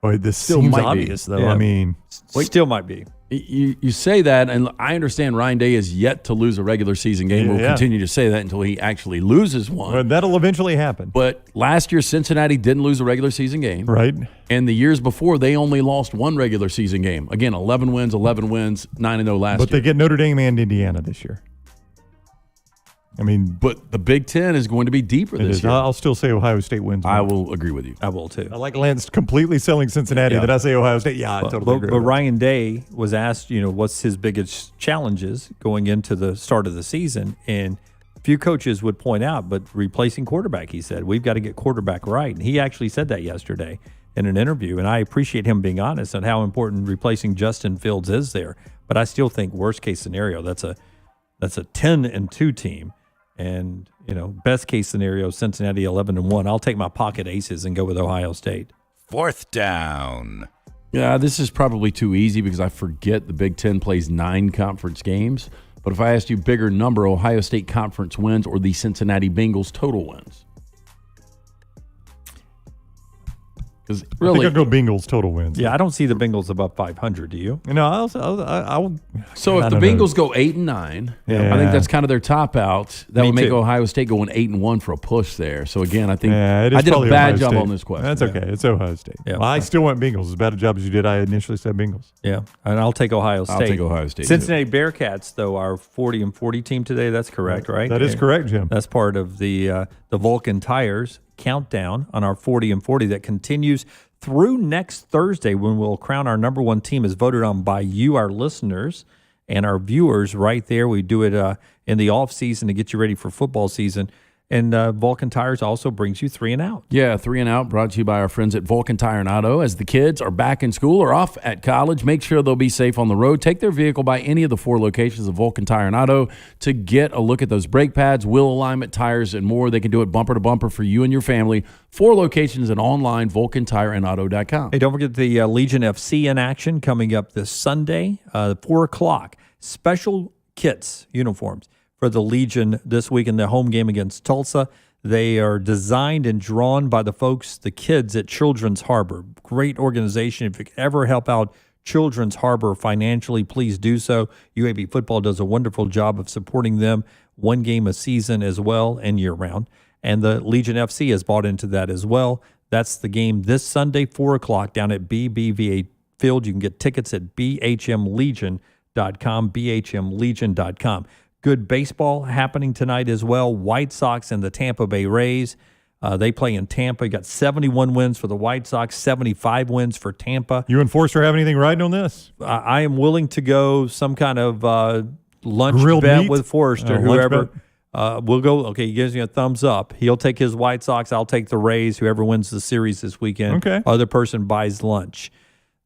Boy, this Still seems might be. obvious, though. Yeah. I mean, Still might be. You say that, and I understand Ryan Day is yet to lose a regular season game. We'll Yeah. continue to say that until he actually loses one. well, that'll eventually happen. But last year, Cincinnati didn't lose a regular season game. Right. And the years before, they only lost one regular season game. Again, 11 wins, 9-0 last But year. they get Notre Dame and Indiana this year. I mean, But the Big Ten is going to be deeper it this is. year. I'll still say Ohio State wins. I more. will agree with you. I will too. I like Lance completely selling Cincinnati. Yeah. That I say Ohio State. Yeah, I totally agree. But with that. Ryan Day was asked, what's his biggest challenges going into the start of the season, and a few coaches would point out, but replacing quarterback, he said, we've got to get quarterback right. And he actually said that yesterday in an interview, and I appreciate him being honest on how important replacing Justin Fields is there. But I still think worst case scenario, that's a 10-2 team. And, best case scenario, Cincinnati 11-1. I'll take my pocket aces and go with Ohio State. Fourth down. Yeah, this is probably too easy because I forget the Big Ten plays 9 conference games. But if I asked you bigger number, Ohio State conference wins or the Cincinnati Bengals total wins? Because really, I think I'll go Bengals total wins. Yeah, I don't see the Bengals above 500. Do you? No, I'll so if the Bengals go 8-9, Yeah. I think that's kind of their top out. That Me would make too. Ohio State going 8-1 for a push there. So again, I think Yeah, it is I did a probably bad Ohio job State. on this question. That's okay. It's Ohio State. Yeah. Well, I still went Bengals. As bad a job as you did, I initially said Bengals. Yeah, and I'll take Ohio State. I'll take Ohio State, Cincinnati Bearcats, though, are 40-40 team today. That's correct, right? That is correct, Jim. That's part of the Vulcan Tires countdown on our 40-40 that continues through next Thursday when we'll crown our number one team as voted on by you, our listeners, and our viewers right there. We do it in the off season to get you ready for football season. And Vulcan Tires also brings you 3 and Out. Yeah, 3 and Out brought to you by our friends at Vulcan Tire and Auto. As the kids are back in school or off at college, make sure they'll be safe on the road. Take their vehicle by any of the 4 locations of Vulcan Tire and Auto to get a look at those brake pads, wheel alignment, tires, and more. They can do it bumper to bumper for you and your family. 4 locations and online, VulcanTireandAuto.com. Hey, don't forget the Legion FC in action coming up this Sunday, 4 o'clock. Special kits, uniforms for the Legion this week in the home game against Tulsa. They are designed and drawn by the folks, the kids at Children's Harbor. Great organization. If you could ever help out Children's Harbor financially, please do so. UAB football does a wonderful job of supporting them, 1 game a season as well and year-round. And the Legion FC has bought into that as well. That's the game this Sunday, 4 o'clock, down at BBVA Field. You can get tickets at bhmlegion.com, bhmlegion.com. Good baseball happening tonight as well. White Sox and the Tampa Bay Rays. They play in Tampa. You got 71 wins for the White Sox, 75 wins for Tampa. You and Forster have anything riding on this? I am willing to go some kind of lunch Grilled bet meat? with Forster, Lunch whoever. bet? We'll go. Okay, he gives me a thumbs up. He'll take his White Sox. I'll take the Rays. Whoever wins the series this weekend. Okay. Other person buys lunch.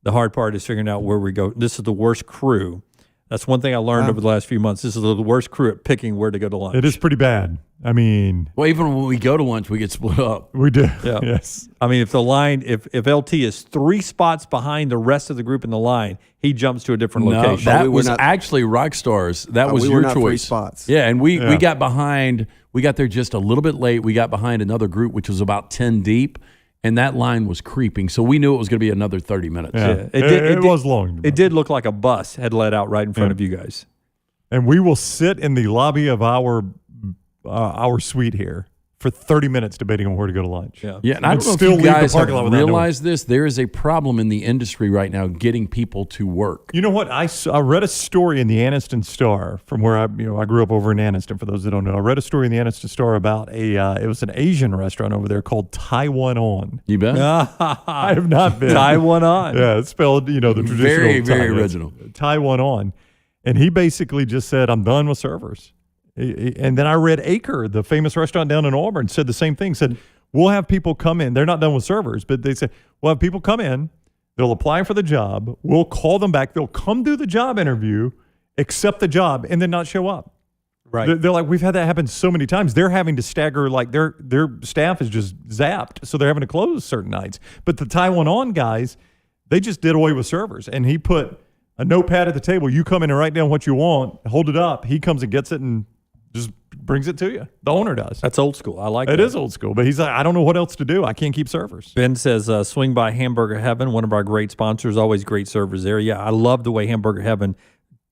The hard part is figuring out where we go. This is the worst crew. That's one thing I learned over the last few months. This is the worst crew at picking where to go to lunch. It is pretty bad. I mean, Well, even when we go to lunch, we get split up. we do. Yeah. Yes. I mean, if the line, if LT is 3 spots behind the rest of the group in the line, he jumps to a different No, location. that we were was not- actually Rockstars. That was we your were not 3 choice. spots. Yeah, and we Yeah. got behind. We got there just a little bit late. We got behind another group, which was about 10 deep, and that line was creeping. So we knew it was going to be another 30 minutes. Yeah. It was long. It did look like a bus had let out right in front of you guys. And we will sit in the lobby of our suite here for 30 minutes debating on where to go to lunch. Yeah. Yeah, and I don't know if still you leave the guys have parking lot without knowing. realized this. There is a problem in the industry right now getting people to work. You know what? I read a story in the Anniston Star from where I grew up over in Anniston. For those that don't know, I read a story in the Anniston Star about it was an Asian restaurant over there called Taiwan On. You bet. I have not been. Taiwan On. Yeah, it's spelled the traditional. Very, very Thai. original. Taiwan On, and he basically just said, "I'm done with servers." And then I read Acre, the famous restaurant down in Auburn, said the same thing. Said, we'll have people come in. They're not done with servers, but they said, we'll have people come in. They'll apply for the job. We'll call them back. They'll come do the job interview, accept the job, and then not show up. Right. They're like, we've had that happen so many times. They're having to stagger, like their staff is just zapped, so they're having to close certain nights. But the Taiwan On guys, they just did away with servers. And he put a notepad at the table. You come in and write down what you want, hold it up. He comes and gets it and just brings it to you. The owner does. That's old school. I like that. It is old school, but he's like, I don't know what else to do. I can't keep servers. Ben says, swing by Hamburger Heaven, one of our great sponsors, always great servers there. Yeah, I love the way Hamburger Heaven,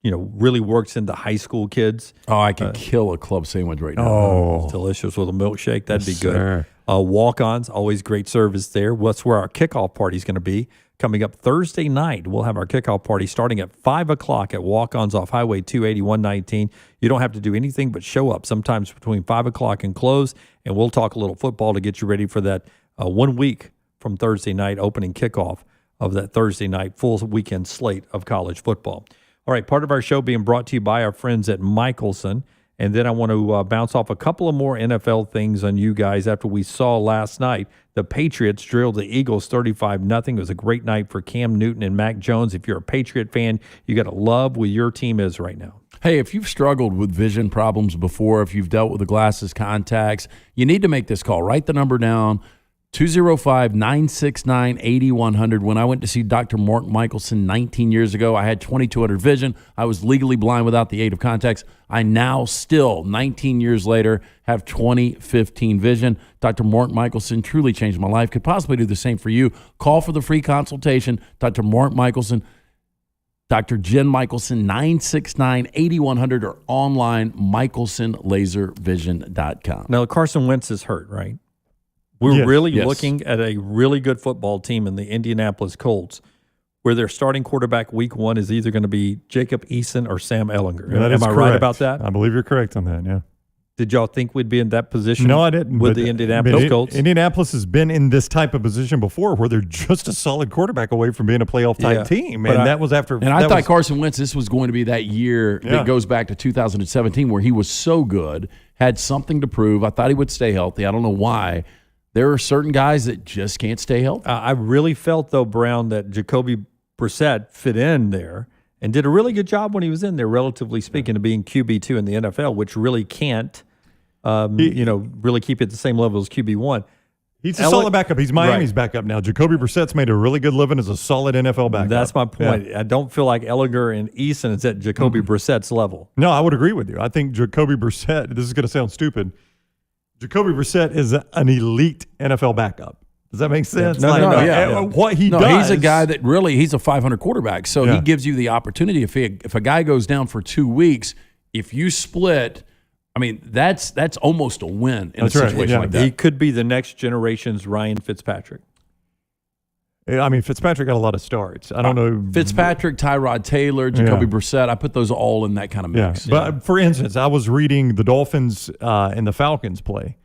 really works into high school kids. Oh, I could kill a club sandwich right now. Oh, delicious with a milkshake. That'd be good. Walk-ons, always great service there. That's where our kickoff party is going to be. Coming up Thursday night, we'll have our kickoff party starting at 5 o'clock at Walk-Ons off Highway 280, 119. You don't have to do anything but show up sometimes between 5 o'clock and close, and we'll talk a little football to get you ready for that 1 week from Thursday night, opening kickoff of that Thursday night full weekend slate of college football. All right, part of our show being brought to you by our friends at Michelson. And then I want to bounce off a couple of more NFL things on you guys after we saw last night. The Patriots drilled the Eagles 35-0. It was a great night for Cam Newton and Mac Jones. If you're a Patriot fan, you got to love where your team is right now. Hey, if you've struggled with vision problems before, if you've dealt with the glasses, contacts, you need to make this call. Write the number down, 205-969-8100. When I went to see Dr. Mark Michelson 19 years ago, I had 2200 vision. I was legally blind without the aid of contacts. I now still, 19 years later, have 20/15 vision. Dr. Mark Michelson truly changed my life. Could possibly do the same for you. Call for the free consultation. Dr. Mark Michelson, Dr. Jen Michelson, 969-8100 or online, michelsonlaservision.com. Now, Carson Wentz is hurt, right? We're looking at a really good football team in the Indianapolis Colts, where their starting quarterback week 1 is either going to be Jacob Eason or Sam Ehlinger. Yeah, Am I right about that? I believe you're correct on that, yeah. Did y'all think we'd be in that position? No, I didn't. With the Indianapolis Colts? Indianapolis has been in this type of position before where they're just a solid quarterback away from being a playoff-type team. And that was after – And I thought Carson Wentz, this was going to be that year that goes back to 2017 where he was so good, had something to prove. I thought he would stay healthy. I don't know why. There are certain guys that just can't stay healthy. I really felt, though, Brown, that Jacoby Brissett fit in there and did a really good job when he was in there, relatively speaking, to being QB2 in the NFL, which really can't, really keep it at the same level as QB1. He's a solid backup. He's Miami's backup now. Jacoby Brissett's made a really good living as a solid NFL backup. That's my point. Yeah. I don't feel like Ehlinger and Eason is at Jacoby Brissett's level. No, I would agree with you. I think Jacoby Brissett, this is going to sound stupid, Jacoby Brissett is an elite NFL backup. Does that make sense? No. What he does. He's a guy that really, he's a 500 quarterback. So he gives you the opportunity. If a guy goes down for 2 weeks, if you split, I mean, that's almost a win in a situation like that. He could be the next generation's Ryan Fitzpatrick. I mean, Fitzpatrick got a lot of starts. I don't know. Fitzpatrick, Tyrod Taylor, Jacoby Brissett, I put those all in that kind of mix. But for instance, I was reading the Dolphins and the Falcons play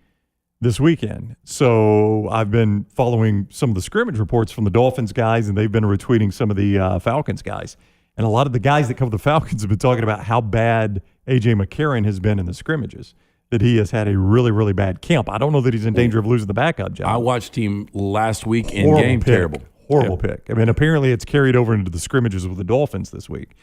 this weekend. So I've been following some of the scrimmage reports from the Dolphins guys, and they've been retweeting some of the Falcons guys. And a lot of the guys that cover the Falcons have been talking about how bad A.J. McCarron has been in the scrimmages, that he has had a really, really bad camp. I don't know that he's in danger of losing the backup job. I watched him last week in game. Terrible. Horrible pick. I mean, apparently it's carried over into the scrimmages with the Dolphins this week.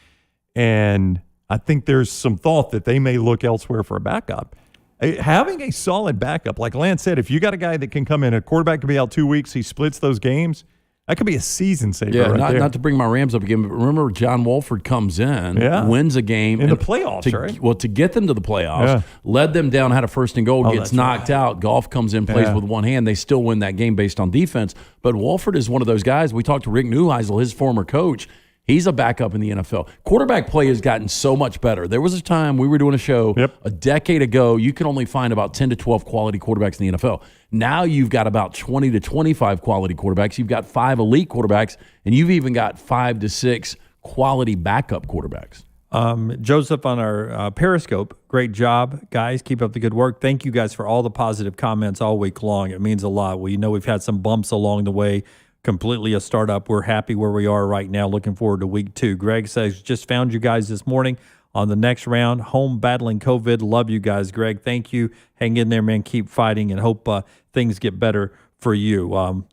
And I think there's some thought that they may look elsewhere for a backup. Having a solid backup, like Lance said, if you got a guy that can come in, a quarterback can be out 2 weeks, he splits those games, that could be a season saver right there. Not to bring my Rams up again, but remember John Wolford comes in, wins a game. In the playoffs, right? Well, to get them to the playoffs, led them down, had a first and goal, gets knocked out. Goff comes in, plays with one hand. They still win that game based on defense. But Wolford is one of those guys. We talked to Rick Neuheisel, his former coach. He's a backup in the NFL. Quarterback play has gotten so much better. There was a time we were doing a show a decade ago, you could only find about 10 to 12 quality quarterbacks in the NFL. Now you've got about 20 to 25 quality quarterbacks. You've got 5 elite quarterbacks, and you've even got 5 to 6 quality backup quarterbacks. Joseph on our Periscope, great job, guys. Keep up the good work. Thank you guys for all the positive comments all week long. It means a lot. We know we've had some bumps along the way. Completely a startup. We're happy where we are right now. Looking forward to week 2. Greg says, just found you guys this morning on the next round. Home battling COVID. Love you guys, Greg. Thank you. Hang in there, man. Keep fighting and hope things get better for you.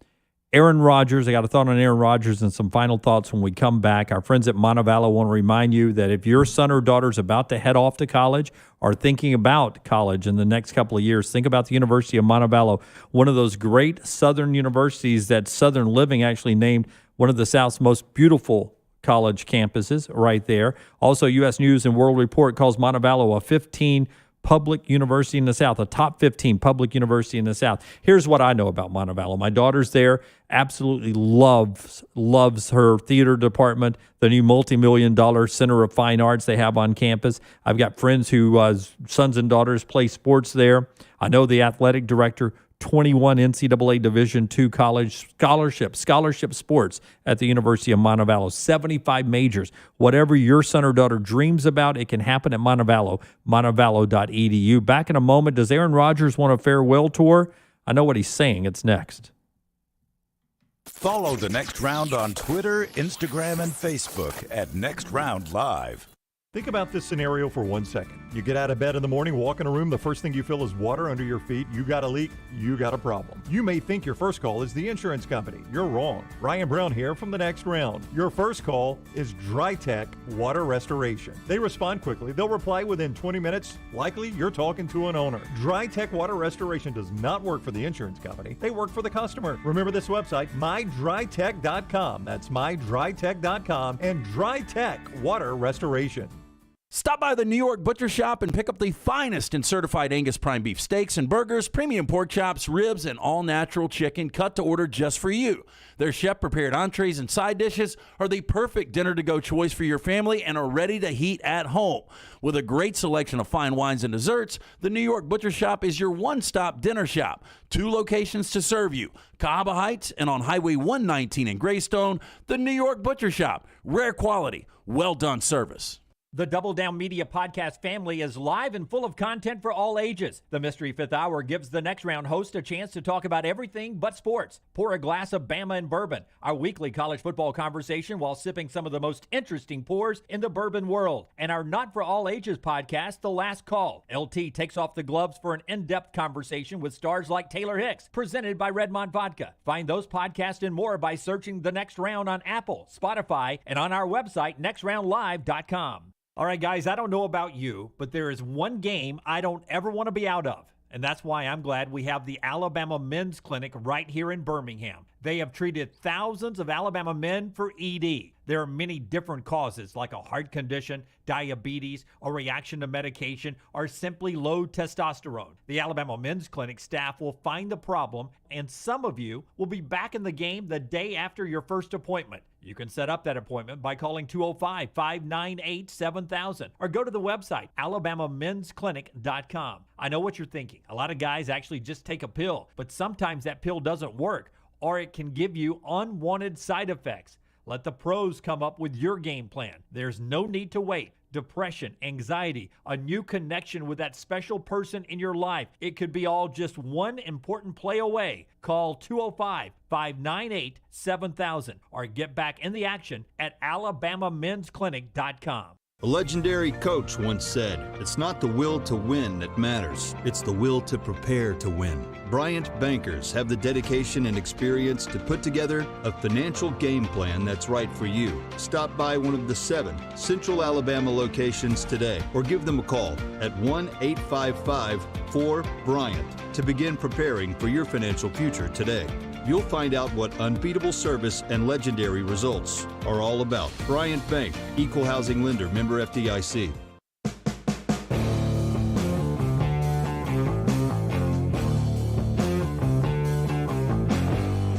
Aaron Rodgers, I got a thought on Aaron Rodgers and some final thoughts when we come back. Our friends at Montevallo want to remind you that if your son or daughter is about to head off to college or thinking about college in the next couple of years, think about the University of Montevallo, one of those great southern universities that Southern Living actually named one of the South's most beautiful college campuses right there. Also, U.S. News and World Report calls Montevallo a 15 public university in the South, a top 15 public university in the South. Here's what I know about Montevallo. My daughter's there, absolutely loves her theater department, the new multi-million-dollar Center of Fine Arts they have on campus. I've got friends whose sons and daughters play sports there. I know the athletic director, 21 NCAA Division II college scholarship sports at the University of Montevallo, 75 majors. Whatever your son or daughter dreams about, it can happen at Montevallo, montevallo.edu. Back in a moment, does Aaron Rodgers want a farewell tour? I know what he's saying. It's next. Follow The Next Round on Twitter, Instagram, and Facebook at Next Round Live. Think about this scenario for 1 second. You get out of bed in the morning, walk in a room, the first thing you feel is water under your feet. You got a leak, you got a problem. You may think your first call is the insurance company. You're wrong. Ryan Brown here from The Next Round. Your first call is DryTech Water Restoration. They respond quickly. They'll reply within 20 minutes. Likely, you're talking to an owner. DryTech Water Restoration does not work for the insurance company. They work for the customer. Remember this website, mydrytech.com. That's mydrytech.com and DryTech Water Restoration. Stop by the New York Butcher Shop and pick up the finest in certified Angus prime beef steaks and burgers, premium pork chops, ribs, and all-natural chicken cut to order just for you. Their chef-prepared entrees and side dishes are the perfect dinner-to-go choice for your family and are ready to heat at home. With a great selection of fine wines and desserts, the New York Butcher Shop is your one-stop dinner shop. 2 locations to serve you, Cahaba Heights and on Highway 119 in Greystone. The New York Butcher Shop, rare quality, well-done service. The Double Down Media podcast family is live and full of content for all ages. The Mystery Fifth Hour gives the Next Round host a chance to talk about everything but sports. Pour a glass of Bama and bourbon, our weekly college football conversation while sipping some of the most interesting pours in the bourbon world. And our Not For All Ages podcast, The Last Call. LT takes off the gloves for an in-depth conversation with stars like Taylor Hicks, presented by Redmond Vodka. Find those podcasts and more by searching The Next Round on Apple, Spotify, and on our website, nextroundlive.com. All right, guys, I don't know about you, but there is one game I don't ever want to be out of, and that's why I'm glad we have the Alabama Men's Clinic right here in Birmingham. They have treated thousands of Alabama men for ED. There are many different causes like a heart condition, diabetes, a reaction to medication, or simply low testosterone. The Alabama Men's Clinic staff will find the problem, and some of you will be back in the game the day after your first appointment. You can set up that appointment by calling 205-598-7000 or go to the website, alabamamensclinic.com. I know what you're thinking. A lot of guys actually just take a pill, but sometimes that pill doesn't work, or it can give you unwanted side effects. Let the pros come up with your game plan. There's no need to wait. Depression, anxiety, a new connection with that special person in your life. It could be all just one important play away. Call 205-598-7000 or get back in the action at alabamamensclinic.com. A legendary coach once said, "It's not the will to win that matters, it's the will to prepare to win." Bryant bankers have the dedication and experience to put together a financial game plan that's right for you. Stop by one of the 7 Central Alabama locations today or give them a call at 1-855-4-BRYANT to begin preparing for your financial future today. You'll find out what unbeatable service and legendary results are all about. Bryant Bank, Equal Housing Lender, member FDIC.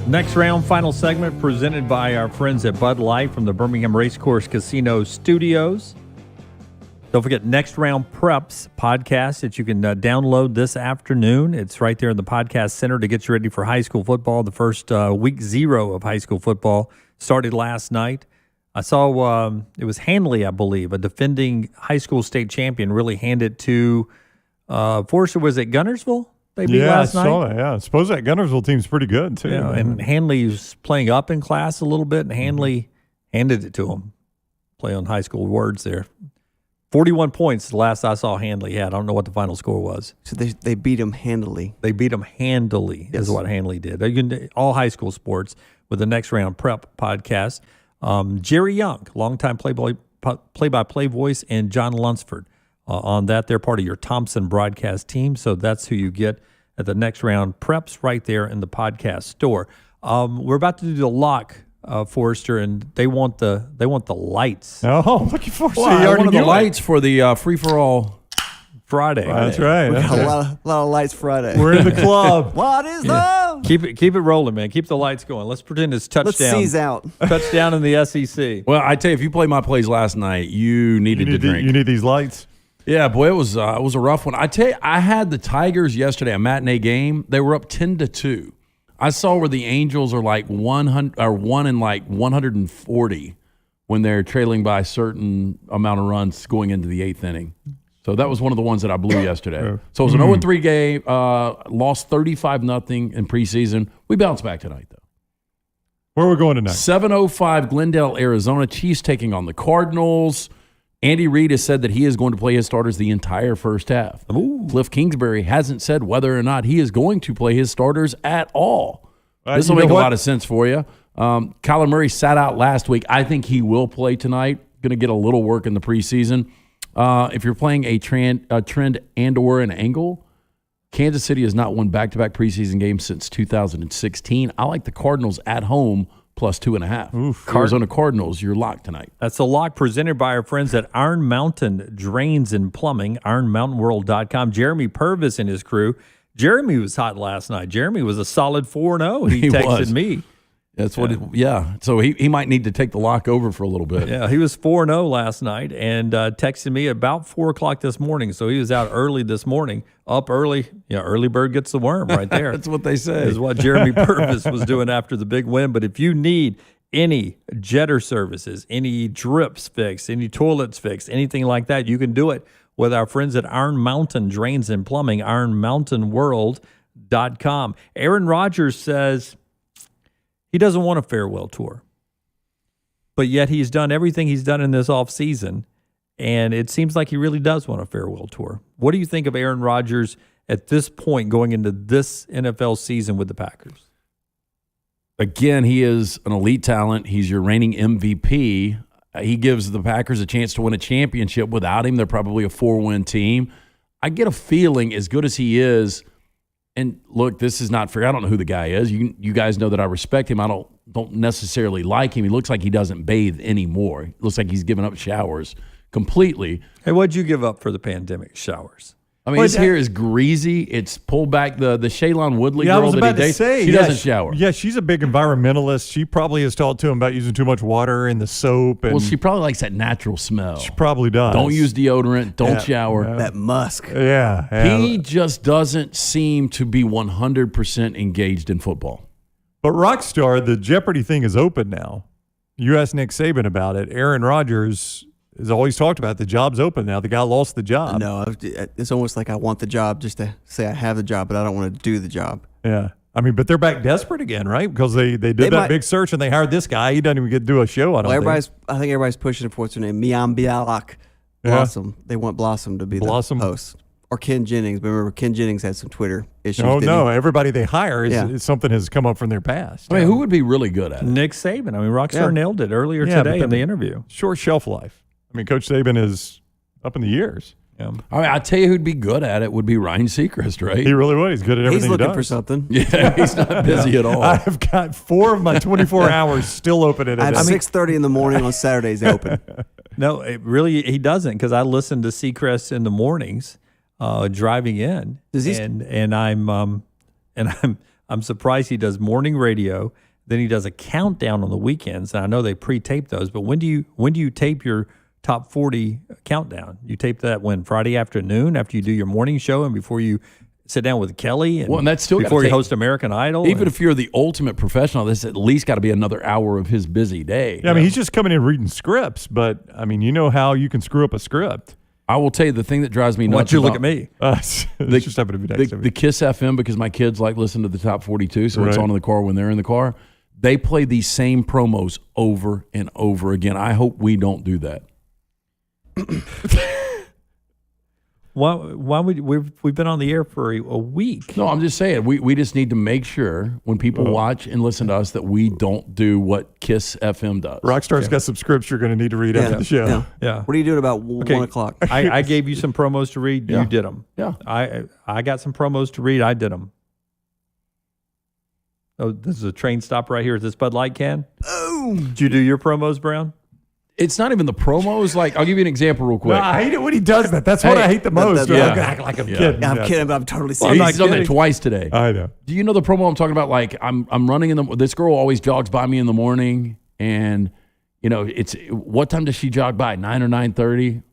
Next round, final segment presented by our friends at Bud Light from the Birmingham Racecourse Casino Studios. Don't forget Next Round Preps podcast that you can download this afternoon. It's right there in the podcast center to get you ready for high school football. The first week 0 of high school football started last night. I saw it was Hanley, I believe, a defending high school state champion, really handed to Forster. Was it Gunnersville? They beat last night. I saw that. Yeah, I suppose that Gunnersville team's pretty good too. Yeah, and Hanley's playing up in class a little bit, and Hanley handed it to him. Play on high school words there. 41 points the last I saw Hanley had. I don't know what the final score was. So they beat him handily. They beat him handily, is what Hanley did. You can all high school sports with the Next Round Prep podcast. Jerry Young, longtime play-by-play voice, and John Lunsford on that. They're part of your Thompson broadcast team, so that's who you get at the Next Round Preps right there in the podcast store. We're about to do the lock Forrester, and they want the lights. Oh, looking forward to one of the lights for the free for all Friday. That's right. We got a lot of lights Friday. We're in the club. What is up? Keep it rolling, man. Keep the lights going. Let's pretend it's touchdown. Let's seize out. Touchdown in the SEC. Well, I tell you, if you played my plays last night, you needed to drink. You need these lights. Yeah, boy, it was a rough one. I tell you, I had the Tigers yesterday, a matinee game. They were up 10-2. I saw where the Angels are like 100 or 1 in like 140 when they're trailing by a certain amount of runs going into the 8th inning. So that was one of the ones that I blew yesterday. So it was an 0-3 game, lost 35-0 in preseason. We bounced back tonight, though. Where are we going tonight? 7:05 Glendale, Arizona. Chiefs taking on the Cardinals. Andy Reid has said that he is going to play his starters the entire first half. Ooh. Cliff Kingsbury hasn't said whether or not he is going to play his starters at all. This will make a lot of sense for you. Kyler Murray sat out last week. I think he will play tonight. Going to get a little work in the preseason. If you're playing a trend and/or an angle, Kansas City has not won back-to-back preseason games since 2016. I like the Cardinals at home plus 2.5. Arizona Cardinals, you're locked tonight. That's a lock presented by our friends at Iron Mountain Drains and Plumbing, ironmountainworld.com. Jeremy Purvis and his crew. Jeremy was hot last night. Jeremy was a solid 4-0. He texted me. That's what so he might need to take the lock over for a little bit. Yeah, he was 4-0 last night and texted me about 4 o'clock this morning. So he was out early this morning, up early. Early bird gets the worm right there. That's what they say. Is what Jeremy Purvis was doing after the big win. But if you need any jetter services, any drips fixed, any toilets fixed, anything like that, you can do it with our friends at Iron Mountain Drains and Plumbing, ironmountainworld.com. Aaron Rodgers says he doesn't want a farewell tour, but yet he's done everything he's done in this offseason, and it seems like he really does want a farewell tour. What do you think of Aaron Rodgers at this point going into this NFL season with the Packers? Again, he is an elite talent. He's your reigning MVP. He gives the Packers a chance to win a championship. Without him, they're probably a 4-win team. I get a feeling, as good as he is, and look, this is not fair. I don't know who the guy is. You guys know that I respect him. I don't necessarily like him. He looks like he doesn't bathe anymore. He looks like he's given up showers completely. Hey, what'd you give up for the pandemic? Showers. I mean, his hair is greasy. It's pulled back. The Shailene Woodley girl that he dates, she doesn't shower. Yeah, she's a big environmentalist. She probably has talked to him about using too much water in the soap. And she probably likes that natural smell. She probably does. Don't use deodorant. Don't shower. Yeah. That musk. Yeah. He just doesn't seem to be 100% engaged in football. But Rockstar, the Jeopardy thing is open now. You asked Nick Saban about it. Aaron Rodgers has always talked about the job's open now. The guy lost the job. No, it's almost like I want the job just to say I have the job, but I don't want to do the job. Yeah. I mean, but they're back desperate again, right? Because they did that big search and they hired this guy. He doesn't even get to do a show. I think everybody's pushing for what's her name, Miam Bialak Blossom. They want Blossom to be the host. Or Ken Jennings. Remember, Ken Jennings had some Twitter issues. Oh, no. Everybody they hire is something has come up from their past. I mean, who would be really good at it? Nick Saban. I mean, Rockstar nailed it earlier today in the interview. Short shelf life. I mean, Coach Saban is up in the years. Yeah. I mean, I tell you who'd be good at it would be Ryan Seacrest, right? He really would. He's good at everything he does. He's looking for something. Yeah, he's not busy at all. I've got 4 of my 24 hours still open at 6:30 in the morning on Saturdays open. No, he doesn't, because I listen to Seacrest in the mornings driving in. I'm surprised he does morning radio. Then he does a countdown on the weekends, and I know they pre-tape those. But when do you tape your top 40 countdown? You tape that when? Friday afternoon after you do your morning show and before you sit down with Kelly, and that's still before you host American Idol. Even if you're the ultimate professional, this at least got to be another hour of his busy day. Yeah, I mean, he's just coming in reading scripts, but I mean, you know how you can screw up a script. I will tell you the thing that drives me nuts. Why'd you look at me? The Kiss FM, because my kids like listen to the top 42, so it's on in the car when they're in the car. They play these same promos over and over again. I hope we don't do that. Why would we've been on the air for a week? No, I'm just saying we just need to make sure when people watch and listen to us that we don't do what Kiss FM does. Rockstar's got some scripts you're going to need to read after the show. Yeah. What are you doing about 1 o'clock? I gave you some promos to read. Yeah. You did them. Yeah. I got some promos to read. I did them. Oh, this is a train stop right here. Is this Bud Light can? Oh. boom. Did you do your promos, Brown? It's not even the promos. Like, I'll give you an example real quick. No, I hate it when he does that. That's what I hate the most. yeah. I'm gonna act like I'm kidding. I'm kidding, but I'm totally Well, serious. he's done that twice today. I know. Do you know the promo I'm talking about? Like, I'm running this girl always jogs by me in the morning, and it's what time does she jog by? 9 or 9:30,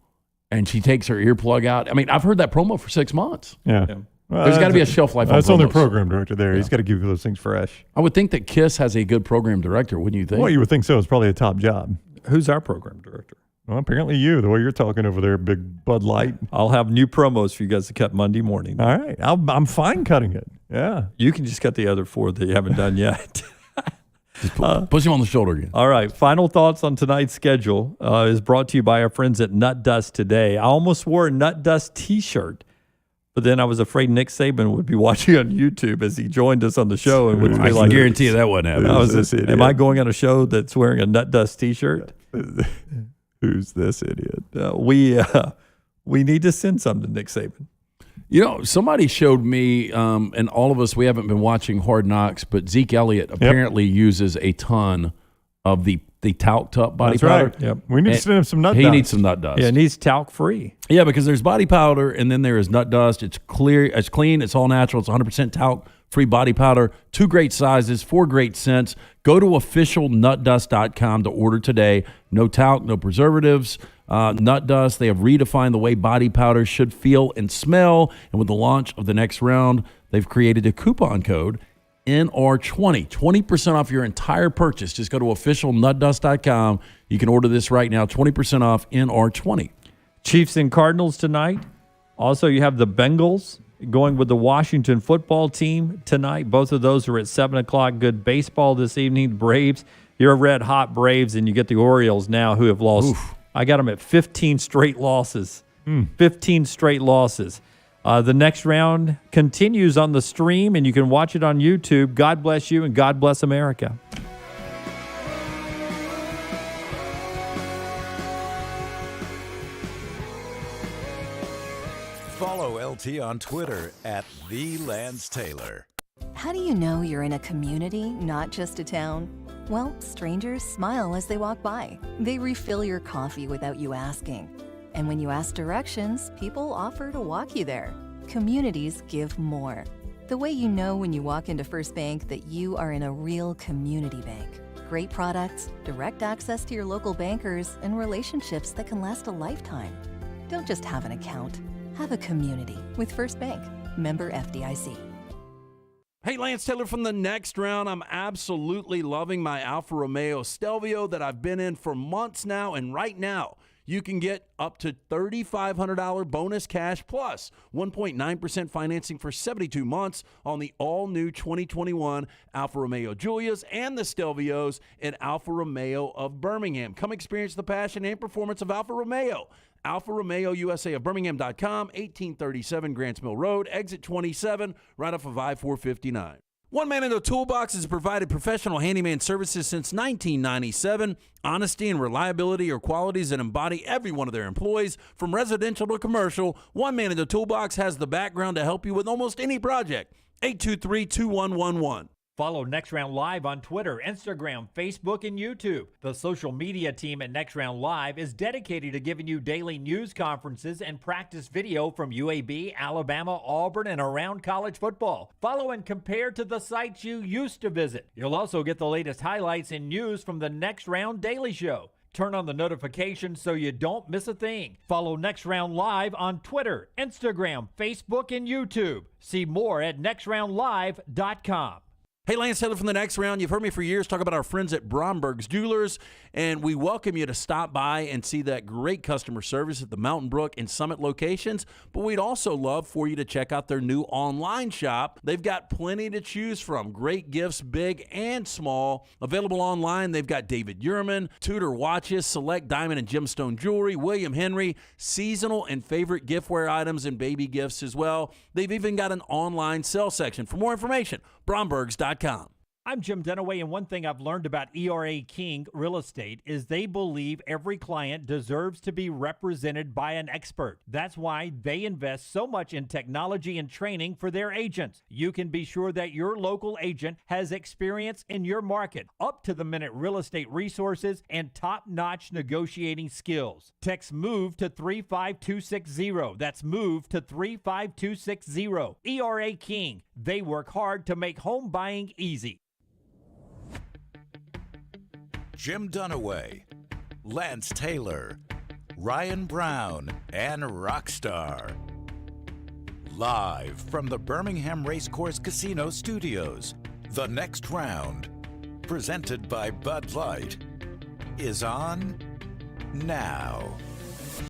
and she takes her earplug out. I mean, I've heard that promo for 6 months. Yeah. Well, there's got to be a shelf life. That's on on their promos. program director there. He's got to keep those things fresh. I would think that KISS has a good program director, wouldn't you think? Well, you would think so. It's probably a top job. Who's our program director? Well, apparently you, the way you're talking over there, big Bud Light. I'll have new promos for you guys to cut Monday morning. All right. I'm fine cutting it. Yeah. You can just cut the other 4 that you haven't done yet. Push him on the shoulder again. All right. Final thoughts on tonight's schedule is brought to you by our friends at Nut Dust today. I almost wore a Nut Dust t-shirt, but then I was afraid Nick Saban would be watching on YouTube as he joined us on the show. And would be I can guarantee you that wouldn't happen. Am I going on a show that's wearing a Nut Dust t-shirt? Who's this idiot? We need to send some to Nick Saban. Somebody showed me, and all of us, we haven't been watching Hard Knocks, but Zeke Elliott apparently uses a ton of the talc top body That's powder. right. Yep. We need to send him some nut dust. He needs some nut dust. Yeah, and he's talc free. Yeah, because there's body powder and then there is nut dust. It's clear, it's clean, it's all natural. It's 100% talc free body powder. 2 great sizes, 4 great scents. Go to officialnutdust.com to order today. No talc, no preservatives. Nut Dust, they have redefined the way body powder should feel and smell. And with the launch of the next round, they've created a coupon code, NR20, 20% off your entire purchase. Just go to officialnutdust.com. You can order this right now, 20% off NR20. Chiefs and Cardinals tonight. Also, you have the Bengals going with the Washington football team tonight. Both of those are at 7 o'clock. Good baseball this evening. Braves, you're red hot Braves, and you get the Orioles now who have lost. Oof. I got them at 15 straight losses. 15 straight losses. The next round continues on the stream, and you can watch it on YouTube. God bless you, and God bless America. Follow LT on Twitter at @TheLanceTaylor. How do you know you're in a community, not just a town? Well, strangers smile as they walk by. They refill your coffee without you asking. And when you ask directions, people offer to walk you there. Communities give more. The way you know when you walk into First Bank that you are in a real community bank. Great products, direct access to your local bankers, and relationships that can last a lifetime. Don't just have an account. Have a community with First Bank. Member FDIC. Hey, Lance Taylor from the next round. I'm absolutely loving my Alfa Romeo Stelvio that I've been in for months now, and right now you can get up to $3,500 bonus cash plus 1.9% financing for 72 months on the all-new 2021 Alfa Romeo Giulias and the Stelvios at Alfa Romeo of Birmingham. Come experience the passion and performance of Alfa Romeo. Alfa Romeo USA of Birmingham.com, 1837 Grants Mill Road, exit 27, right off of I-459. One Man in the Toolbox has provided professional handyman services since 1997. Honesty and reliability are qualities that embody every one of their employees. From residential to commercial, One Man in the Toolbox has the background to help you with almost any project. 823-2111. Follow Next Round Live on Twitter, Instagram, Facebook, and YouTube. The social media team at Next Round Live is dedicated to giving you daily news conferences and practice video from UAB, Alabama, Auburn, and around college football. Follow and compare to the sites you used to visit. You'll also get the latest highlights and news from the Next Round Daily Show. Turn on the notifications so you don't miss a thing. Follow Next Round Live on Twitter, Instagram, Facebook, and YouTube. See more at nextroundlive.com. Hey, Lance Taylor from the next round. You've heard me for years talk about our friends at Bromberg's Jewelers, and we welcome you to stop by and see that great customer service at the Mountain Brook and Summit locations. But we'd also love for you to check out their new online shop. They've got plenty to choose from. Great gifts, big and small. Available online, they've got David Yurman, Tudor watches, select diamond and gemstone jewelry, William Henry, seasonal and favorite giftware items and baby gifts as well. They've even got an online sale section. For more information, Brombergs.com. I'm Jim Dunaway, and one thing I've learned about ERA King Real Estate is they believe every client deserves to be represented by an expert. That's why they invest so much in technology and training for their agents. You can be sure that your local agent has experience in your market, up-to-the-minute real estate resources, and top-notch negotiating skills. Text MOVE to 35260. That's MOVE to 35260. ERA King. They work hard to make home buying easy. Jim Dunaway, Lance Taylor, Ryan Brown, and Rockstar. Live from the Birmingham Racecourse Casino Studios, the next round, presented by Bud Light, is on now.